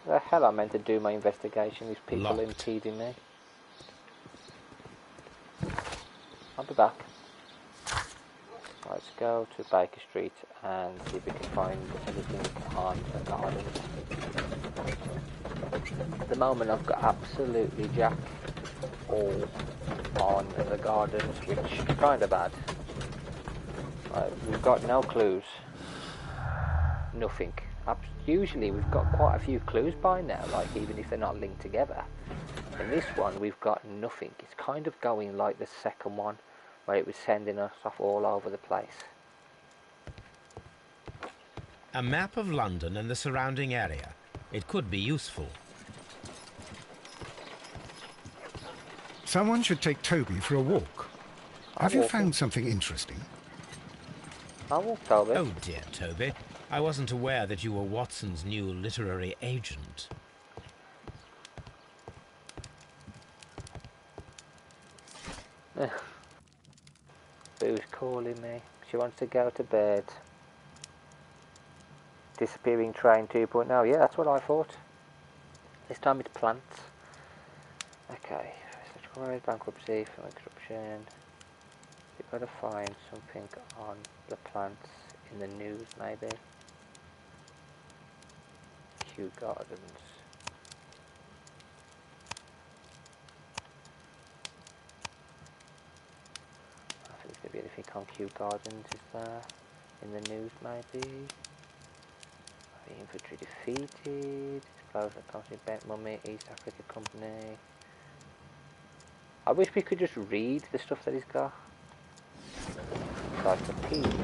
The hell I meant to do my investigation, these people Locked. impeding me. I'll be back. Let's go to Baker Street and see if we can find anything on the gardens. At the moment I've got absolutely jack all on the gardens, which is kind of bad. We've got no clues. Nothing. Usually we've got quite a few clues by now, like even if they're not linked together. In this one we've got nothing. It's kind of going like the second one, where it was sending us off all over the place. A map of London and the surrounding area. It could be useful. Someone should take Toby for a walk. Have you found something interesting? I walk, Toby. Oh dear, Toby. I wasn't aware that you were Watson's new literary agent. Boo's calling me. She wants to go to bed. Disappearing train 2.0. Yeah, that's what I thought. This time it's plants. Okay. Bankruptcy, corruption. We've got to find something on the plants in the news, maybe. Kew Gardens. I think there's going to be anything on Kew Gardens, is there? In the news, maybe? The infantry defeated. Explosion of Company Bent Mummy, East Africa Company. I wish we could just read the stuff that he's got. Encyclopedia. He's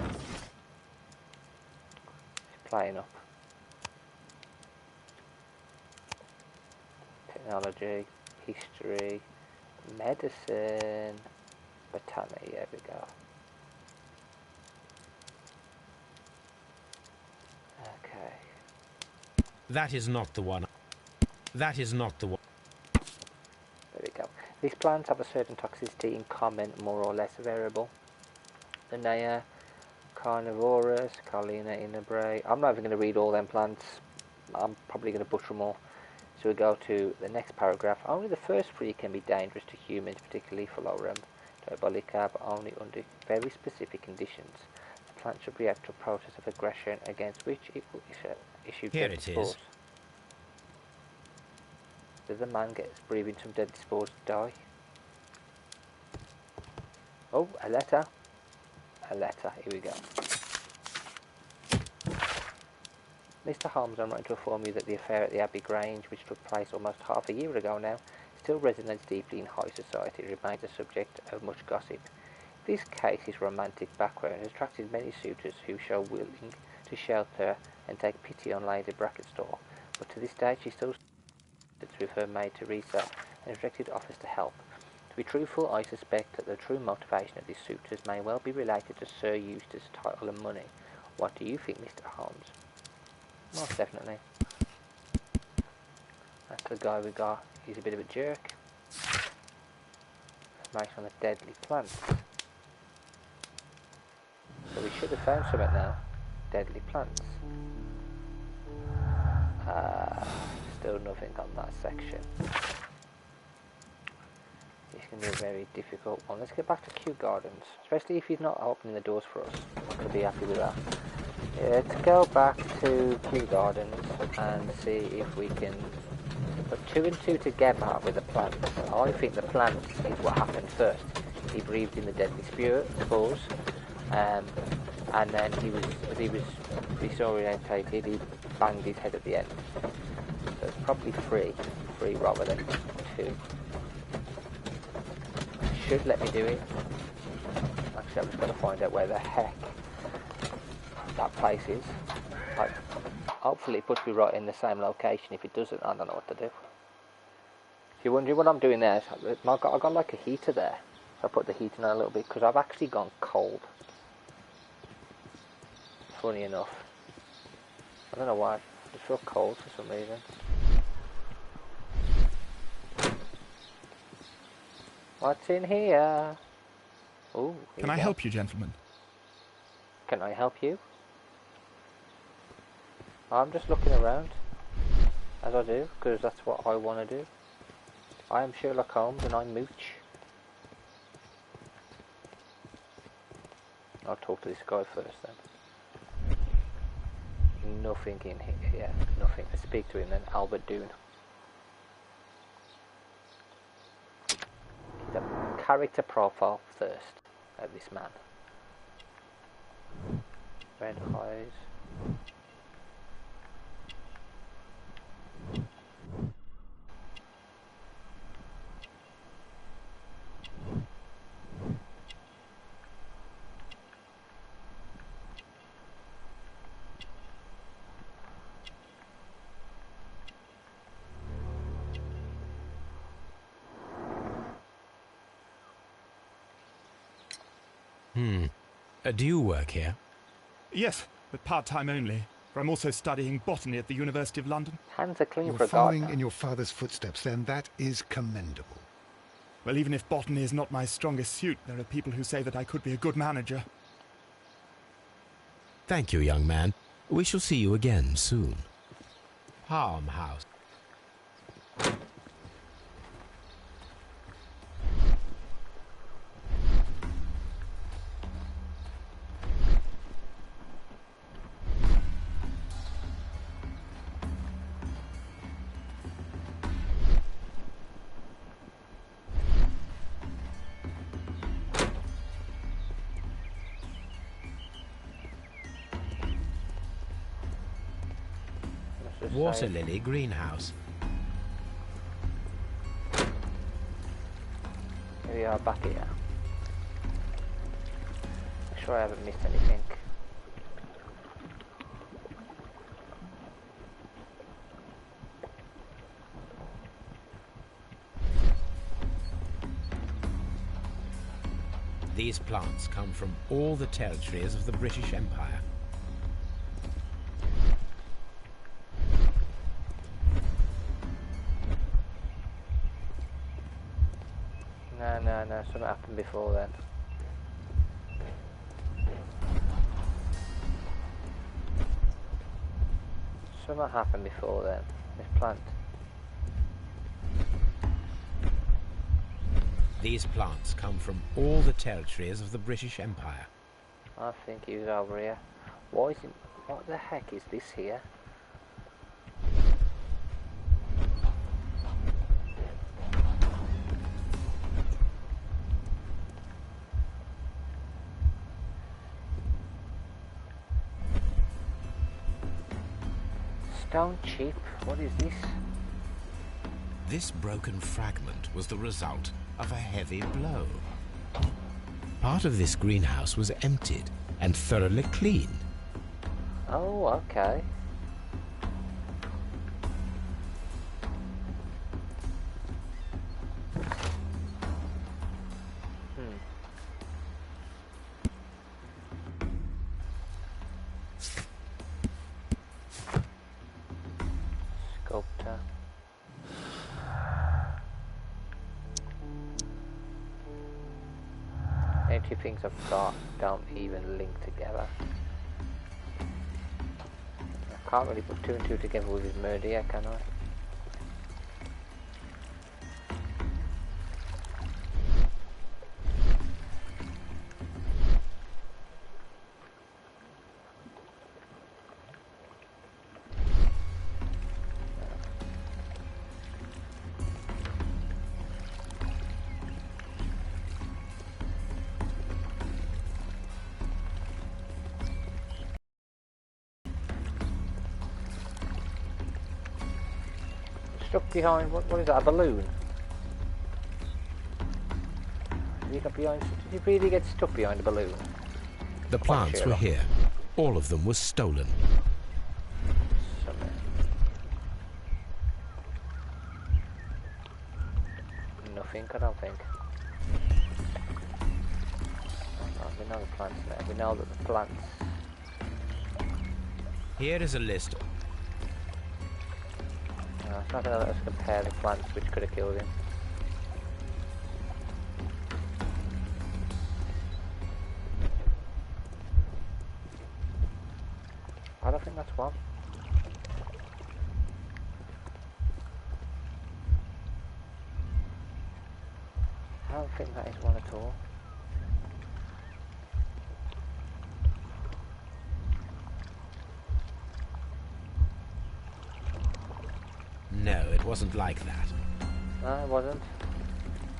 playing up. Technology, history, medicine, botany, there we go. Okay. That is not the one. That is not the one. There we go. These plants have a certain toxicity in common, more or less variable. Linnea, carnivorous, Carlina inabray. I'm not even going to read all them plants. I'm probably going to butcher them all. So we go to the next paragraph. Only the first three can be dangerous to humans, particularly Florum, Diabolica, but only under very specific conditions. The plant should react to a process of aggression against which it will issue deadly spores. Does the man get breathing some deadly spores to die? Oh, a letter. A letter, here we go. Mr. Holmes, I'm writing to inform you that the affair at the Abbey Grange, which took place almost half a year ago now, still resonates deeply in high society. It remains a subject of much gossip. This case's romantic background has attracted many suitors who show willing to shelter and take pity on Lady Brackenstall, but to this day she still sits with her maid Teresa and rejected offers to help. To be truthful, I suspect that the true motivation of these suitors may well be related to Sir Eustace's title and money. What do you think, Mr. Holmes? Most definitely. That's the guy we got. He's a bit of a jerk. Information on the deadly plants. So we should have found something now. Deadly plants. Still nothing on that section. This can be a very difficult one. Let's get back to Kew Gardens. Especially if he's not opening the doors for us. I'm not going to be happy with that. Yeah, to go back to Kew Gardens and see if we can put 2 and 2 together with the plants. I think the plants is what happened first. He breathed in the deadly spores, and then he was disorientated. He banged his head at the end. So it's probably 3 rather than 2. Should let me do it. Actually, I'm just going to find out where the heck that place is. Like, hopefully it puts me right in the same location. If it doesn't, I don't know what to do. If you're wondering what I'm doing there, I got like a heater there. So I put the heating on a little bit because I've actually gone cold. Funny enough. I don't know why. I just feel cold for some reason. What's in here? Ooh, Can I help you, gentlemen? Can I help you? I'm just looking around, as I do, because that's what I want to do. I am Sherlock Holmes and I mooch. I'll talk to this guy first then. Nothing in here. Yeah, nothing. Let's speak to him then. Albert Doone. The character profile first of this man. Red eyes. Do you work here? Yes, but part-time only, for I'm also studying botany at the University of London. Hands are clean You're for a following gardener. in your father's footsteps, then. That is commendable. Well, even if botany is not my strongest suit, there are people who say that I could be a good manager. Thank you, young man. We shall see you again soon. Harm House. Water Lily Greenhouse. Here we are back here. Make sure I haven't missed anything. These plants come from all the territories of the British Empire. No, something happened before then. Something happened before then. This plant. These plants come from all the territories of the British Empire. I think he was over here. Why is it? What the heck is this here? Stone chip? What is this? This broken fragment was the result of a heavy blow. Part of this greenhouse was emptied and thoroughly cleaned. Oh, okay. Sculptor. Any two things I've got don't even link together. I can't really put two and two together with his murder yet, can I? Stuck behind, what is that, a balloon? Did he get behind, did he really get stuck behind a balloon? The plants were here. All of them were stolen. Nothing, I don't think. Oh, we know the plants now. We know that the plants... Here is a list. No, it's not going to let us compare the plants which could have killed him. I don't think that's one. I don't think that is one at all. No, it wasn't like that. No, it wasn't.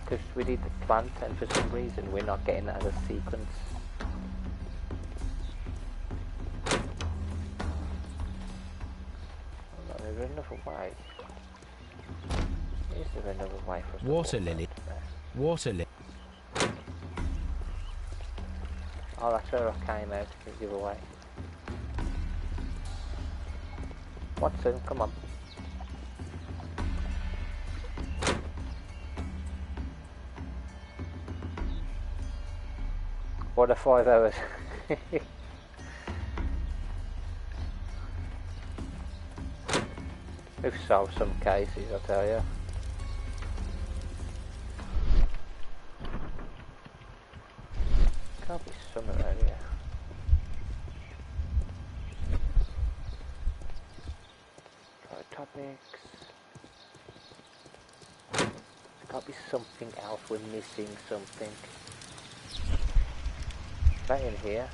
Because we need the plant, and for some reason we're not getting that as a sequence. Oh, no, there's another way. Is there another way for us to Water walk lily. around there? Water lily. Oh, that's where I came out the other way. Watson, come on. What a 5 hours. We've solved some cases, I tell you. Can't be somewhere around here. Topics. There's got to be something else. We're missing something. That in here.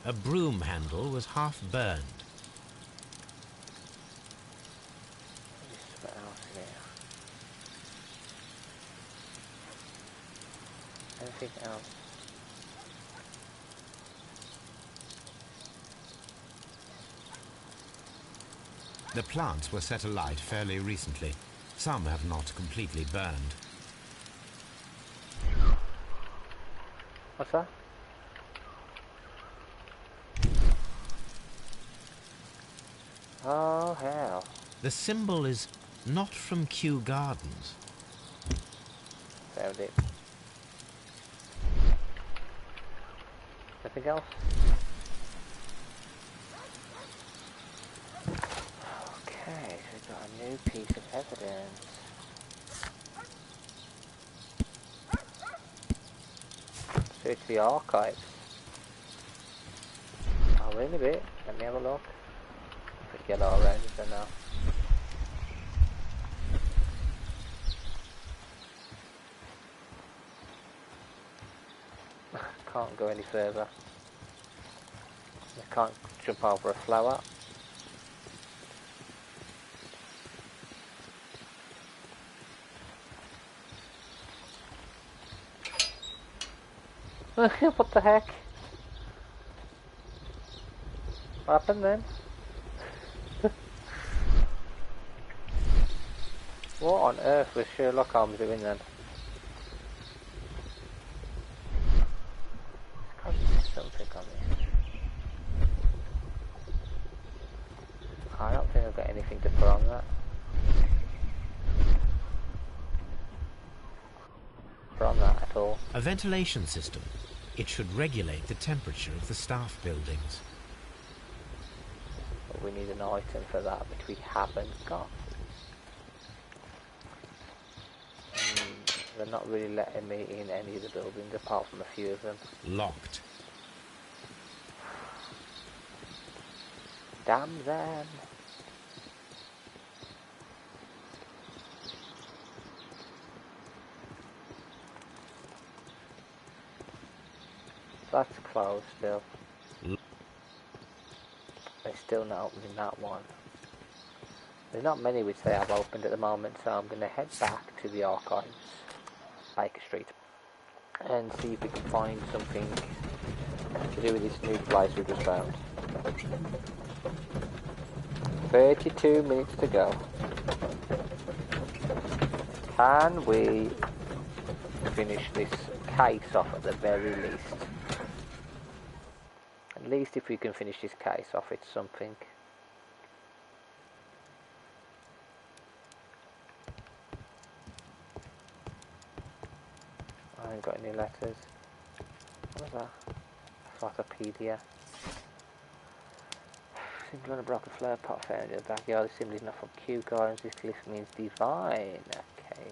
A broom handle was half burned. There's something else in here. Anything else? The plants were set alight fairly recently. Some have not completely burned. What's that? Oh, hell. The symbol is not from Kew Gardens. Found it. Anything else? Okay, so we've got a new piece of evidence. Search the archives. Oh, wait a bit. Let me have a look. If we get all around it, then now. Can't go any further. I can't jump over a flower. What the heck? What happened then? What on earth was Sherlock Holmes doing then? There's got to be something on this. I don't think I've got anything to put on that. Put on that at all. A ventilation system. It should regulate the temperature of the staff buildings. But we need an item for that, which we haven't got. They're not really letting me in any of the buildings apart from a few of them. Locked. Damn them. That's closed still. They're still not opening that one. There's not many which they have opened at the moment, so I'm going to head back to the archives, Baker Street, and see if we can find something to do with this new place we just found. 32 minutes to go. Can we finish this case off at the very least? At least if we can finish this case off, it's something. I haven't got any letters. What was that? Photopedia. Symbol on a broken flower pot found in the backyard. The symbol is not from Kew Gardens. This glyph means divine. Okay.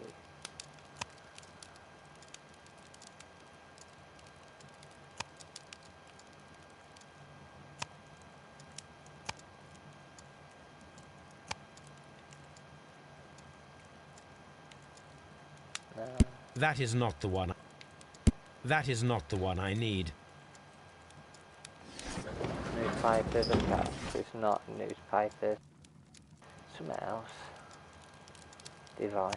That is not the one. That is not the one I need. newspapers, okay. So it's not newspapers. Something else. Divine.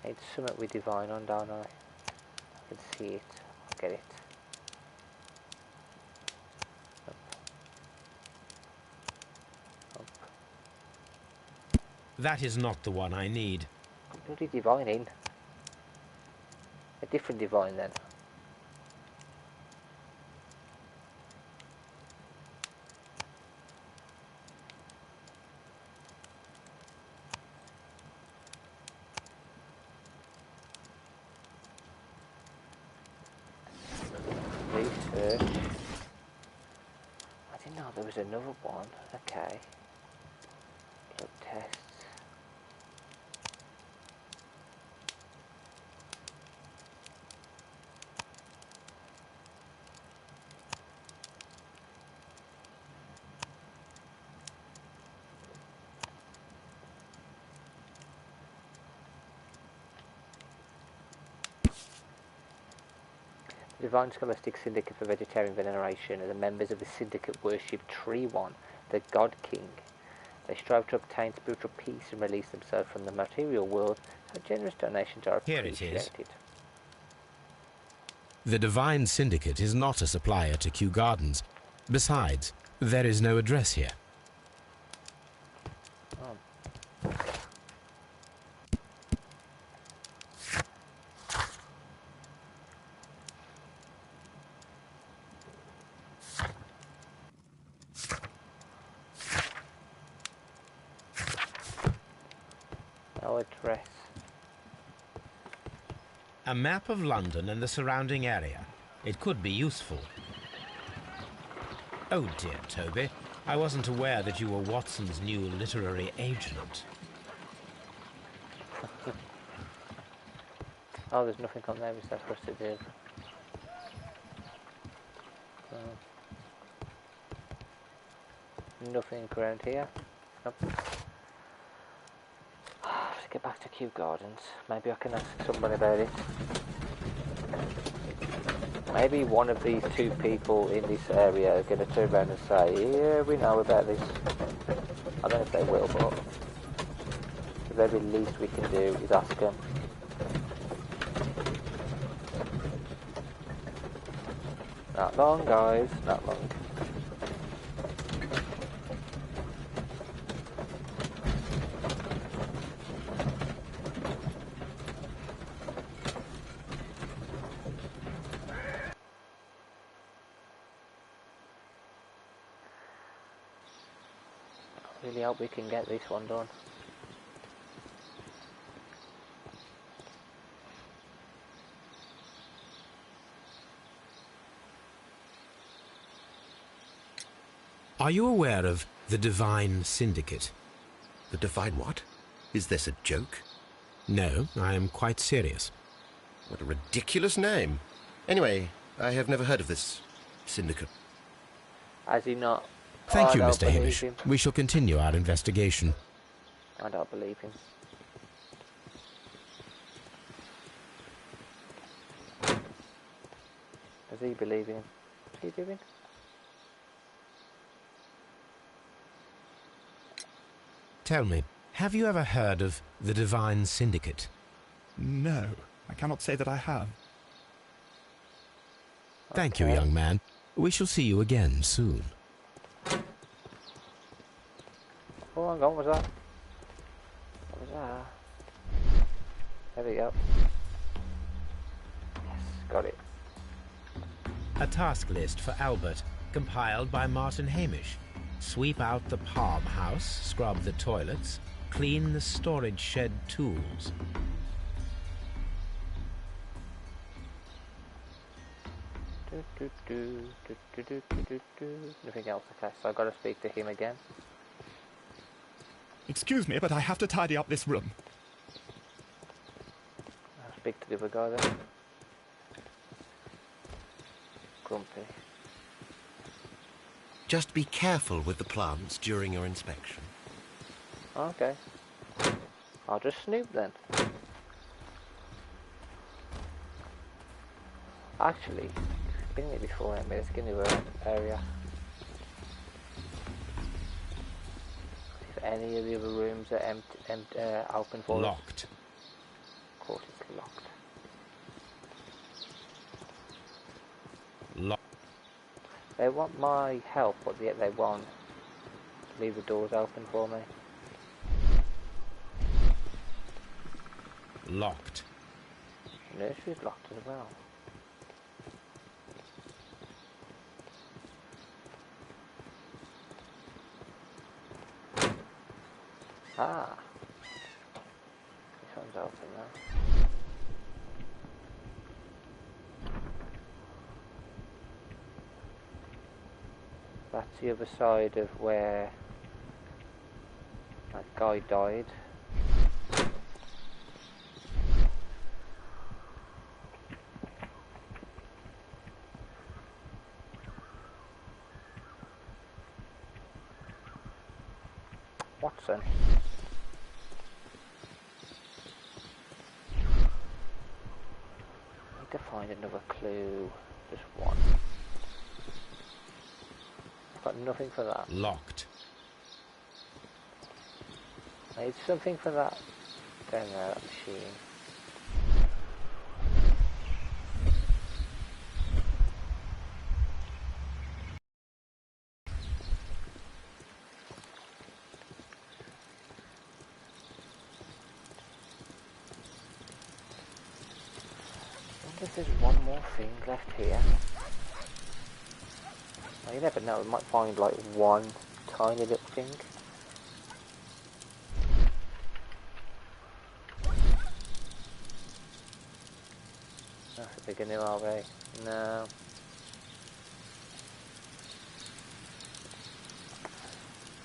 Need something with divine on, don't I? I can see it. I'll get it. That is not the one I need. Bloody divine in. A different divine then. Research. I didn't know there was another one. Okay. Blood tests. The Divine Scholastic Syndicate for Vegetarian Veneration are the members of the syndicate worship Tree One, the God King. They strive to obtain spiritual peace and release themselves from the material world, so generous donations are Here it is. appreciated. The Divine Syndicate is not a supplier to Kew Gardens. Besides, there is no address here. No address. A map of London and the surrounding area. It could be useful. Oh dear, Toby. I wasn't aware that you were Watson's new literary agent. Oh, there's nothing on there besides for us to do. Nothing around here. Nope. Let's get back to Kew Gardens. Maybe I can ask someone about it. Maybe one of these two people in this area are going to turn around and say, yeah, we know about this. I don't know if they will, but the very least we can do is ask them. Not long, guys, not long. Really hope we can get this one done. Are you aware of the Divine Syndicate? The Divine what? Is this a joke? No, I am quite serious. What a ridiculous name. Anyway, I have never heard of this syndicate. Has he not? Thank you, I don't Mr. believe Hamish. him. We shall continue our investigation. I don't believe him. Does he believe him? What's he doing? Tell me, have you ever heard of the Divine Syndicate? No, I cannot say that I have. Thank you, young man. We shall see you again soon. Oh, hang on, what was that? What was that? There we go. Yes, got it. A task list for Albert, compiled by Martin Hamish. Sweep out the palm house, scrub the toilets, clean the storage shed tools. Nothing else, okay, so I've got to speak to him again. Excuse me, but I have to tidy up this room. I'll speak to the other guy then. Grumpy. Just be careful with the plants during your inspection. Okay. I'll just snoop then. Actually, been here before, haven't we? Let's get into an area. If any of the other rooms are open for Locked. us. Of course it's locked. Locked. They want my help, but yet they won't leave the doors open for me. Locked. The nursery's locked as well. Ah. This one's open now. That's the other side of where that guy died. Watson. Need to find another clue. Just one. Got nothing for that. Locked. I need something for that down there, that machine. I wonder if there's one more thing left here. Well, you never know, we might find like one tiny little thing. That's a big new RV. No.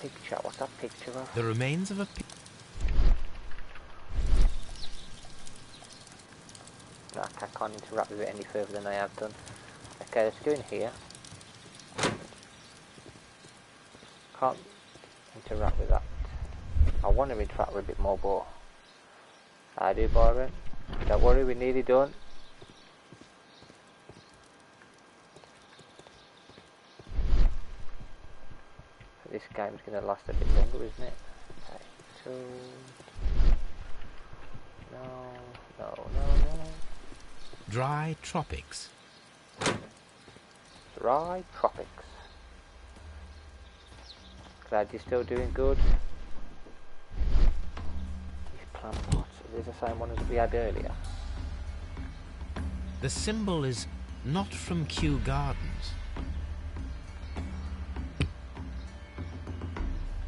Picture, what's that picture of? The remains of a No, I can't interact with it any further than I have done. Okay, let's go in here. Can't interact with that. I want to interact with a bit more, but I do, Byron. Don't worry, we're nearly done. This game's going to last a bit longer, isn't it? Okay, so... No. dry tropics. Dry tropics. Glad you're still doing good. These plant pots, are these the same one as we had earlier? The symbol is not from Kew Gardens.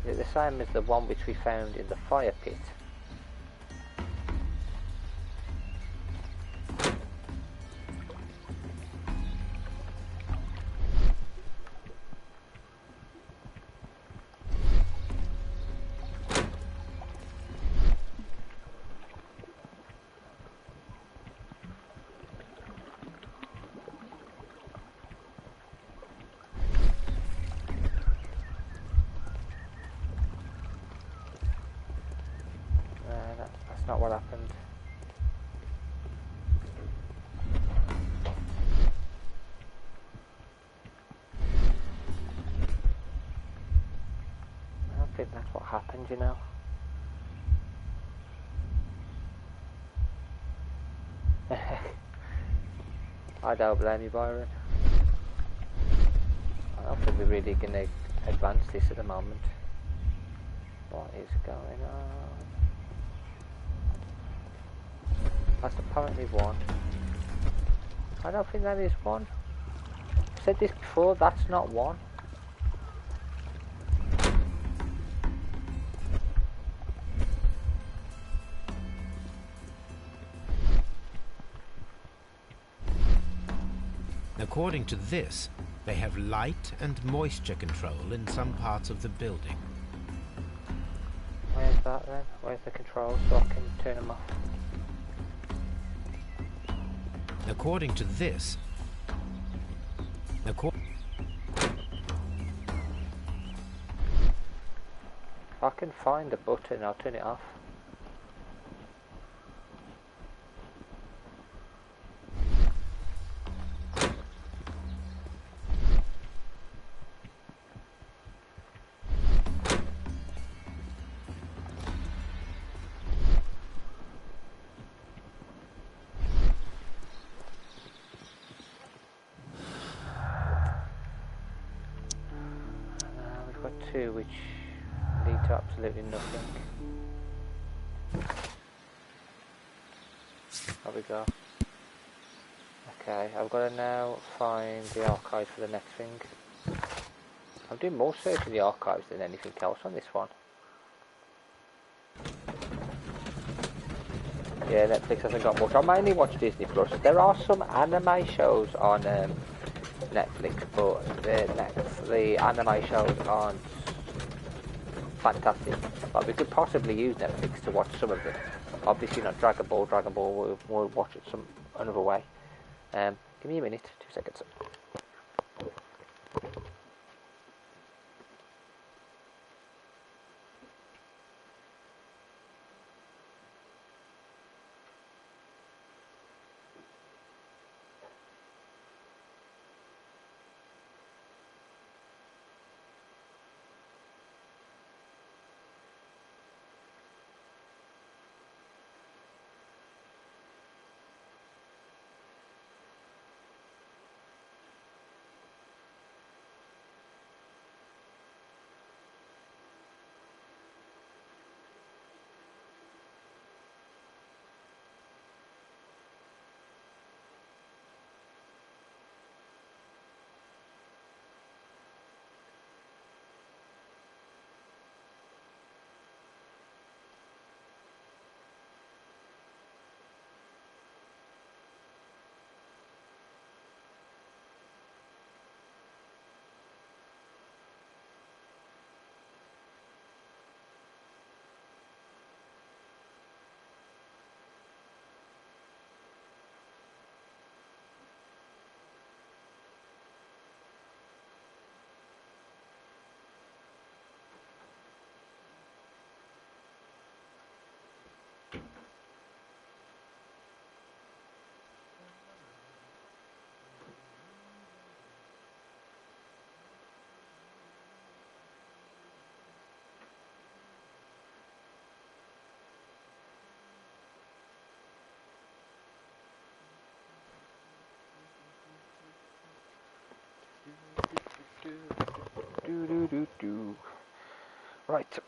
Is it the same as the one which we found in the fire pit? That's not what happened. I don't think that's what happened, you know. I don't blame you, Byron. I don't think we're really going to advance this at the moment. What is going on? That's apparently one. I don't think that is one. I've said this before, that's not one. According to this, they have light and moisture control in some parts of the building. Where's that then? Where's the control so I can turn them off? According to this, If I can find the button, I'll turn it off. two which lead to absolutely nothing. There we go. Okay, I've got to now find the archives for the next thing. I'm doing more search in the archives than anything else on this one. Yeah, Netflix hasn't got much. I mainly watch Disney Plus. There are some anime shows on Netflix, but the anime shows aren't fantastic. But we could possibly use Netflix to watch some of them. Obviously not Dragon Ball. Dragon Ball we'll watch it some another way. Give me a minute, 2 seconds. Right,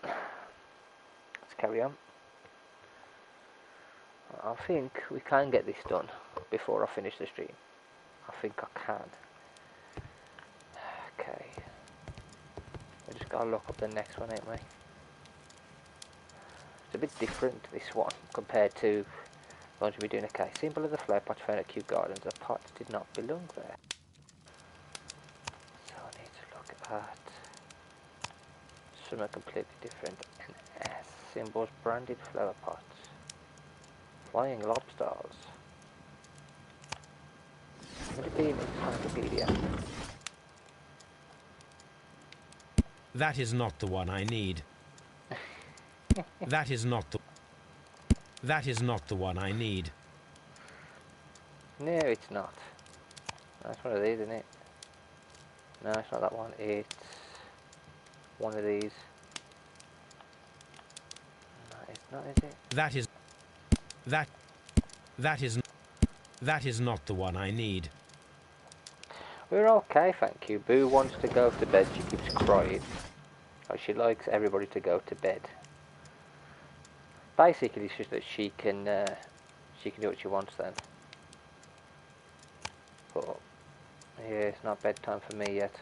let's carry on. I think we can get this done before I finish the stream. I think I can. Okay, we just gotta look up the next one, ain't we? It's a bit different, this one, compared to the ones we're doing. Okay, symbol of the flower pot found at Kew Gardens. The pot did not belong there. So I need to look at something completely different. An S. Symbols, branded flower pots. Flying lobsters. Would it be in Encyclopedia? That is not the one I need. That is not the one I need. No, it's not. That's one of these, isn't it? No, it's not that one. It's one of these. No, it's not, is it? That is not the one I need. We're okay, thank you. Boo wants to go to bed. She keeps crying. Oh, she likes everybody to go to bed. Basically, it's just that she can do what she wants then. But yeah, it's not bedtime for me yet.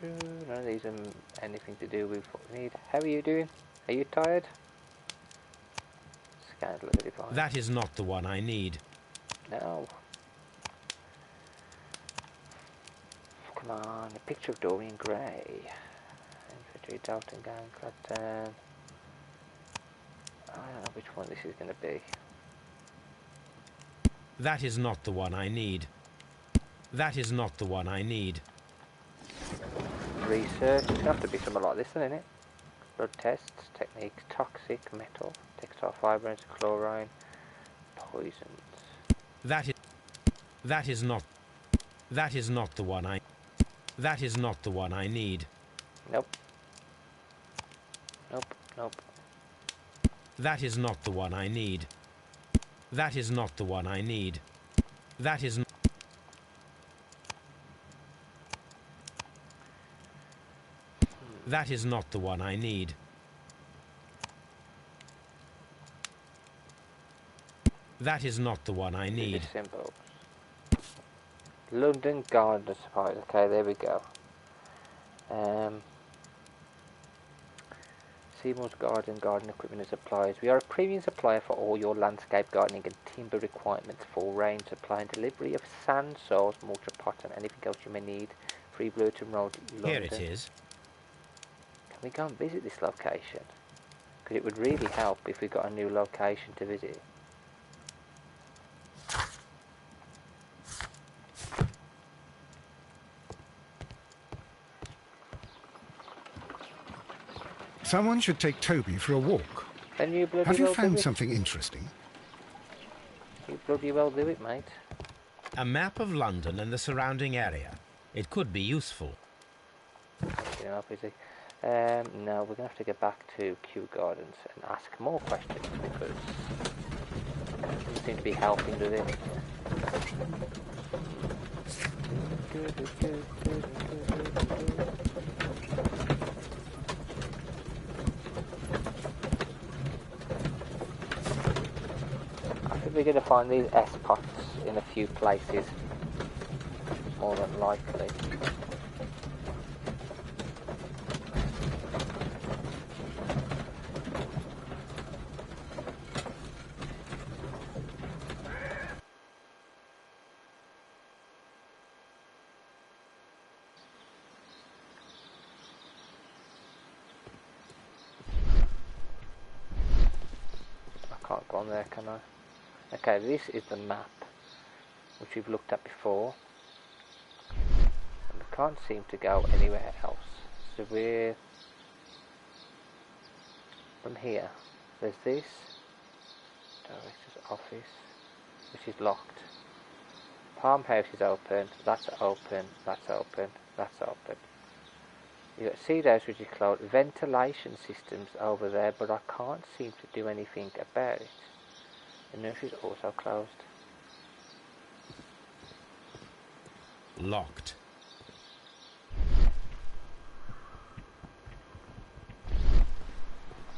None of these are anything to do with what we need. How are you doing? Are you tired? Scandal of the divine. That is not the one I need. No. Come on, a picture of Dorian Gray. Infantry, Dalton Gang, Clapton. I don't know which one this is going to be. That is not the one I need. That is not the one I need. Research. It's going to have to be something like this, isn't it? Blood tests, techniques, toxic, metal, textile fibers, chlorine, poisons. That is not the one I. That is not the one I need. Nope. Nope. Nope. That is not the one I need. That is not the one I need. That is That is not the one I need. That is not the one I need. Symbols. London Garden Supplies. Okay, there we go. Seymour's Garden Equipment and Supplies. We are a premium supplier for all your landscape gardening and timber requirements. Full range supply and delivery of sand, soils, mortar, pot and anything else you may need. Free Blurton Road, London. Here it is. Can we go and visit this location? Because it would really help if we got a new location to visit. Someone should take Toby for a walk. Then you bloody Have you well found do it. something interesting? You bloody well do it, mate. A map of London and the surrounding area. It could be useful. You know, busy. No, we're going to have to get back to Kew Gardens and ask more questions because they seem to be helping with it. I think we're going to find these S-pots in a few places, more than likely. I can't go on there, can I? Okay, this is the map which we've looked at before, and we can't seem to go anywhere else. So we're from here. There's this director's office, which is locked. Farmhouse is open. That's open. That's open. That's open. You've got Seed House, which is closed. Ventilation systems over there, but I can't seem to do anything about it. The nursery is also closed. Locked.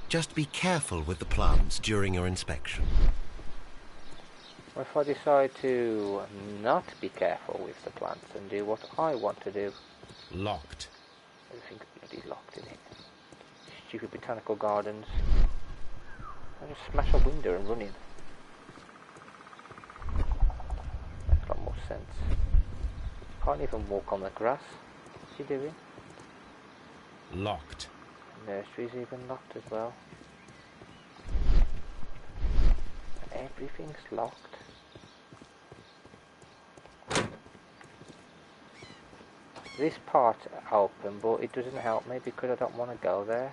Just be careful with the plants during your inspection. What if I decide to not be careful with the plants and do what I want to do? Locked. Everything's bloody locked in here. Stupid botanical gardens. I just smash a window and run in. Makes a lot more sense. Can't even walk on the grass. What's he doing? Locked. The nursery's even locked as well. Everything's locked. This part open, but it doesn't help me because I don't want to go there.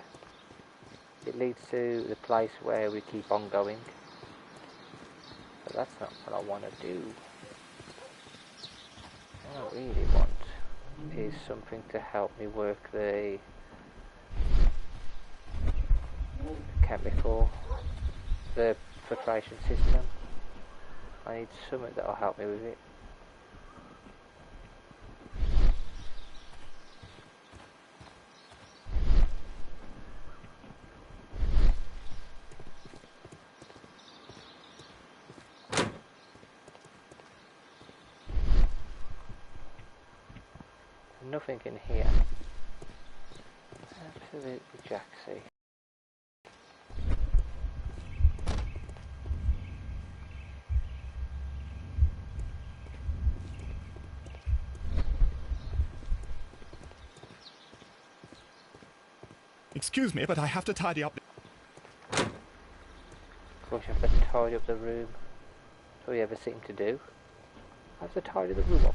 It leads to the place where we keep on going. But that's not what I want to do. What I really want is something to help me work the chemical, the filtration system. I need something that will help me with it. Nothing in here. Absolutely jacksy. Excuse me, but I have to tidy up. Of course you have to tidy up the room. That's all you ever seem to do. I have to tidy the room up.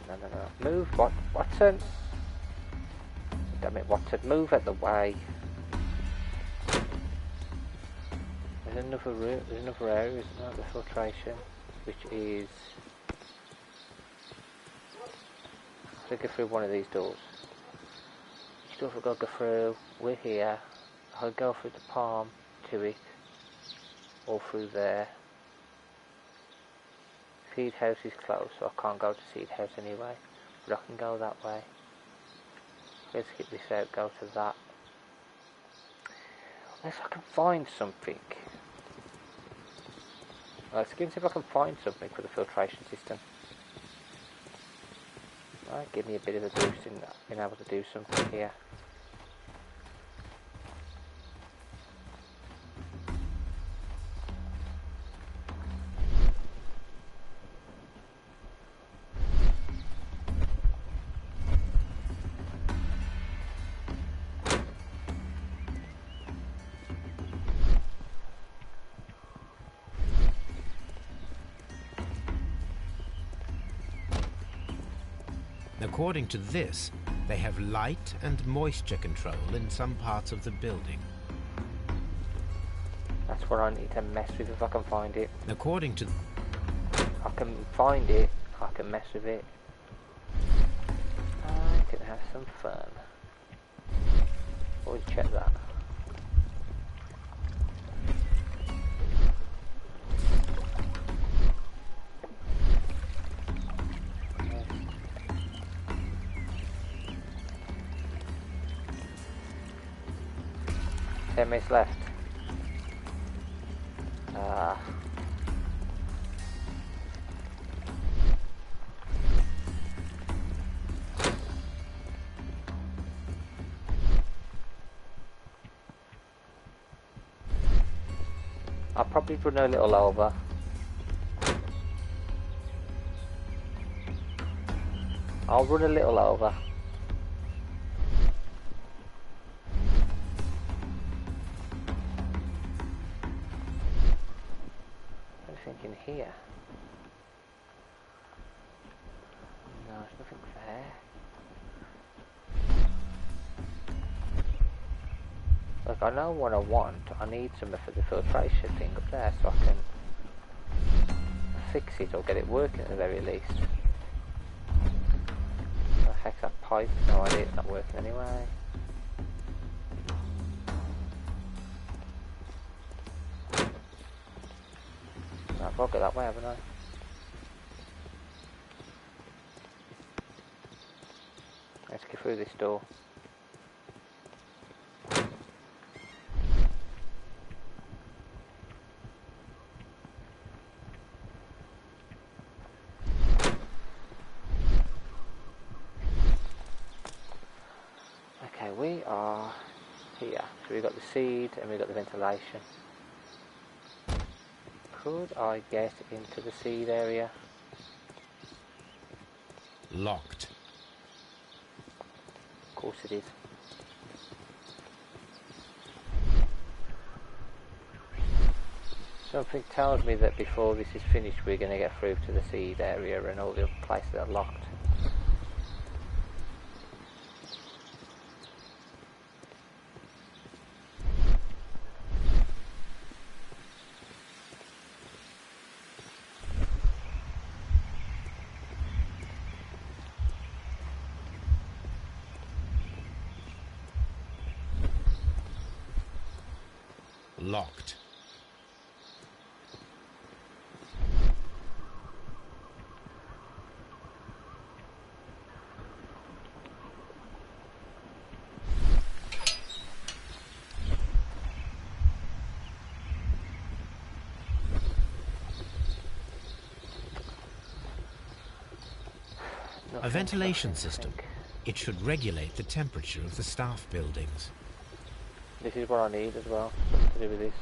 No. Move, Watson. Damn it, Watson, move out the way. There's another room, there's another area, isn't there? The filtration, which is... I have to go through one of these doors. Which door have I got to go through? We're here. I'll go through the palm to it. Or through there. Seed House is closed, so I can't go to Seed House anyway. But I can go that way. Let's skip this out, go to that. Unless I can find something. Let's see if I can find something for the filtration system. Might give me a bit of a boost in being able to do something here. According to this, they have light and moisture control in some parts of the building. That's what I need to mess with if I can find it. According to... I can find it, I can mess with it. I can have some fun. Always check that. Minutes left. I'll probably run a little over. I'll run a little over. Here. No, there's nothing there. Look, I know what I want. I need something for the filtration thing up there so I can fix it or get it working at the very least. What the heck's that pipe? No idea, it's not working anyway. I've got that way, haven't I? Let's go through this door. Okay, we are here. So we've got the seed and we've got the ventilation. Could I get into the seed area? Locked. Of course it is. Something tells me that before this is finished we're going to get through to the seed area and all the other places are locked. Locked. A ventilation system. It should regulate the temperature of the staff buildings. This is what I need as well, something to do with this.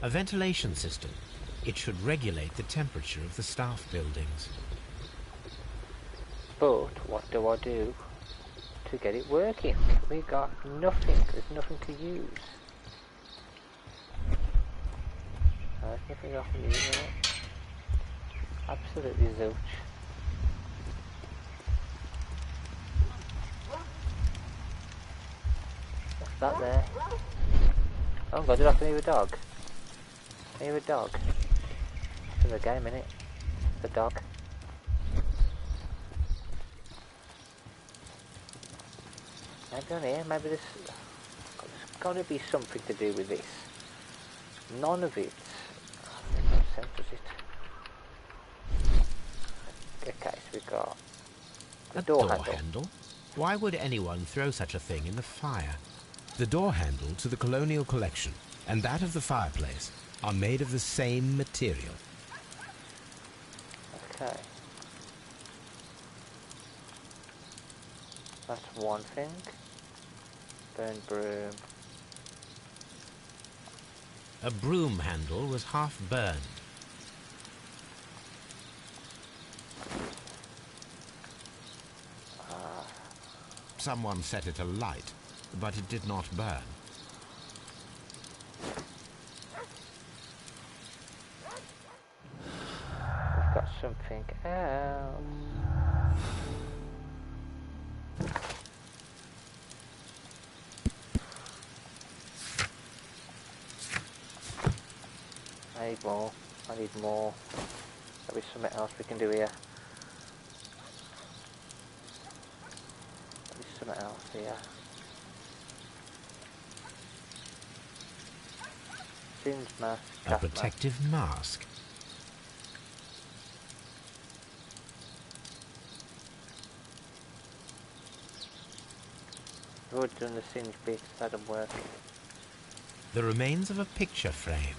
A ventilation system. It should regulate the temperature of the staff buildings. But what do I do to get it working? We got nothing. There's nothing to use. There's nothing I can use in it. Absolutely zilch. What's that there? Oh god, did I can hear a dog? I hear a dog. in the game, innit? The dog. Maybe on here, maybe there's got to be something to do with this. None of it makes no sense, does it? Okay, so we've got the door handle. Why would anyone throw such a thing in the fire? The door handle to the colonial collection and that of the fireplace are made of the same material. Okay. That's one thing. Burn broom. A broom handle was half burned. Someone set it alight, but it did not burn. We've got something else. I need more. I need more. There'll be something else we can do here. There'll be something else here. Singe mask. A protective mask. We've already done the singe bit, that didn't work. The remains of a picture frame.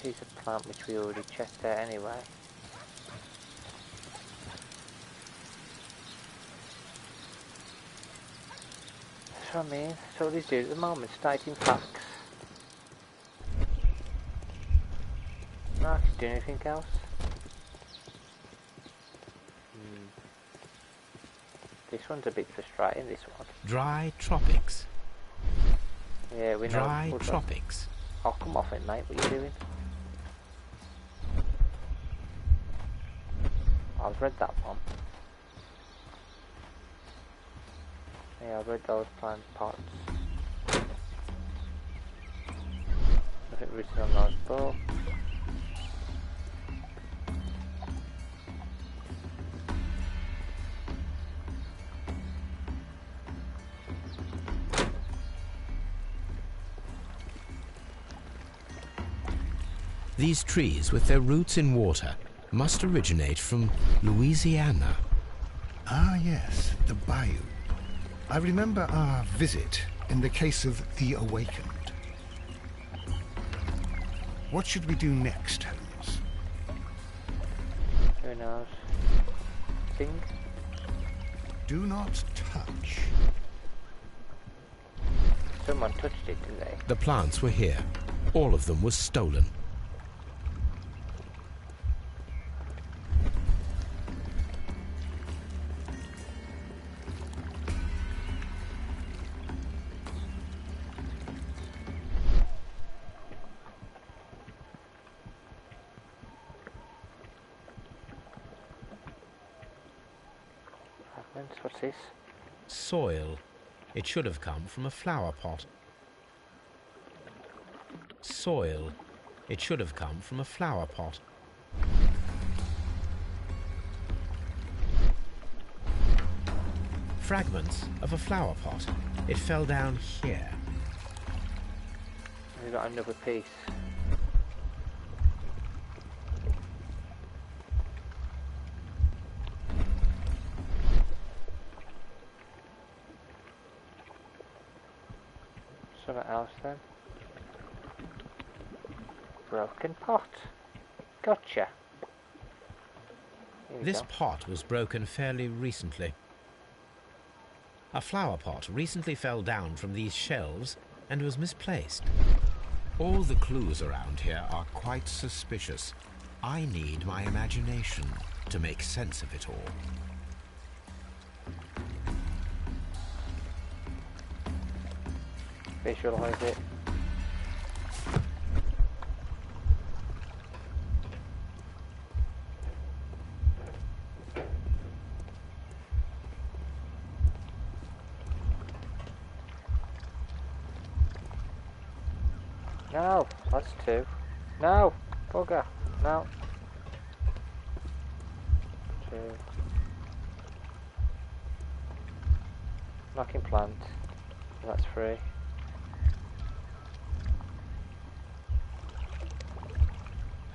Piece of plant which we already checked there anyway. That's what I mean. That's all these do at the moment, stating facts. Not actually doing anything else. This one's a bit frustrating, this one. Dry tropics. Yeah, we know. Dry tropics. Oh, come off it, mate. What are you doing? I've read that one. Yeah, I've read those plant pots. Nothing written on those books. These trees, with their roots in water, must originate from Louisiana. Ah, yes, the bayou. I remember our visit in the case of the Awakened. What should we do next, Holmes? Who knows? Thing? Do not touch. Someone touched it, didn't they? The plants were here. All of them were stolen. What's this? Soil. It should have come from a flower pot. Soil. It should have come from a flower pot. Fragments of a flower pot. It fell down here. We've got another piece. Something else then. Broken pot. Gotcha. This pot was broken fairly recently. A flower pot recently fell down from these shelves and was misplaced. All the clues around here are quite suspicious. I need my imagination to make sense of it all. Visualize it. No, that's 2. No, bugger. No. 2. Knocking plant. That's 3.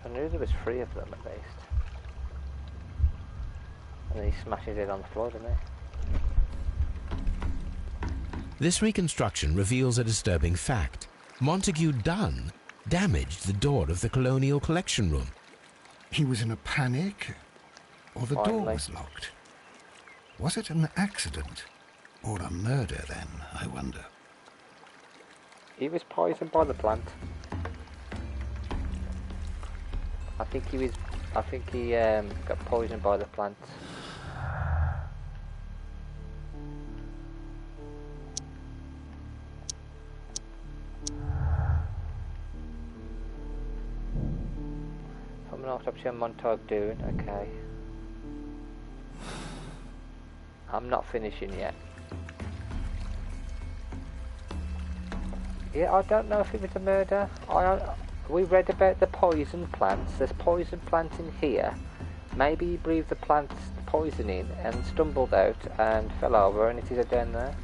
I knew there was 3 of them at least. And then he smashes it on the floor, doesn't he? This reconstruction reveals a disturbing fact. Montague Dunn damaged the door of the Colonial Collection Room. He was in a panic, or the door Finally. was locked. Was it an accident, or a murder then, I wonder? He was poisoned by the plant. I think he got poisoned by the plant. From an autopsy on Montague Dunn, okay. I'm not finishing yet. Yeah, I don't know if it was a murder. We read about the poison plants. There's poison plant in here. Maybe he breathed the plant's poison in and stumbled out and fell over, and it is down there.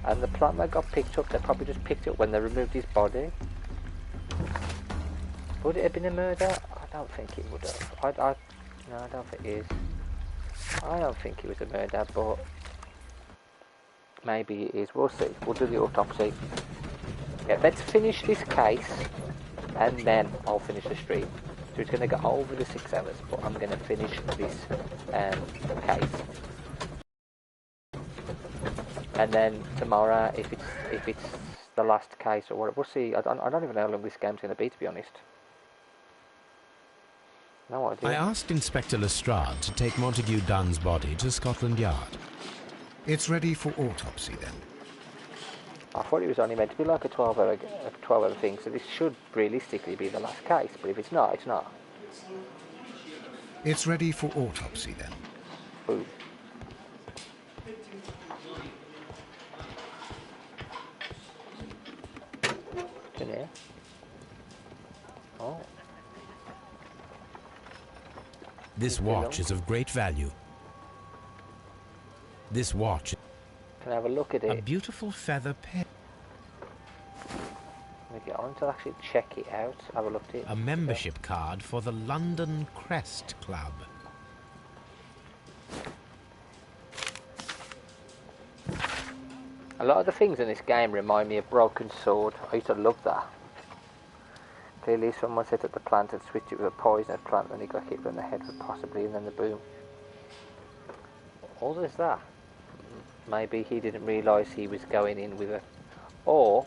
And the plant that got picked up, they probably just picked it up when they removed his body. Would it have been a murder? I don't think it would have. No, I don't think it is. I don't think it was a murder, but maybe it is. We'll see. We'll do the autopsy. Yeah, let's finish this case, and then I'll finish the stream. So it's going to go over the 6 hours, but I'm going to finish this case. And then tomorrow, if it's the last case or whatever, we'll see. I don't even know how long this game's going to be, to be honest. No idea. I asked Inspector Lestrade to take Montague Dunn's body to Scotland Yard. It's ready for autopsy then. I thought it was only meant to be like a 12-hour thing, so this should realistically be the last case, but if it's not, it's not. It's ready for autopsy then. Boom. What's in here? Oh. This watch is of great value. This watch... Can I have a look at it? A beautiful feather pen. Let me get on to actually check it out. Have a look at it. A membership card for the London Crest Club. A lot of the things in this game remind me of Broken Sword. I used to love that. Clearly someone set up the plant and switched it with a poisonous plant, then he got hit on the head with possibly, and then the boom. All there's that. Maybe he didn't realise he was going in with a... Or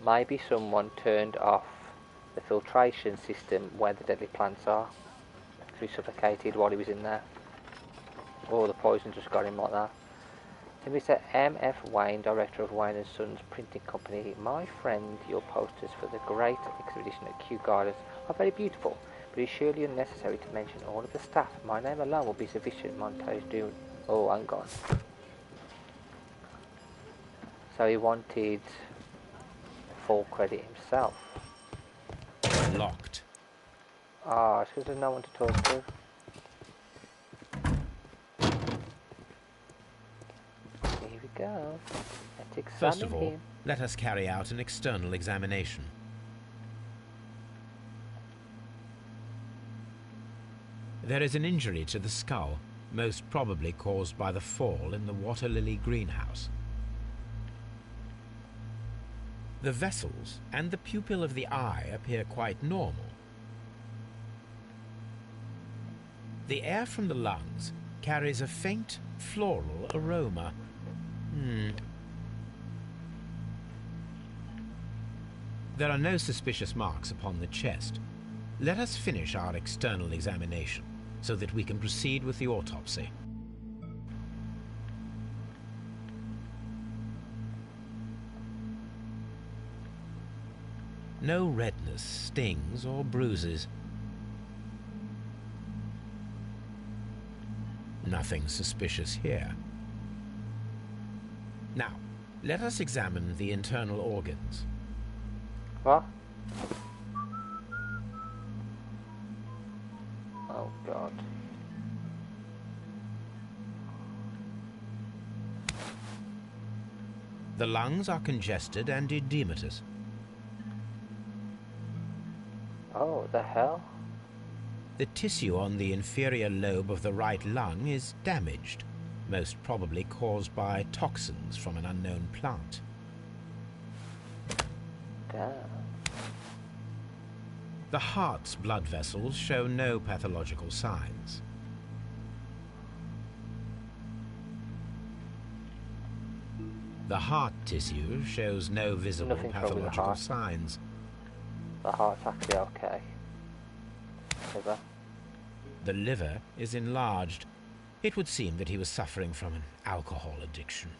maybe someone turned off the filtration system where the deadly plants are. So he suffocated while he was in there. Or the poison just got him like that. To Mr. M.F. Wayne, Director of Wayne & Sons Printing Company, my friend, your posters for the great exhibition at Kew Gardens are very beautiful, but it's surely unnecessary to mention all of the staff. My name alone will be sufficient, Montague Dunn. Oh, hang on. So he wanted full credit himself. Locked. Ah, it's because there's no one to talk to. Here we go. Let's examine First of all, him. let us carry out an external examination. There is an injury to the skull, most probably caused by the fall in the water lily greenhouse. The vessels and the pupil of the eye appear quite normal. The air from the lungs carries a faint floral aroma. There are no suspicious marks upon the chest. Let us finish our external examination so that we can proceed with the autopsy. No redness, stings, or bruises. Nothing suspicious here. Now, Let us examine the internal organs. What? Oh God. The lungs are congested and edematous. Oh, what the hell? The tissue on the inferior lobe of the right lung is damaged, most probably caused by toxins from an unknown plant. Damn. The heart's blood vessels show no pathological signs. The heart tissue shows no visible Nothing's wrong with the pathological heart. signs. The heart's actually okay. Liver. The liver is enlarged. It would seem that he was suffering from an alcohol addiction.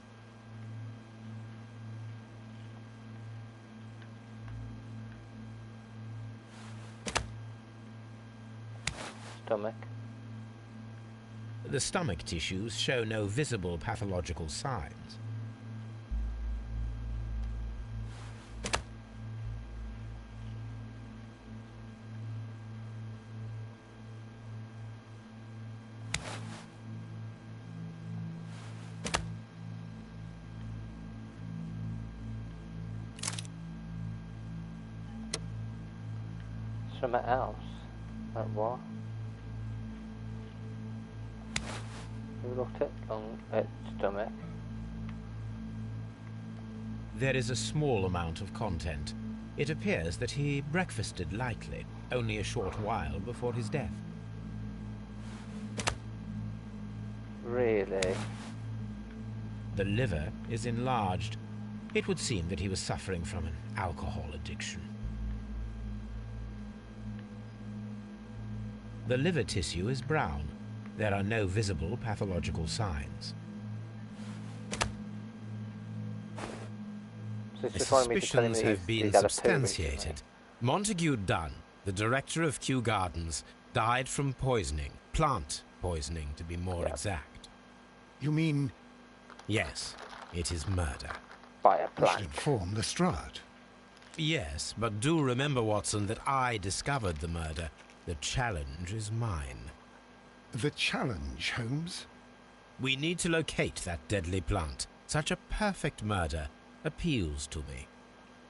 Stomach. The stomach tissues show no visible pathological signs. Something else. Like what? We looked at stomach. There is a small amount of content. It appears that he breakfasted lightly, only a short while before his death. Really? The liver is enlarged. It would seem that he was suffering from an alcohol addiction. The liver tissue is brown. There are no visible pathological signs. So The just wanted me to tell him suspicions that have been he's had a poo substantiated. recently. Montague Dunn, the director of Kew Gardens, died from poisoning. Plant poisoning, to be more exact. You mean... Yes, it is murder. By a You should plant. inform Lestrade. Yes, but do remember, Watson, that I discovered the murder. The challenge is mine. The challenge, Holmes? We need to locate that deadly plant. Such a perfect murder appeals to me.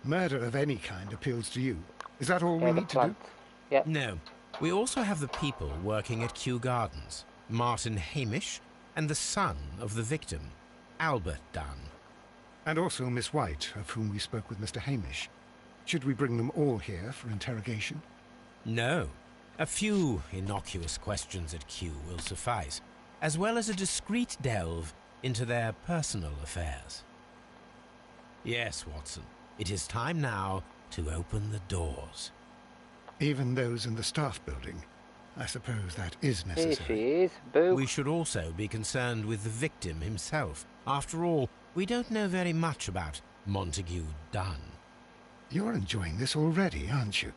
Murder of any kind appeals to you. Is that all Yeah, we the need to plant. do? Yep. No, we also have the people working at Kew Gardens. Martin Hamish and the son of the victim, Albert Dunn. And also Miss White, of whom we spoke with Mr. Hamish. Should we bring them all here for interrogation? No. A few innocuous questions at Kew will suffice, as well as a discreet delve into their personal affairs. Yes, Watson, it is time now to open the doors. Even those in the staff building. I suppose that is Here necessary. she is. Boo. We should also be concerned with the victim himself. After all, we don't know very much about Montague Dunn. You're enjoying this already, aren't you?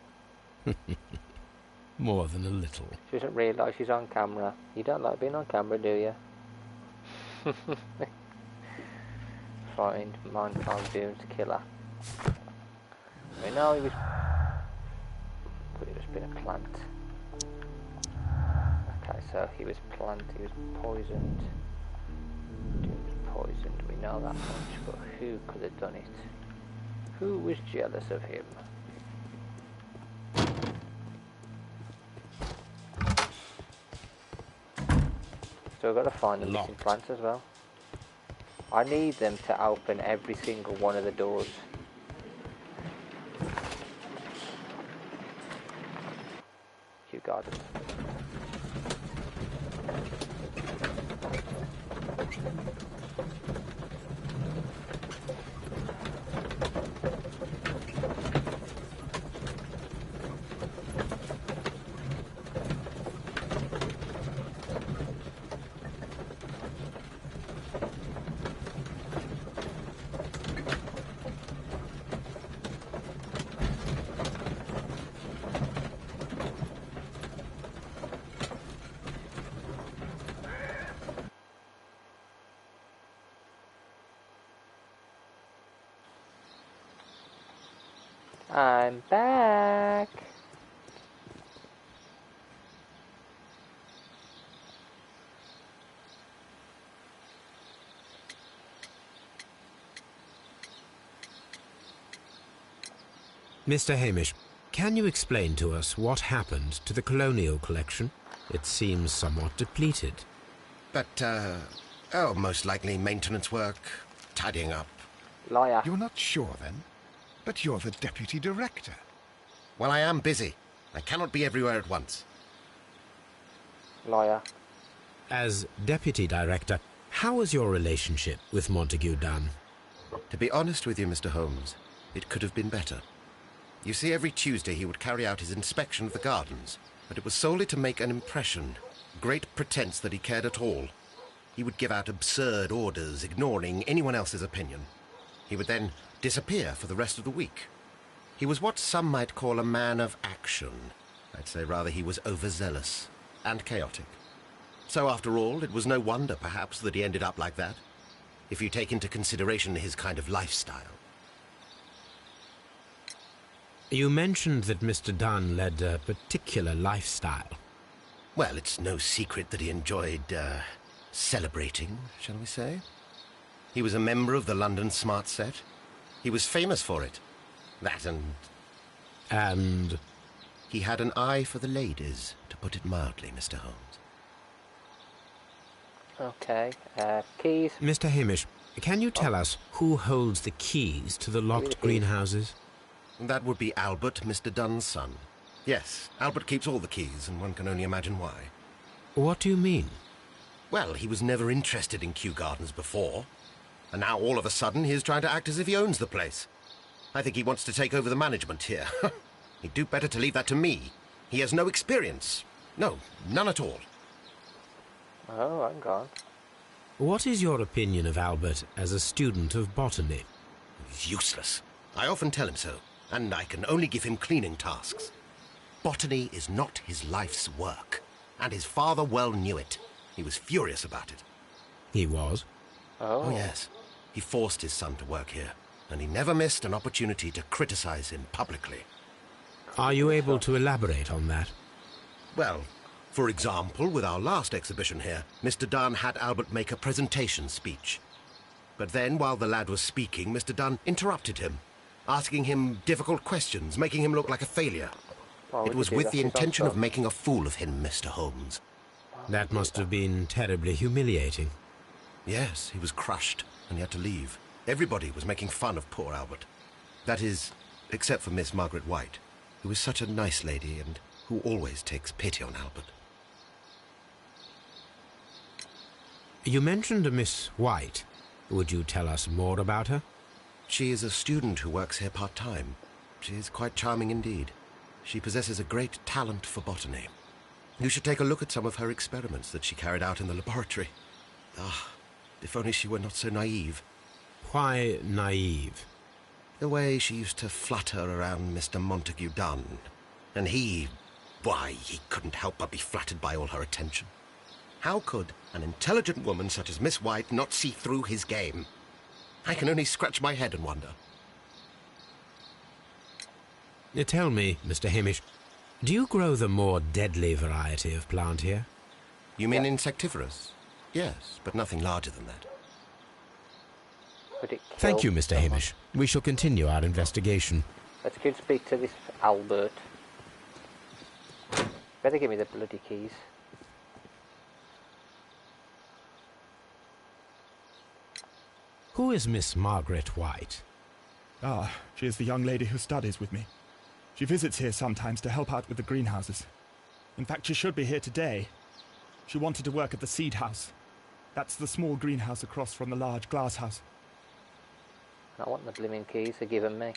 More than a little. She doesn't realise she's on camera. You don't like being on camera, do you? Find mankind doomed killer. We know he was... Could have just been a plant. Okay, so he was poisoned. Dude was poisoned, we know that much, but who could have done it? Who was jealous of him? Still got to find the missing Locked. plants as well. I need them to open every single one of the doors. Kew Gardens. I'm back. Mr. Hamish, can you explain to us what happened to the colonial collection? It seems somewhat depleted. But, most likely maintenance work, tidying up. Liar. You're not sure, then? But you're the deputy director. Well, I am busy. I cannot be everywhere at once. Liar. As deputy director, how was your relationship with Montague Dunn? To be honest with you, Mr. Holmes, it could have been better. You see, every Tuesday he would carry out his inspection of the gardens, but it was solely to make an impression. Great pretense that he cared at all. He would give out absurd orders, ignoring anyone else's opinion. He would then disappear for the rest of the week. He was what some might call a man of action. I'd say rather he was overzealous and chaotic. So after all, it was no wonder, perhaps, that he ended up like that, if you take into consideration his kind of lifestyle. You mentioned that Mr. Dunn led a particular lifestyle. Well, it's no secret that he enjoyed, celebrating, shall we say. He was a member of the London Smart Set. He was famous for it. That And? He had an eye for the ladies, to put it mildly, Mr. Holmes. Okay, keys. Mr. Hamish, can you tell us who holds the keys to the locked greenhouses? That would be Albert, Mr. Dunn's son. Yes, Albert keeps all the keys, and one can only imagine why. What do you mean? Well, he was never interested in Kew Gardens before, and now all of a sudden he is trying to act as if he owns the place. I think he wants to take over the management here. He'd do better to leave that to me. He has no experience. No, none at all. Oh, I'm gone. What is your opinion of Albert as a student of botany? He's useless. I often tell him so, and I can only give him cleaning tasks. Botany is not his life's work, and his father well knew it. He was furious about it. He was? Oh, yes. He forced his son to work here, and he never missed an opportunity to criticize him publicly. Are you able to elaborate on that? Well, for example, with our last exhibition here, Mr. Dunn had Albert make a presentation speech. But then, while the lad was speaking, Mr. Dunn interrupted him, asking him difficult questions, making him look like a failure. It was with the intention of making a fool of him, Mr. Holmes. That must have been terribly humiliating. Yes, he was crushed, and he had to leave. Everybody was making fun of poor Albert. That is, except for Miss Margaret White, who is such a nice lady and who always takes pity on Albert. You mentioned a Miss White. Would you tell us more about her? She is a student who works here part-time. She is quite charming indeed. She possesses a great talent for botany. You should take a look at some of her experiments that she carried out in the laboratory. Ah, if only she were not so naive. Why naive? The way she used to flutter around Mr. Montague Dunn. And why, he couldn't help but be flattered by all her attention. How could an intelligent woman such as Miss White not see through his game? I can only scratch my head and wonder. Tell me, Mr. Hamish, do you grow the more deadly variety of plant here? You mean insectivorous? Yes, but nothing larger than that. Thank you, Mr. Hamish. We shall continue our investigation. Let's go and speak to this Albert. Better give me the bloody keys. Who is Miss Margaret White? Ah, she is the young lady who studies with me. She visits here sometimes to help out with the greenhouses. In fact, she should be here today. She wanted to work at the seed house. That's the small greenhouse across from the large glass house. I want the blimmin' keys they're giving me.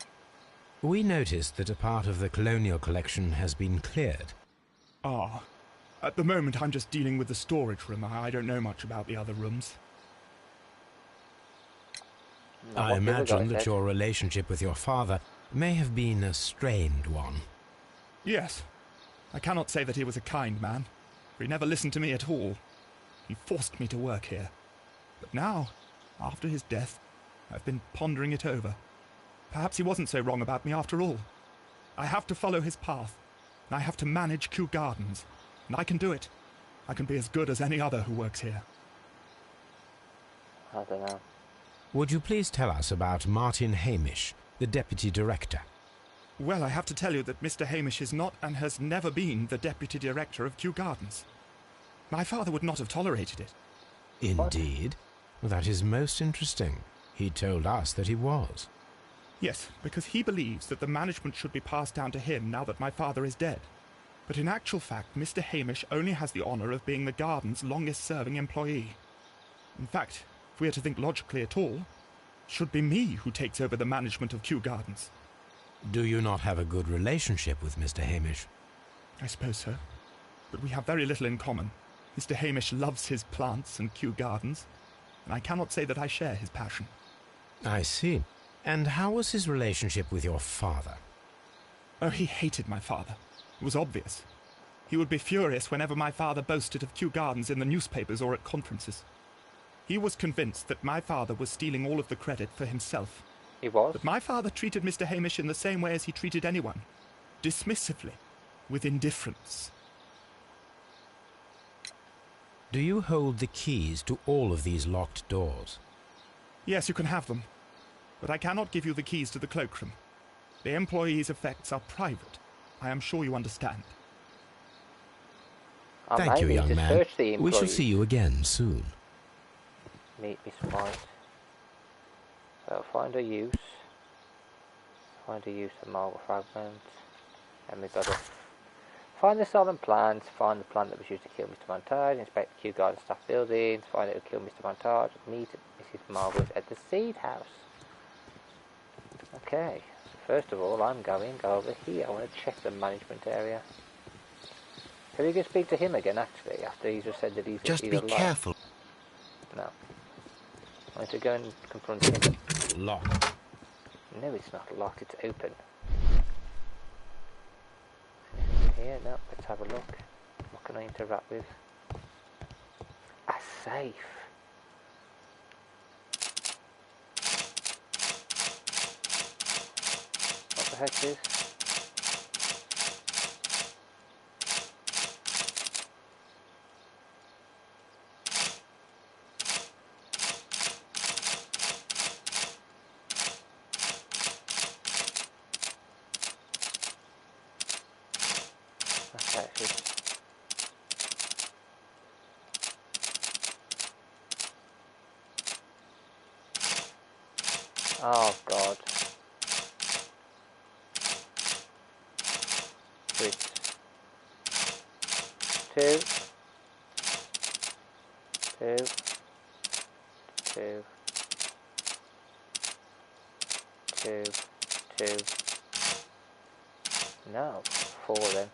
We noticed that a part of the colonial collection has been cleared. Ah, at the moment I'm just dealing with the storage room. I don't know much about the other rooms. I imagine that your relationship with your father may have been a strained one. Yes. I cannot say that he was a kind man, for he never listened to me at all. He forced me to work here. But now, after his death, I've been pondering it over. Perhaps he wasn't so wrong about me after all. I have to follow his path, and I have to manage Kew Gardens, and I can do it. I can be as good as any other who works here. I don't know. Would you please tell us about Martin Hamish, the Deputy Director? Well, I have to tell you that Mr. Hamish is not and has never been the Deputy Director of Kew Gardens. My father would not have tolerated it. Indeed? Well, that is most interesting. He told us that he was. Yes, because he believes that the management should be passed down to him now that my father is dead. But in actual fact, Mr. Hamish only has the honour of being the garden's longest-serving employee. In fact, if we are to think logically at all, it should be me who takes over the management of Kew Gardens. Do you not have a good relationship with Mr. Hamish? I suppose so. But we have very little in common. Mr. Hamish loves his plants and Kew Gardens, and I cannot say that I share his passion. I see. And how was his relationship with your father? Oh, he hated my father. It was obvious. He would be furious whenever my father boasted of Kew Gardens in the newspapers or at conferences. He was convinced that my father was stealing all of the credit for himself. He was? But my father treated Mr. Hamish in the same way as he treated anyone. Dismissively. With indifference. Do you hold the keys to all of these locked doors? Yes, you can have them. But I cannot give you the keys to the cloakroom. The employees' effects are private. I am sure you understand. Thank you, young man. We shall see you again soon. Meet Miss White. So find a use. Find a use of marble fragment. And we've got to find the stolen plants. Find the plant that was used to kill Mr. Montage. Inspect the Kew Garden staff buildings. Find out who killed Mr. Montage. Meet Mrs. Margaret at the seed house. Okay. First of all, I'm going over here. I want to check the management area. Can we go speak to him again, actually, after he's just said that he's Just be careful. No. I want to go and confront him. Locked. No, it's not locked. It's open. Here, no. Let's have a look. What can I interact with? A safe. What the heck is? Oh God. Three. Two. No. Four then.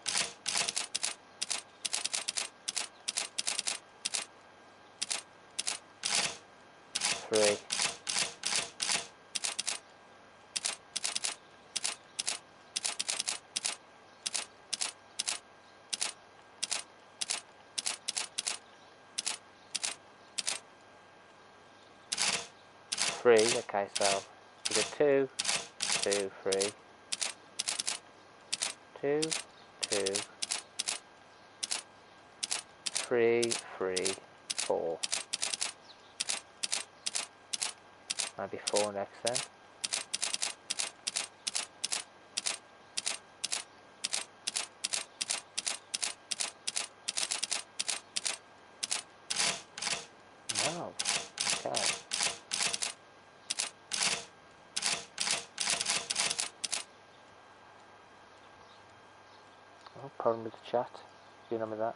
Three. Okay, so we got 2, 2, 3, 2, 2, 3, 3, 4. Maybe 4 next then. No. Okay. Problem with the chat. Do you remember that?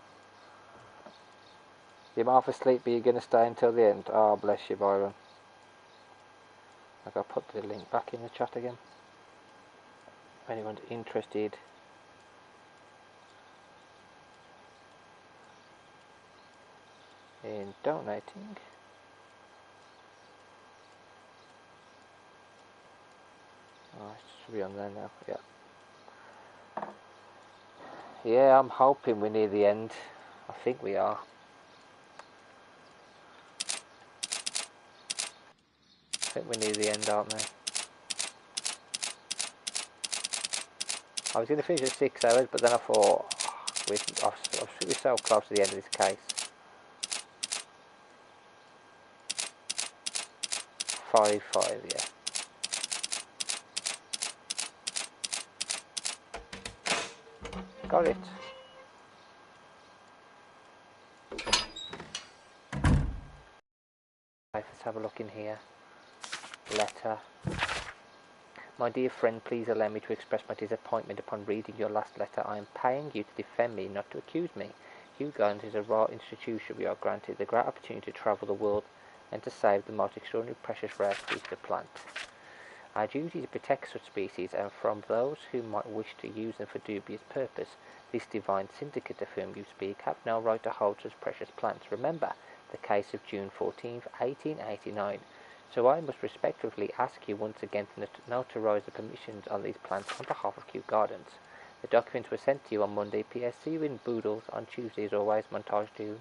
You're half asleep, but you're going to stay until the end. Oh, bless you, Byron. I've got to put the link back in the chat again. If anyone's interested. In donating. Oh, it should be on there now. Yeah. Yeah, I'm hoping we're near the end. I think we are. I think we're near the end, aren't we? I was going to finish at 6 hours, but then I thought, we're so close to the end of this case. 5, yeah. Got it. Right, let's have a look in here. Letter. My dear friend, please allow me to express my disappointment upon reading your last letter. I am paying you to defend me, not to accuse me. Kew Gardens is a royal institution. We are granted the great opportunity to travel the world and to save the most extraordinary precious rare species of plant. Our duty to protect such species and from those who might wish to use them for dubious purpose. This divine syndicate of whom you speak have no right to hold such precious plants. Remember the case of June 14th, 1889. So I must respectfully ask you once again to notarize the permissions on these plants on behalf of Kew Gardens. The documents were sent to you on Monday. P.S. See you in Boodles on Tuesday as always. Montage Dune.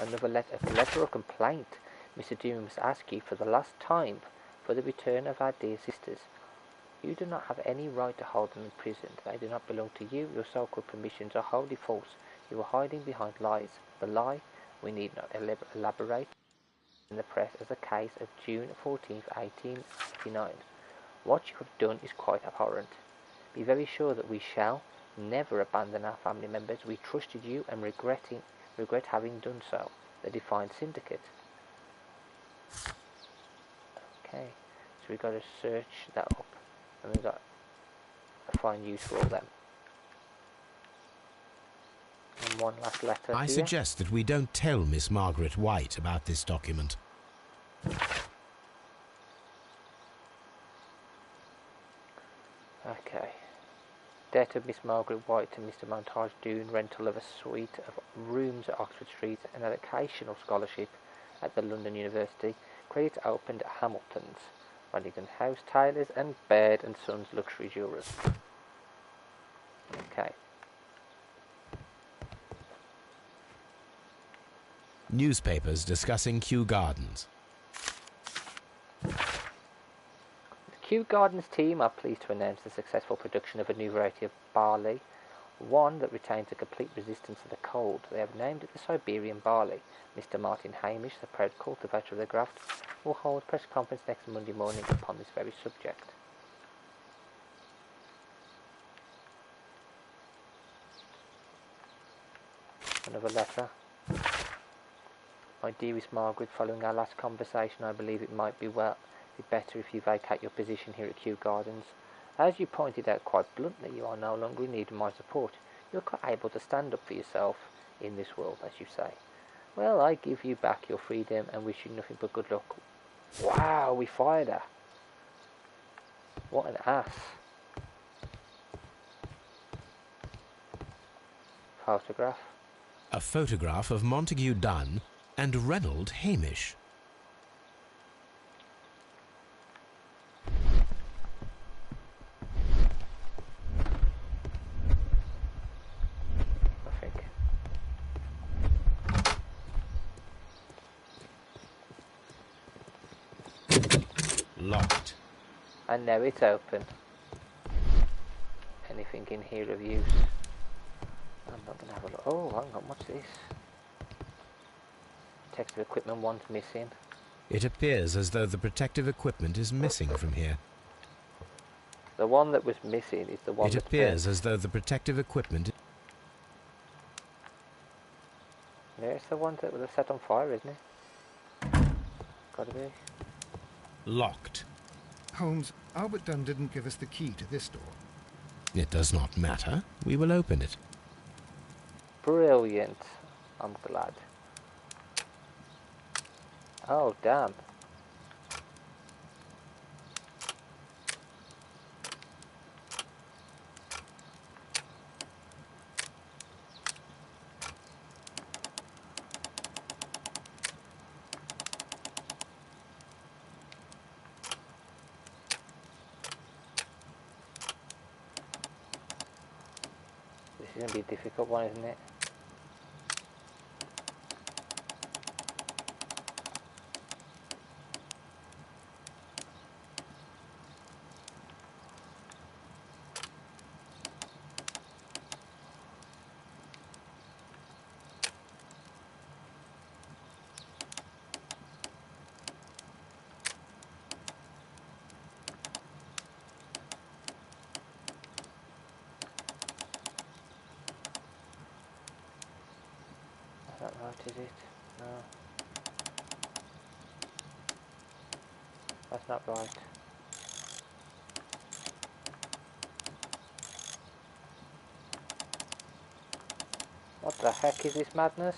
Another letter of complaint. Mr. Dune must ask you for the last time for the return of our dear sisters. You do not have any right to hold them imprisoned. They do not belong to you. Your so-called permissions are wholly false. You are hiding behind lies. The lie, we need not elaborate, in the press as the case of June 14th, 1889. What you have done is quite abhorrent. Be very sure that we shall never abandon our family members. We trusted you and regret having done so. The defined syndicate. Okay, so we've got to search that up, and we've got to find use for all them. And one last letter. I suggest that we don't tell Miss Margaret White about this document. Okay. Debt of Miss Margaret White to Mr. Montage Dune, rental of a suite of rooms at Oxford Street, an educational scholarship at the London University, credit opened at Hamilton's, Waddington House, Taylor's and Baird and Sons Luxury Jewellers. Okay. Newspapers discussing Kew Gardens. The Kew Gardens team are pleased to announce the successful production of a new variety of barley, one that retains a complete resistance to the cold. They have named it the Siberian barley. Mr. Martin Hamish, the proud cultivator of the graft, will hold a press conference next Monday morning upon this very subject. Another letter. My dearest Margaret, following our last conversation, I believe it might be better if you vacate your position here at Kew Gardens. As you pointed out quite bluntly, you are no longer in need of my support. You are quite able to stand up for yourself in this world, as you say. Well, I give you back your freedom and wish you nothing but good luck. Wow, we fired her. What an ass. Photograph. A photograph of Montague Dunn and Reynold Hamish. Locked. And now it's open. Anything in here of use? I'm not going to have a look. Oh, hang on, what's this? Protective equipment one's missing. It appears as though the protective equipment is missing from here. The one that was missing is the one It appears as though the protective equipment... Yeah, it's the one that was set on fire, isn't it? Gotta be. Locked. Holmes, Albert Dunn didn't give us the key to this door. It does not matter. We will open it. Brilliant. I'm glad. Oh, damn. This is going to be a difficult one, isn't it? That's not right. What the heck is this madness?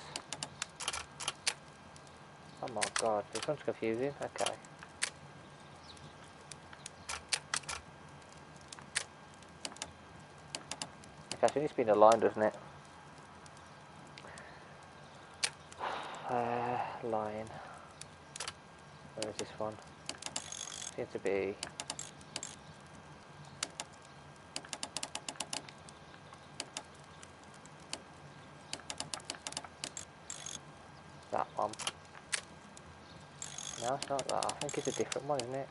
Oh my god, this one's confusing. Okay. Okay, so it's been aligned, doesn't it? Line. Where is this one? Seems to be... that one. No, it's not that. I think it's a different one, isn't it?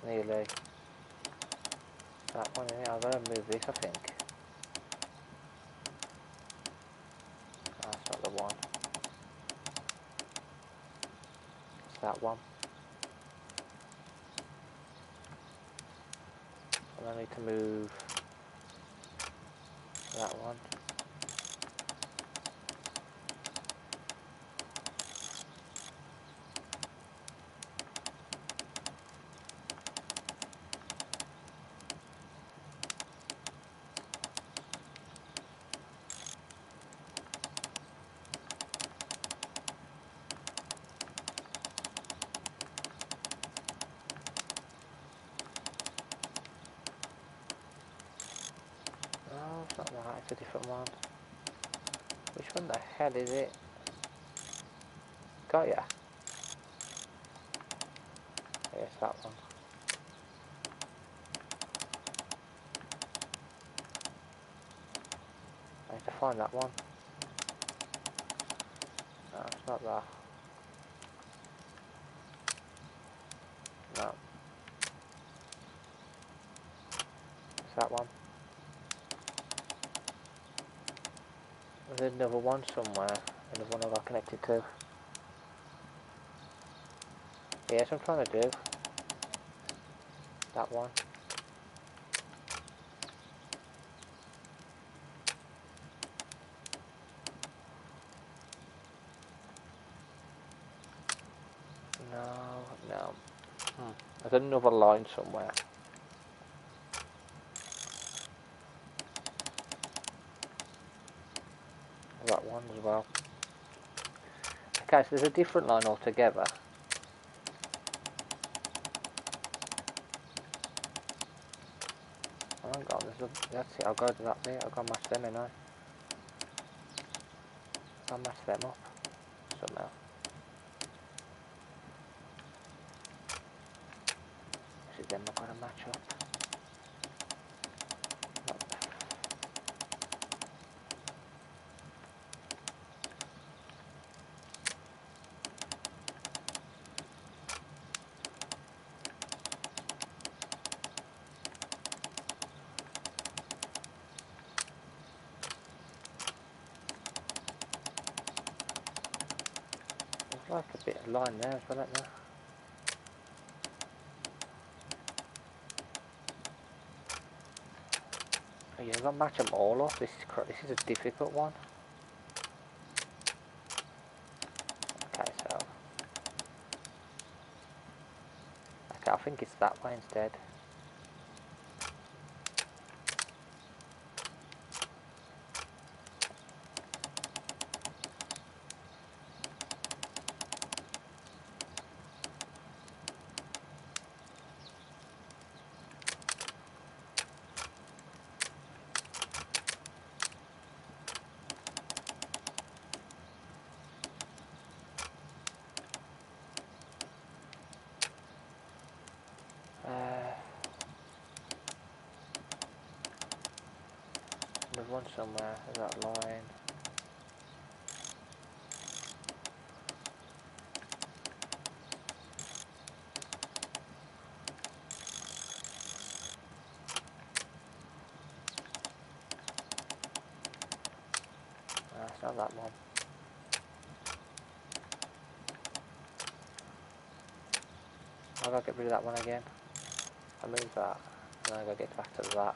Nearly. That one, isn't it? I've got to move this, I think. No, it's not the one. It's that one. And I need to move that one. No, it's not that, it's a different one. Which one the hell is it? Got ya. Yeah, it's that one. I need to find that one. No, it's not that. No. It's that one. There's another one somewhere. Another one I got connected to. Yes, I'm trying to do. That one. No, no. There's another line somewhere. That one as well. Okay, so there's a different line altogether. Oh, hang on, that's it, I'll go to that bit, I'll go match them in, I'll match them up somehow. This is them not going to match up. There's like a bit of line there as well, isn't there? Oh, yeah, I've got to match them all up. This is a difficult one. Okay, so... okay, I think it's that way instead. There's one somewhere, there's that line. No, it's not that one. I've got to get rid of that one again. I move that. And I gotta get back to that.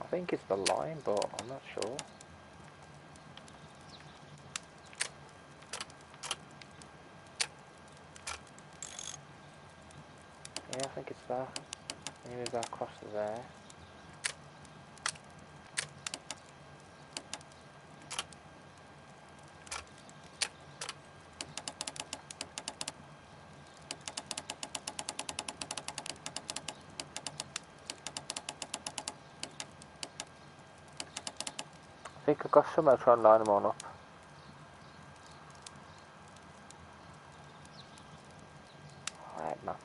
I think it's the line, but I'm not sure. Yeah, I think it's that. Maybe that across there. I think I've got somewhere to try and line them all up. Alright, maps.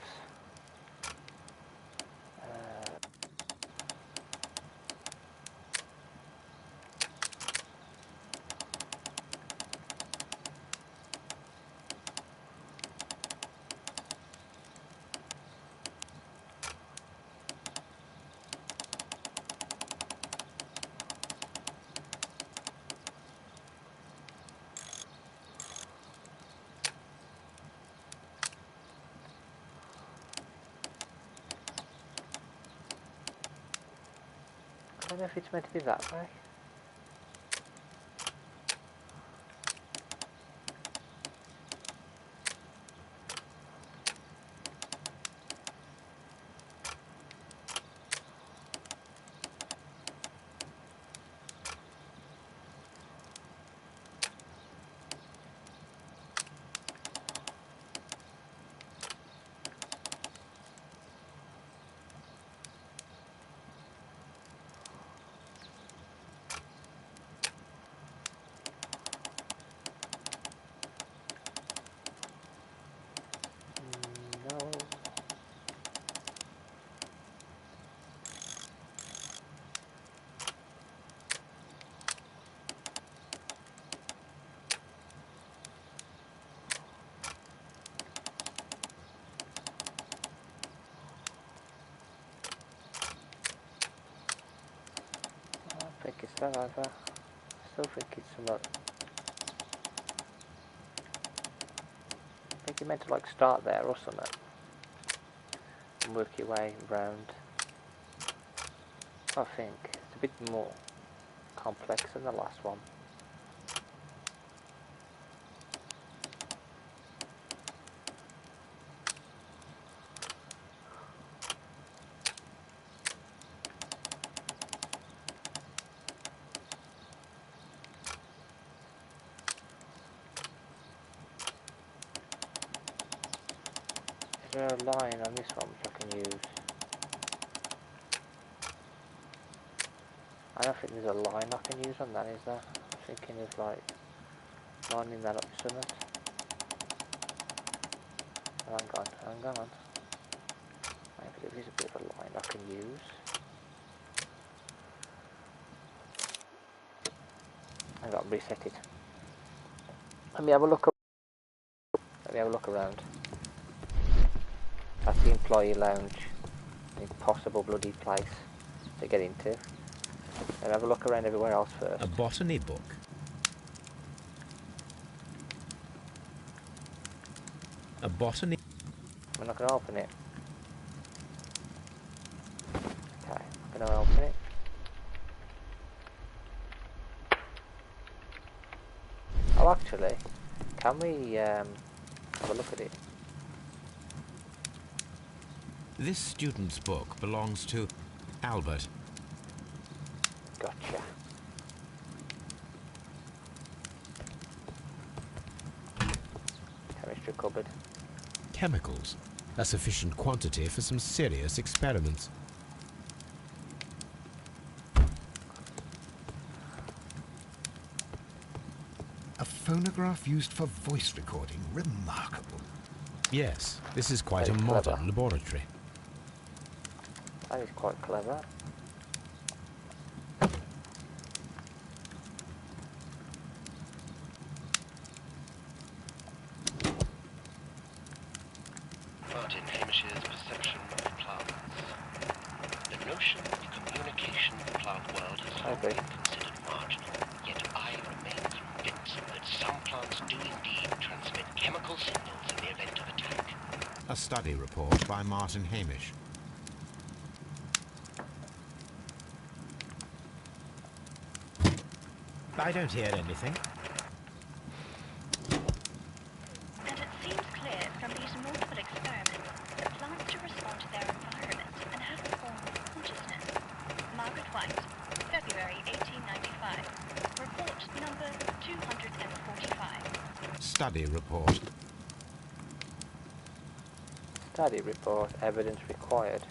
I don't know if it's meant to be that way. No. I don't think it's that either. I still think it's somewhat. I think you meant to like start there or something and work your way round. I think it's a bit more complex than the last one. Is there a line on this one which I can use? I don't think there's a line I can use on that, is there? I'm thinking of like lining that up with something. Hang on. Maybe there is a bit of a line I can use. I've got to reset it. Let me have a look. Let me have a look around. That's the employee lounge. An impossible bloody place to get into. And have a look around everywhere else first. A botany book. A botany... I'm not going to open it. Okay, I'm going to open it. Oh, actually, can we have a look at it? This student's book belongs to Albert. Gotcha. Chemistry cupboard. Chemicals. A sufficient quantity for some serious experiments. A phonograph used for voice recording. Remarkable. Yes, this is quite Very a clever. modern laboratory. That is quite clever. Martin Hamish's perception of plants. No study report by Martin Hamish. I don't hear anything. And it seems clear from these multiple experiments that plants do respond to their environment and have a form of consciousness. Margaret White, February 1895. Report number 245. Study report. Study report, evidence required.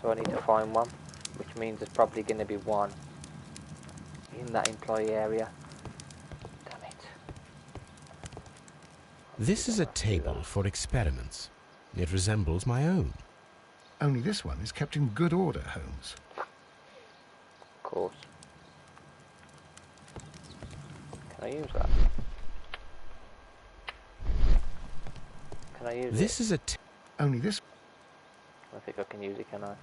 So I need to find one, which means there's probably going to be one in that employee area. Damn it. This is a table for experiments. It resembles my own. Only this one is kept in good order, Holmes. Of course. Can I use that? Can I use it? This is a Only this... I don't think I can use it, can I?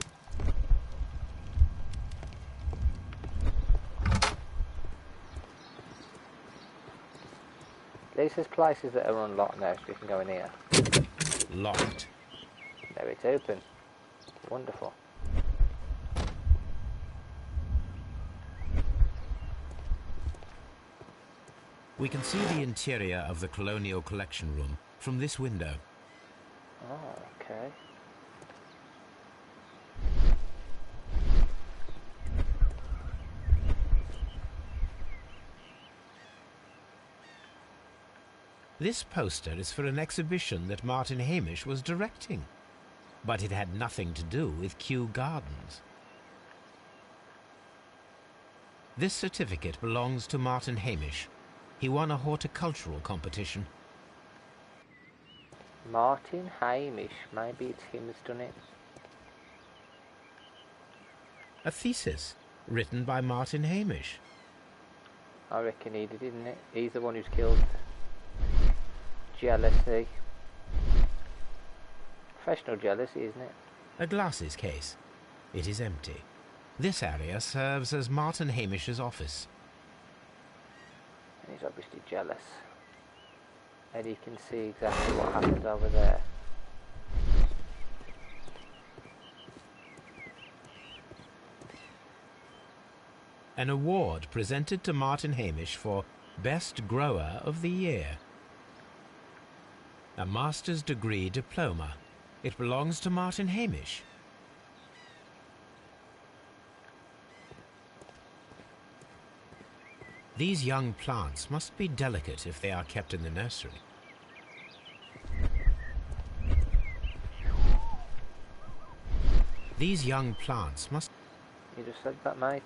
At least there's places that are unlocked now, so we can go in here. Locked. There, it's open. Wonderful. We can see the interior of the Colonial Collection Room from this window. Oh, okay. This poster is for an exhibition that Martin Hamish was directing, but it had nothing to do with Kew Gardens. This certificate belongs to Martin Hamish. He won a horticultural competition. Martin Hamish. Maybe it's him that's done it. A thesis written by Martin Hamish. I reckon he did, didn't it? He's the one who's killed jealousy. Professional jealousy, isn't it? A glasses case. It is empty. This area serves as Martin Hamish's office. And he's obviously jealous. And he can see exactly what happens over there. An award presented to Martin Hamish for Best Grower of the Year. A master's degree diploma. It belongs to Martin Hamish. These young plants must be delicate if they are kept in the nursery. These young plants must... You just said that, mate.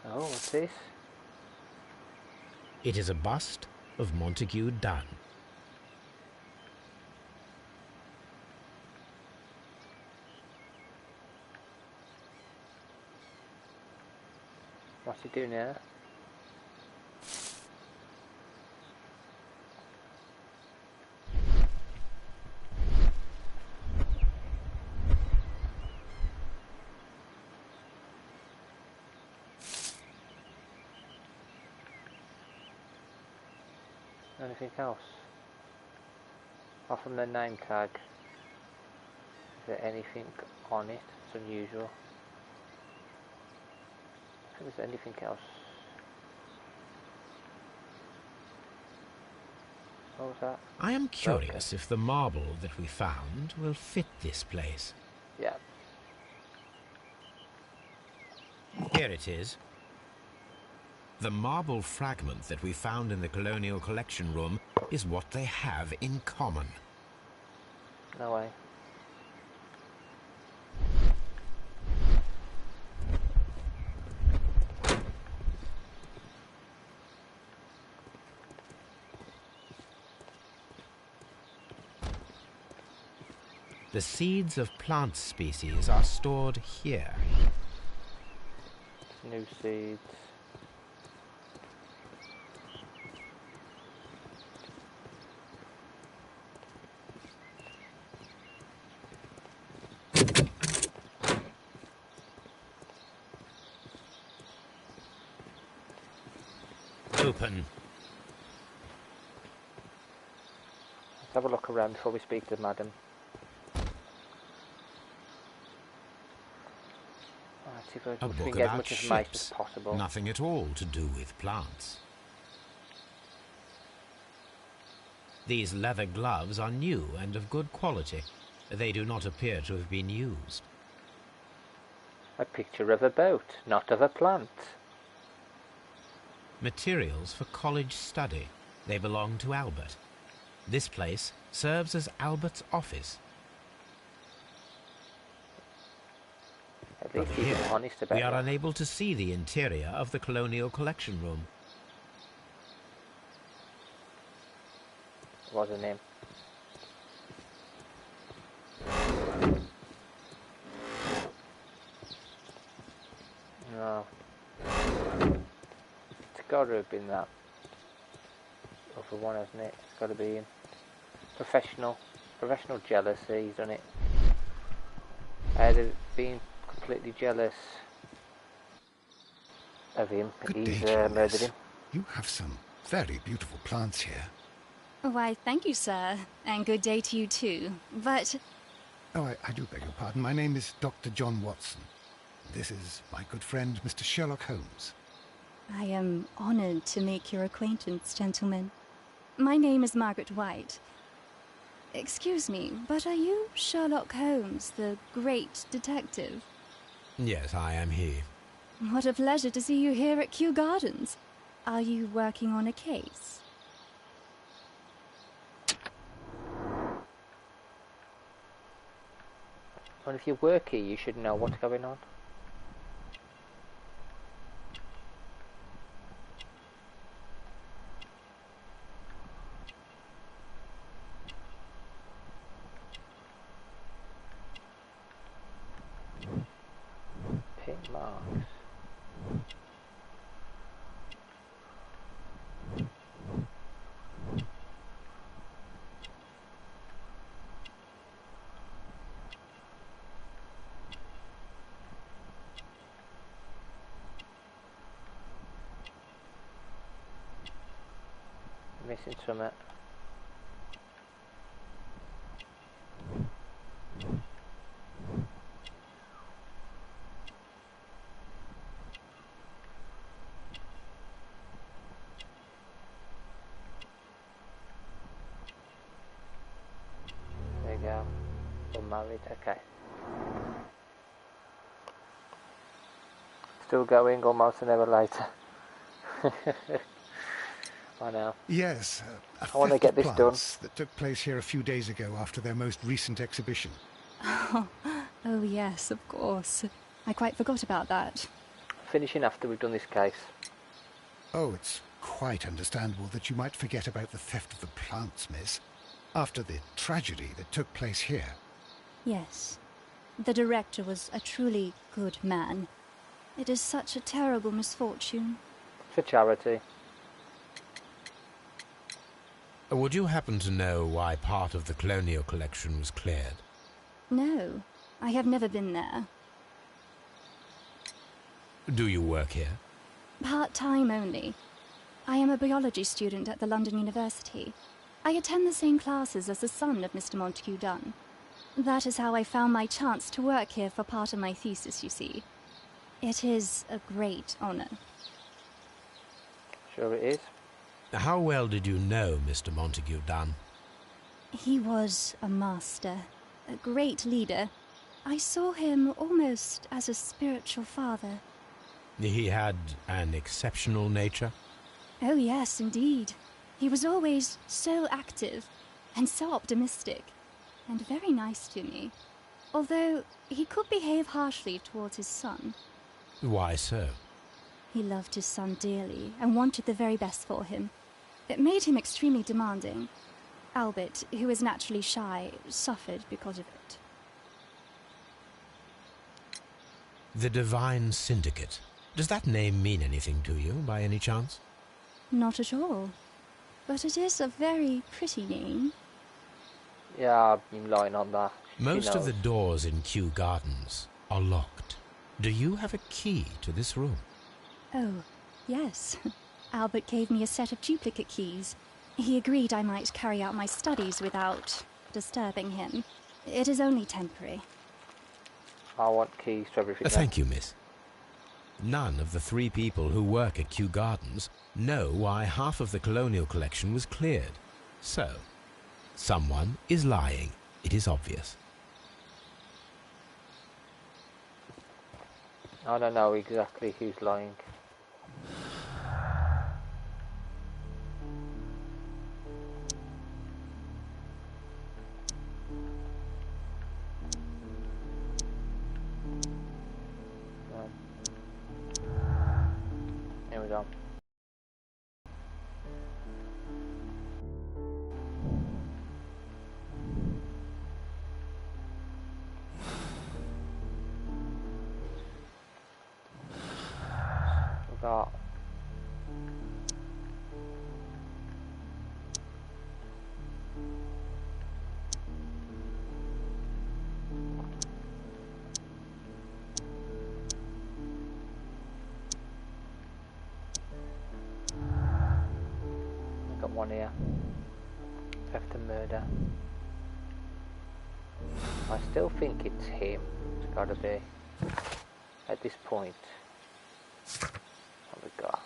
Oh, what's this? It is a bust of Montague Dunn. What's he doing now? Anything else? Apart from the name tag, is there anything on it that's unusual? I think there's anything else. What was that? I am curious if the marble that we found will fit this place. Yeah. Here it is. The marble fragment that we found in the Colonial Collection Room is what they have in common. No way. The seeds of plant species are stored here. New seeds. open. Let's have a look around before we speak to Madam. Right, see if A we book can get as about much information as ships. possible. Nothing at all to do with plants. These leather gloves are new and of good quality. They do not appear to have been used. A picture of a boat, not of a plant. Materials for college study. They belong to Albert. This place serves as Albert's office. At least But he's here, honest about we are that. unable to see the interior of the Colonial Collection Room. Wasn't him. No. It's got to have been that other one, hasn't it? It's got to be him. Professional jealousy, he's done it. They've been completely jealous of him. Good He's day, murdered Miss. him. You have some very beautiful plants here. Why, thank you, sir. And good day to you, too. But... Oh, I do beg your pardon. My name is Dr. John Watson. This is my good friend, Mr. Sherlock Holmes. I am honored to make your acquaintance, gentlemen. My name is Margaret White. Excuse me, but are you Sherlock Holmes, the great detective? Yes, I am he. What a pleasure to see you here at Kew Gardens. Are you working on a case? Well, if you work here, you should know what's going on. Pin marks. Missing something. There you go. Unmarried, okay. Still going almost an hour later. I know. Yes, I want to get this done. that took place here a few days ago after their most recent exhibition. Oh, yes, of course. I quite forgot about that. Finishing after we've done this case. Oh, it's quite understandable that you might forget about the theft of the plants, miss, after the tragedy that took place here. Yes. The director was a truly good man. It is such a terrible misfortune. For charity. Would you happen to know why part of the Colonial Collection was cleared? No, I have never been there. Do you work here? Part-time only. I am a biology student at the London University. I attend the same classes as the son of Mr. Montague Dunn. That is how I found my chance to work here for part of my thesis, you see. It is a great honor. Sure it is. How well did you know Mr. Montague Dunn? He was a master, a great leader. I saw him almost as a spiritual father. He had an exceptional nature? Oh yes, indeed. He was always so active and so optimistic, and very nice to me. Although he could behave harshly towards his son. Why so? He loved his son dearly and wanted the very best for him. It made him extremely demanding. Albert, who is naturally shy, suffered because of it. The Divine Syndicate. Does that name mean anything to you, by any chance? Not at all. But it is a very pretty name. Yeah, I've been lying on that. Most of the doors in Kew Gardens are locked. Do you have a key to this room? Oh, yes. Albert gave me a set of duplicate keys. He agreed I might carry out my studies without disturbing him. It is only temporary. I want keys to everything. Thank you, miss. None of the 3 people who work at Kew Gardens know why half of the colonial collection was cleared. So, someone is lying. It is obvious. I don't know exactly who's lying. Here we go. We got one here. Theft and murder. I still think it's him. It's gotta be. At this point. What have we got?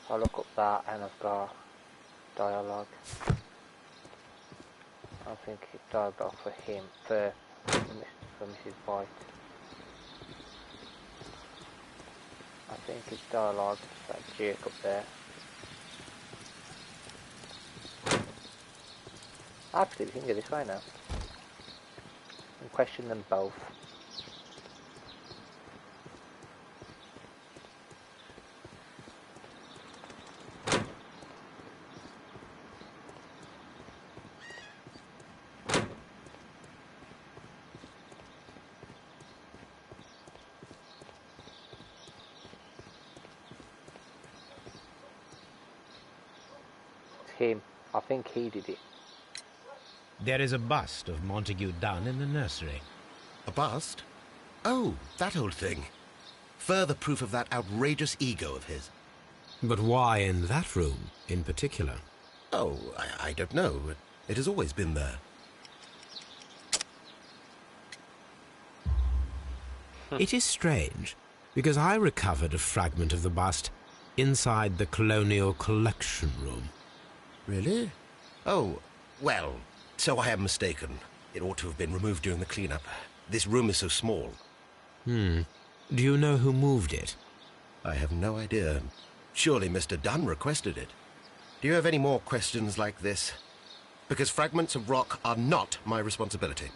I'll look up that and I've got dialogue. I think it's dialogue for him, for Mrs. White. I think it's dialogue, that jerk up there. Actually, we can go this way now. And question them both. It's him. I think he did it. There is a bust of Montague Dunn in the nursery. A bust? Oh, that old thing. Further proof of that outrageous ego of his. But why in that room, in particular? Oh, I don't know. It has always been there. It is strange, because I recovered a fragment of the bust inside the Colonial Collection Room. Really? Oh, well, so I am mistaken. It ought to have been removed during the cleanup. This room is so small. Do you know who moved it? I have no idea. Surely Mr. Dunn requested it. Do you have any more questions like this? Because fragments of rock are not my responsibility.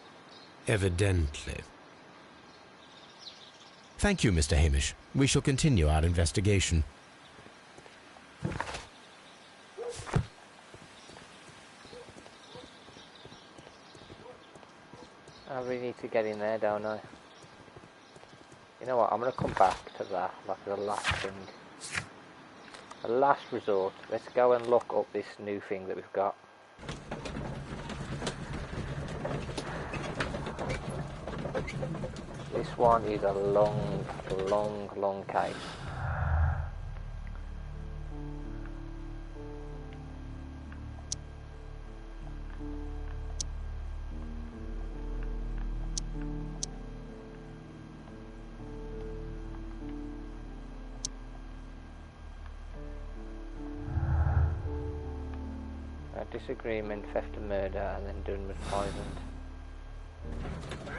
Evidently. Thank you, Mr. Hamish. We shall continue our investigation. I really need to get in there, don't I? You know what, I'm going to come back to that, like the last thing. The last resort. Let's go and look up this new thing that we've got. This one is a long case. Disagreement, theft and murder, and then done with poisoned.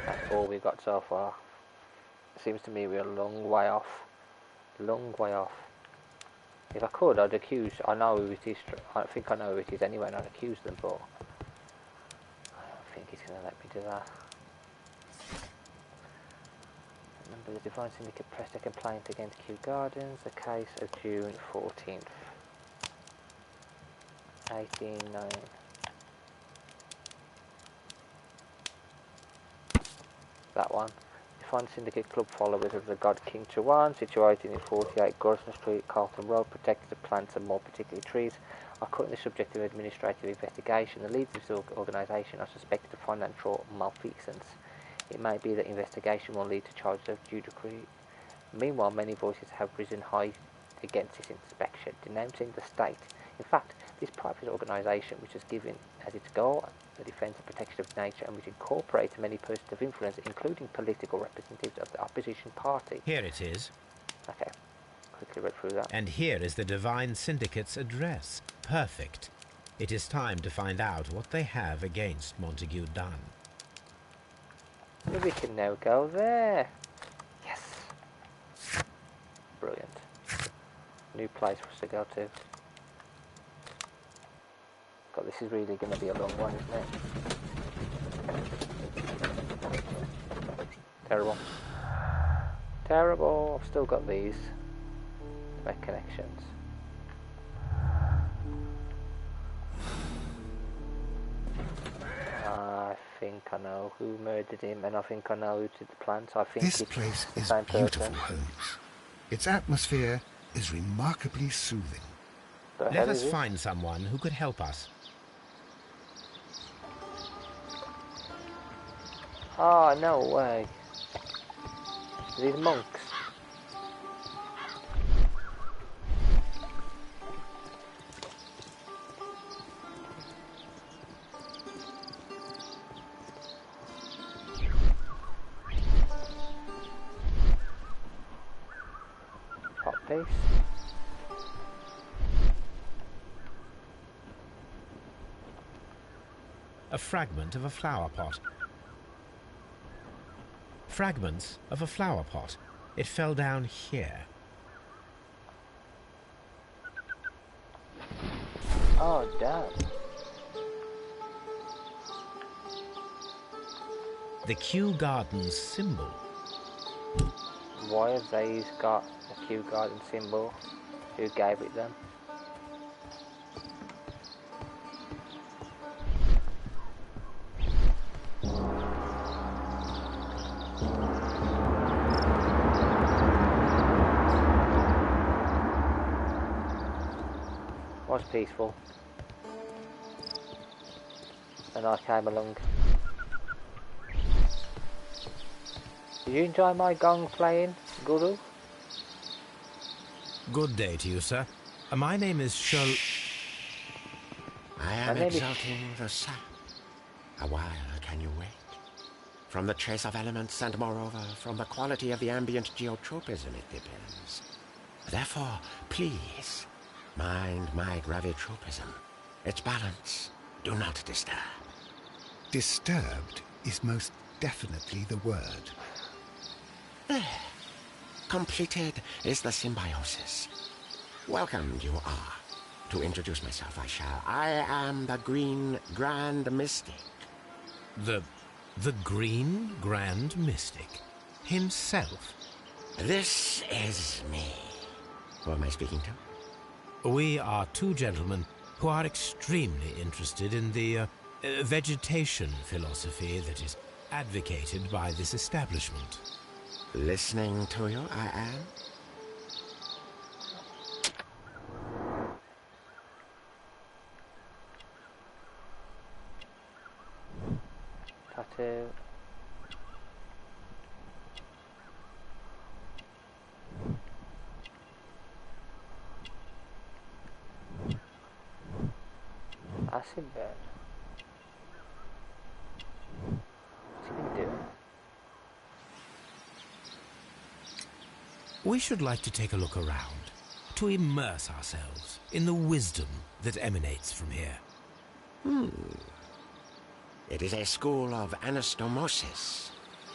That's all we got so far. Seems to me we're a long way off. Long way off. If I could, I'd accuse. I know who it is. I think I know who it is anyway, and I'd accuse them, but I don't think he's going to let me do that. Remember, the Divine Syndicate pressed a complaint against Kew Gardens, the case of June 14th. 18-9. That one. Define Syndicate Club followers of the God King Chawan, situated in 48 Gorson Street, Carlton Road, protected the plants and more particularly trees, are currently subject to administrative investigation. The leaders of this organisation are suspected of financial malfeasance. It may be that investigation will lead to charges of judiciary. Meanwhile, many voices have risen high against this inspection, denouncing the state. In fact, this private organisation, which has given as its goal the defence and protection of nature, and which incorporates many persons of influence, including political representatives of the opposition party. Here it is. Okay, quickly read through that. And here is the Divine Syndicate's address. Perfect. It is time to find out what they have against Montague Dunn. Well, we can now go there. Yes. Brilliant. New place for us to go to. God, this is really going to be a long one, isn't it? Terrible. Terrible. I've still got these to make connections. I think I know who murdered him, and I think I know who did the plan, so I think This place is beautiful, Holmes. Its atmosphere is remarkably soothing. Let us find someone who could help us. Oh, no way. These monks. Hot piece. A fragment of a flower pot. Fragments of a flower pot. It fell down here. Oh, damn. The Kew Gardens symbol. Why have they got a Kew Garden symbol? Who gave it them? Was peaceful, and I came along. Did you enjoy my gong playing, Guru? Good day to you, sir. My name is Sherlock. I am exalting the sun. A while can you wait? From the trace of elements, and moreover, from the quality of the ambient geotropism, it depends. Therefore, please, mind my gravitropism. Its balance. Do not disturb. Disturbed is most definitely the word. There. Completed is the symbiosis. Welcomed you are. To introduce myself, I shall. I am the Green Grand Mystic. The Green Grand Mystic himself. This is me. Who am I speaking to? We are two gentlemen who are extremely interested in the vegetation philosophy that is advocated by this establishment. Listening to you, I am. Tattoo. Acid burn. What's he been doing? We should like to take a look around, to immerse ourselves in the wisdom that emanates from here. It is a school of anastomosis,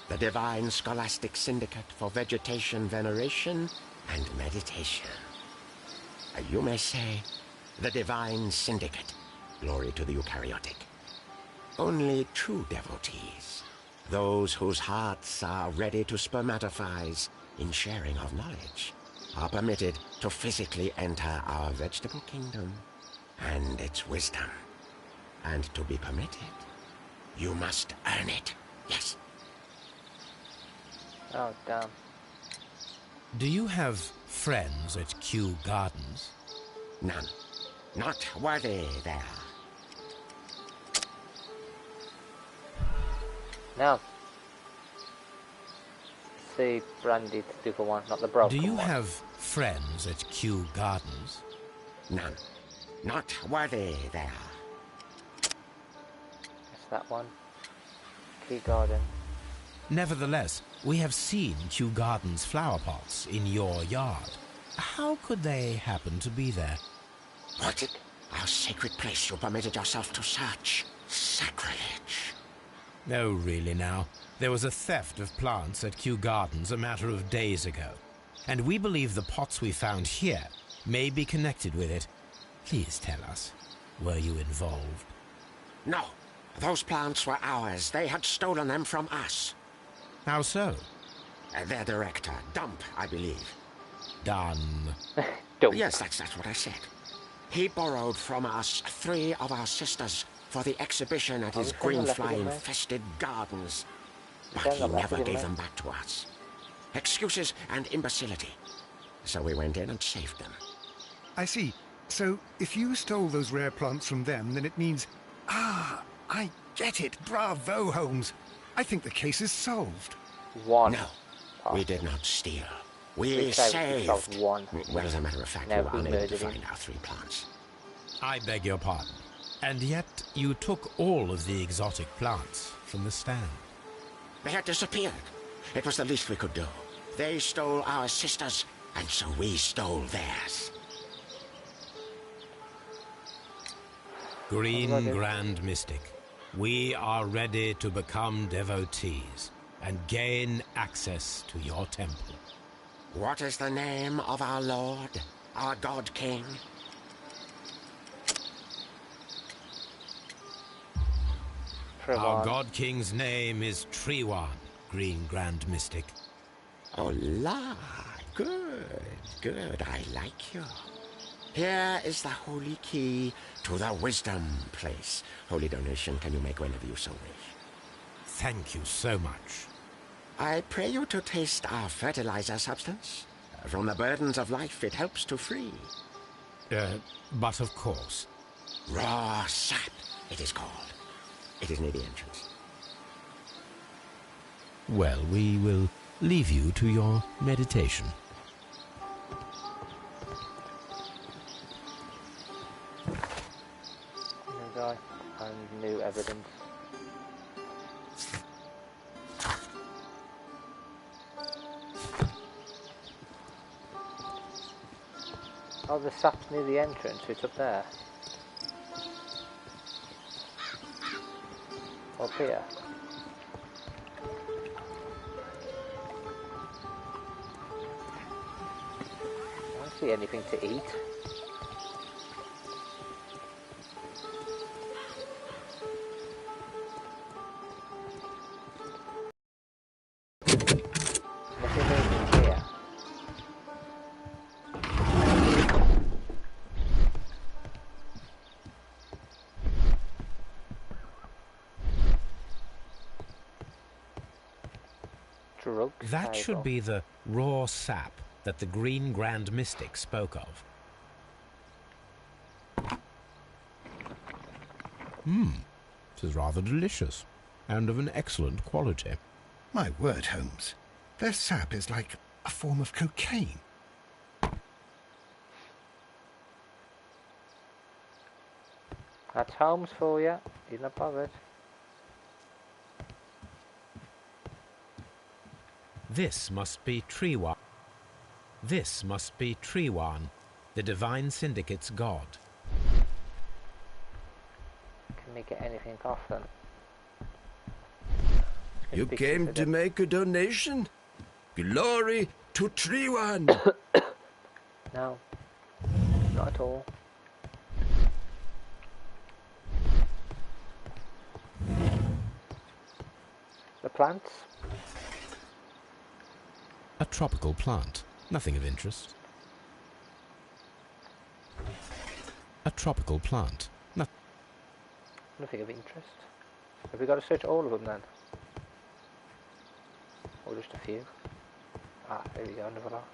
the divine scholastic syndicate for vegetation veneration and meditation. You may say, the divine syndicate, glory to the eukaryotic. Only true devotees, those whose hearts are ready to spermatophize in sharing of knowledge, are permitted to physically enter our vegetable kingdom and its wisdom. And to be permitted, you must earn it. Yes. Oh, damn. Do you have friends at Kew Gardens? None. Not worthy there. No. See, branded 2 for 1, not the broken Do you one. have friends at Kew Gardens? None. Not worthy they are. It's that one. Kew Garden. Nevertheless, we have seen Kew Gardens flower pots in your yard. How could they happen to be there? What? Our sacred place you permitted yourself to search. Sacrilege. No, really now. There was a theft of plants at Kew Gardens a matter of days ago, and we believe the pots we found here may be connected with it. Please tell us, were you involved? No. Those plants were ours. They had stolen them from us. How so? Their director, Dump, I believe. Done. Dump. Yes, that's what I said. He borrowed from us 3 of our sisters for the exhibition at his green fly-infested gardens. But he never gave them back to us. Excuses and imbecility. So we went in and saved them. I see. So, if you stole those rare plants from them, then it means... Ah, I get it. Bravo, Holmes. I think the case is solved. One. No, we did not steal. We saved. One. Well, as a matter of fact, we were unable to find our 3 plants. I beg your pardon. And yet you took all of the exotic plants from the stand. They had disappeared. It was the least we could do. They stole our sisters, and so we stole theirs. Green Grand Mystic, we are ready to become devotees and gain access to your temple. What is the name of our Lord, our God King? Our God King's name is Trewan, Green Grand Mystic. Oh, la. Good. I like you. Here is the holy key to the wisdom place. Holy donation can you make whenever you so wish. Thank you so much. I pray you to taste our fertilizer substance. From the burdens of life it helps to free. But of course. Raw sap, it is called. It is near the entrance. Well, we will leave you to your meditation. And new evidence. Oh, the sap's near the entrance, it's up there. Up here. I don't see anything to eat. That should be the raw sap that the Green Grand Mystic spoke of. It is rather delicious, and of an excellent quality. My word, Holmes. Their sap is like a form of cocaine. That's Holmes for you. He's not bothered. This must be Trewan. This must be Trewan, the Divine Syndicate's god. Can we get anything off them? You came to make a donation? Glory to Trewan! No, not at all. The plants? A tropical plant, nothing of interest. A tropical plant, nothing of interest. Have we got to search all of them then? Or just a few? Ah, there we go, another lot.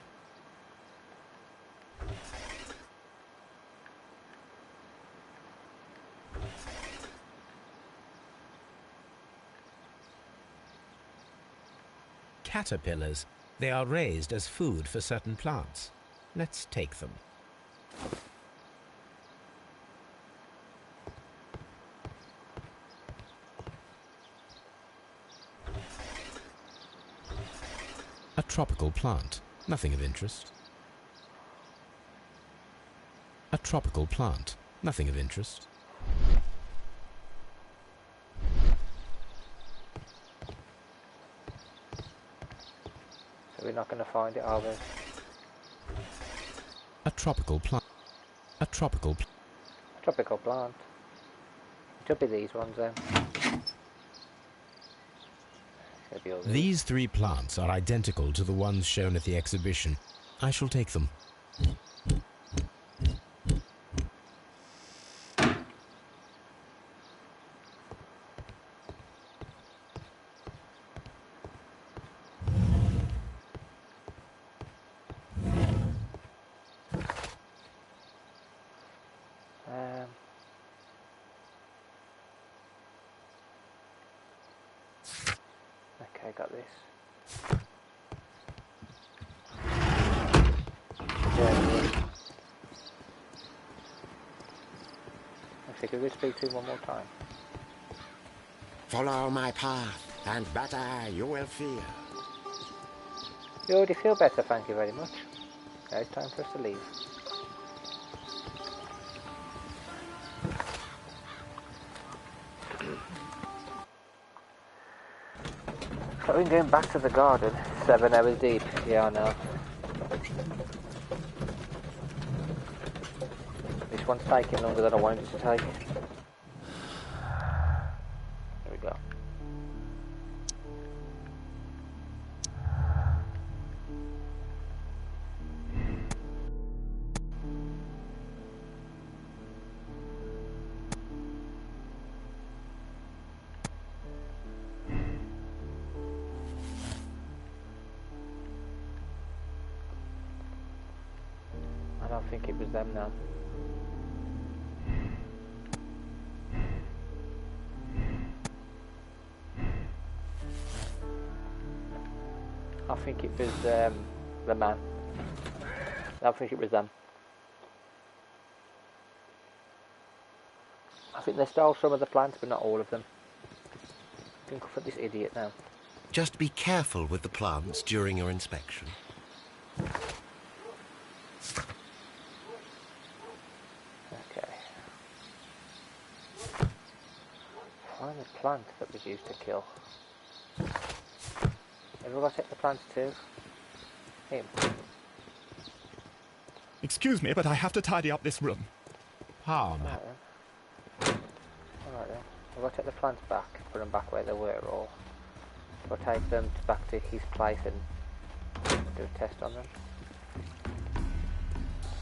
caterpillars. They are raised as food for certain plants. Let's take them. A tropical plant. Nothing of interest. A tropical plant. Nothing of interest. So we're not going to find it, are we? A tropical plant. A tropical plant. Tropical plant. Should be these ones then. Should be all these. These 3 plants are identical to the ones shown at the exhibition. I shall take them. Okay, got this. Actually, could we speak to him one more time? Follow my path, and better you will feel. You already feel better, thank you very much. Now it's time for us to leave. So we're going back to the garden, 7 hours deep. Yeah, I know. This one's taking longer than I wanted it to take. There we go. I don't think it was them now. I think it was the man. I think it was them. I think they stole some of the plants, but not all of them. I think for this idiot now. Just be careful with the plants during your inspection. Okay. Find the plant that was used to kill. Have we got to take the plants too? Him. Excuse me, but I have to tidy up this room. Palmer. Alright then. Alright then. We've got to take the plants back, put them back where they were, or we'll take them back to his place and do a test on them.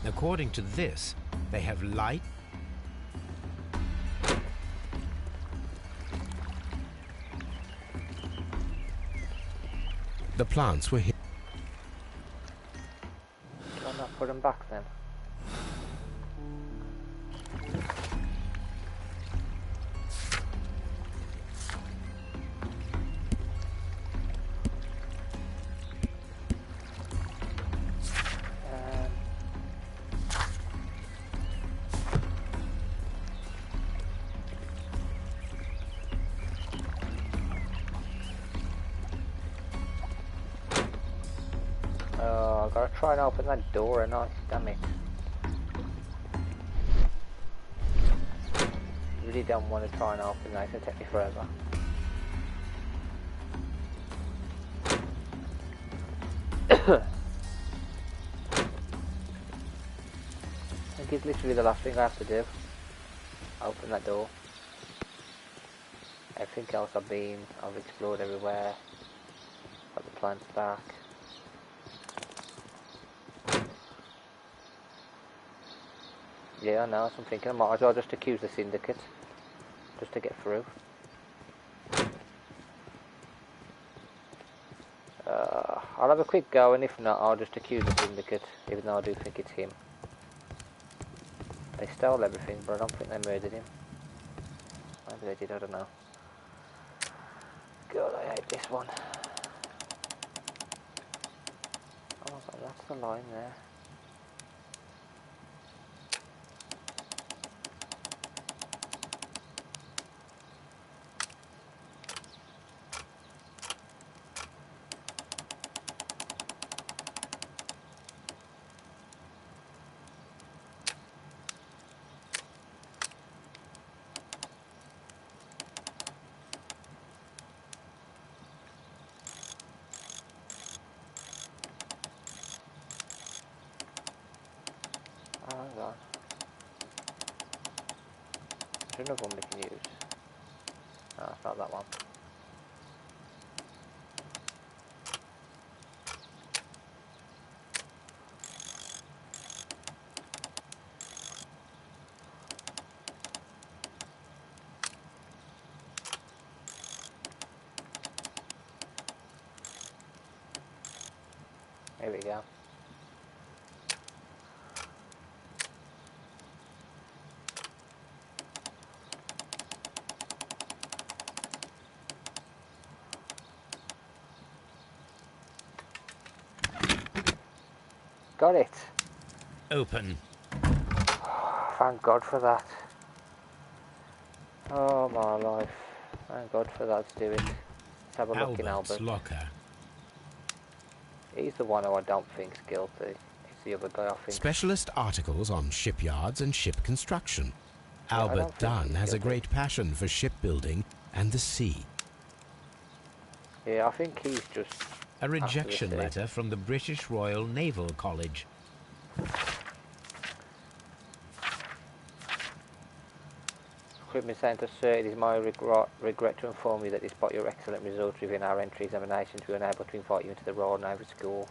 According to this, they have light. The plants were hit. Why not put them back then? Oh, I've got to try and open that door, and I damn it. Really don't want to try and open that, it's going to take me forever. I think it's literally the last thing I have to do. Open that door. Everything else I've explored everywhere. Got the plants back. Yeah, I know, so I'm thinking I might as well just accuse the syndicate, just to get through. I'll have a quick go, and if not, I'll just accuse the syndicate, even though I do think it's him. They stole everything, but I don't think they murdered him. Maybe they did, I don't know. God, I hate this one. Oh, that's the line there. There's another one we can use. No, it's not that one. Here we go. Got it. Open. Thank God for that. Oh my life. Thank God for that. Let's do it. Let's have a look in Albert's Albert. locker. He's the one who I don't think's guilty. He's the other guy I think. Specialist articles on shipyards and ship construction. Yeah, I don't Albert think Dunn he's has a guilty. great passion for shipbuilding and the sea. Yeah, I think he's just A rejection sea. letter from the British Royal Naval College. Equipment Centre, sir, it is my regret to inform you that despite your excellent results within our entry examinations, we are unable to invite you into the Royal Naval School.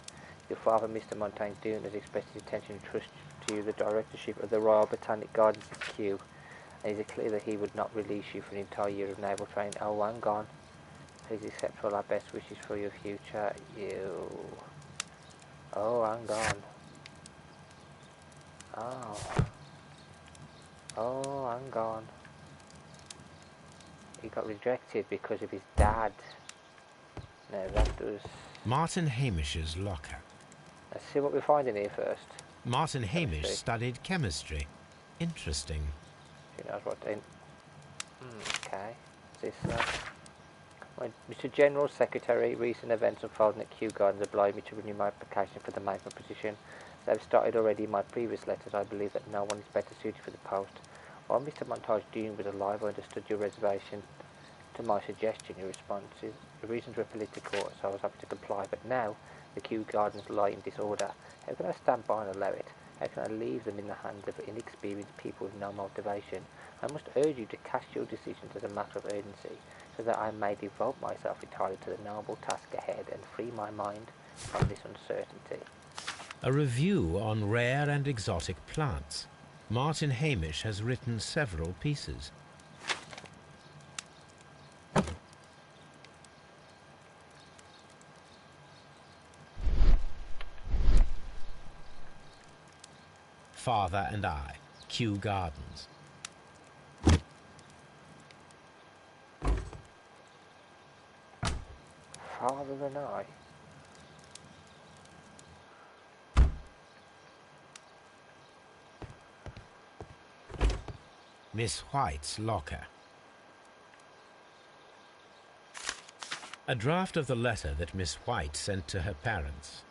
Your father, Mr. Montaigne Doon, has expressed his intention to trust to you the directorship of the Royal Botanic Gardens at Kew, and it is clear that he would not release you for an entire year of naval training. Oh, hang on. Please accept all our best wishes for your future. You. Oh, hang on. Oh, hang on. He got rejected because of his dad. No, that does. Martin Hamish's locker. Let's see what we find in here first. Martin Hamish studied chemistry. Interesting. She knows what they... okay. This, Mr. General Secretary, recent events unfolding at Kew Gardens obliged me to renew my application for the management position. As I've started already in my previous letters, I believe that no one is better suited for the post. While Mr. Montage Doon was alive, I understood your reservation to my suggestion. Your responses, the reasons were political, so I was happy to comply. But now, the Kew Gardens lie in disorder. How can I stand by and allow it? How can I leave them in the hands of inexperienced people with no motivation? I must urge you to cast your decisions as a matter of urgency, so that I may devote myself entirely to the noble task ahead and free my mind from this uncertainty. A review on rare and exotic plants. Martin Hamish has written several pieces. Father and I, Kew Gardens. Father and I. Miss White's locker. A draft of the letter that Miss White sent to her parents.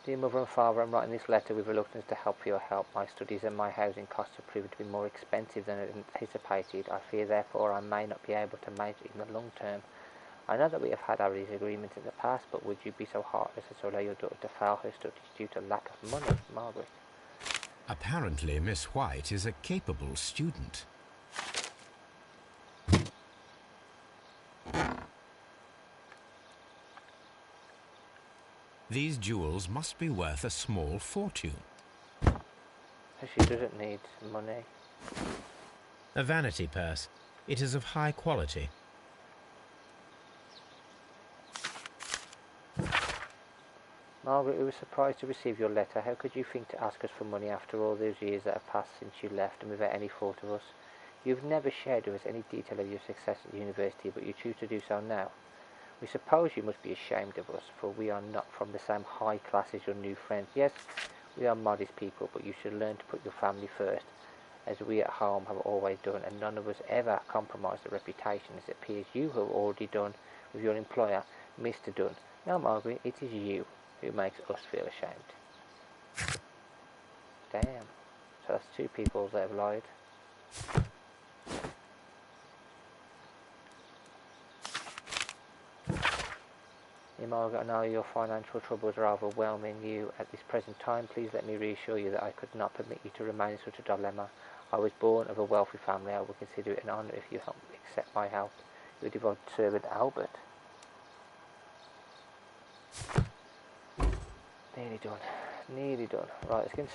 Dear Mother and Father, I'm writing this letter with reluctance to help for your help. My studies and my housing costs have proven to be more expensive than anticipated. I fear, therefore, I may not be able to make it in the long term. I know that we have had our disagreements in the past, but would you be so heartless as to allow your daughter to fail her studies due to lack of money, Margaret? Apparently, Miss White is a capable student. These jewels must be worth a small fortune. She doesn't need money. A vanity purse. It is of high quality. Margaret, we were surprised to receive your letter. How could you think to ask us for money after all those years that have passed since you left and without any thought of us? You've never shared with us any detail of your success at the university, but you choose to do so now. We suppose you must be ashamed of us, for we are not from the same high class as your new friends. Yes, we are modest people, but you should learn to put your family first, as we at home have always done, and none of us ever compromise the reputation as it appears you have already done with your employer, Mr. Dunn. Now, Margaret, it is you who makes us feel ashamed. Damn. So that's two people that have lied. Margaret, I know your financial troubles are overwhelming you at this present time. Please let me reassure you that I could not permit you to remain in such a dilemma. I was born of a wealthy family. I would consider it an honour if you help accept my help. Your devoted servant, Albert. Nearly done. Nearly done. Right, let's get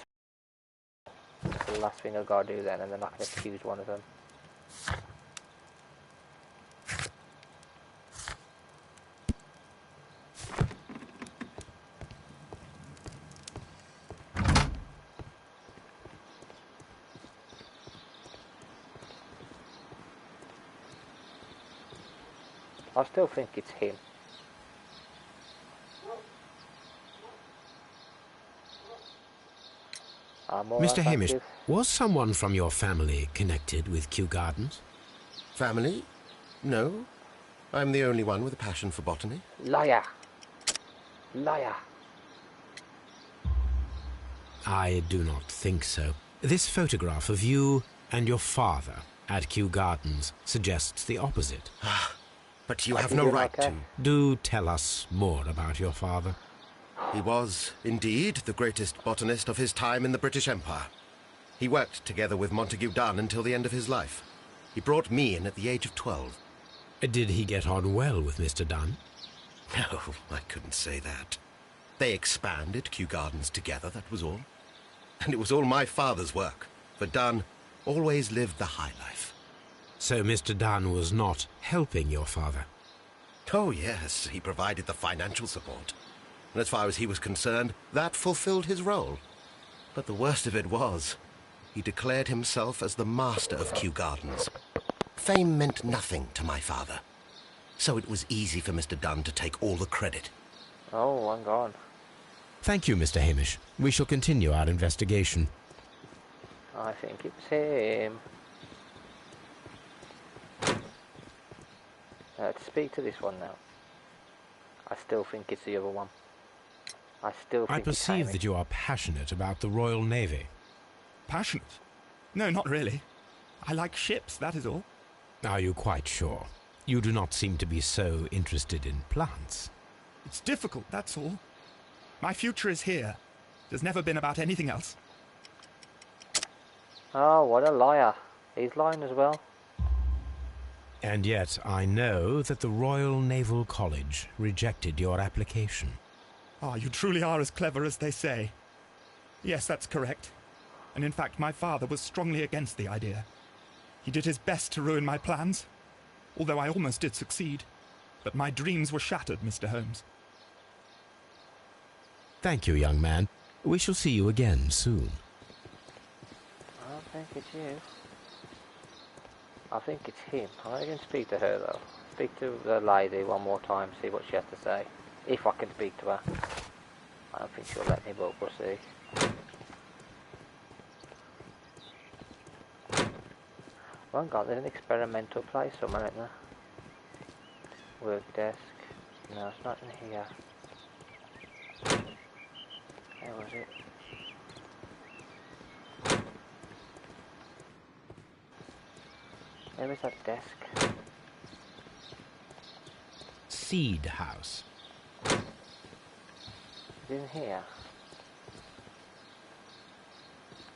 that's the last thing I've got to do then, and then I can accuse one of them. I still think it's him. Mr. Hamish, was someone from your family connected with Kew Gardens? Family? No. I'm the only one with a passion for botany. Liar! Liar! I do not think so. This photograph of you and your father at Kew Gardens suggests the opposite. But you have no right to. Do tell us more about your father. He was, indeed, the greatest botanist of his time in the British Empire. He worked together with Montague Dunn until the end of his life. He brought me in at the age of 12. Did he get on well with Mr. Dunn? No, I couldn't say that. They expanded Kew Gardens together, that was all. And it was all my father's work, for Dunn always lived the high life. So Mr. Dunn was not helping your father? Oh, yes, he provided the financial support. And as far as he was concerned, that fulfilled his role. But the worst of it was, he declared himself as the master of Kew Gardens. Fame meant nothing to my father. So it was easy for Mr. Dunn to take all the credit. Oh, I'm gone. Thank you, Mr. Hamish. We shall continue our investigation. I think it's him. To speak to this one now. I still think it's the other one. I perceive that you are passionate about the Royal Navy. Passionate? No, not really. I like ships, that is all. Are you quite sure? You do not seem to be so interested in plants. It's difficult, that's all. My future is here. It has never been about anything else. Oh, what a liar. He's lying as well. And yet I know that the Royal Naval College rejected your application. Ah, you truly are as clever as they say. Yes, that's correct. And in fact, my father was strongly against the idea. He did his best to ruin my plans, although I almost did succeed. But my dreams were shattered, Mr. Holmes. Thank you, young man. We shall see you again soon. I don't think it's you. I think it's him. I can speak to her though. Speak to the lady one more time, see what she has to say. If I can speak to her. I don't think she'll let me, but we'll see. Oh god, there's an experimental place somewhere, isn't there? Work desk. No, it's not in here. Where was it? Where was that desk? Seed House. It's in here.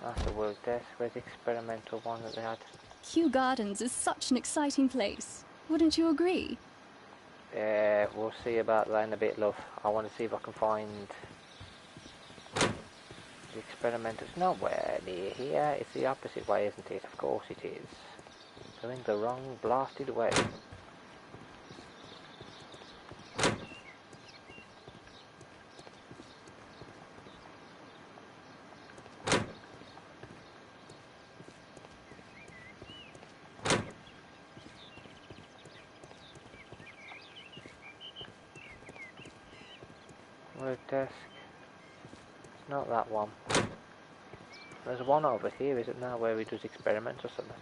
That's the work desk. Where's the experimental one that they had? Kew Gardens is such an exciting place. Wouldn't you agree? Yeah, we'll see about that in a bit, love. I want to see if I can find the experimental. It's nowhere near here. It's the opposite way, isn't it? Of course it is. Going the wrong blasted way. Work desk. It's not that one. There's one over here, isn't there, where he does experiments or something?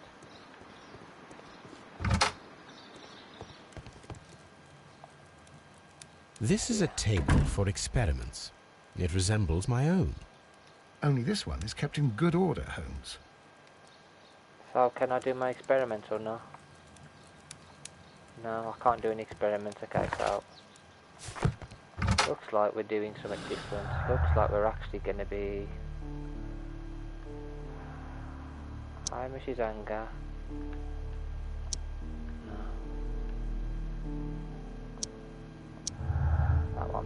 This is a table for experiments. It resembles my own. Only this one is kept in good order, Holmes. So can I do my experiments or no? No, I can't do any experiments. Okay, so looks like we're doing something different. Looks like we're actually going to be... Hi, Mrs. Anger. No. That one.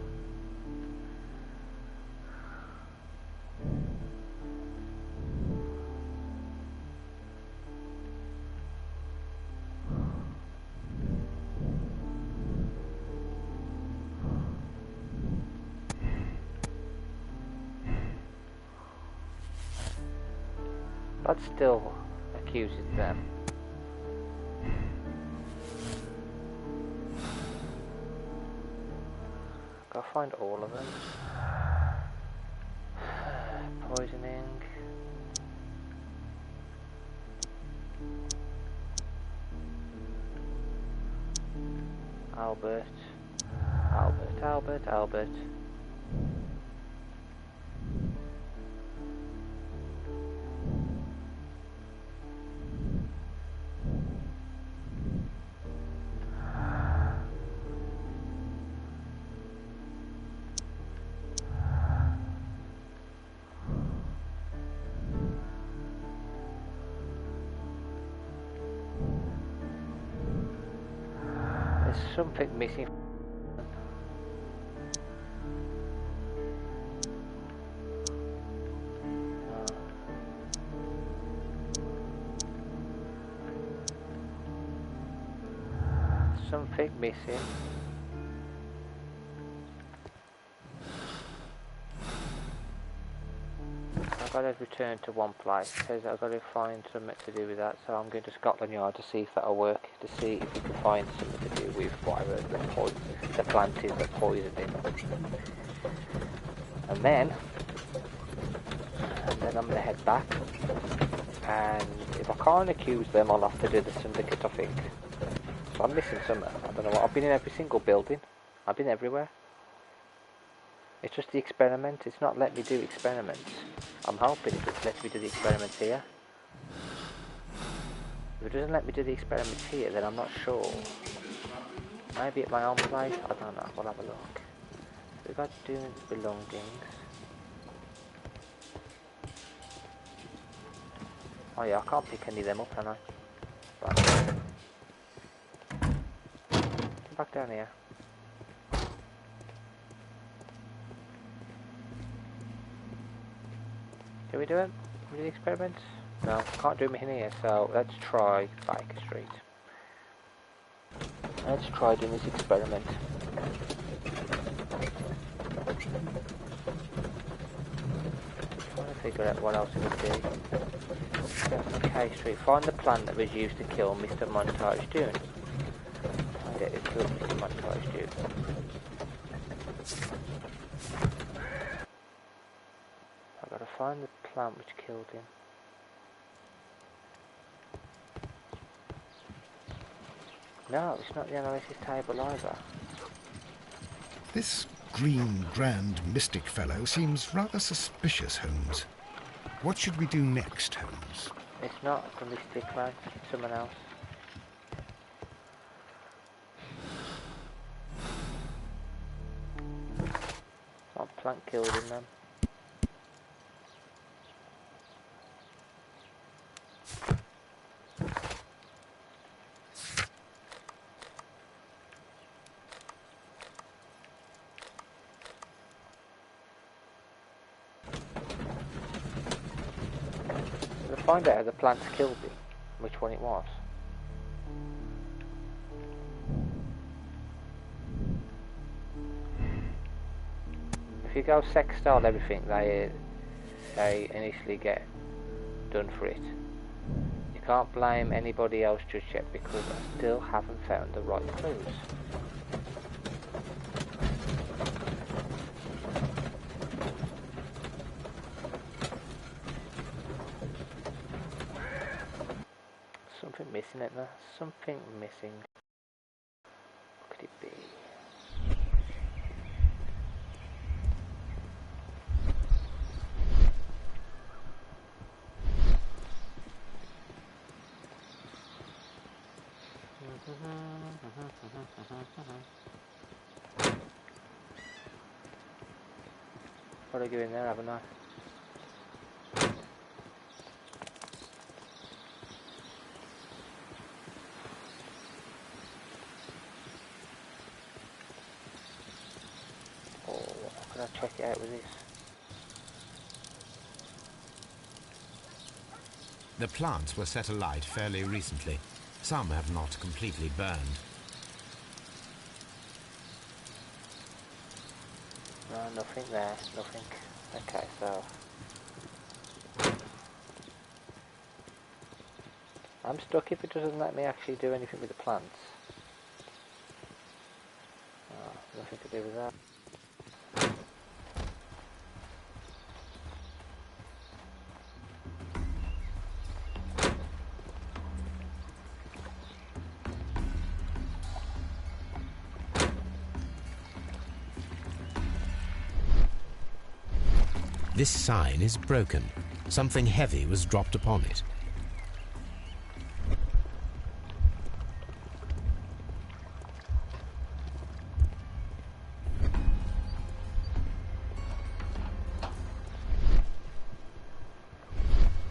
That still accuses them. Gotta find all of them. Poisoning. Albert. Albert. There's something missing. Something missing. I've got to return to one place because I've got to find something to do with that, so I'm going to Scotland Yard to see if that'll work, to see if we can find something to do with whatever the plant is that poisoned him. And then I'm going to head back, and if I can't accuse them, I'll have to do the syndicate, I think. So I'm missing something. I don't know what. I've been in every single building. I've been everywhere. It's just the experiment. It's not let me do experiments. I'm hoping it lets me do the experiments here. If it doesn't let me do the experiments here, then I'm not sure. Maybe at my own place? I don't know. We'll have a look. We've got doing belongings. Oh yeah, I can't pick any of them up, can I? Right. Come back down here. Do we do it? We do the experiments? No, can't do them in here, so let's try Baker Street. Let's try doing this experiment. Trying to figure out what else it would be. K Street. Find the plan that was used to kill Mr. Montage Dune. Find it to kill Mr. Montage Dune. I've got to find the plant which killed him. No, it's not the analysis table either. This green grand mystic fellow seems rather suspicious, Holmes. What should we do next, Holmes? It's not the mystic man, it's someone else. What plant killed him then? Find out how the plants killed him, which one it was. If you go sex style everything, they initially get done for it. You can't blame anybody else just yet because I still haven't found the right clues. Something missing, isn't there? Something missing. What could it be? Got to go in there, haven't I? Can I check it out with this? The plants were set alight fairly recently. Some have not completely burned. No, nothing there, nothing. Okay, so... I'm stuck if it doesn't let me actually do anything with the plants. Oh, nothing to do with that. This sign is broken. Something heavy was dropped upon it.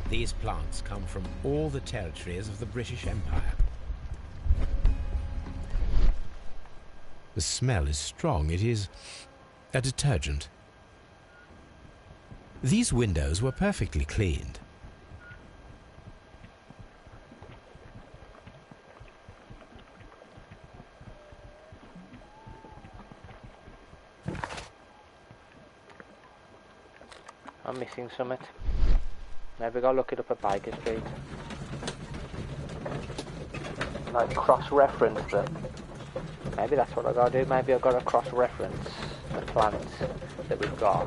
These plants come from all the territories of the British Empire. The smell is strong. It is a detergent. These windows were perfectly cleaned. I'm missing something. Maybe I'll look it up at Baker Street. Like cross-reference them. Maybe that's what I gotta do. Maybe I've got to cross-reference the plants that we've got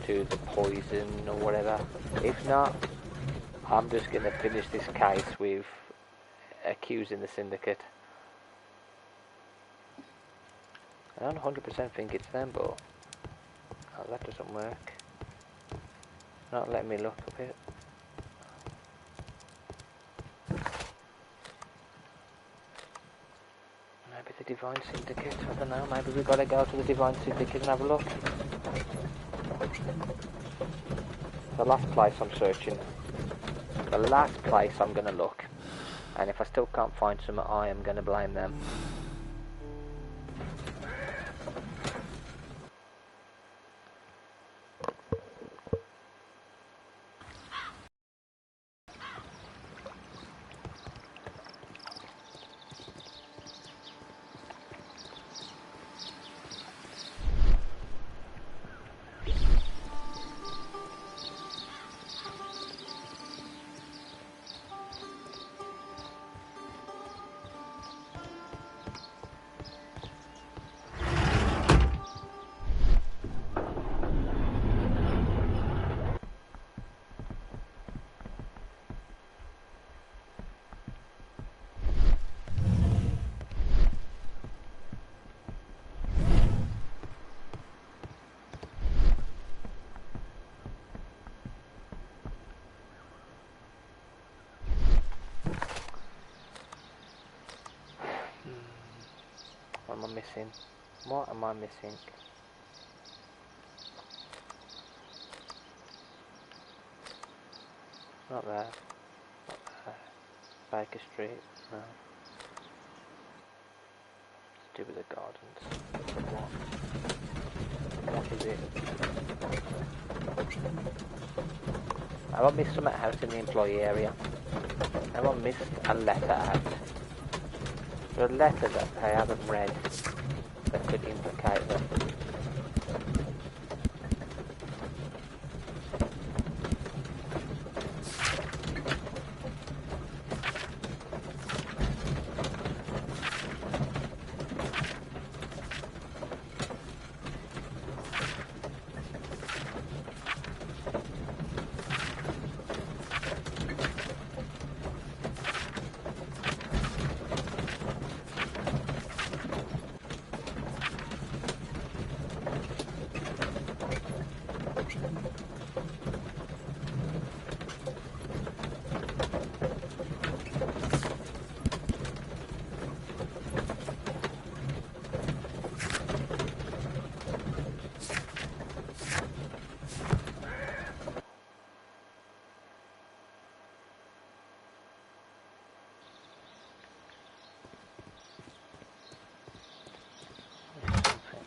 to the poison or whatever. If not, I'm just gonna finish this case with accusing the syndicate. I don't 100% think it's them, but oh, that doesn't work. Not letting me look up it. Maybe the Divine Syndicate, I don't know, maybe we've got to go to the Divine Syndicate and have a look. The last place I'm searching. The last place I'm going to look. And if I still can't find some, I am going to blame them. What am I missing? What am I missing? Not there. Not there. Baker Street. No. To do with the gardens. What? What is it? Have I missed some house in the employee area? Have I missed a letter out? There's a letter that I haven't read that could implicate them.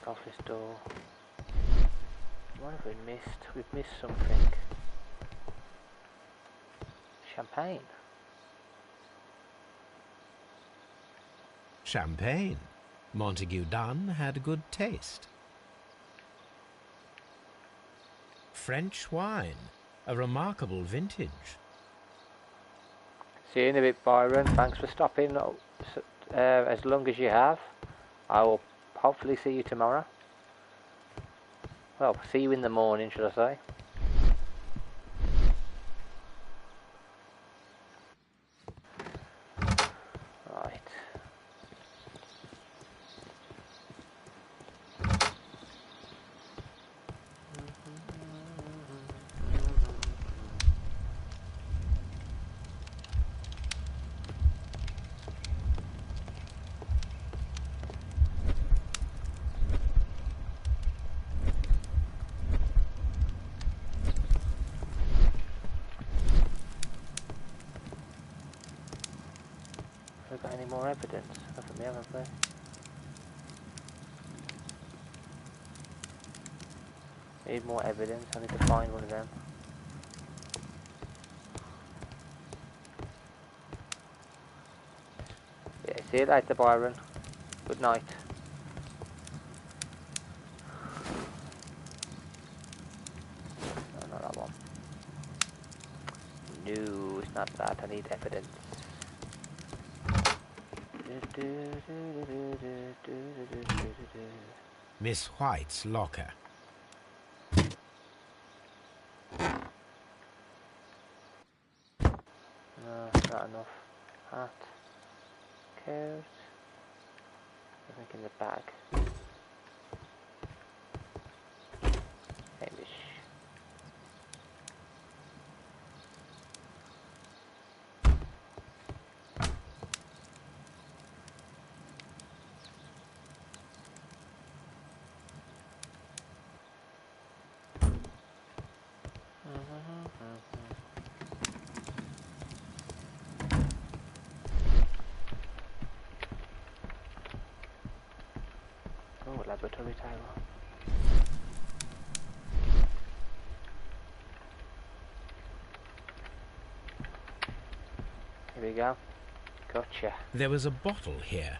Office door. What have we missed? We've missed something. Champagne. Champagne. Montague Dunn had good taste. French wine. A remarkable vintage. See you in a bit, Byron. Thanks for stopping as long as you have. I will hopefully see you tomorrow. Well, see you in the morning, should I say. Right. Have we got any more evidence? Nothing we haven't we? Need more evidence. I need to find one of them. Yeah, see you later, Byron. Good night. No, not that one. No, it's not that. I need evidence. Miss White's locker. No, not enough. Hat. Coat. Nothing in the bag. Hamish. Oh, laboratory table. Here we go. Gotcha. There was a bottle here.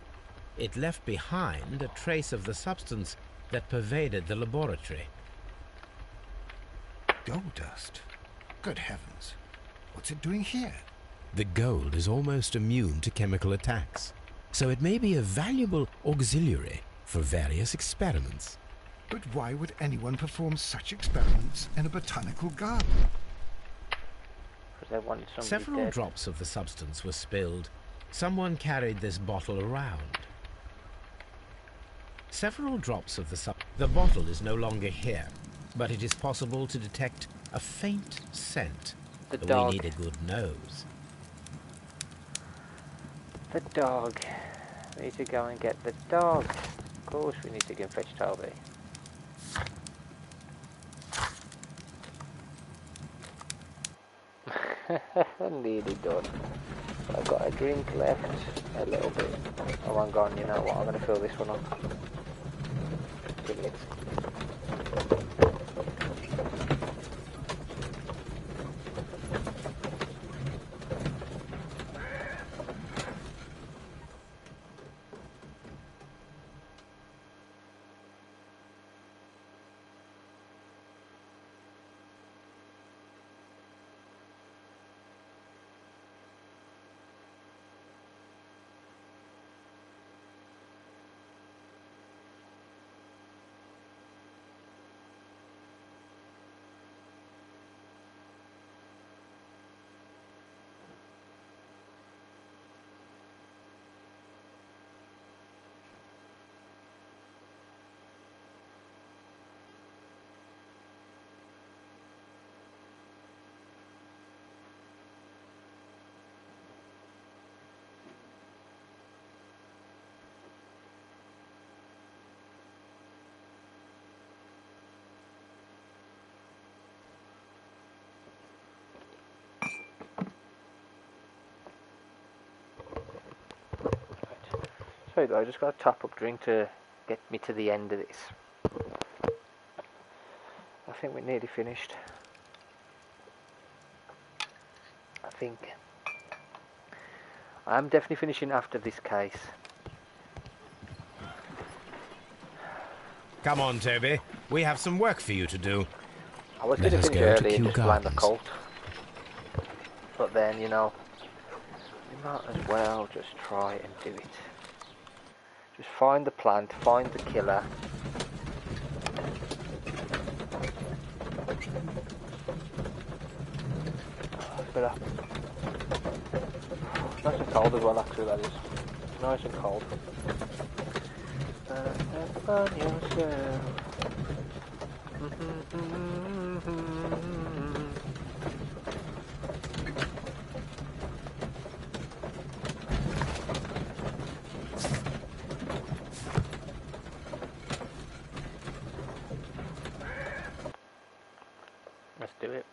It left behind a trace of the substance that pervaded the laboratory. Gold dust? Good heavens. What's it doing here? The gold is almost immune to chemical attacks, so it may be a valuable auxiliary for various experiments. But why would anyone perform such experiments in a botanical garden? Because they wanted somebody Several dead. drops of the substance were spilled. Someone carried this bottle around. Several drops of the bottle is no longer here, but it is possible to detect a faint scent. The But dog. we need a good nose. The dog. We need to go and get the dog. Of course we need to go and fetch Toby. Nearly done. I've got a drink left. A little bit. Oh, I'm gone. You know what? I'm going to fill this one up. Give it. Sorry, but I just got a top-up drink to get me to the end of this. I think we're nearly finished. I think I'm definitely finishing after this case. Come on, Toby. We have some work for you to do. I was going to finish early and just blind the cult. But then, you know, we might as well just try and do it. Just find the plant, find the killer. Better. Nice and cold as well, actually, that is. Nice and cold. On yourself. Let's do it.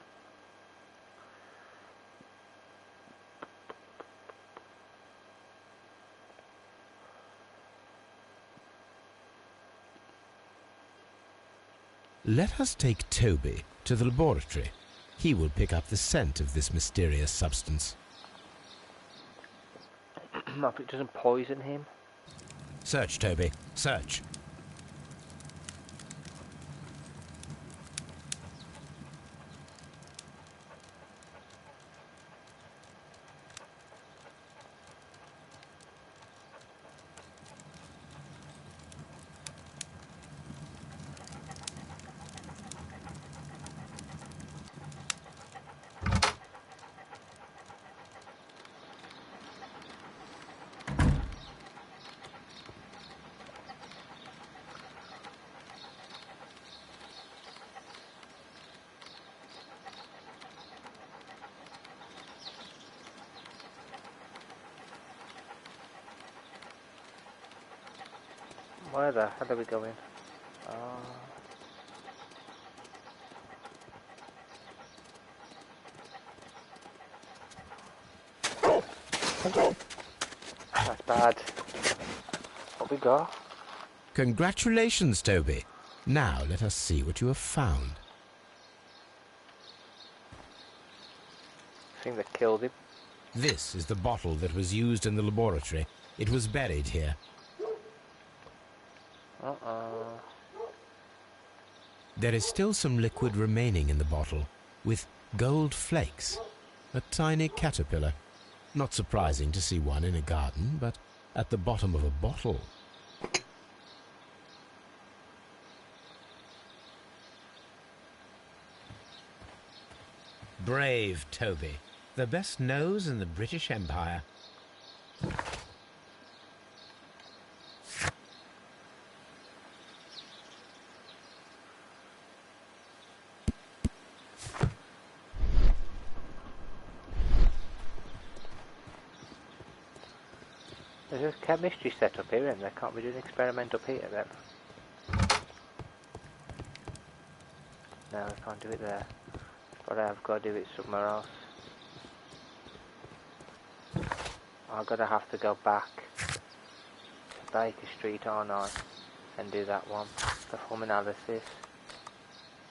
Let us take Toby to the laboratory. He will pick up the scent of this mysterious substance. Hope it doesn't poison him. Search, Toby. Search. Where the hell are we going? That's bad. What we got? Congratulations, Toby. Now let us see what you have found. Thing that killed him. This is the bottle that was used in the laboratory. It was buried here. There is still some liquid remaining in the bottle, with gold flakes. A tiny caterpillar. Not surprising to see one in a garden, but at the bottom of a bottle. Brave Toby, the best nose in the British Empire. There's a chemistry set up here, and they can't be doing an experiment up here then. No, I can't do it there. But I've got to do it somewhere else. I'm gonna have to go back to Baker Street, aren't I? And do that one. Perform analysis.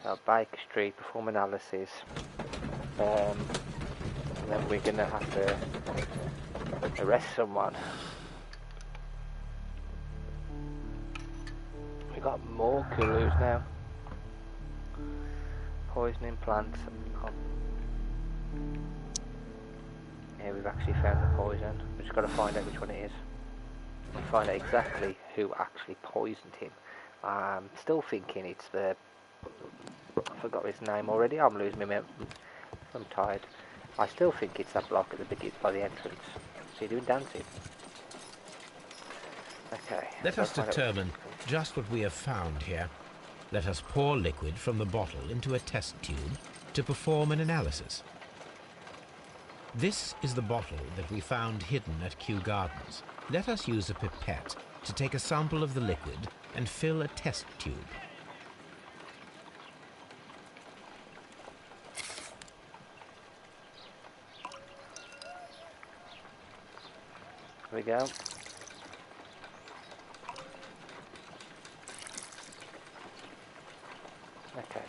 So Baker Street, perform analysis. And then we're gonna have to arrest someone. We got more clues now. Poisoning plants. Yeah, we've actually found the poison. We've just got to find out which one it is. And find out exactly who actually poisoned him. I'm still thinking it's the... I forgot his name already. I'm losing my memory. I'm tired. I still think it's that block at the beginning by the entrance. So you're doing dancing. Okay. Let us determine just what we have found here. Let us pour liquid from the bottle into a test tube to perform an analysis. This is the bottle that we found hidden at Kew Gardens. Let us use a pipette to take a sample of the liquid and fill a test tube. Here we go. Okay.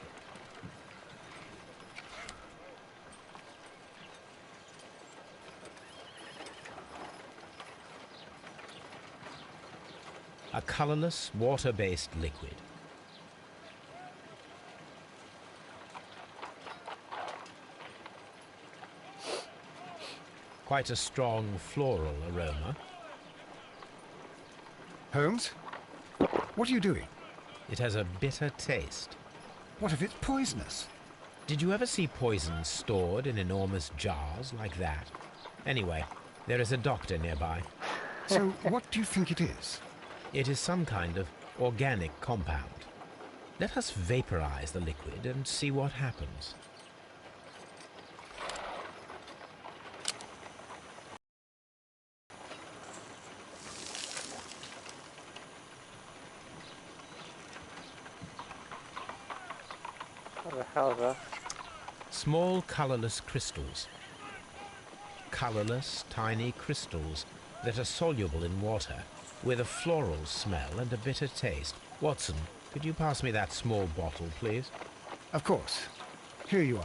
a colourless, water-based liquid. Quite a strong floral aroma. Holmes? What are you doing? It has a bitter taste. What if it's poisonous? Did you ever see poison stored in enormous jars like that? Anyway, there is a doctor nearby. So, what do you think it is? It is some kind of organic compound. Let us vaporize the liquid and see what happens. What the hell is that? Small colourless crystals. Colourless, tiny crystals that are soluble in water, with a floral smell and a bitter taste. Watson, could you pass me that small bottle, please? Of course. Here you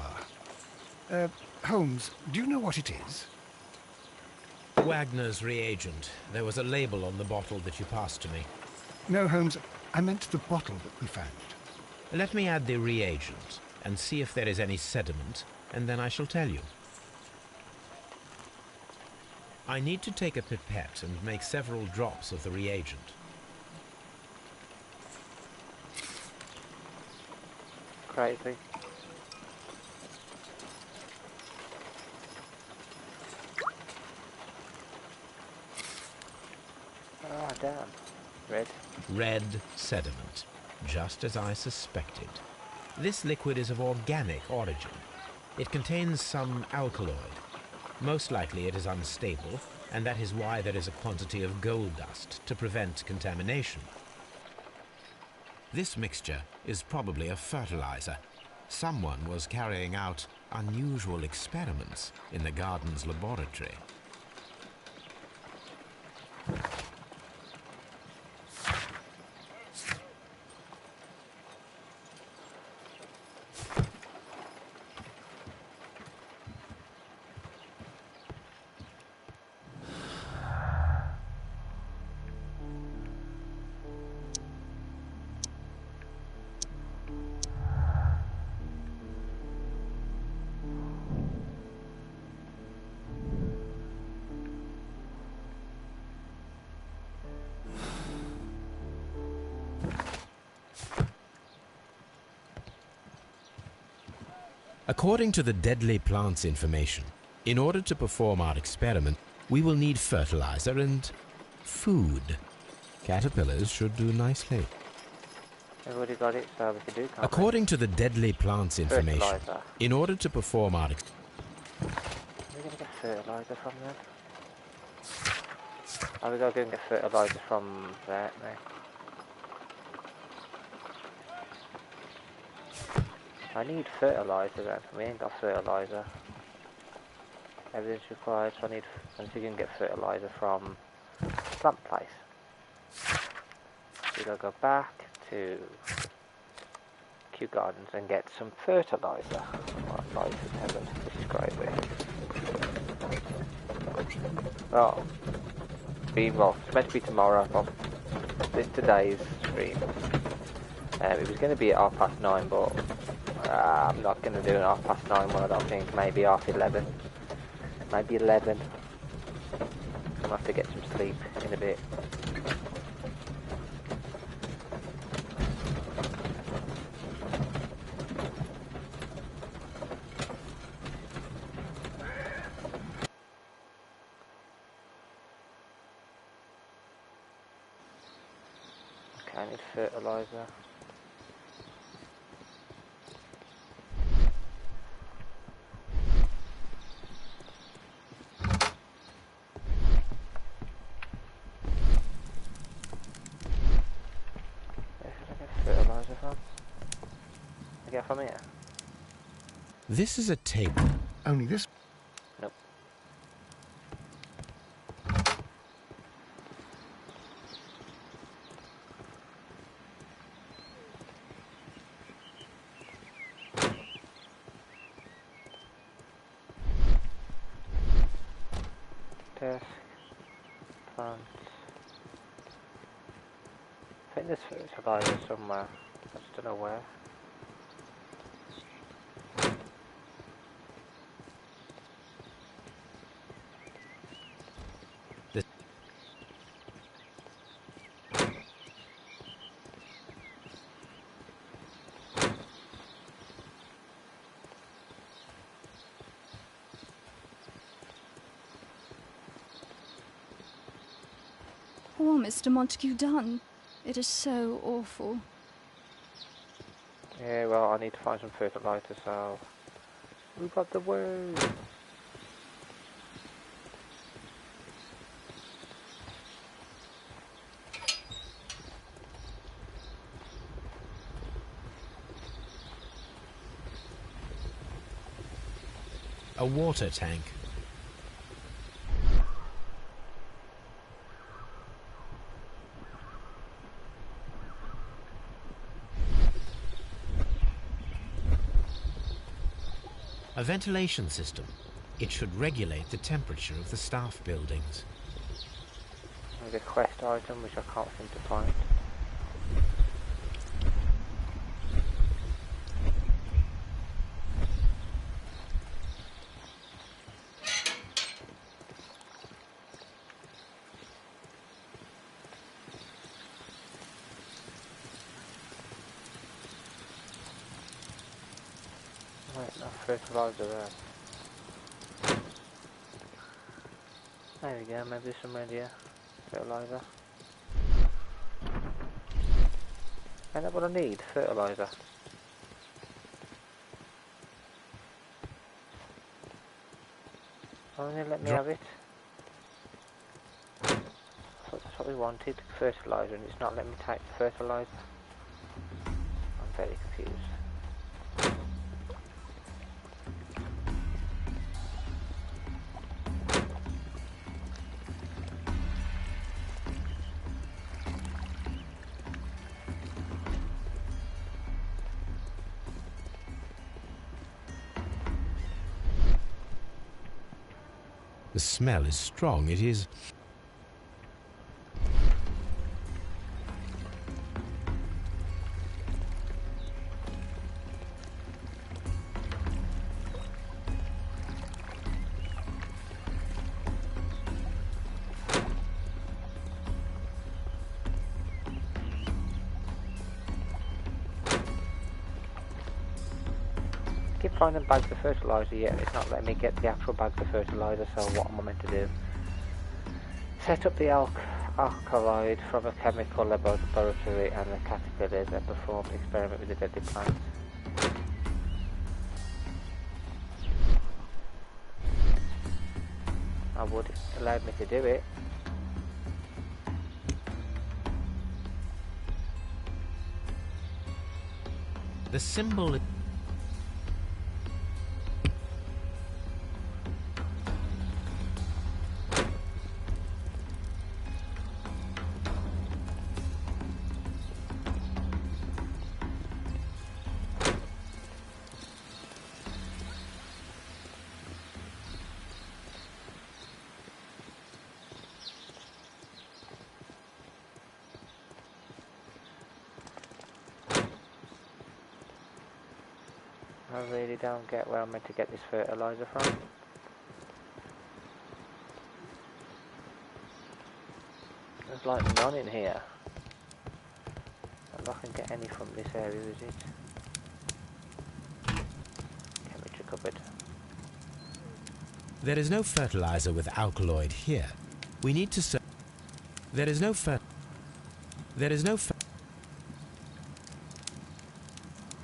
are. Holmes, do you know what it is? Wagner's reagent. There was a label on the bottle that you passed to me. No, Holmes, I meant the bottle that we found. Let me add the reagent and see if there is any sediment, and then I shall tell you. I need to take a pipette and make several drops of the reagent. Crazy. Ah, damn. Red. Red sediment, just as I suspected. This liquid is of organic origin. It contains some alkaloid. Most likely it is unstable, and that is why there is a quantity of gold dust to prevent contamination. This mixture is probably a fertilizer. Someone was carrying out unusual experiments in the garden's laboratory. According to the deadly plants information, in order to perform our experiment, we will need fertilizer and food. Caterpillars should do nicely. Everybody got it, so we can do, can't According to the deadly plants information, Fertilizer. in order to perform our we? We're going to get fertilizer from them. Oh, we got to go and get fertilizer from there, mate. I need fertilizer then. We ain't got fertilizer. Everything's required, so I need to go and get fertilizer from plant place. We gotta go back to Kew Gardens and get some fertilizer. Right, light in heaven. This is great. Oh, well, it's meant to be tomorrow. Well, this today's stream. It was going to be at 9:30, but I'm not going to do it at 9:30 one, I don't think. Maybe 11:30. Maybe 11. I'm going to have to get some sleep in a bit. Okay, I need fertilizer. From here. This is a table. Only this? Nope. Desk, plants. think there's fertilizer somewhere. I just don't know where. Poor Mr. Montague Dunn. It is so awful. Yeah, well, I need to find some fertilizer, so... We got the word! A water tank. A ventilation system. It should regulate the temperature of the staff buildings. There's a quest item which I can't seem to find. Right, no fertilizer there. There we go, maybe there's some red here. Fertilizer. Ain't that what I need? Fertilizer. Only let me have it. I thought that's what we wanted. Fertilizer, and it's not letting me take the fertilizer. I'm very confused. The smell is strong. It is... Keep finding bags of fertilizer, yet it's not letting me get the actual bags of fertilizer, so what am I meant to do? Set up the alkaloid from a chemical laboratory and the caterpillars and perform the experiment with the deadly plants. I would have allowed me to do it. The symbol... I really don't get where I'm meant to get this fertilizer from. There's like none in here. And I can get any from this area, is it? Chemistry cupboard. There is no fertilizer with alkaloid here. We need to... There is no There is no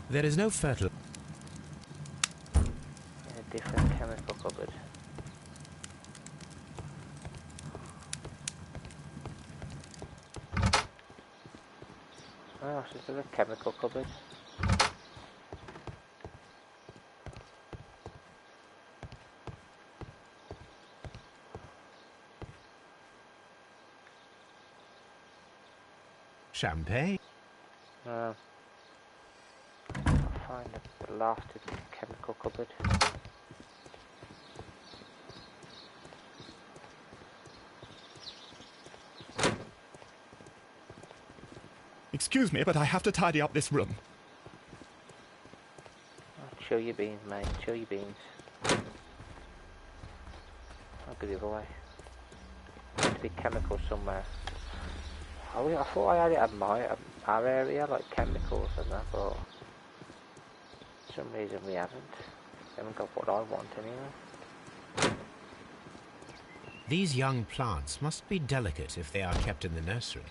There is no fertilizer. A different chemical cupboard. Oh, so there's a chemical cupboard. Champagne. I'll find the last chemical cupboard. Excuse me, but I have to tidy up this room. Chill your beans, mate. Chill your beans. I'll go the other way. There must be chemicals somewhere. Oh, I thought I had it at our area, like chemicals and that, but for some reason we haven't. We haven't got what I want anyway. These young plants must be delicate if they are kept in the nursery.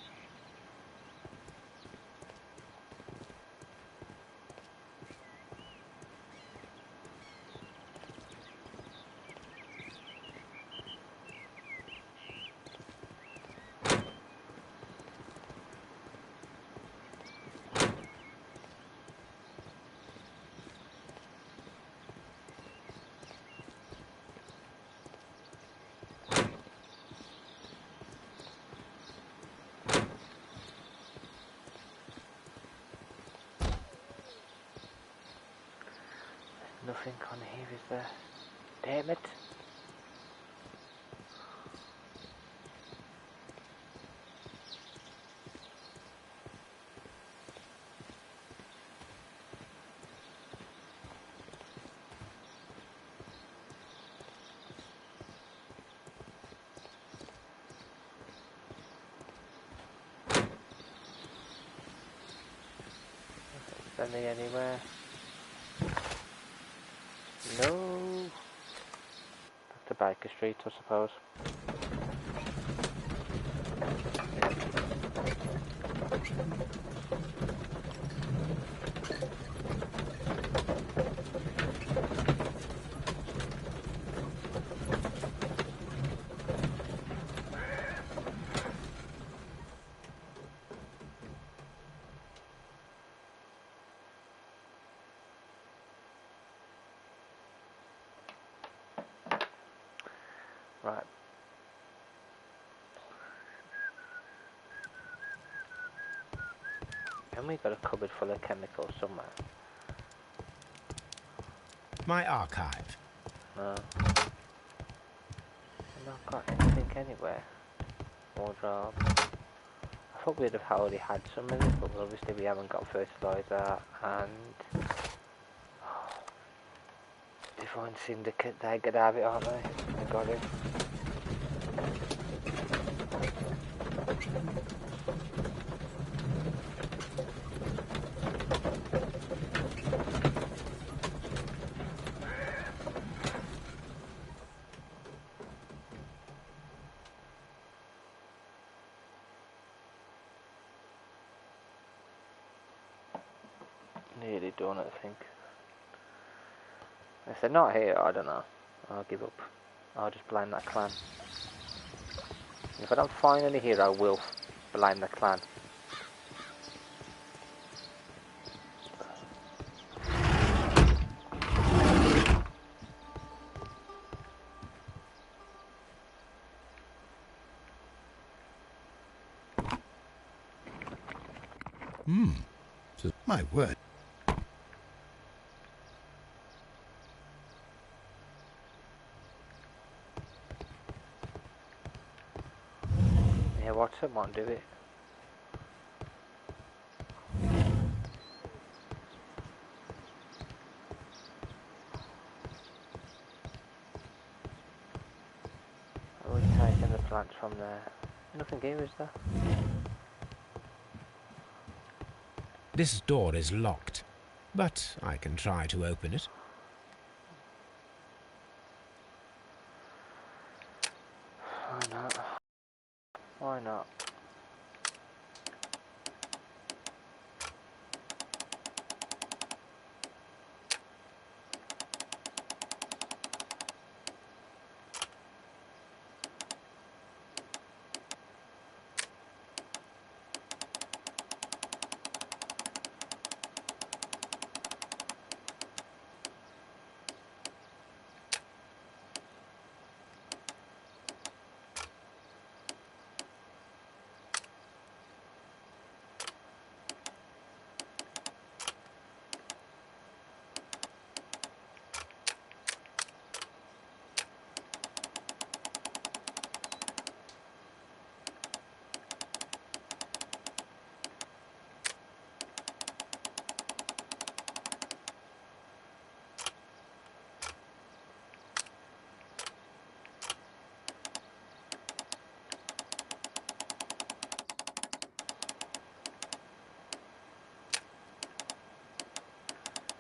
Nothing on here, is there? Damn it. Nothing funny anywhere. No. Back to Baker Street, I suppose. Right. And we got a cupboard full of chemicals somewhere. My archive. No. I've not got anything anywhere. Wardrobe. I thought we'd have already had some of it, but obviously we haven't got fertiliser and Divine Syndicate, they could have it, aren't they? They got it. Nearly done, I think. If they're not here, I don't know. I'll give up. I'll just blame that clan. If I don't find any here, I will blame the clan. My word. Yeah, what's it? Won't do it. Are we taking the plants from there? Nothing here, is there? This door is locked, but I can try to open it. Why not? Why not?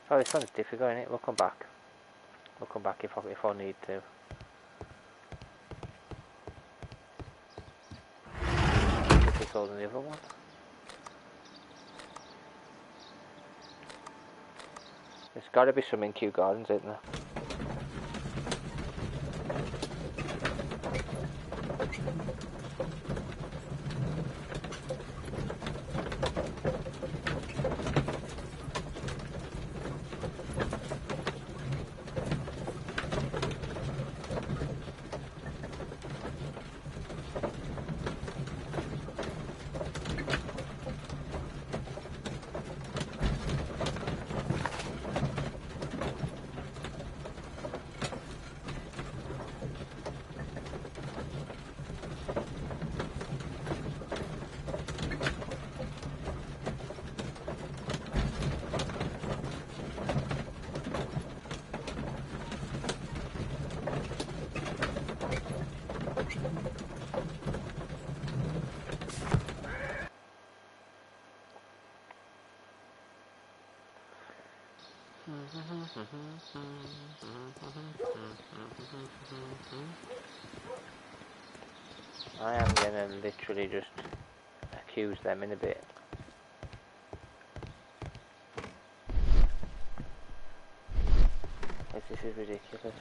Oh, this one's difficult, isn't it? We'll come back. We'll come back if I need to. Difficult than the other one. There's got to be some in Kew Gardens, isn't there? I am gonna literally just accuse them in a bit. This is ridiculous.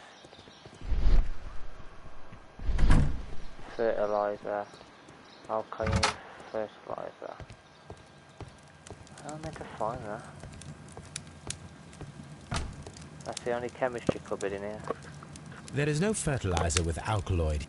Fertilizer, alkaline fertilizer. How am I meant to find that? That's the only chemistry cupboard in here. There is no fertilizer with alkaloid.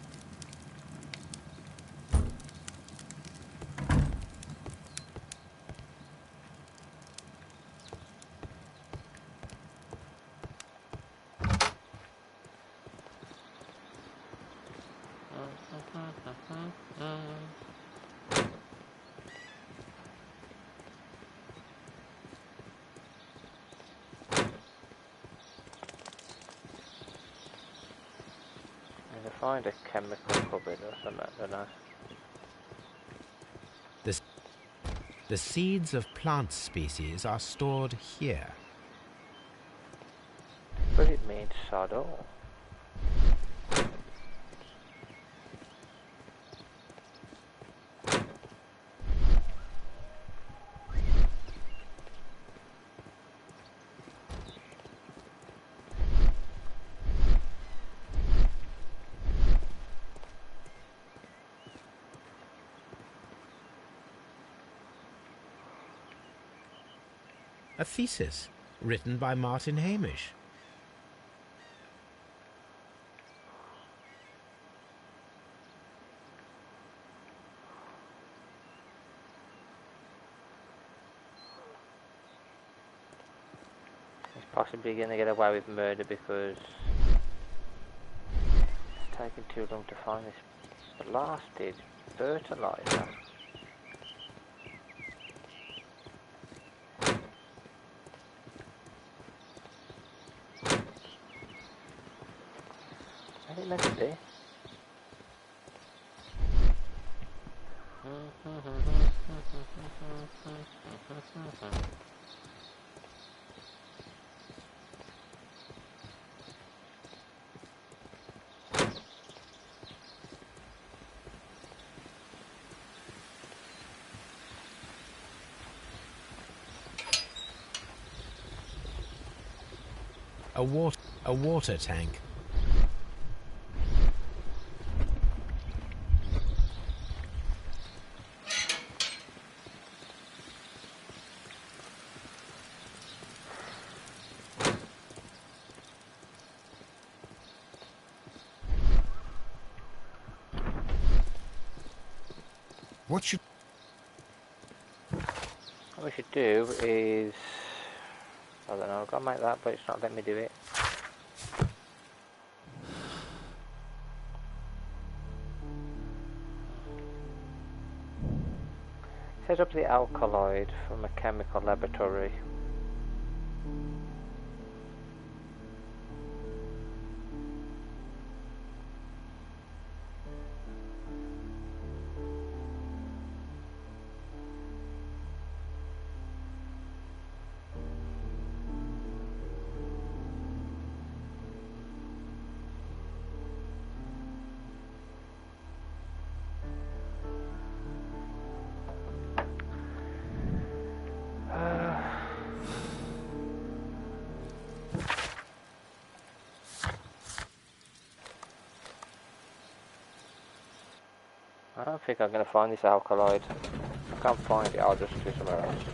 Find a chemical cupboard or something, don't I? The seeds of plant species are stored here. But it means sod all. A thesis written by Martin Hamish. He's possibly going to get away with murder because it's taken too long to find this blasted fertilizer. What is it meant to be? A water tank. What we should do is, I don't know, I've got to make that, but it's not letting me do it. Set up the alkaloid from a chemical laboratory. don't think I'm going to find this alkaloid. I can't find it, I'll just do somewhere else.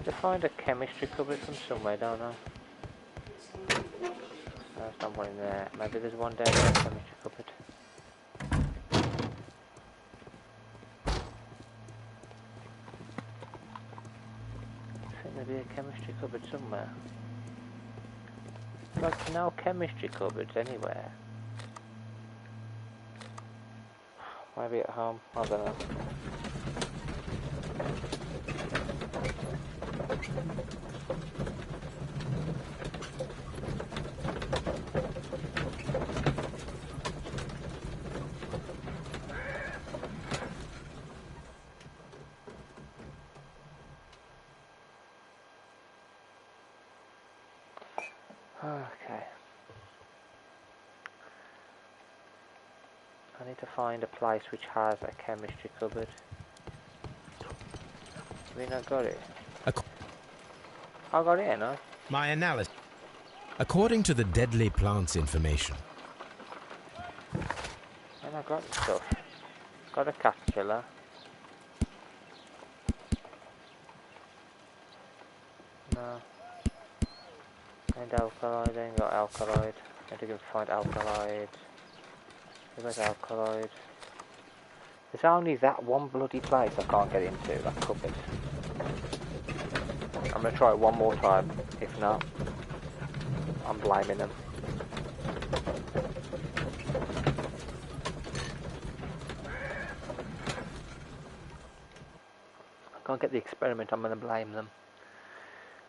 To find a chemistry cupboard from somewhere, don't I? There's not one in there. Maybe there's one down there, chemistry cupboard. I think there'll be a chemistry cupboard somewhere. Like no chemistry cupboards anywhere. Maybe at home, I don't know. Okay. I need to find a place which has a chemistry cupboard. Have we not got it? I got it, no? My analysis. According to the deadly plants information. And I got the stuff. Got a cat killer. No. And alkaloid, I ain't got alkaloid. I need to go find alkaloid. Where's alkaloid? There's only that one bloody place I can't get into, that cupboard. I'm gonna try it one more time. If not, I'm blaming them. I can't get the experiment, I'm gonna blame them.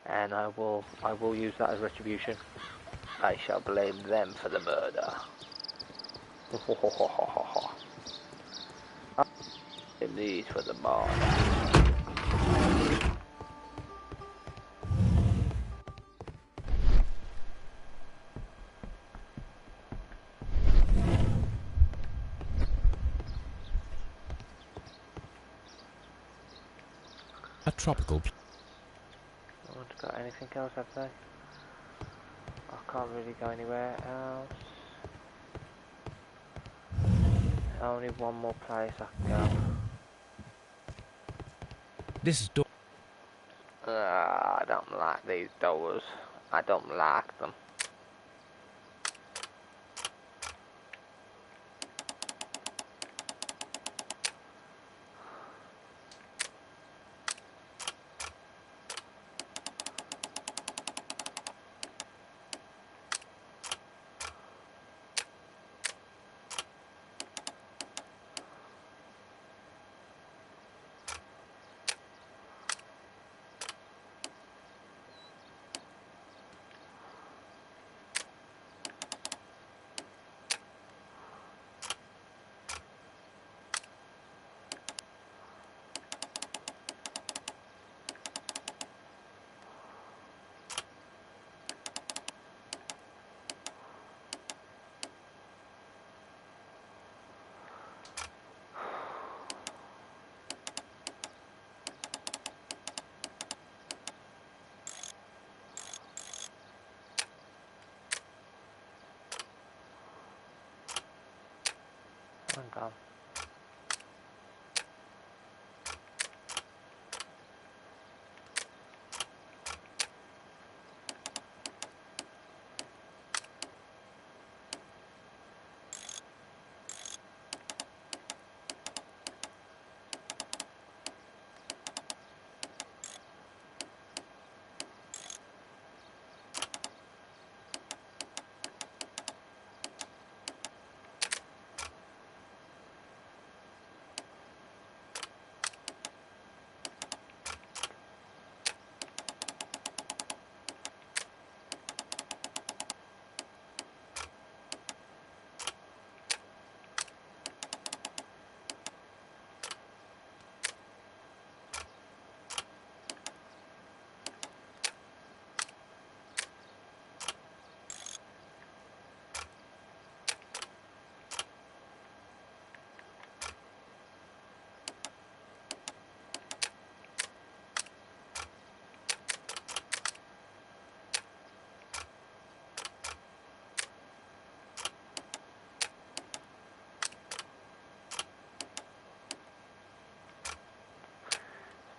And I will use that as retribution. I shall blame them for the murder. I blame these for the murder. A tropical. I haven't got anything else, have they? I can't really go anywhere else. Only one more place I can go. This is door. I don't like these doors. I don't like them. Hang on.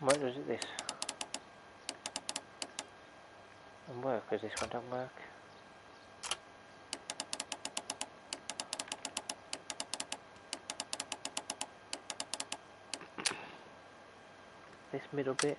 Why does it this? And work, because this one don't work. This middle bit.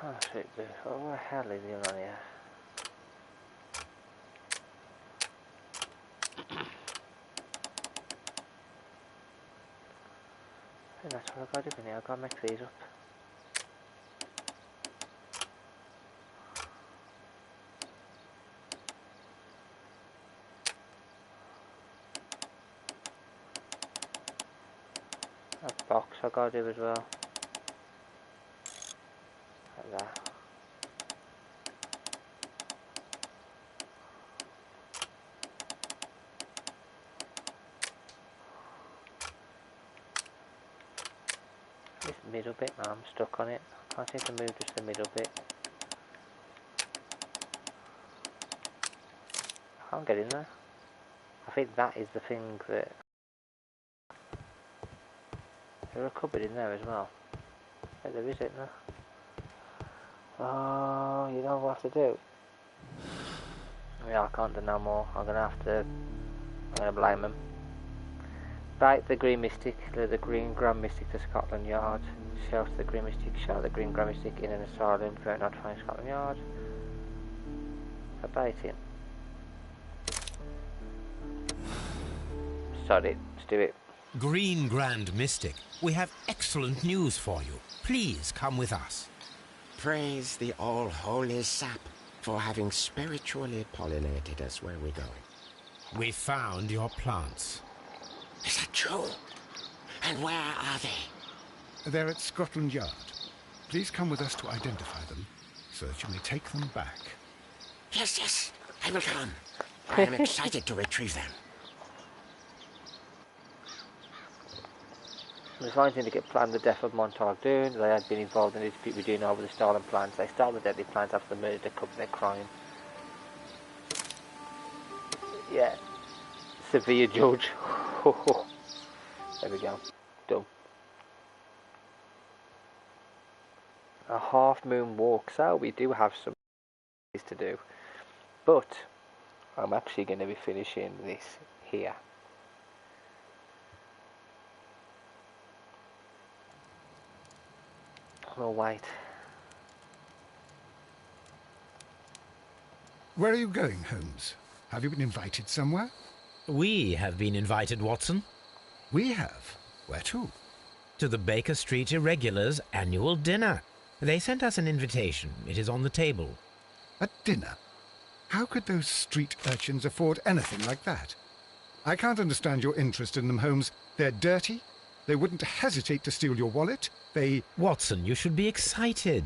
Oh, shit, dude. What the hell is going on here? And that's what I've got to do now. I've got to make these up. That box I've got to do as well. Like that. This middle bit, now I'm stuck on it. I can't seem to move just the middle bit. I can't get in there. I think that is the thing that... There's a cupboard in there as well. Yeah, there is, isn't there? Oh, you know what to do. Yeah, I can't do no more. I'm gonna blame him. Right, the Green Mystic, the Green Grand Mystic to Scotland Yard. Shout the Green Mystic, shout the Green Grand Mystic in an asylum for not finding Scotland Yard. Abating. Sorry, let's do it. Green Grand Mystic, we have excellent news for you. Please come with us. Praise the all-holy sap for having spiritually pollinated us. Where are we going? We found your plants. Is that true? And where are they? They're at Scotland Yard. Please come with us to identify them, so that you may take them back. Yes, yes, I will come. I am excited to retrieve them. The finding to get planned the death of Montague Doon. They had been involved in a dispute with Doon over the stolen plants. They stole the deadly plants after the murder couple their crime. Yeah. Severe judge. There we go. Done. A half moon walk. So we do have some to do. But I'm actually going to be finishing this here. We'll wait. Where are you going, Holmes? Have you been invited somewhere? We have been invited, Watson. We have? Where to? To the Baker Street Irregulars' annual dinner. They sent us an invitation. It is on the table. A dinner? How could those street urchins afford anything like that? I can't understand your interest in them, Holmes. They're dirty. They wouldn't hesitate to steal your wallet. Watson, you should be excited.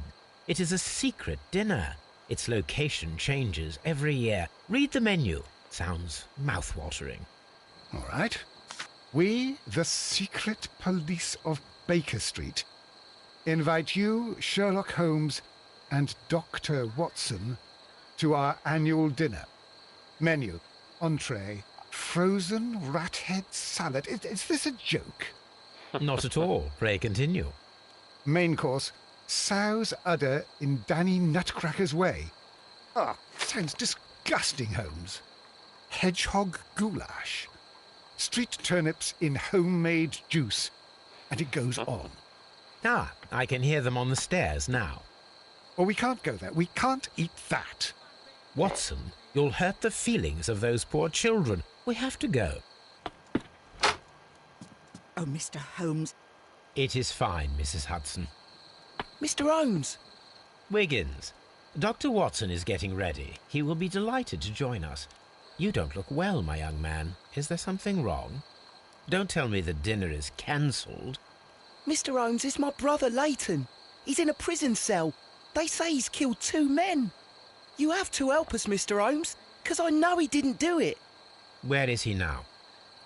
It is a secret dinner. Its location changes every year. Read the menu. Sounds mouth-watering. All right. We, the secret police of Baker Street, invite you, Sherlock Holmes, and Dr. Watson to our annual dinner. Menu, entree, frozen rat head salad. Is this a joke? Not at all. Pray continue. Main course, sow's udder in Danny Nutcracker's way. Ah, sounds disgusting, Holmes. Hedgehog goulash. Street turnips in homemade juice. And it goes on. Ah, I can hear them on the stairs now. Well, we can't go there. We can't eat that. Watson, you'll hurt the feelings of those poor children. We have to go. Oh, Mr. Holmes. It is fine, Mrs. Hudson. Mr. Holmes! Wiggins, Dr. Watson is getting ready. He will be delighted to join us. You don't look well, my young man. Is there something wrong? Don't tell me the dinner is cancelled. Mr. Holmes, it's my brother Leighton. He's in a prison cell. They say he's killed 2 men. You have to help us, Mr. Holmes, because I know he didn't do it. Where is he now?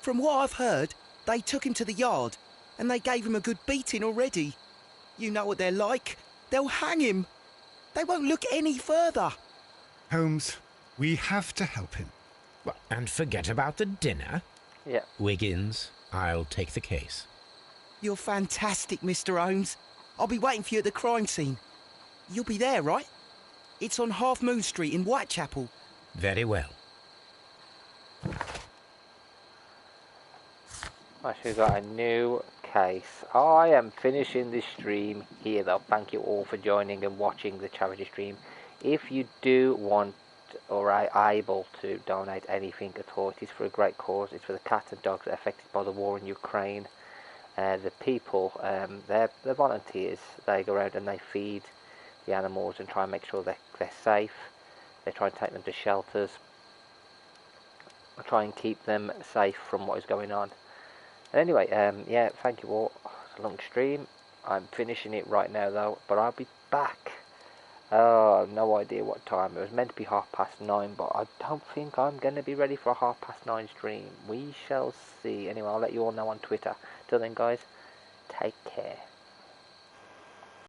From what I've heard, they took him to the yard, and they gave him a good beating already. You know what they're like. They'll hang him. They won't look any further. Holmes, we have to help him. Well, and forget about the dinner? Yeah. Wiggins, I'll take the case. You're fantastic, Mr. Holmes. I'll be waiting for you at the crime scene. You'll be there, right? It's on Half Moon Street in Whitechapel. Very well. Actually, we've got a new case. I am finishing this stream here, though. Thank you all for joining and watching the charity stream. If you do want or are able to donate anything at all, it is for a great cause. It's for the cats and dogs affected by the war in Ukraine. The people, they're volunteers. They go around and they feed the animals and try and make sure they're safe. They try and take them to shelters. Try and keep them safe from what is going on. And anyway, yeah, thank you all. It's a long stream. I'm finishing it right now though, but I'll be back. Oh, no idea what time. It was meant to be 9:30, but I don't think I'm going to be ready for a 9:30 stream. We shall see. Anyway, I'll let you all know on Twitter. Till then, guys, take care.